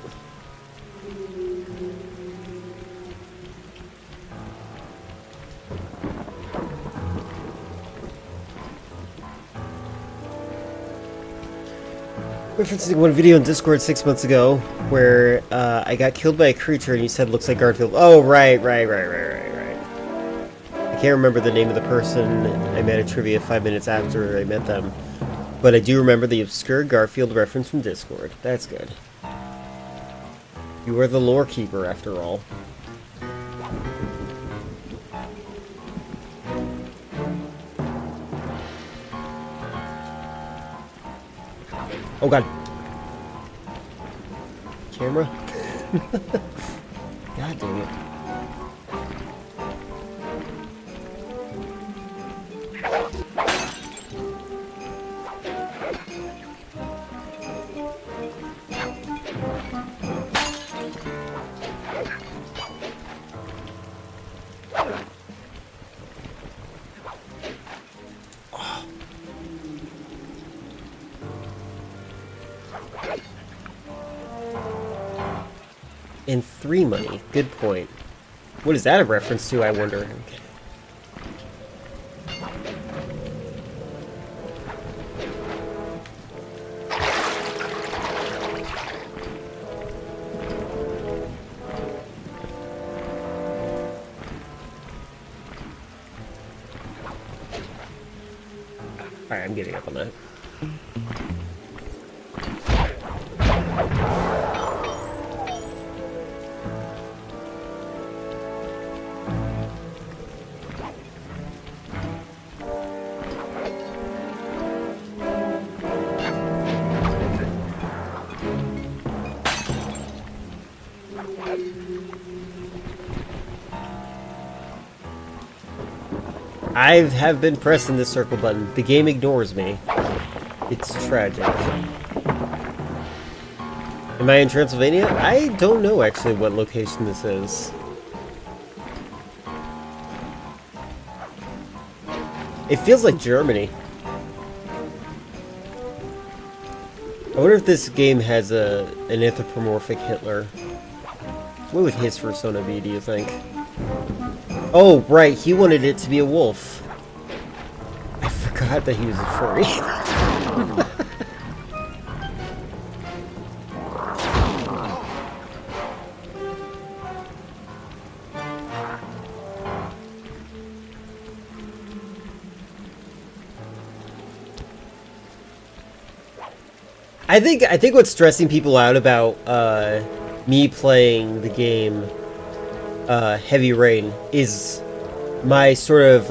Referencing one video in Discord 6 months ago where I got killed by a creature and you said looks like Garfield. Oh, right. I can't remember the name of the person I met at trivia 5 minutes after I met them. But I do remember the obscure Garfield reference from Discord. That's good. You are the lore keeper, after all. Oh god. Camera? God dang it. And 3 money. Good point. What is that a reference to, I wonder? Okay. Alright, I'm getting up on that. I have been pressing the circle button. The game ignores me. It's tragic. Am I in Transylvania? I don't know actually what location this is. It feels like Germany. I wonder if this game has an anthropomorphic Hitler. What would his persona be, do you think? Oh, right, he wanted it to be a wolf. I forgot that he was a furry. I think what's stressing people out about me playing the game Heavy Rain is my sort of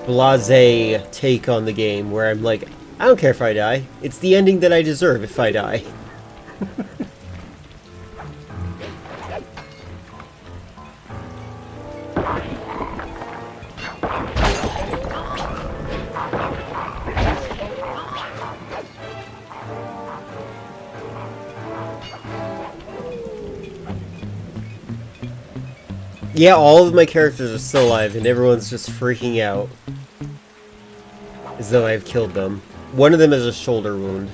blasé take on the game, where I'm like, I don't care if I die. It's the ending that I deserve if I die. Yeah, all of my characters are still alive, and everyone's just freaking out. As though I've killed them. One of them has a shoulder wound.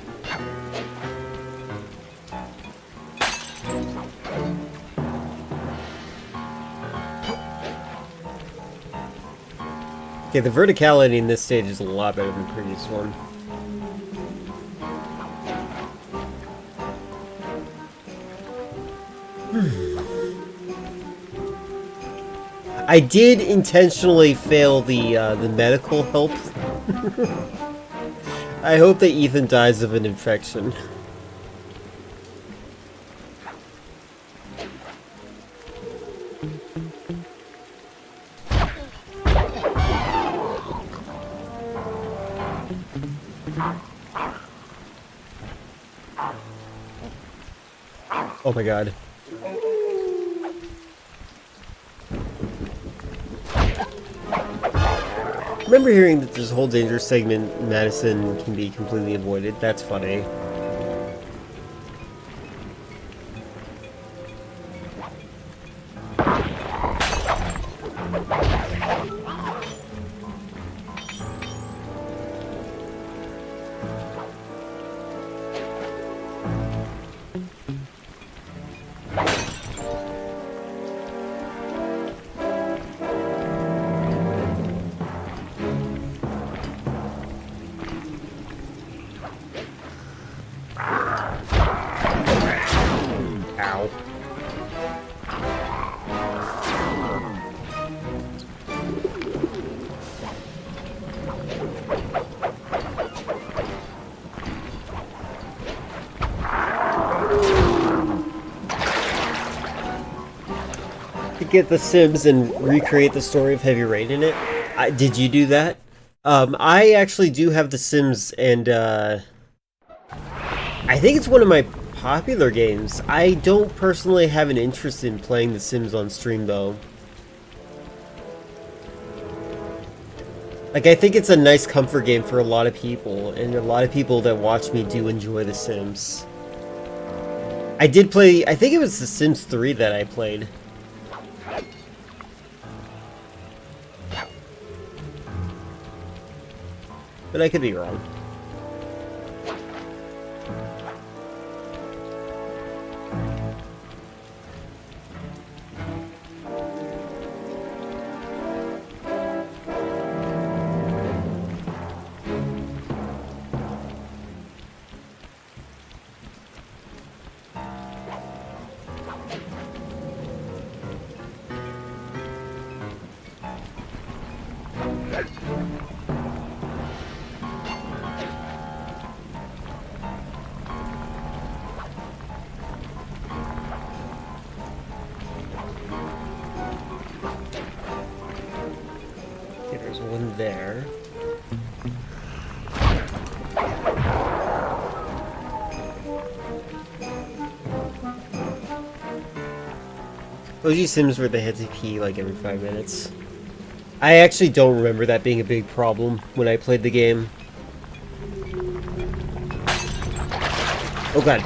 Okay, the verticality in this stage is a lot better than the previous one. I did intentionally fail the medical help. I hope that Ethan dies of an infection. Oh my god. remember hearing that this whole danger segment in Madison can be completely avoided. That's funny. Ow. To get The Sims and recreate the story of Heavy Rain in it. Did you do that? I actually do have The Sims, and I think it's one of my popular games. I don't personally have an interest in playing The Sims on stream, though. Like, I think it's a nice comfort game for a lot of people, and a lot of people that watch me do enjoy The Sims. I did play, I think it was The Sims 3 that I played. But I could be wrong. Okay, there's one there. OG Sims where they had to pee like every 5 minutes. I actually don't remember that being a big problem when I played the game. Oh god.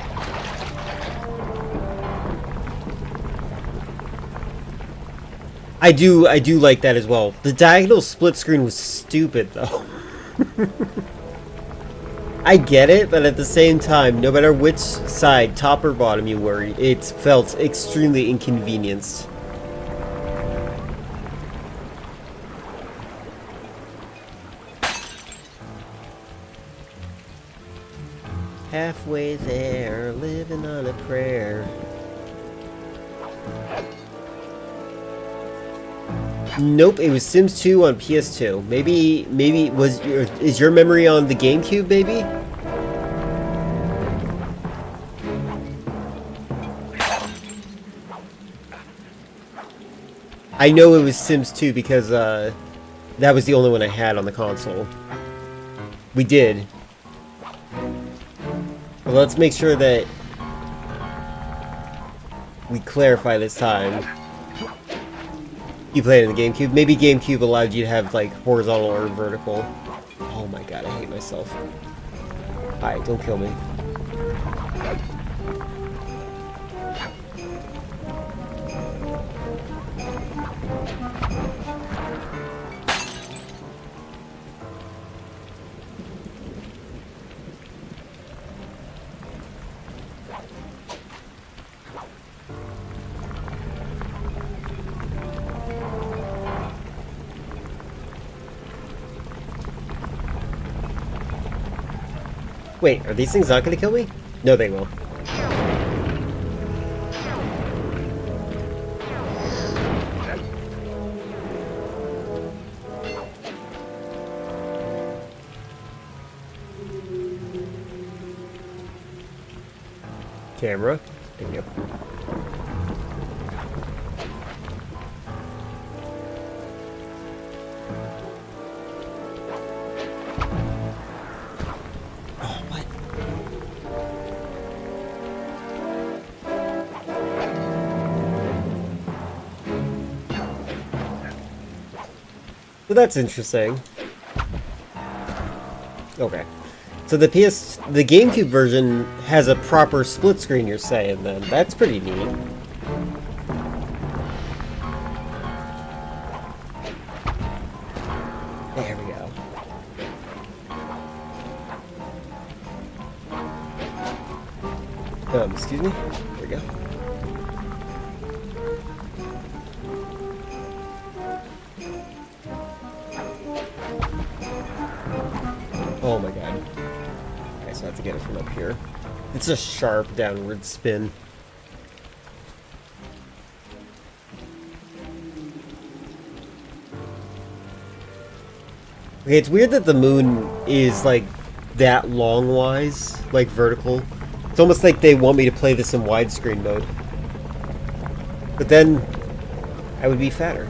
I do like that as well. The diagonal split screen was stupid though. I get it, but at the same time, no matter which side, top or bottom you were, it felt extremely inconvenienced. Halfway there, living on a prayer. Nope, it was Sims 2 on PS2. Maybe is your memory on the GameCube, maybe? I know it was Sims 2 because that was the only one I had on the console. We did. Well, let's make sure that we clarify this time. You played it in the GameCube. Maybe GameCube allowed you to have, like, horizontal or vertical. Oh my god, I hate myself. Alright, don't kill me. Wait, are these things not gonna kill me? No, they will. Camera. Thank you. Well, that's interesting. Okay. So the GameCube version has a proper split screen, you're saying, then. That's pretty neat. There we go. Excuse me? There we go. Oh my god. Okay, so I have to get it from up here. It's a sharp downward spin. Okay, it's weird that the moon is like that long-wise, like vertical. It's almost like they want me to play this in widescreen mode. But then I would be fatter.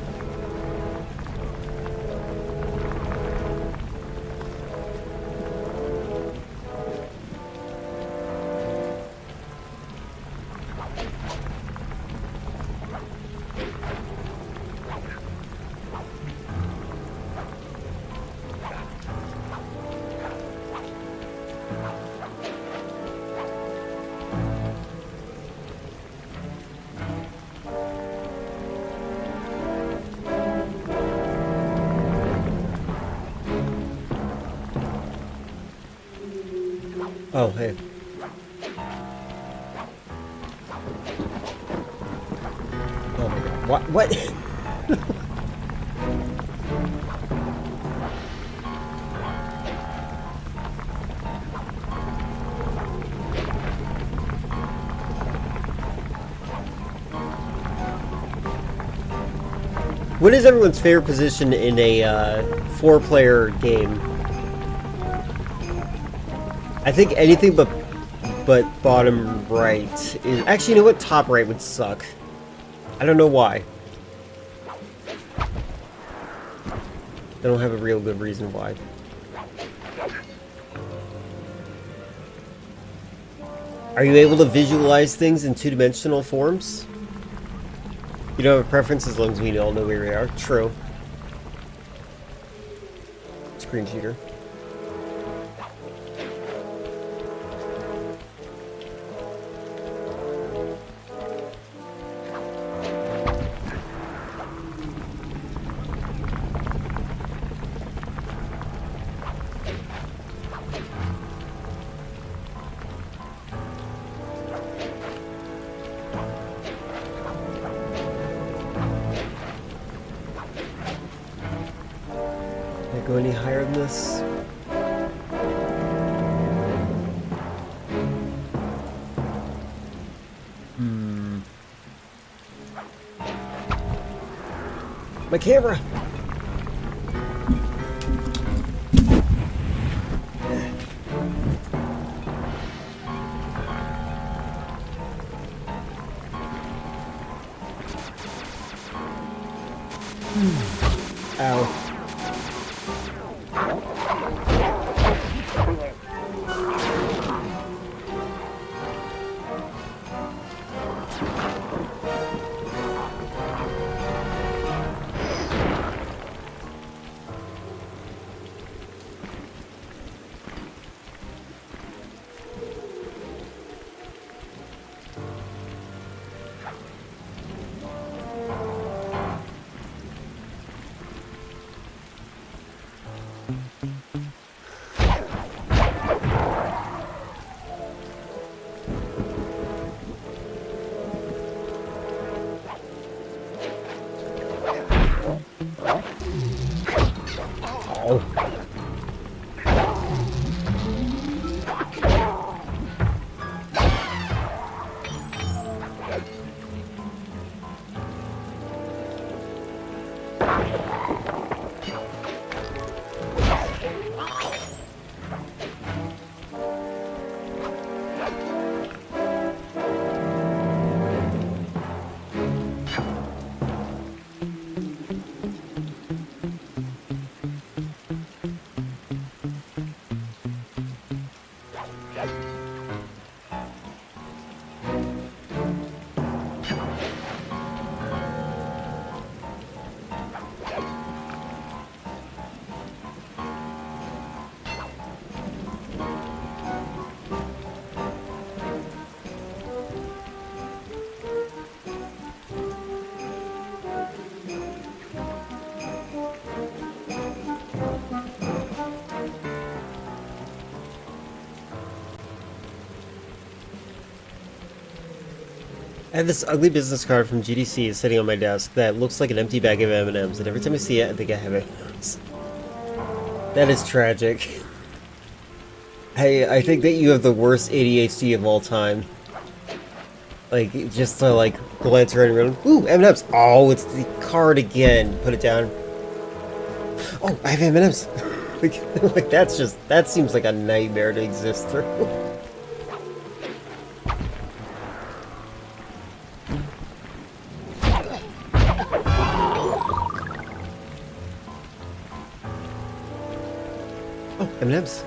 Oh, hey. Oh my god. What? What is everyone's favorite position in a 4-player game? I think anything but bottom right is... Actually, you know what? Top right would suck. I don't know why. I don't have a real good reason why. Are you able to visualize things in two-dimensional forms? You don't have a preference as long as we all know where we are. True. Screen cheater. Go any higher than this? My camera! Ow. I have this ugly business card from GDC sitting on my desk that looks like an empty bag of M&Ms, and every time I see it, I think I have M&Ms. That is tragic. I think that you have the worst ADHD of all time. Like, just to, like, glance around and around. Ooh, M&Ms! Oh, it's the card again. Put it down. Oh, I have M&Ms! Like, that's just... That seems like a nightmare to exist through. Oh, M&Ms.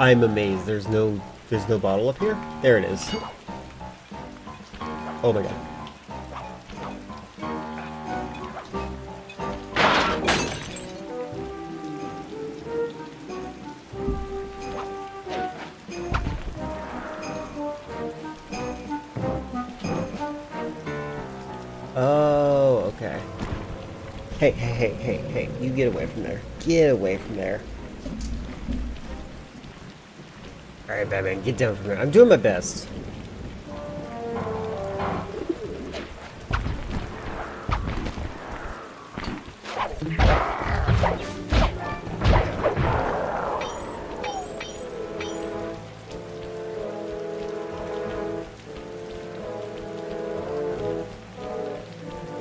I'm amazed. There's no bottle up here. There it is. Oh my god. Oh, okay. Hey, you get away from there. Get away from there. Alright, Batman, get down from there. I'm doing my best.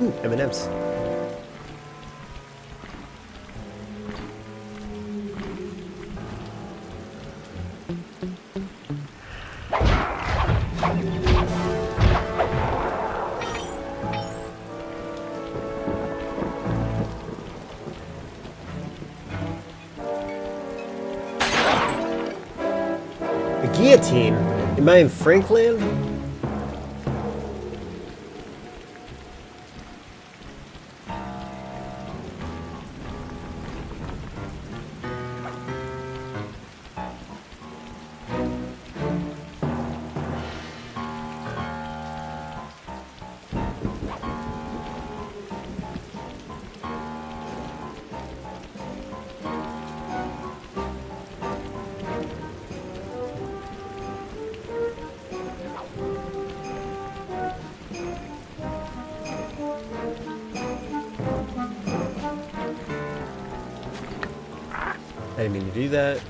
Ooh, M&Ms. Guillotine? Am I in Frankland? I didn't mean to do that.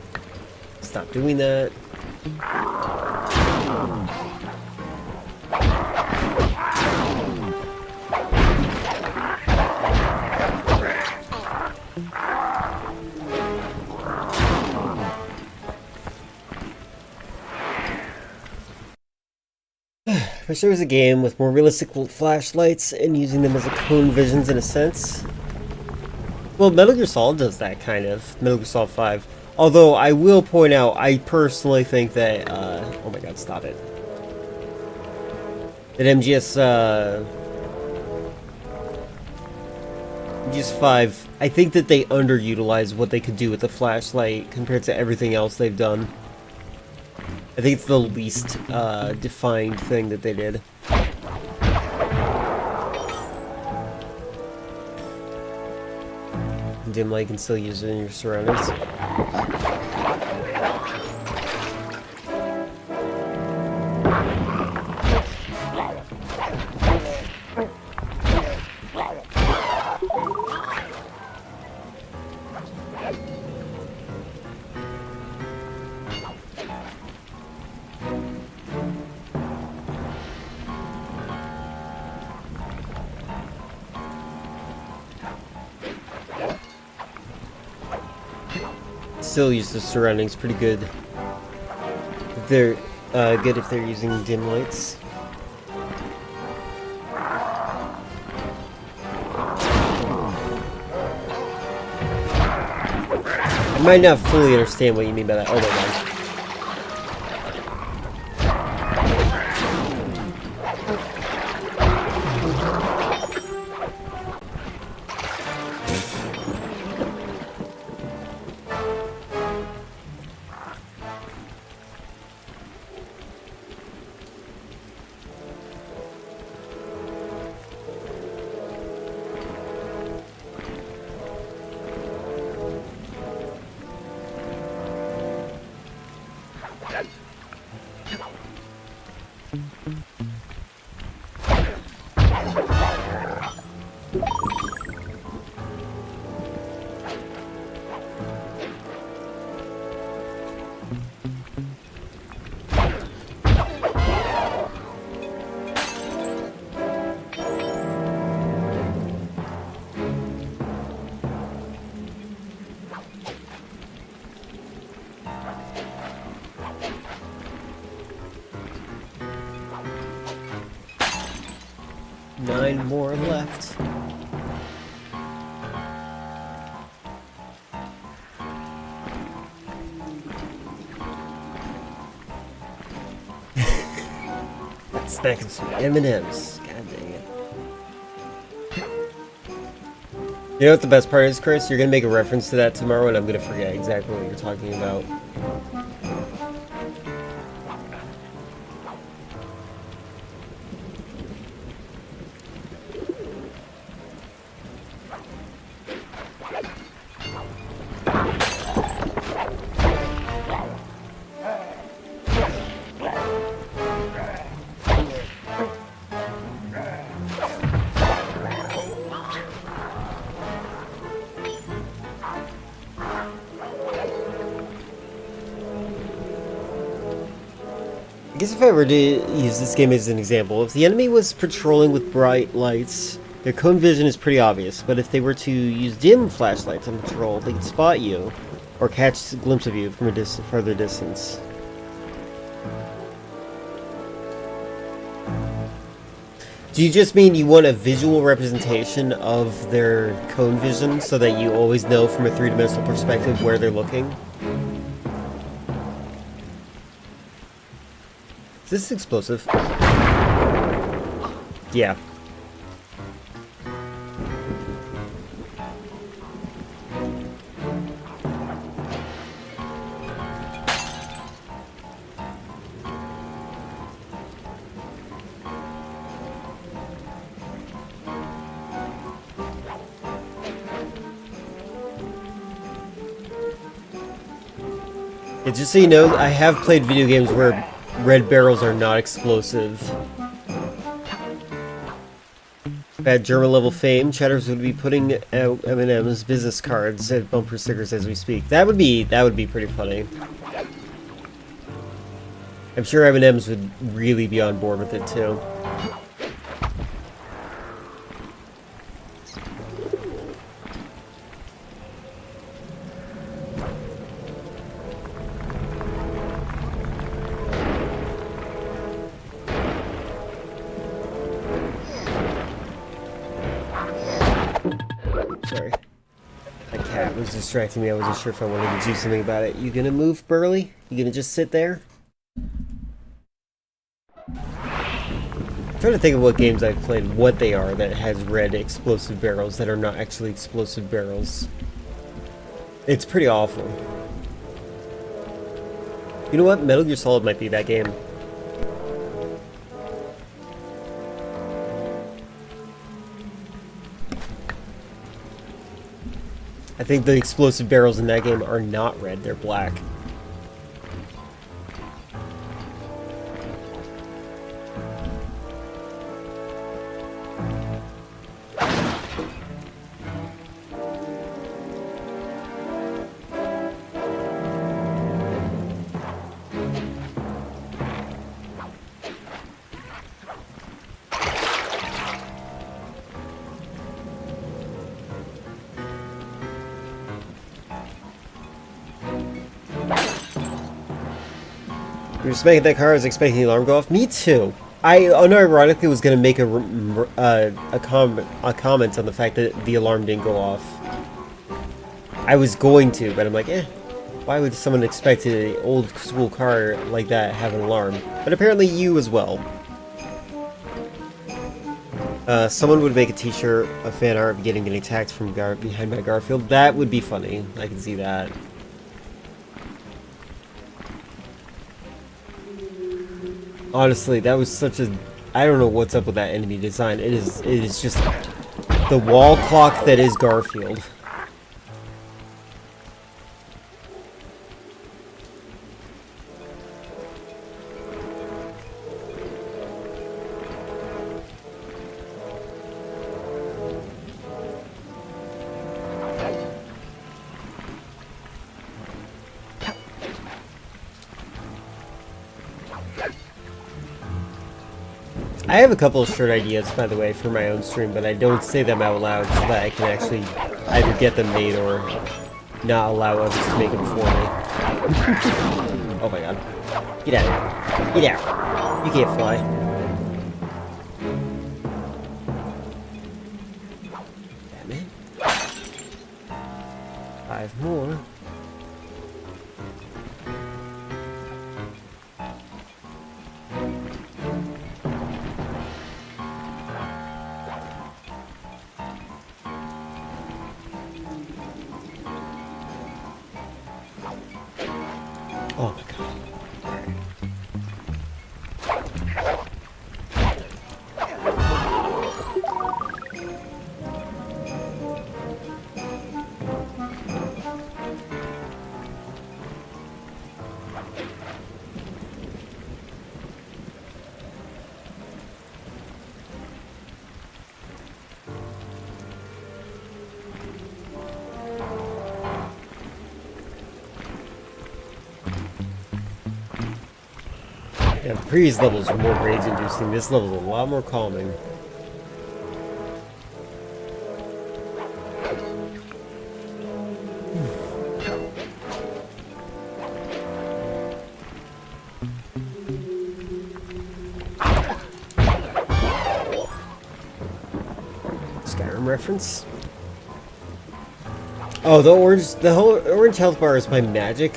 Stop doing that. Wish there was a game with more realistic flashlights and using them as a cone visions in a sense. Well, Metal Gear Solid does that, kind of. Metal Gear Solid 5. Although, I will point out, I personally think that, oh my god, stop it. That MGS 5, I think that they underutilized what they could do with the flashlight compared to everything else they've done. I think it's the least, defined thing that they did. Dim light can still use it in your surroundings. Still use the surroundings pretty good. They're good if they're using dim lights. I might not fully understand what you mean by that. Oh my god. 9 more left. Snacking some M&Ms. God dang it. You know what the best part is, Chris? You're gonna make a reference to that tomorrow and I'm gonna forget exactly what you're talking about. I guess if I were to use this game as an example, if the enemy was patrolling with bright lights, their cone vision is pretty obvious, but if they were to use dim flashlights on patrol, they could spot you, or catch a glimpse of you from a further distance. Do you just mean you want a visual representation of their cone vision, so that you always know from a three-dimensional perspective where they're looking? Is this explosive? Yeah. Yeah, just so you know, I have played video games where red barrels are not explosive. At German level fame, Chatters would be putting out M&M's business cards and bumper stickers as we speak. That would be pretty funny. I'm sure M&M's would really be on board with it too. Sorry. My cat was distracting me. I wasn't sure if I wanted to do something about it. You gonna move, Burley? You gonna just sit there? I'm trying to think of what games I've played, what they are that has red explosive barrels that are not actually explosive barrels. It's pretty awful. You know what? Metal Gear Solid might be that game. I think the explosive barrels in that game are not red, they're black. You're just making that car, I was expecting the alarm to go off. Me too. I unironically was going to make a comment on the fact that the alarm didn't go off. I was going to, but I'm like, why would someone expect an old school car like that have an alarm? But apparently you as well. Someone would make a t-shirt, a fan art of getting attacked from behind by Garfield. That would be funny. I can see that. Honestly, that was such a... I don't know what's up with that enemy design. It is just the wall clock that is Garfield. I have a couple of shirt ideas, by the way, for my own stream, but I don't say them out loud so that I can actually either get them made or not allow others to make them for me. Oh my god. Get out. Get out. You can't fly. 5 more. Oh my god. Yeah, the previous levels were more rage inducing. This level's a lot more calming. Skyrim reference? Oh, the whole orange health bar is my magic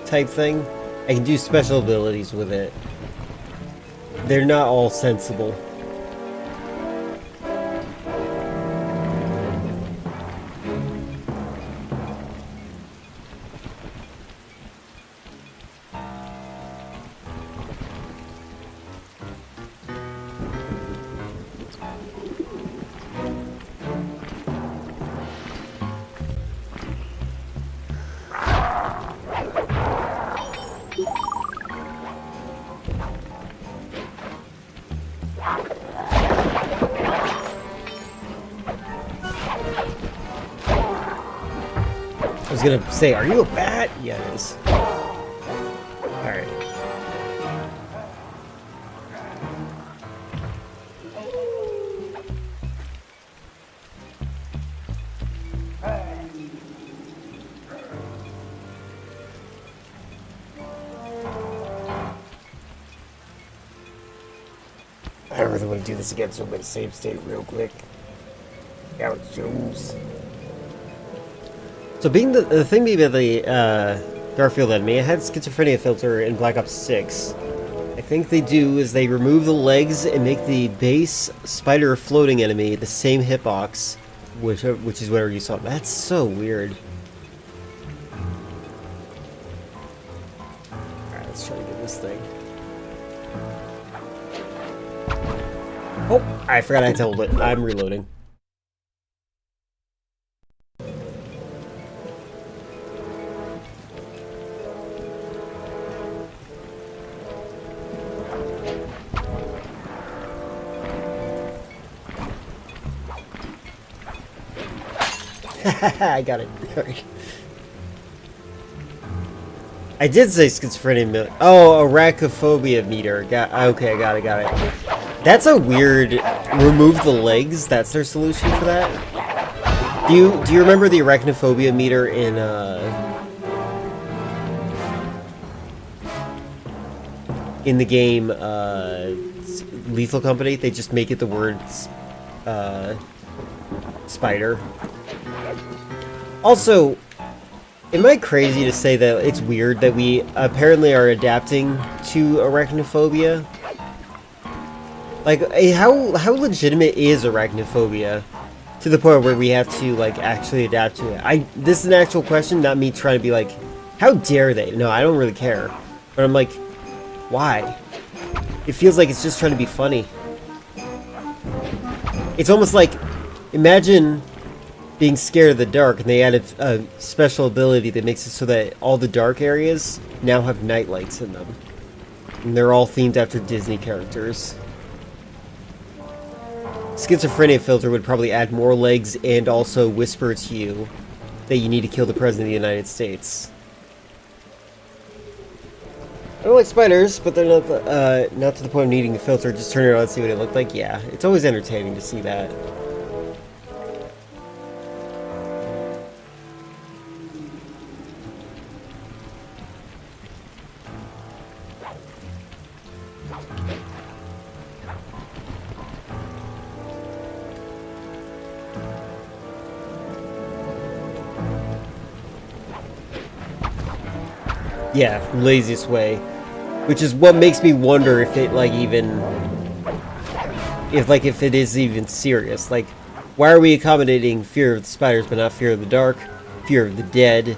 type thing. I can do special abilities with it. They're not all sensible. I was gonna say, are you a bat? Yeah, it is. Alright. I really want to do this again, so I'm gonna save state real quick. Alex Jones. So being the thing about the Garfield enemy, I had schizophrenia filter in Black Ops 6. I think they do is they remove the legs and make the base spider floating enemy the same hitbox, which is whatever you saw. That's so weird. Alright, let's try to get this thing. Oh, I forgot I had to hold it. I'm reloading. I got it. I did say schizophrenia. Oh, arachnophobia meter. Okay, got it. That's a weird. Remove the legs. That's their solution for that. Do you remember the arachnophobia meter in the game Lethal Company? They just make it the word spider. Also, am I crazy to say that it's weird that we apparently are adapting to arachnophobia? Like, how legitimate is arachnophobia to the point where we have to, like, actually adapt to it? This is an actual question, not me trying to be like, how dare they? No, I don't really care. But I'm like, why? It feels like it's just trying to be funny. It's almost like, imagine being scared of the dark, and they added a special ability that makes it so that all the dark areas now have night lights in them. And they're all themed after Disney characters. Schizophrenia filter would probably add more legs and also whisper to you that you need to kill the President of the United States. I don't like spiders, but they're not to the point of needing a filter. Just turn it on and see what it looked like. Yeah, it's always entertaining to see that. Yeah, laziest way. Which is what makes me wonder if it, like, even... If it is even serious. Like, why are we accommodating fear of the spiders but not fear of the dark? Fear of the dead?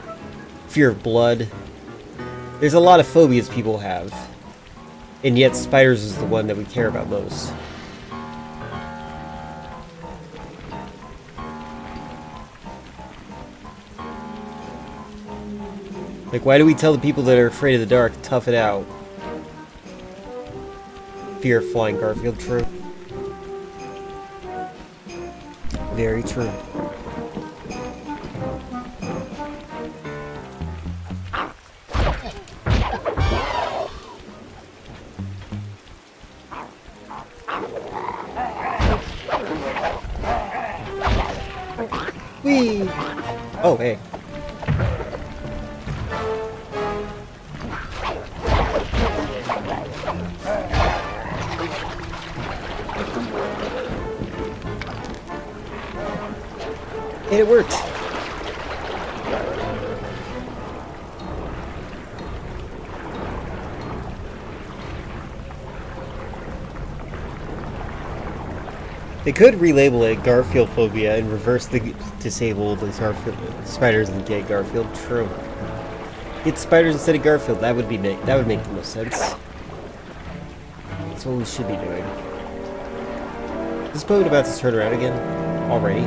Fear of blood? There's a lot of phobias people have. And yet spiders is the one that we care about most. Like, why do we tell the people that are afraid of the dark, tough it out? Fear of flying Garfield, true. Very true. Whee! Oh, hey. And it worked. They could relabel it Garfield phobia and reverse the disabled Garfield spiders and get Garfield. True. Get spiders instead of Garfield. That would make the most sense. That's what we should be doing. Is this boat about to turn around again? Already?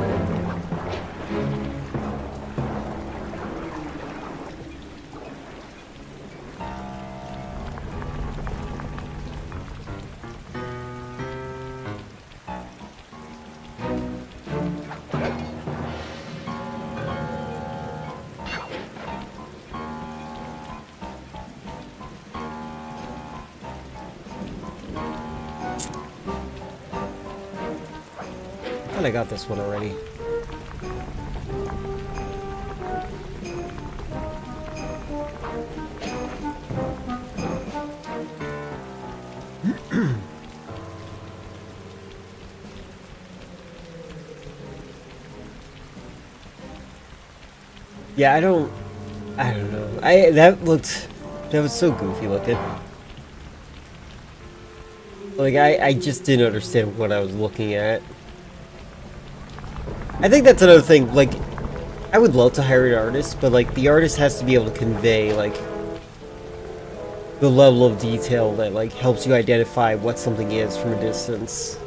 I got this one already. Yeah, I don't know. That was so goofy looking. Like, I just didn't understand what I was looking at. I think that's another thing, like, I would love to hire an artist, but, like, the artist has to be able to convey, like, the level of detail that, like, helps you identify what something is from a distance.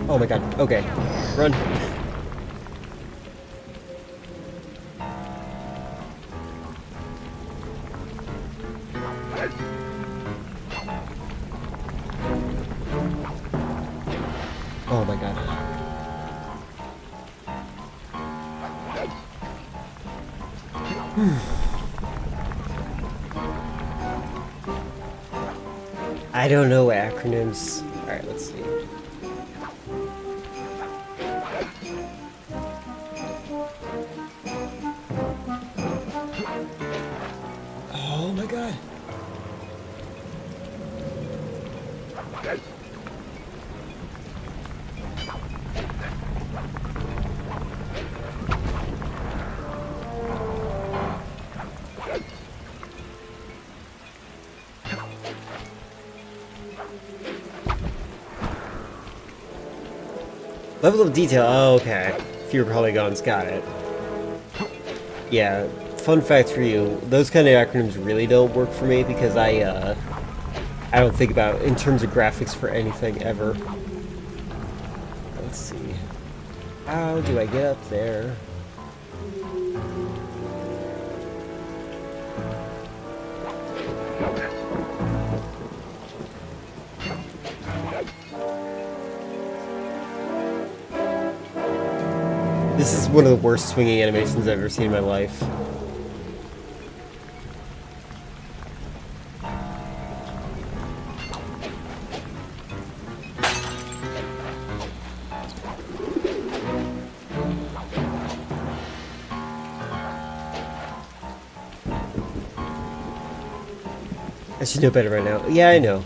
Oh my god, okay. Run. Oh my god. I don't know acronyms. Alright, let's see. Oh my god. Level of detail. Oh, okay. Fewer polygons. Got it. Yeah. Fun fact for you: those kind of acronyms really don't work for me because I don't think about in terms of graphics for anything ever. Let's see. How do I get up there? This is one of the worst swinging animations I've ever seen in my life. I should know better right now. Yeah, I know,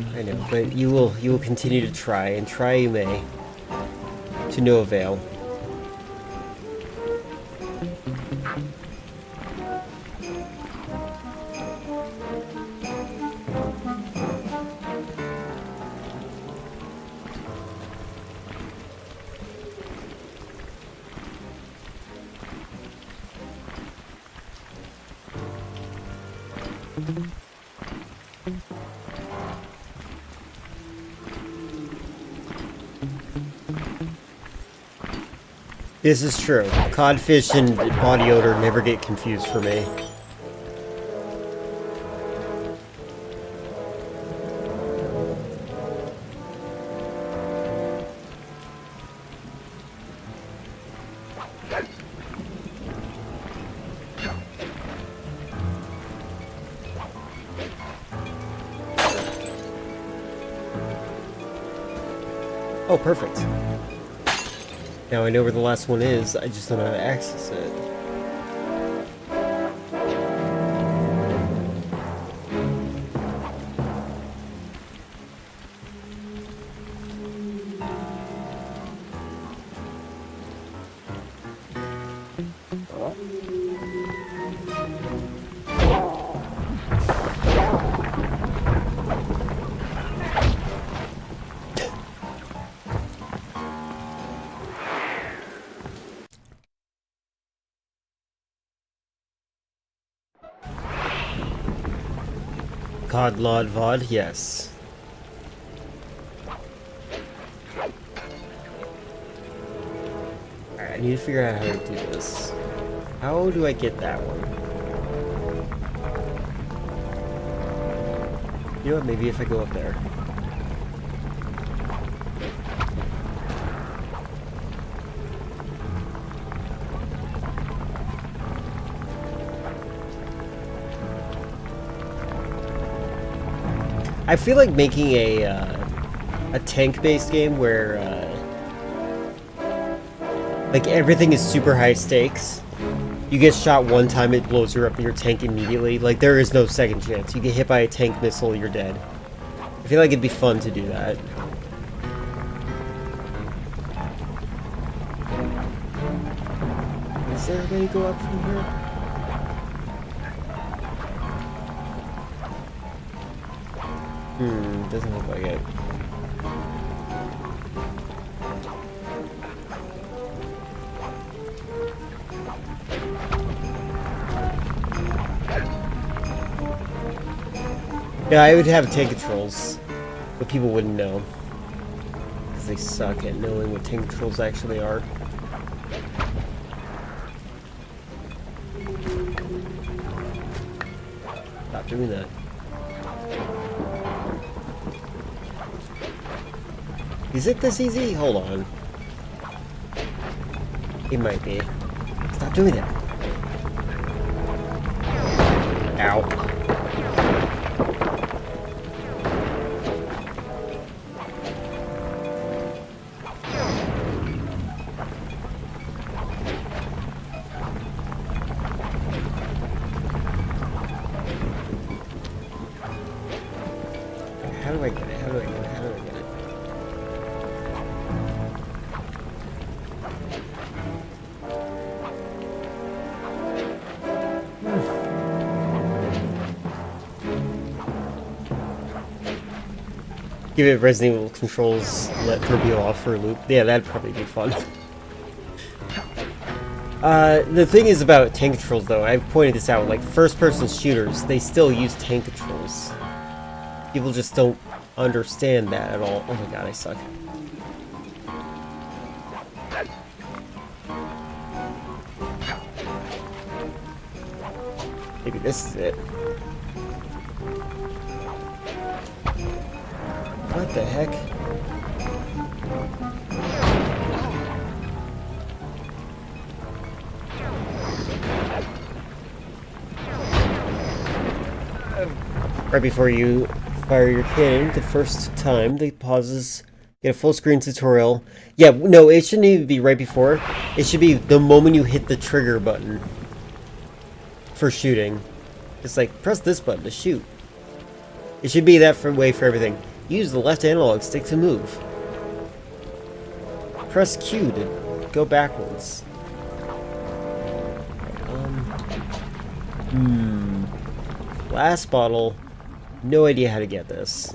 but you will continue to try, and try you may, to no avail. This is true. Codfish and body odor never get confused for me. Oh, perfect. Now I know where the last one is, I just don't know how to access it. Cod, Lod, Vod, yes. Alright, I need to figure out how to do this. How do I get that one? You know what, maybe if I go up there. I feel like making a tank-based game where like everything is super high stakes. You get shot one time, it blows your tank immediately. Like there is no second chance. You get hit by a tank missile, you're dead. I feel like it'd be fun to do that. Is there a way to go up from here? Doesn't look like it. Yeah, I would have tank controls, but people wouldn't know. Because they suck at knowing what tank controls actually are. Stop doing that. Is it this easy? Hold on. It might be. Stop doing that. Ow. How do I get it? How do I get it? How do I get it? Give it Resident Evil controls, let Turbio off for a loop. Yeah, that'd probably be fun. The thing is about tank controls though, I've pointed this out, like first-person shooters, they still use tank controls. People just don't understand that at all. Oh my god, I suck. Maybe this is it. What the heck? Right before you fire your cannon, the first time, they pauses, get a full screen tutorial. Yeah, no, it shouldn't even be right before. It should be the moment you hit the trigger button for shooting. It's like, press this button to shoot. It should be that way for everything. Use the left analog stick to move. Press Q to go backwards. Glass bottle. No idea how to get this.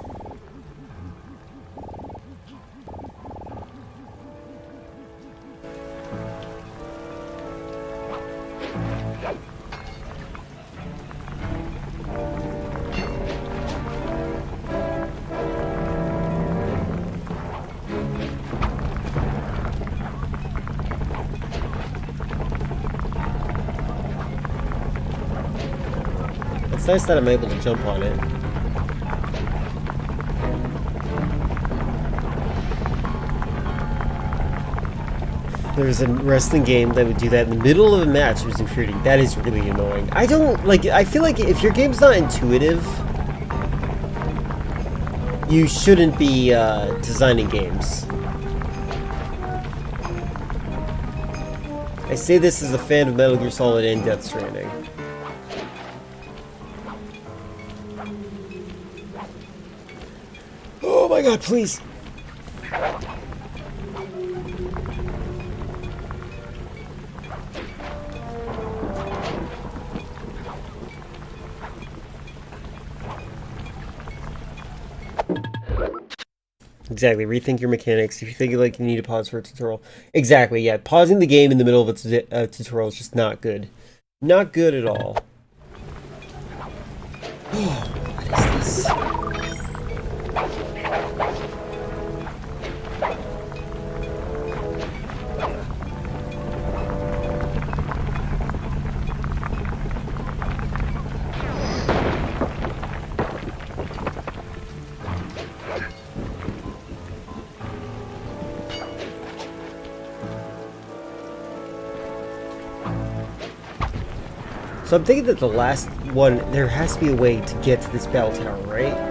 It's nice that I'm able to jump on it. There's a wrestling game that would do that in the middle of a match. It was infuriating. That is really annoying. I don't like. I feel like if your game's not intuitive, you shouldn't be designing games. I say this as a fan of Metal Gear Solid and Death Stranding. Oh my god, please! Exactly, rethink your mechanics. If you think like you need to pause for a tutorial. Exactly, yeah. Pausing the game in the middle of a tutorial is just not good. Not good at all. What is this? So I'm thinking that the last one, there has to be a way to get to this bell tower, right?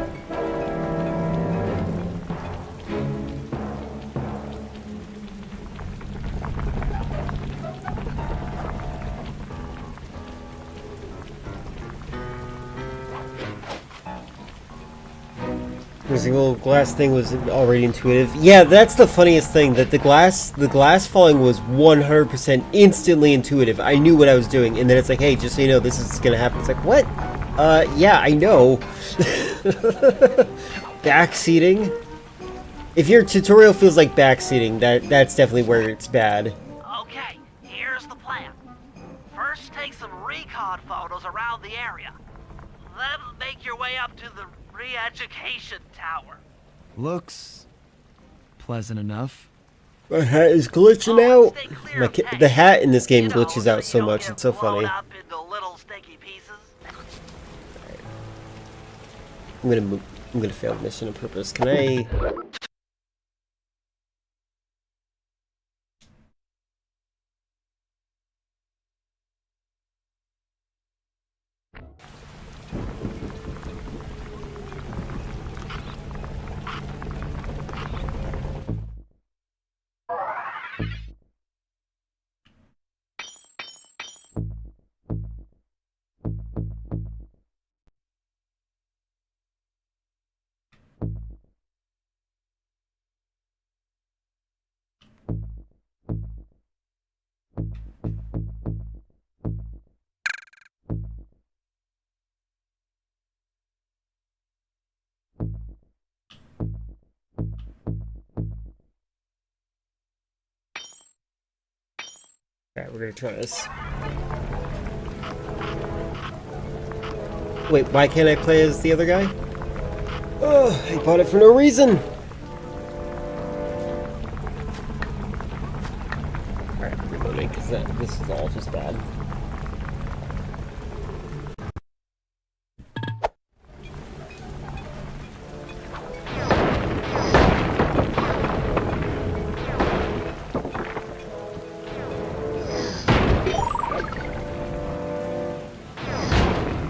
The little glass thing was already intuitive. Yeah, that's the funniest thing, that the glass falling was 100% instantly intuitive. I knew what I was doing, and then it's like, hey, just so you know, this is gonna happen. It's like, what? Yeah, I know. Backseating? If your tutorial feels like backseating, that's definitely where it's bad. Okay, here's the plan. First, take some recon photos around the area. Then make your way up to the re-education tower. Looks pleasant enough. My hat is glitching out. The hat in this game glitches out so much. It's so funny. I'm gonna fail the mission on purpose. Can I? Alright, we're gonna try this. Wait, why can't I play as the other guy? Oh, I bought it for no reason! Alright, reloading, because this is all just bad.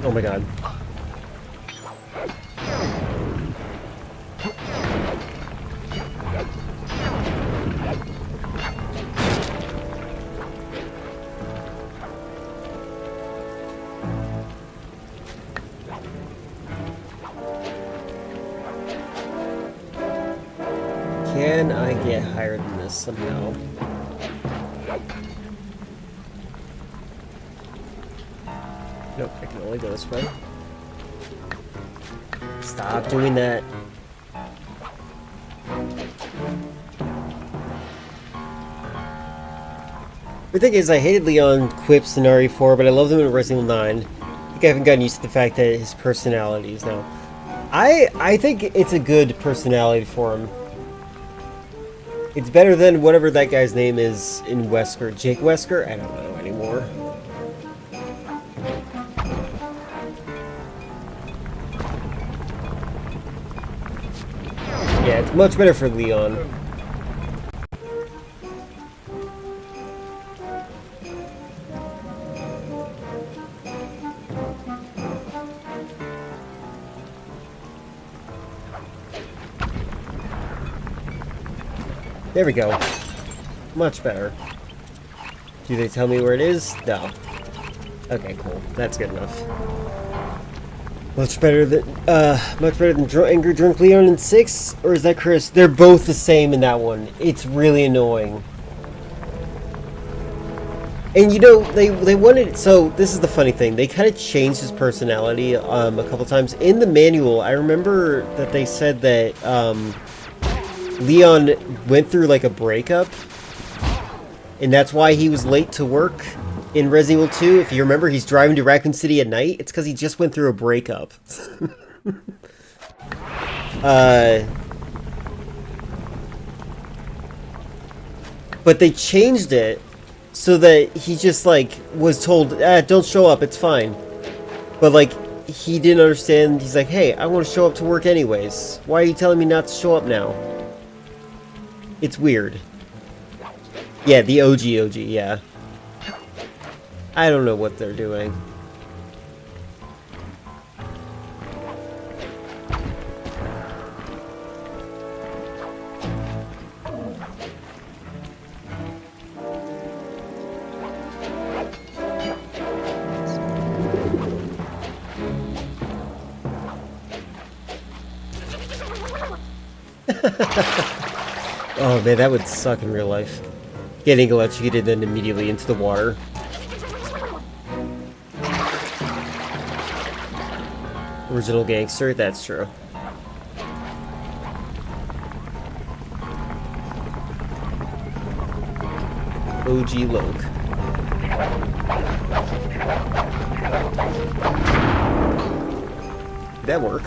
Oh my god. Can I get higher than this somehow? Nope, I can only go this way. Stop doing that. The thing is, I hated Leon quips in RE4, but I love them in Resident Evil 9. I think I haven't gotten used to the fact that his personality is now. I think it's a good personality for him. It's better than whatever that guy's name is in Wesker. Jake Wesker? I don't know anymore. Yeah, it's much better for Leon. There we go. Much better. Do they tell me where it is? No. Okay, cool. That's good enough. Much better than Angry Drunk Leon in 6? Or is that Chris? They're both the same in that one. It's really annoying. And you know, they wanted, so this is the funny thing. They kind of changed his personality a couple times. In the manual, I remember that they said that Leon went through like a breakup, and that's why he was late to work in Resident Evil 2. If you remember, he's driving to Raccoon City at night. It's because he just went through a breakup. But they changed it so that he just like was told, don't show up, it's fine. But like, he didn't understand. He's like, hey, I want to show up to work anyways. Why are you telling me not to show up now? It's weird. Yeah, the OG, yeah. I don't know what they're doing. Oh man, that would suck in real life. Getting electrocuted then immediately into the water. Original gangster, that's true. OG Loke. Did that work?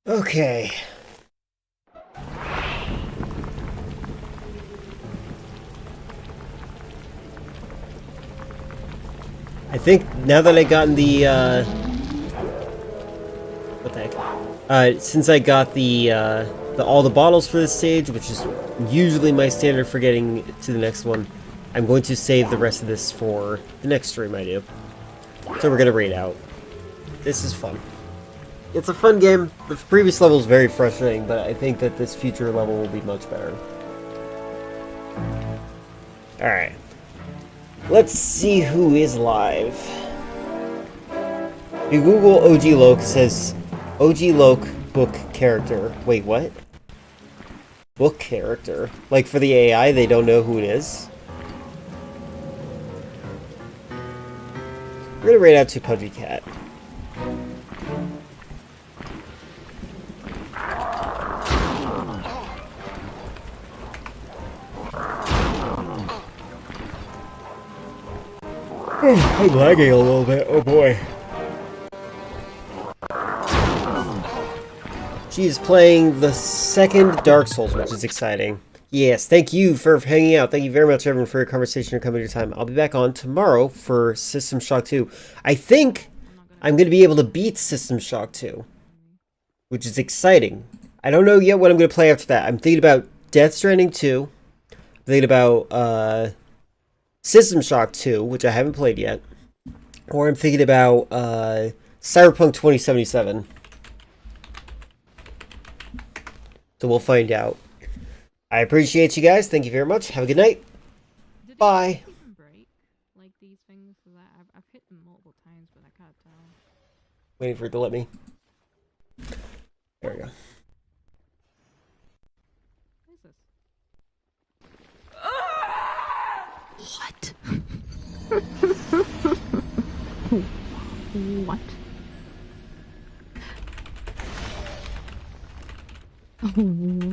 Okay. I think now that I gotten the what the heck? Since I got the all the bottles for this stage, which is usually my standard for getting to the next one, I'm going to save the rest of this for the next stream I do. So we're gonna raid out. This is fun. It's a fun game. The previous level is very frustrating, but I think that this future level will be much better. Alright. Let's see who is live. You Google OG Loke, says OG Loke book character. Wait, what? Book character? Like for the AI, they don't know who it is? We're gonna raid out to Pudgy Cat. I'm lagging a little bit, oh boy. She is playing the second Dark Souls, which is exciting. Yes, thank you for hanging out. Thank you very much, everyone, for your conversation and coming to your time. I'll be back on tomorrow for System Shock 2. I think I'm going to be able to beat System Shock 2, which is exciting. I don't know yet what I'm going to play after that. I'm thinking about Death Stranding 2. I'm thinking about System Shock 2, which I haven't played yet. Or I'm thinking about Cyberpunk 2077. So we'll find out. I appreciate you guys. Thank you very much. Have a good night. Bye. Like these things, I've hit them multiple times, but I can't tell. Waiting for it to let me. There we go. What? What?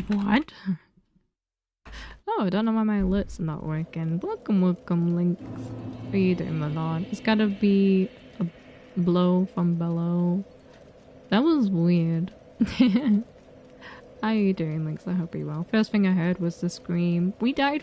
What? Oh, I don't know why my alert's not working. Welcome, Links. What are you doing, my lord? It's gotta be a blow from below. That was weird. How are you doing, Links? I hope you're well. First thing I heard was the scream. We died